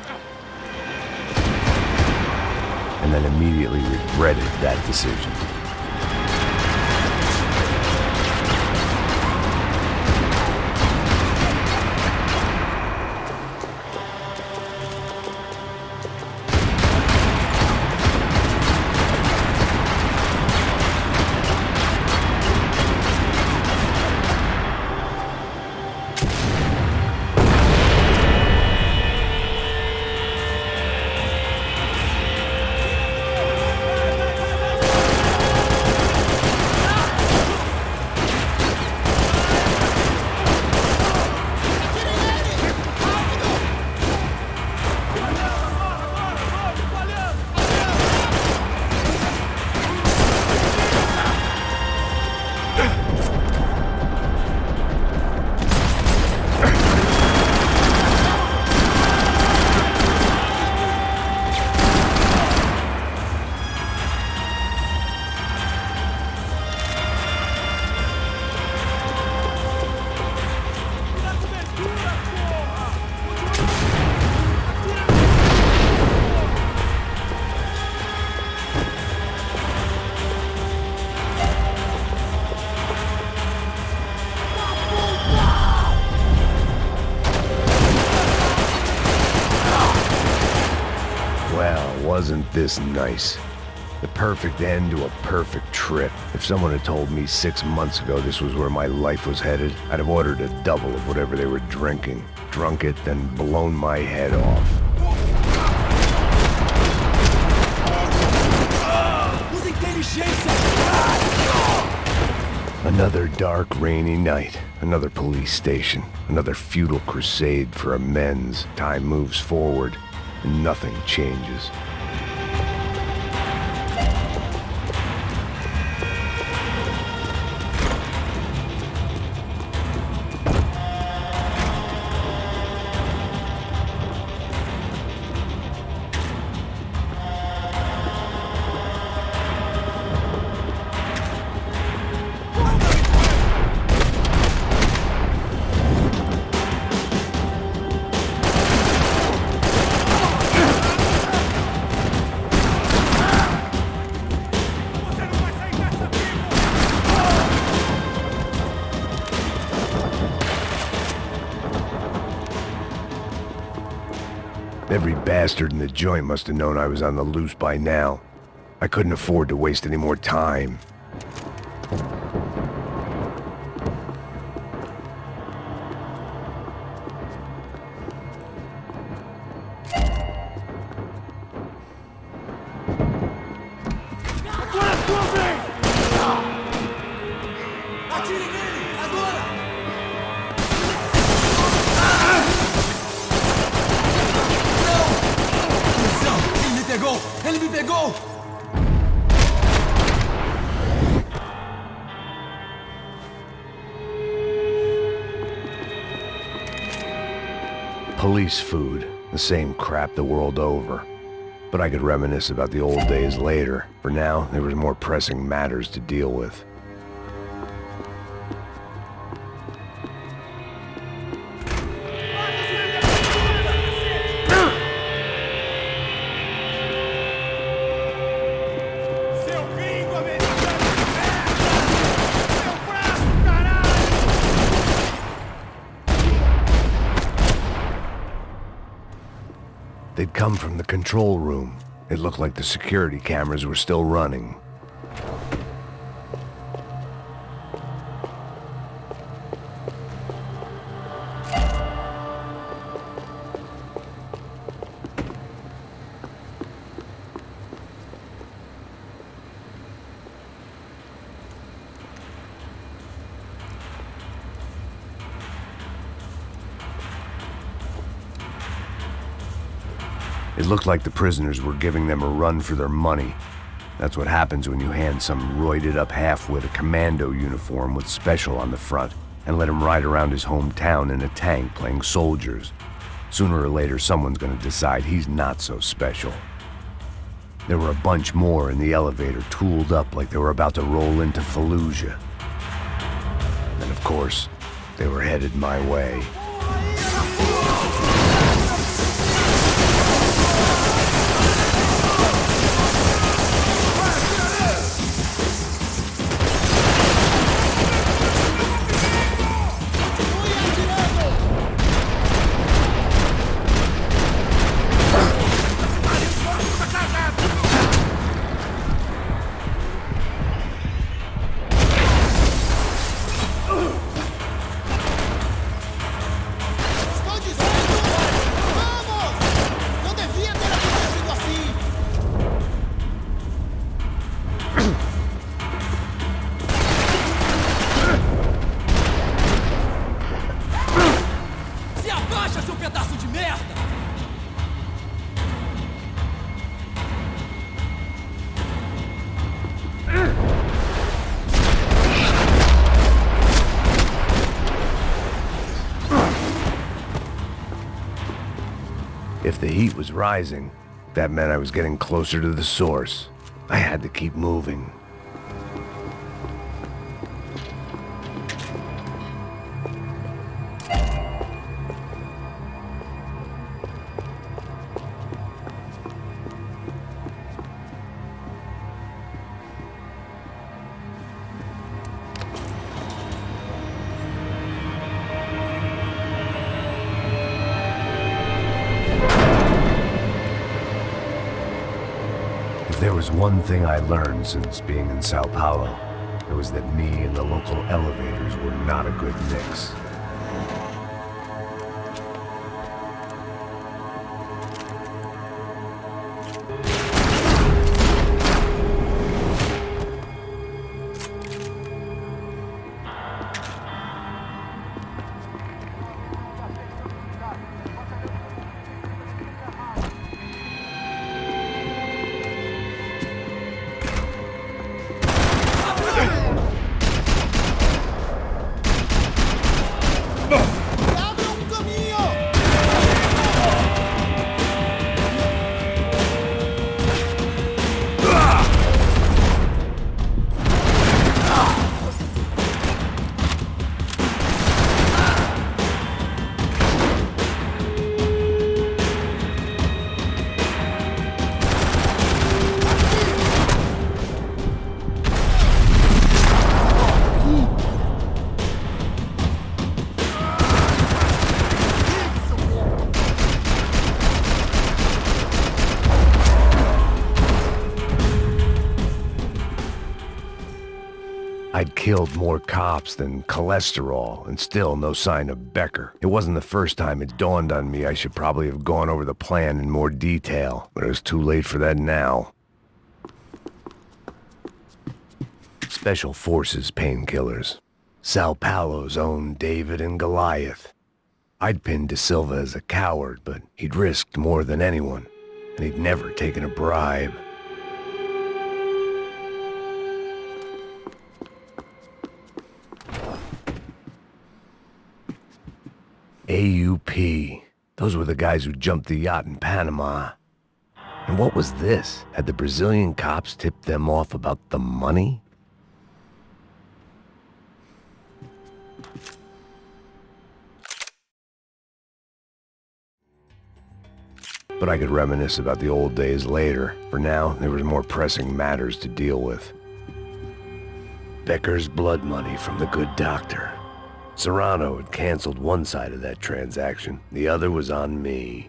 S1: And then immediately regretted that decision. Wasn't this nice? The perfect end to a perfect trip. If someone had told me 6 months ago this was where my life was headed, I'd have ordered a double of whatever they were drinking, drunk it, then blown my head off. Another dark, rainy night. Another police station. Another futile crusade for amends. Time moves forward, and nothing changes. Every bastard in the joint must have known I was on the loose by now. I couldn't afford to waste any more time.
S15: Ele me pegou!
S1: Police food, the same crap the world over. But I could reminisce about the old days later. For now, there was more pressing matters to deal with. They'd come from the control room. It looked like the security cameras were still running. It looked like the prisoners were giving them a run for their money. That's what happens when you hand some roided-up halfwit a commando uniform with special on the front and let him ride around his hometown in a tank playing soldiers. Sooner or later, someone's gonna decide he's not so special. There were a bunch more in the elevator, tooled up like they were about to roll into Fallujah. And of course, they were headed my way. If the heat was rising, that meant I was getting closer to the source. I had to keep moving. If there was one thing I learned since being in Sao Paulo, it was that me and the local elevators were not a good mix. I'd killed more cops than cholesterol, and still no sign of Becker. It wasn't the first time it dawned on me I should probably have gone over the plan in more detail, but it was too late for that now. Special Forces painkillers. Sao Paulo's own David and Goliath. I'd pinned De Silva as a coward, but he'd risked more than anyone, and he'd never taken a bribe. AUP. Those were the guys who jumped the yacht in Panama. And what was this? Had the Brazilian cops tipped them off about the money? But I could reminisce about the old days later. For now, there was more pressing matters to deal with. Becker's blood money from the good doctor. Serrano had canceled one side of that transaction. The other was on me.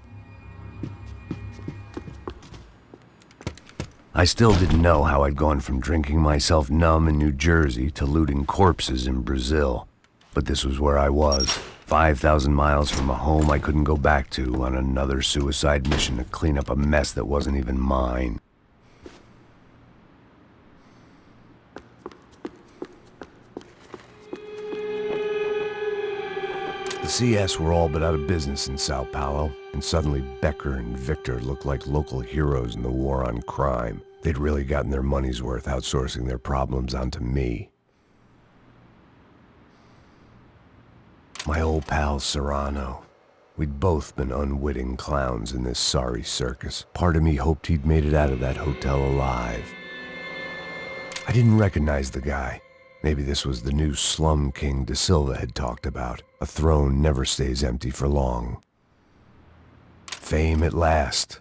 S1: I still didn't know how I'd gone from drinking myself numb in New Jersey to looting corpses in Brazil. But this was where I was, 5,000 miles from a home I couldn't go back to, on another suicide mission to clean up a mess that wasn't even mine. The CS were all but out of business in Sao Paulo, and suddenly Becker and Victor looked like local heroes in the war on crime. They'd really gotten their money's worth outsourcing their problems onto me. My old pal Serrano. We'd both been unwitting clowns in this sorry circus. Part of me hoped he'd made it out of that hotel alive. I didn't recognize the guy. Maybe this was the new slum king De Silva had talked about. A throne never stays empty for long. Fame at last.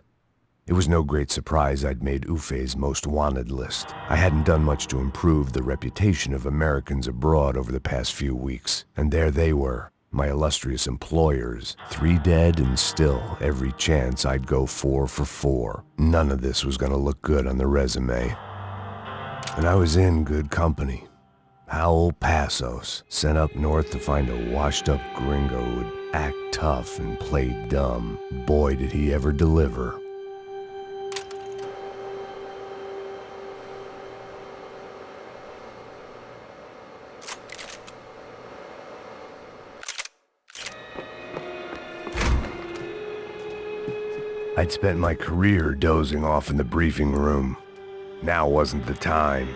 S1: It was no great surprise I'd made Ufe's most wanted list. I hadn't done much to improve the reputation of Americans abroad over the past few weeks, and there they were, my illustrious employers, 3 dead and still every chance I'd go 4 for 4. None of this was gonna look good on the resume. And I was in good company. Howell Passos, sent up north to find a washed-up gringo who'd act tough and play dumb. Boy, did he ever deliver. I'd spent my career dozing off in the briefing room. Now wasn't the time.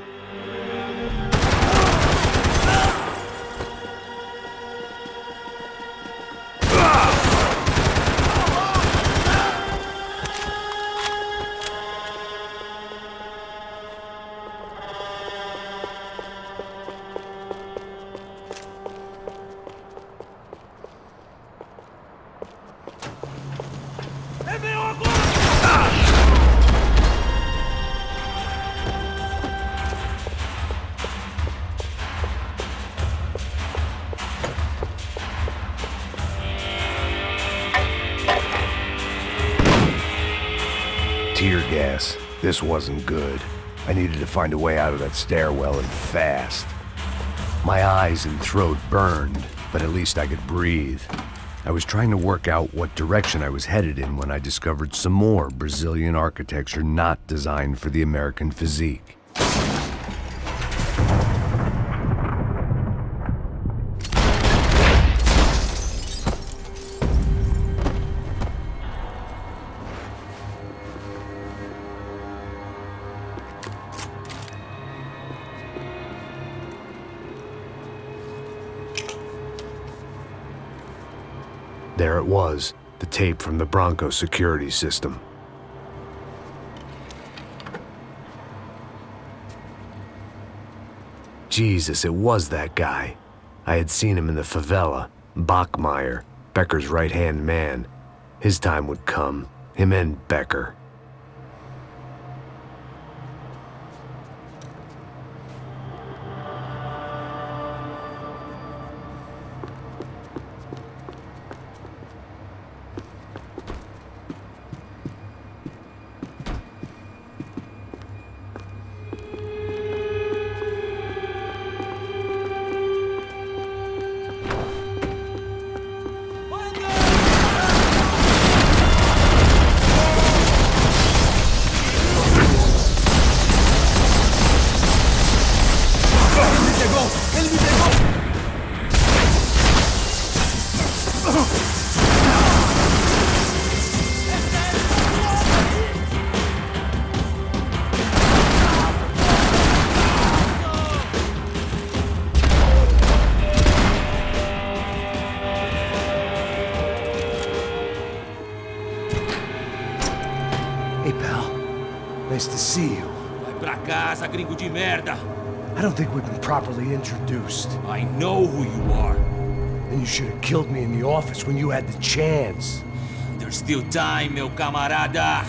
S1: Tear gas. This wasn't good. I needed to find a way out of that stairwell and fast. My eyes and throat burned, but at least I could breathe. I was trying to work out what direction I was headed in when I discovered some more Brazilian architecture not designed for the American physique. There it was, the tape from the Bronco security system. Jesus, it was that guy. I had seen him in the favela, Bachmeyer, Becker's right-hand man. His time would come, him and Becker.
S6: Nice to see you.
S15: Vai pra casa, gringo de merda.
S6: I don't think we've been properly introduced.
S15: I know who you are.
S6: Then you should have killed me in the office when you had the chance.
S15: There's still time, meu camarada.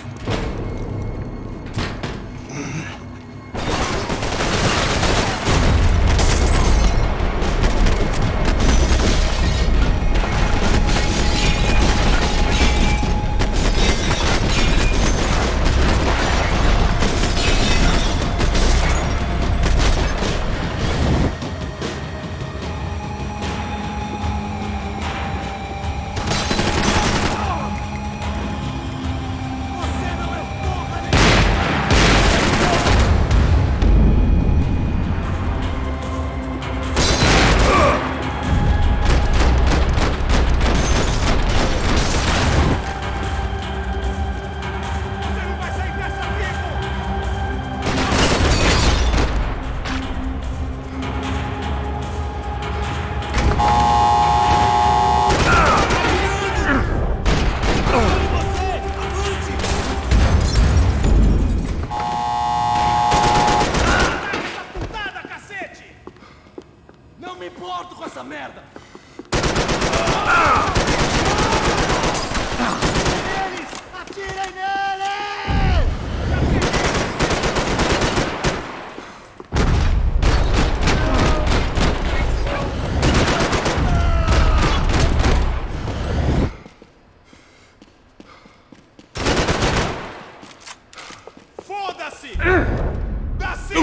S15: merda!
S16: Atirem nele!
S5: Foda-se! Dá-se!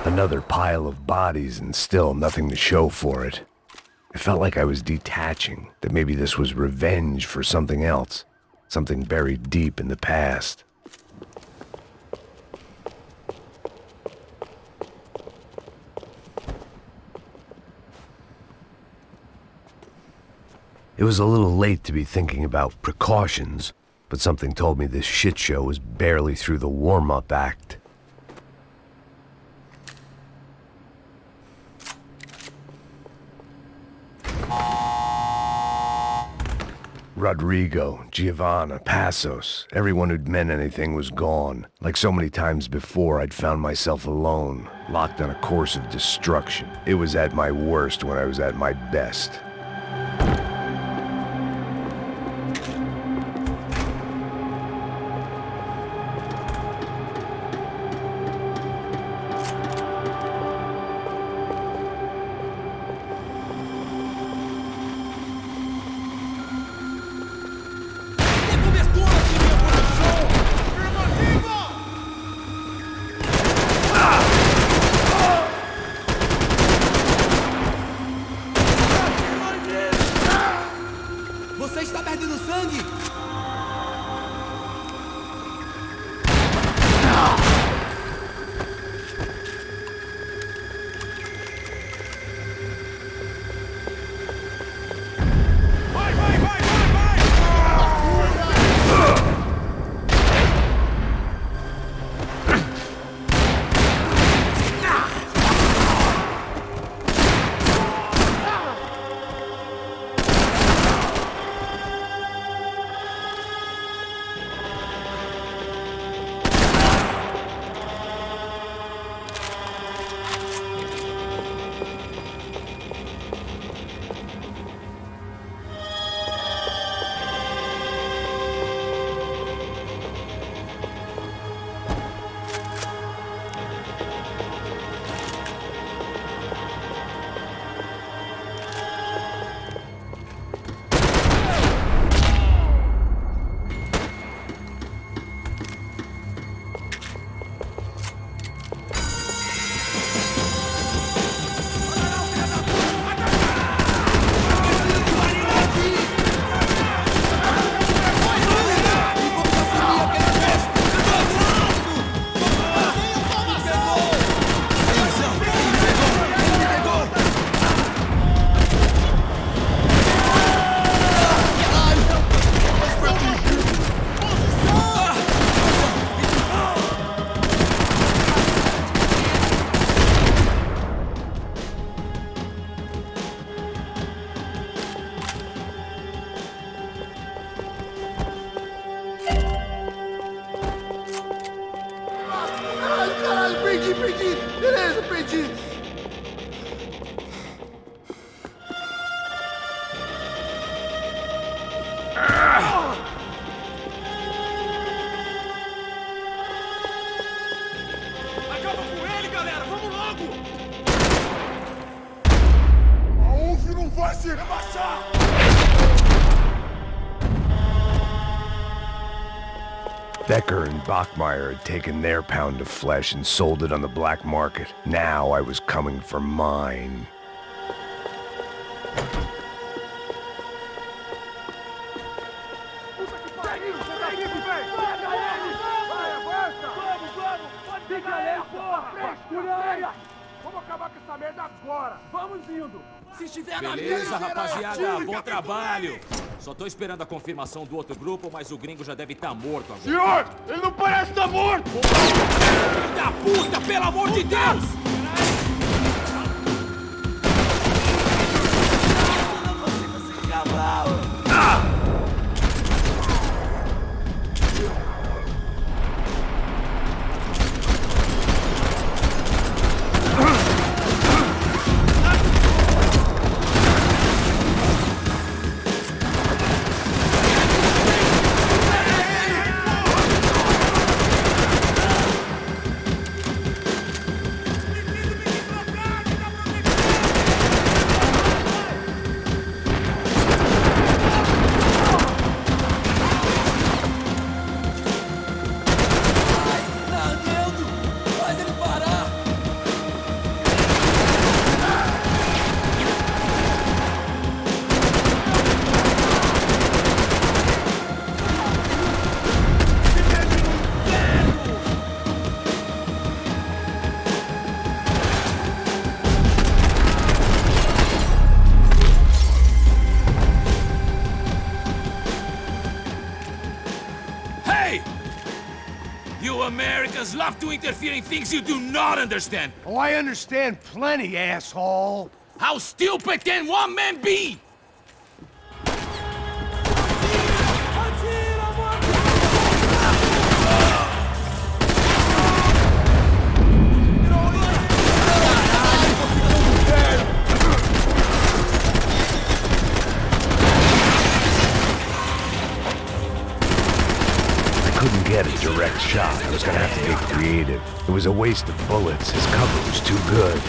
S1: Another pile of bodies and still nothing to show for it. It felt like I was detaching, that maybe this was revenge for something else, something buried deep in the past. It was a little late to be thinking about precautions, but something told me this shit show was barely through the warm-up act. Rodrigo, Giovanna, Passos, everyone who'd meant anything was gone. Like so many times before, I'd found myself alone, locked on a course of destruction. It was at my worst when I was at my best.
S15: Você está perdendo sangue!
S16: Prendi! Beleza, prendi!
S5: Acaba com ele, galera! Vamos logo!
S16: A UF não vai se rebaixar!
S1: Becker and Bachmeyer had taken their pound of flesh and sold it on the black market. Now I was coming for mine.
S15: Vamos acabar com essa merda agora! Vamos indo! Se estiver na
S18: Beleza, rapaziada, bom trabalho! Só tô esperando a confirmação do outro grupo, mas o gringo já deve estar morto agora.
S5: Senhor, ele não parece estar morto!
S18: Filho da puta, pelo amor de Deus!
S22: Americans love to interfere in things you do not understand.
S6: Oh, I understand plenty, asshole.
S22: How stupid can one man be?
S1: Couldn't get a direct shot. I was gonna have to get creative. It was a waste of bullets. His cover was too good.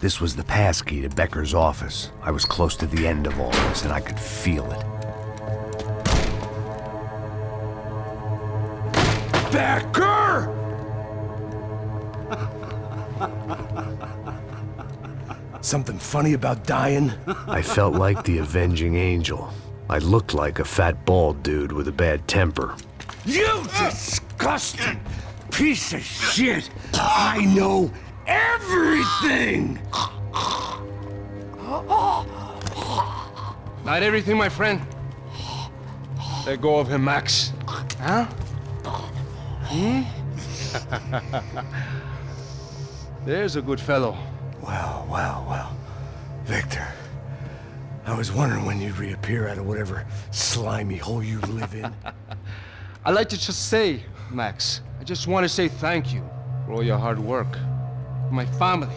S1: This was the passkey to Becker's office. I was close to the end of all this, and I could feel it.
S6: Becker! Something funny about dying?
S1: I felt like the avenging angel. I looked like a fat bald dude with a bad temper.
S6: You disgusting piece of shit! I know everything!
S8: Not everything, my friend. Let go of him, Max. Huh? Hmm? There's a good fellow.
S6: Well. Victor, I was wondering when you'd reappear out of whatever slimy hole you live in.
S8: I'd like to just say, Max, I just want to say thank you for all your hard work, for my family,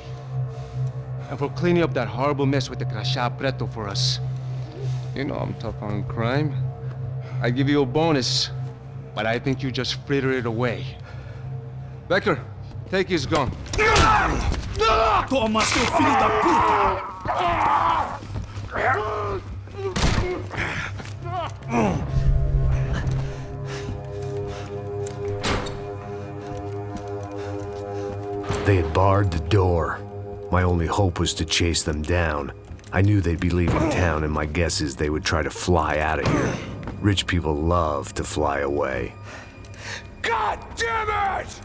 S8: and for cleaning up that horrible mess with the crachá preto for us. You know I'm tough on crime. I give you a bonus, but I think you just frittered it away. Becker, take his gun.
S9: Toma, seu filho da puta!
S1: They had barred the door. My only hope was to chase them down. I knew they'd be leaving town, and my guess is they would try to fly out of here. Rich people love to fly away.
S17: God damn it!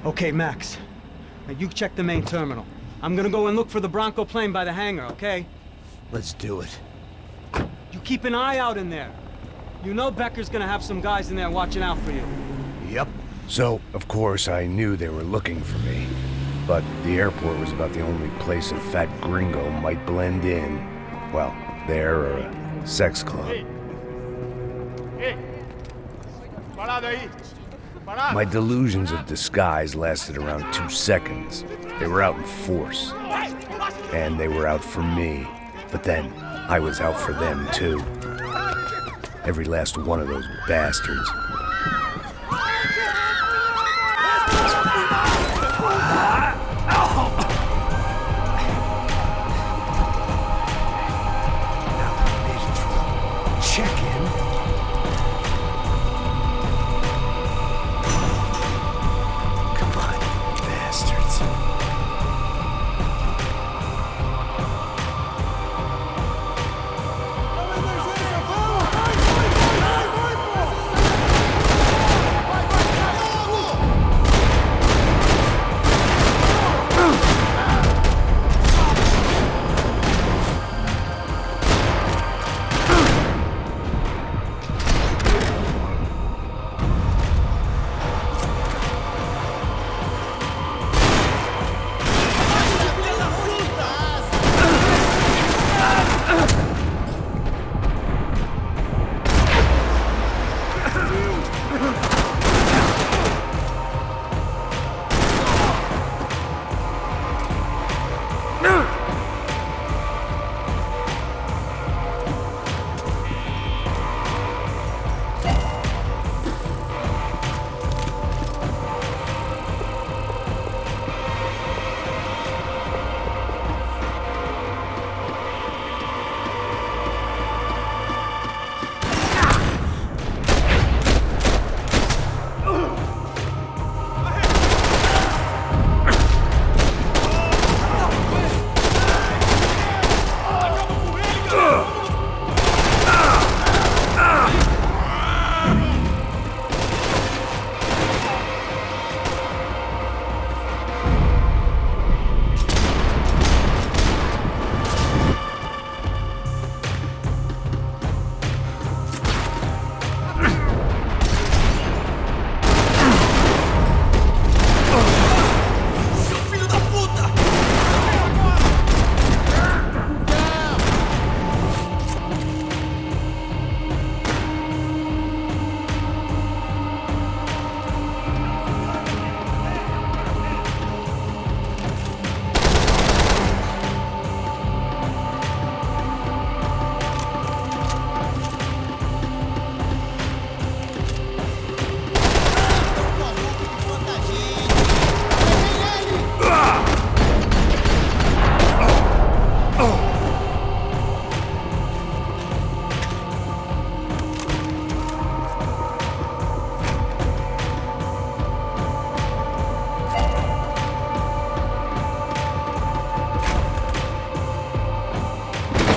S4: Okay, Max. Now you check the main terminal. I'm gonna go and look for the Bronco plane by the hangar, okay?
S6: Let's do it.
S4: You keep an eye out in there. You know Becker's gonna have some guys in there watching out for you.
S6: Yep.
S1: So, of course, I knew they were looking for me. But the airport was about the only place a fat gringo might blend in. Well, there or a sex club. My delusions of disguise lasted around 2 seconds. They were out in force. And they were out for me. But then, I was out for them too. Every last one of those bastards.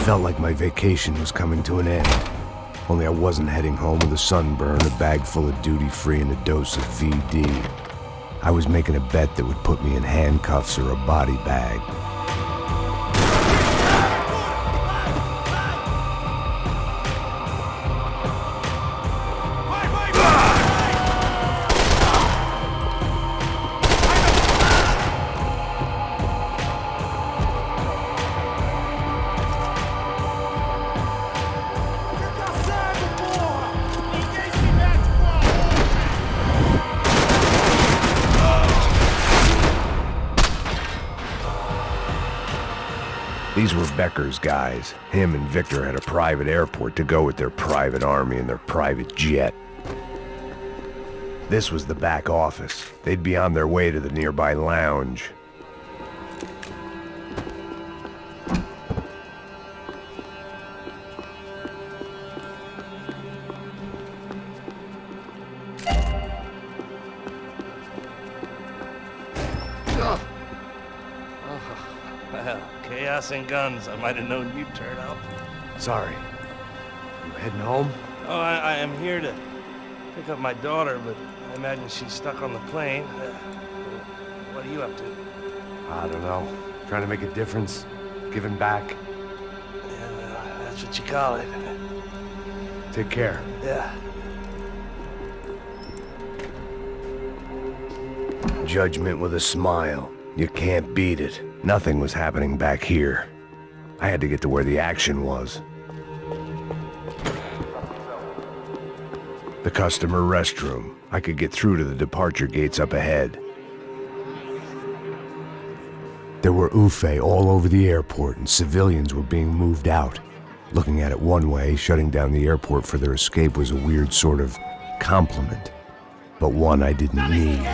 S1: Felt like my vacation was coming to an end. Only I wasn't heading home with a sunburn, a bag full of duty-free, and a dose of VD. I was making a bet that would put me in handcuffs or a body bag. These were Becker's guys. Him and Victor had a private airport to go with their private army and their private jet. This was the back office. They'd be on their way to the nearby lounge.
S11: Well, chaos and guns. I might have known you'd turn up.
S6: Sorry. You heading home?
S11: Oh, I am here to pick up my daughter, but I imagine she's stuck on the plane. What are you up to?
S6: I don't know. Trying to make a difference. Giving back.
S11: Yeah, well, that's what you call it.
S6: Take care.
S11: Yeah.
S1: Judgment with a smile. You can't beat it. Nothing was happening back here. I had to get to where the action was. The customer restroom. I could get through to the departure gates up ahead. There were Ufe all over the airport, and civilians were being moved out. Looking at it one way, shutting down the airport for their escape was a weird sort of compliment, but one I didn't need.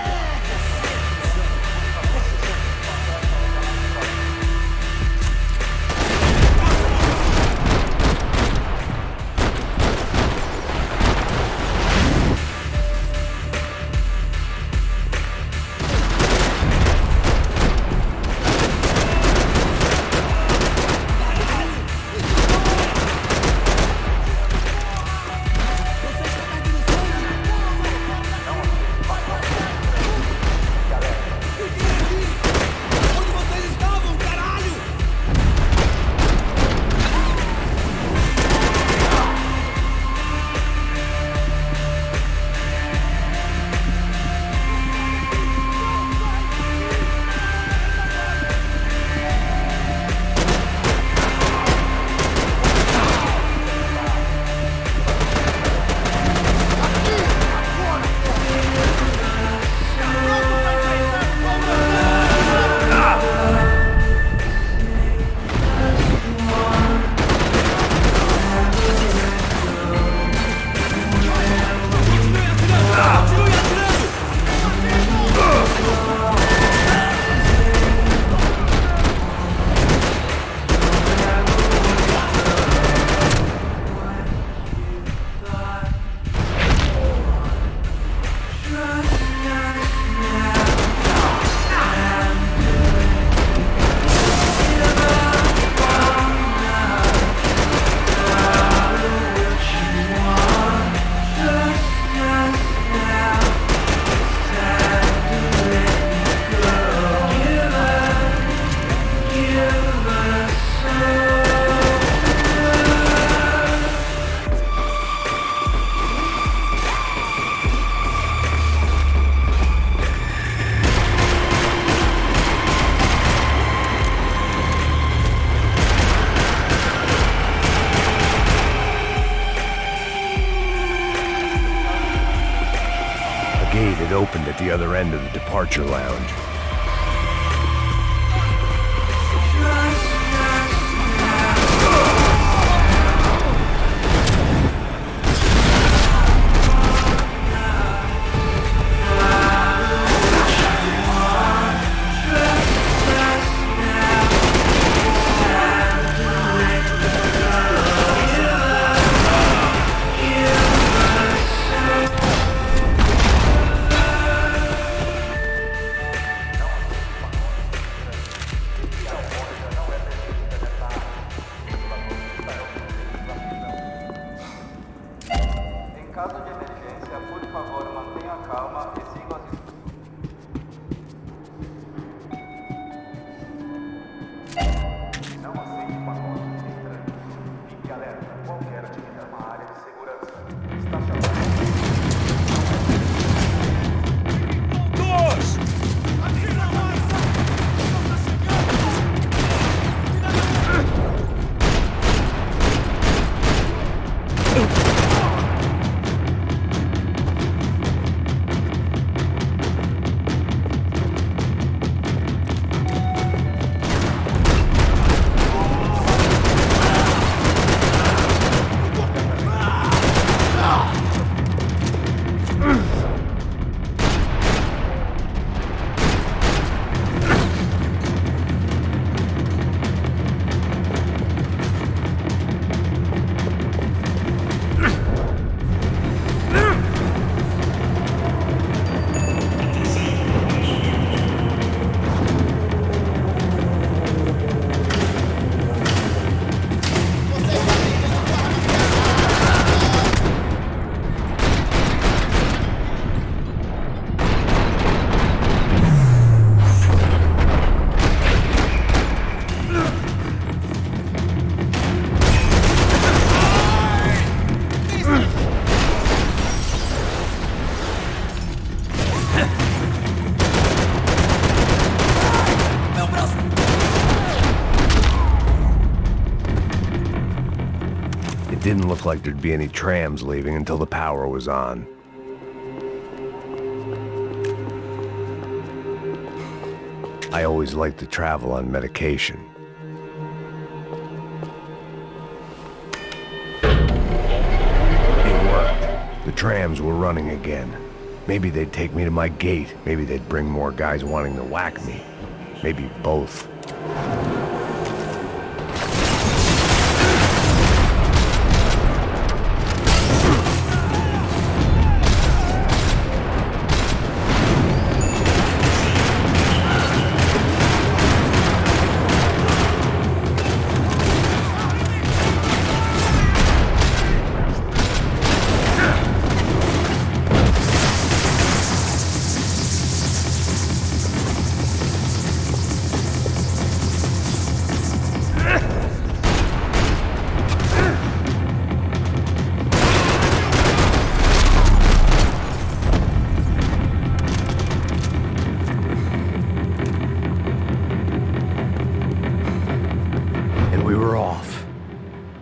S1: It opened at the other end of the departure lounge. It didn't look like there'd be any trams leaving until the power was on. I always liked to travel on medication. It worked. The trams were running again. Maybe they'd take me to my gate. Maybe they'd bring more guys wanting to whack me. Maybe both.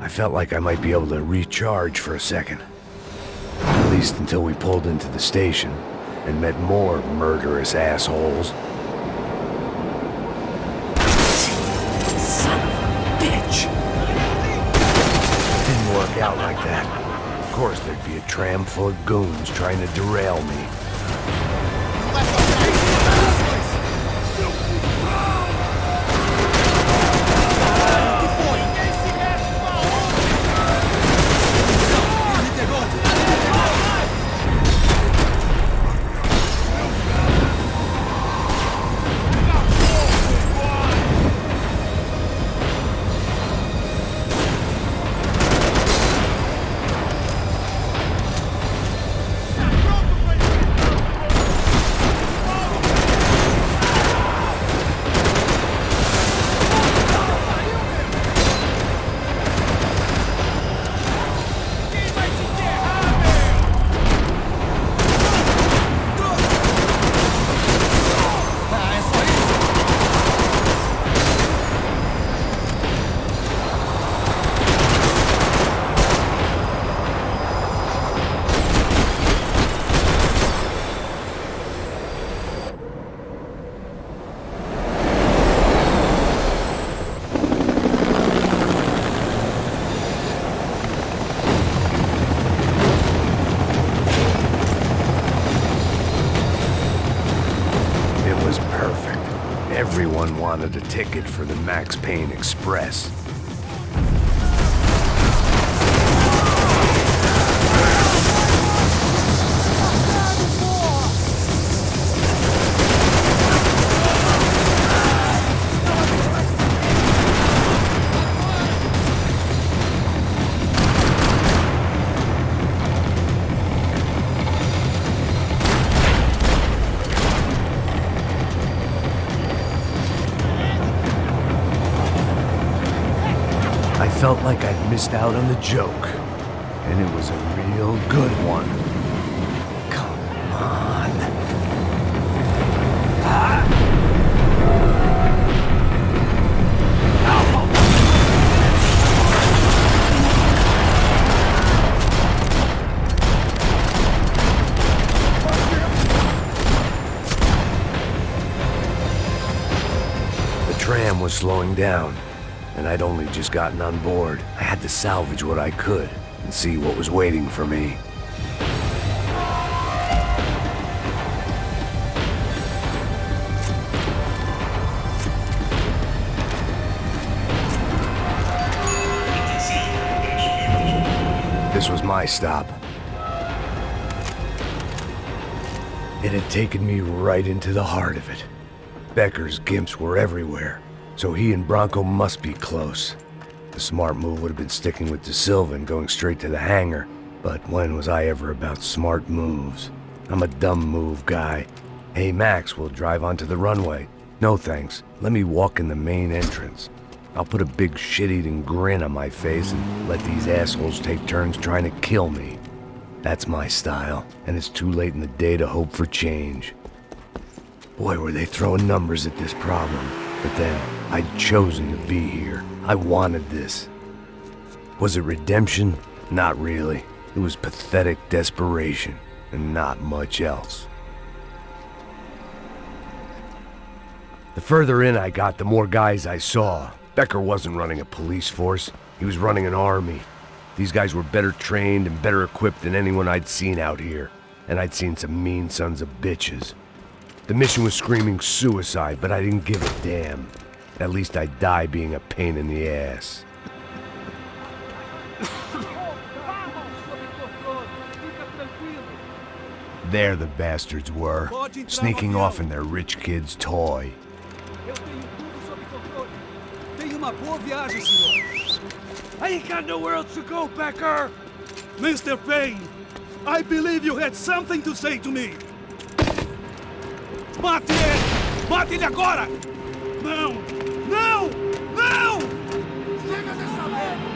S1: I felt like I might be able to recharge for a second. At least until we pulled into the station and met more murderous assholes.
S15: Son of a bitch!
S1: Didn't work out like that. Of course there'd be a tram full of goons trying to derail me. Everyone wanted a ticket for the Max Payne Express. I felt like I'd missed out on the joke, and it was a real good one. Come on. The tram was slowing down. And I'd only just gotten on board. I had to salvage what I could and see what was waiting for me. This was my stop. It had taken me right into the heart of it. Becker's gimps were everywhere. So he and Bronco must be close. The smart move would have been sticking with De Silva and going straight to the hangar. But when was I ever about smart moves? I'm a dumb move guy. Hey Max, we'll drive onto the runway. No thanks, let me walk in the main entrance. I'll put a big shit-eating grin on my face and let these assholes take turns trying to kill me. That's my style, and it's too late in the day to hope for change. Boy, were they throwing numbers at this problem. But then, I'd chosen to be here. I wanted this. Was it redemption? Not really. It was pathetic desperation, and not much else. The further in I got, the more guys I saw. Becker wasn't running a police force. He was running an army. These guys were better trained and better equipped than anyone I'd seen out here. And I'd seen some mean sons of bitches. The mission was screaming suicide, but I didn't give a damn. At least I'd die being a pain in the ass. There the bastards were, sneaking off in their rich kid's toy.
S5: I ain't got nowhere else to go, Becker! Mr. Payne, I believe you had something to say to me. Mate ele! Mate ele agora! Não! Não! Não! Chega dessa merda!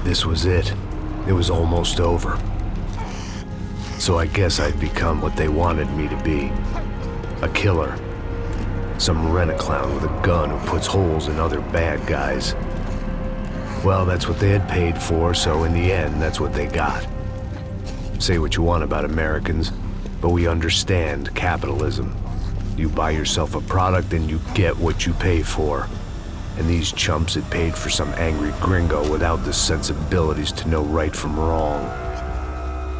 S1: This was it. It was almost over. So I guess I'd become what they wanted me to be. A killer. Some rent-a-clown with a gun who puts holes in other bad guys. Well, that's what they had paid for, so in the end, that's what they got. Say what you want about Americans, but we understand capitalism. You buy yourself a product and you get what you pay for. And these chumps had paid for some angry gringo without the sensibilities to know right from wrong.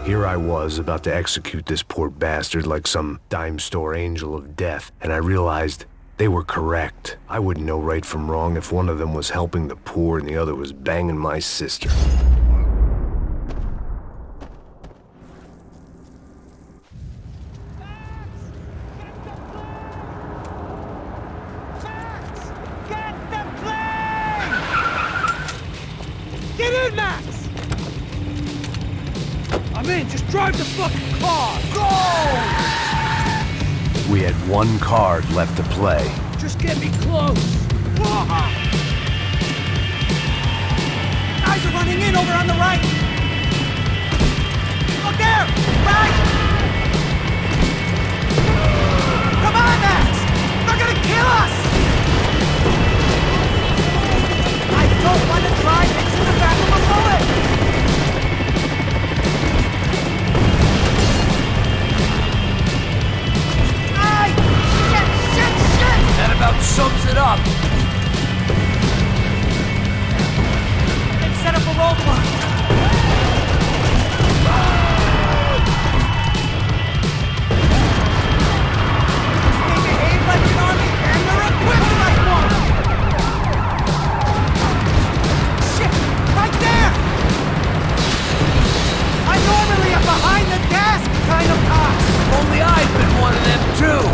S1: Here I was, about to execute this poor bastard like some dime store angel of death, and I realized they were correct. I wouldn't know right from wrong if one of them was helping the poor and the other was banging my sister.
S5: I'm in, just drive the fucking car! Go!
S1: We had one card left to play.
S5: Just get me close!
S15: Guys are running in over on the right! Look there! Right! Come on, Max! They're gonna kill us! I don't want to try fixing the back of a bullet!
S20: That about sums it up.
S15: Let's set up a roadblock. They behave like an army and they're equipped like one. Shit, right there. I'm normally a behind the desk kind of cop.
S20: Only I've been one of them too.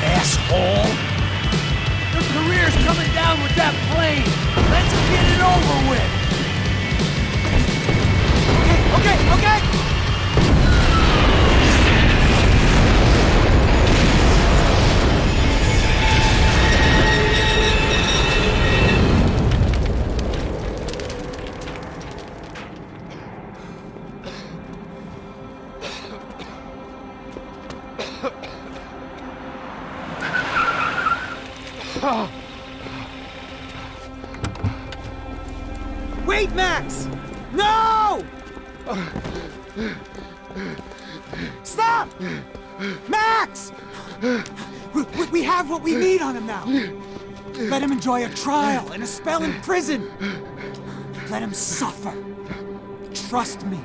S15: Asshole!
S20: Their career's coming down with that plane! Let's get it over with!
S15: Get
S9: Okay, okay! Wait, Max! No! Stop! Max! We have what we need on him now. Let him enjoy a trial and a spell in prison. Let him suffer. Trust me.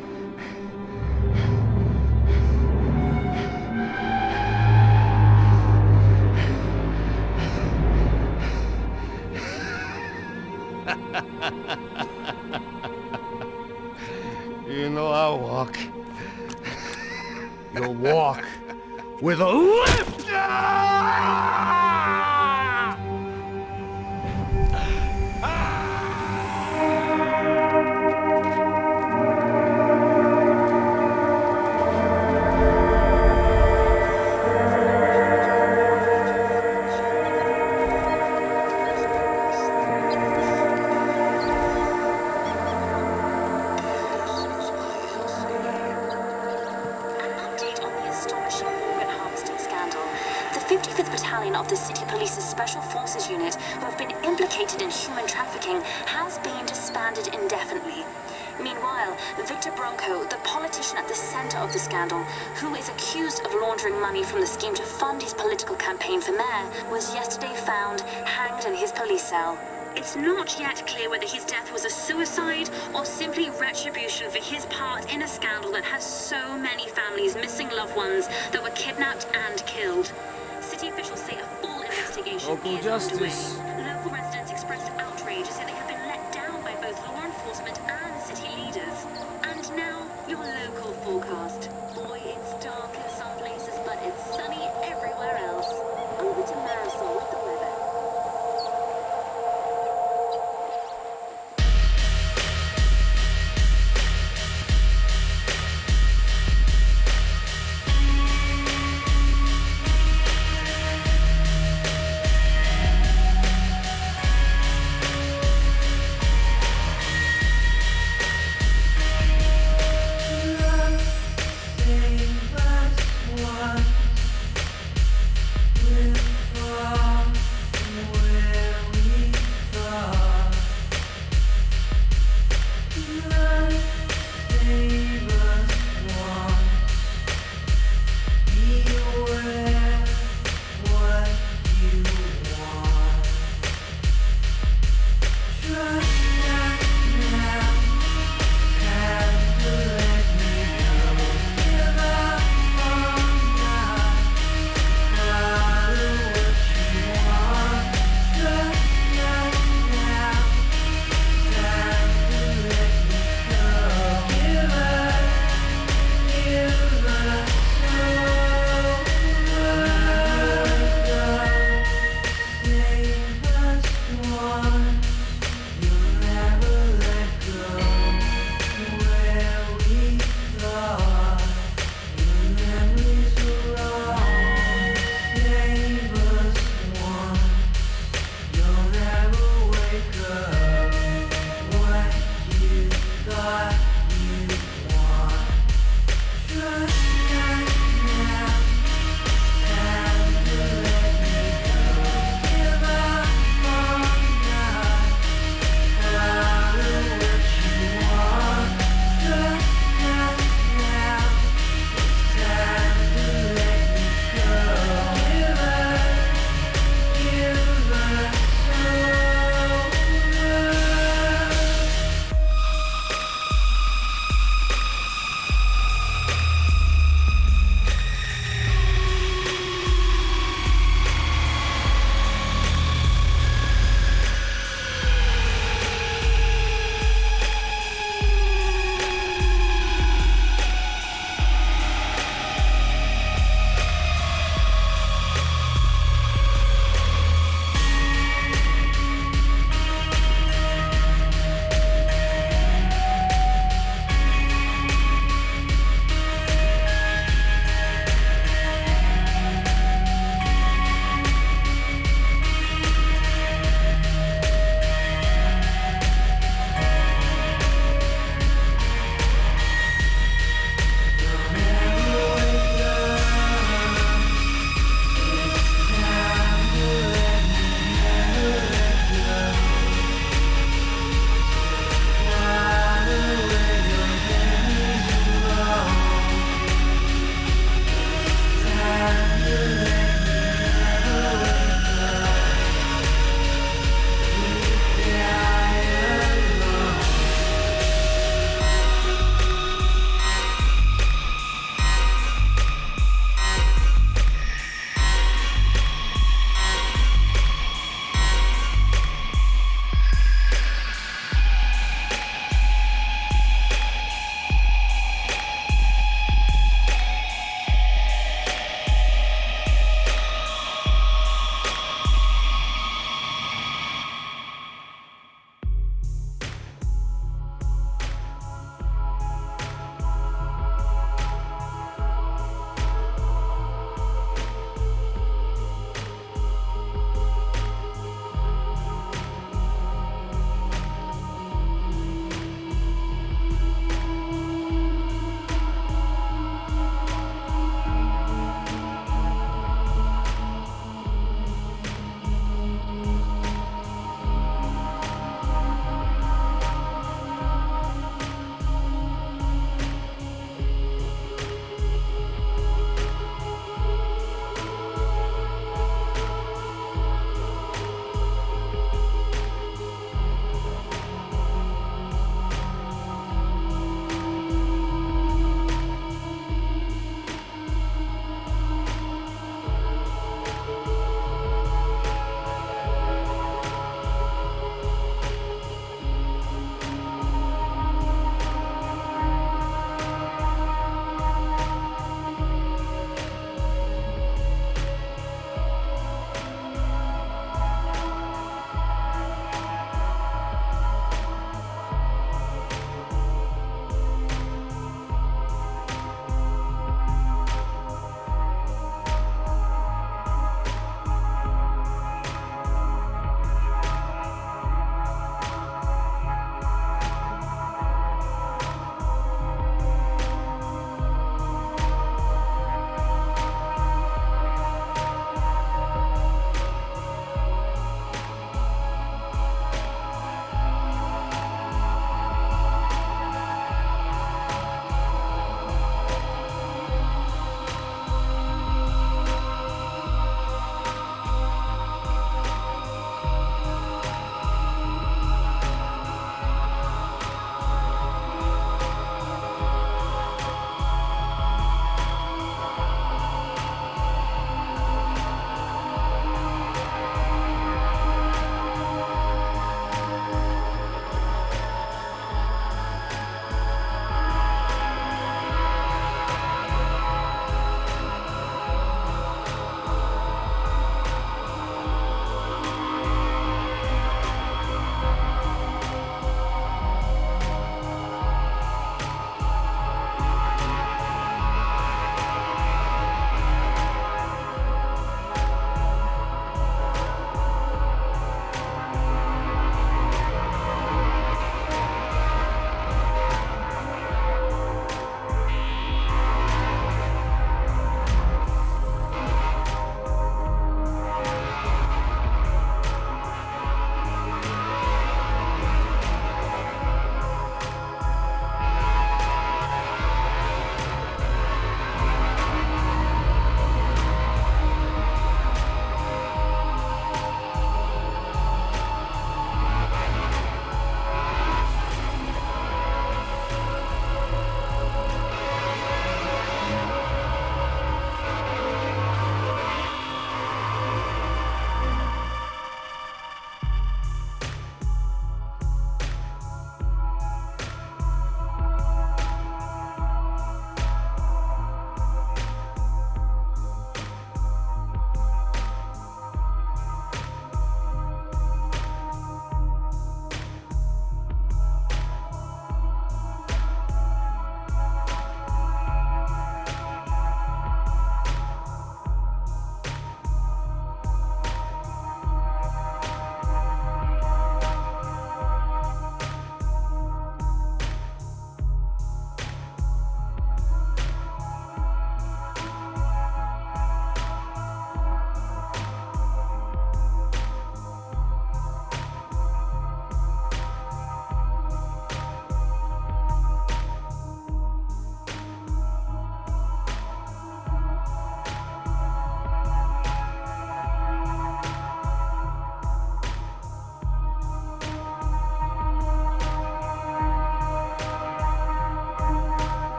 S6: You know I'll walk. You'll walk with a lift!
S14: Of the City Police's Special Forces Unit, who have been implicated in human trafficking, has been disbanded indefinitely. Meanwhile, Victor Bronco, the politician at the center of the scandal, who is accused of laundering money from the scheme to fund his political campaign for mayor, was yesterday found hanged in his police cell. It's not yet clear whether his death was a suicide or simply retribution for his part in a scandal that has so many families missing loved ones that were kidnapped and killed. City officials say a full investigation
S20: Local
S14: is
S20: justice.
S14: underway. Local residents expressed outrage, saying they have been let down by both law enforcement and city leaders. And now, your local forecast. Boy, it's dark in some places, but it's sunny everywhere else. Over to Marisol,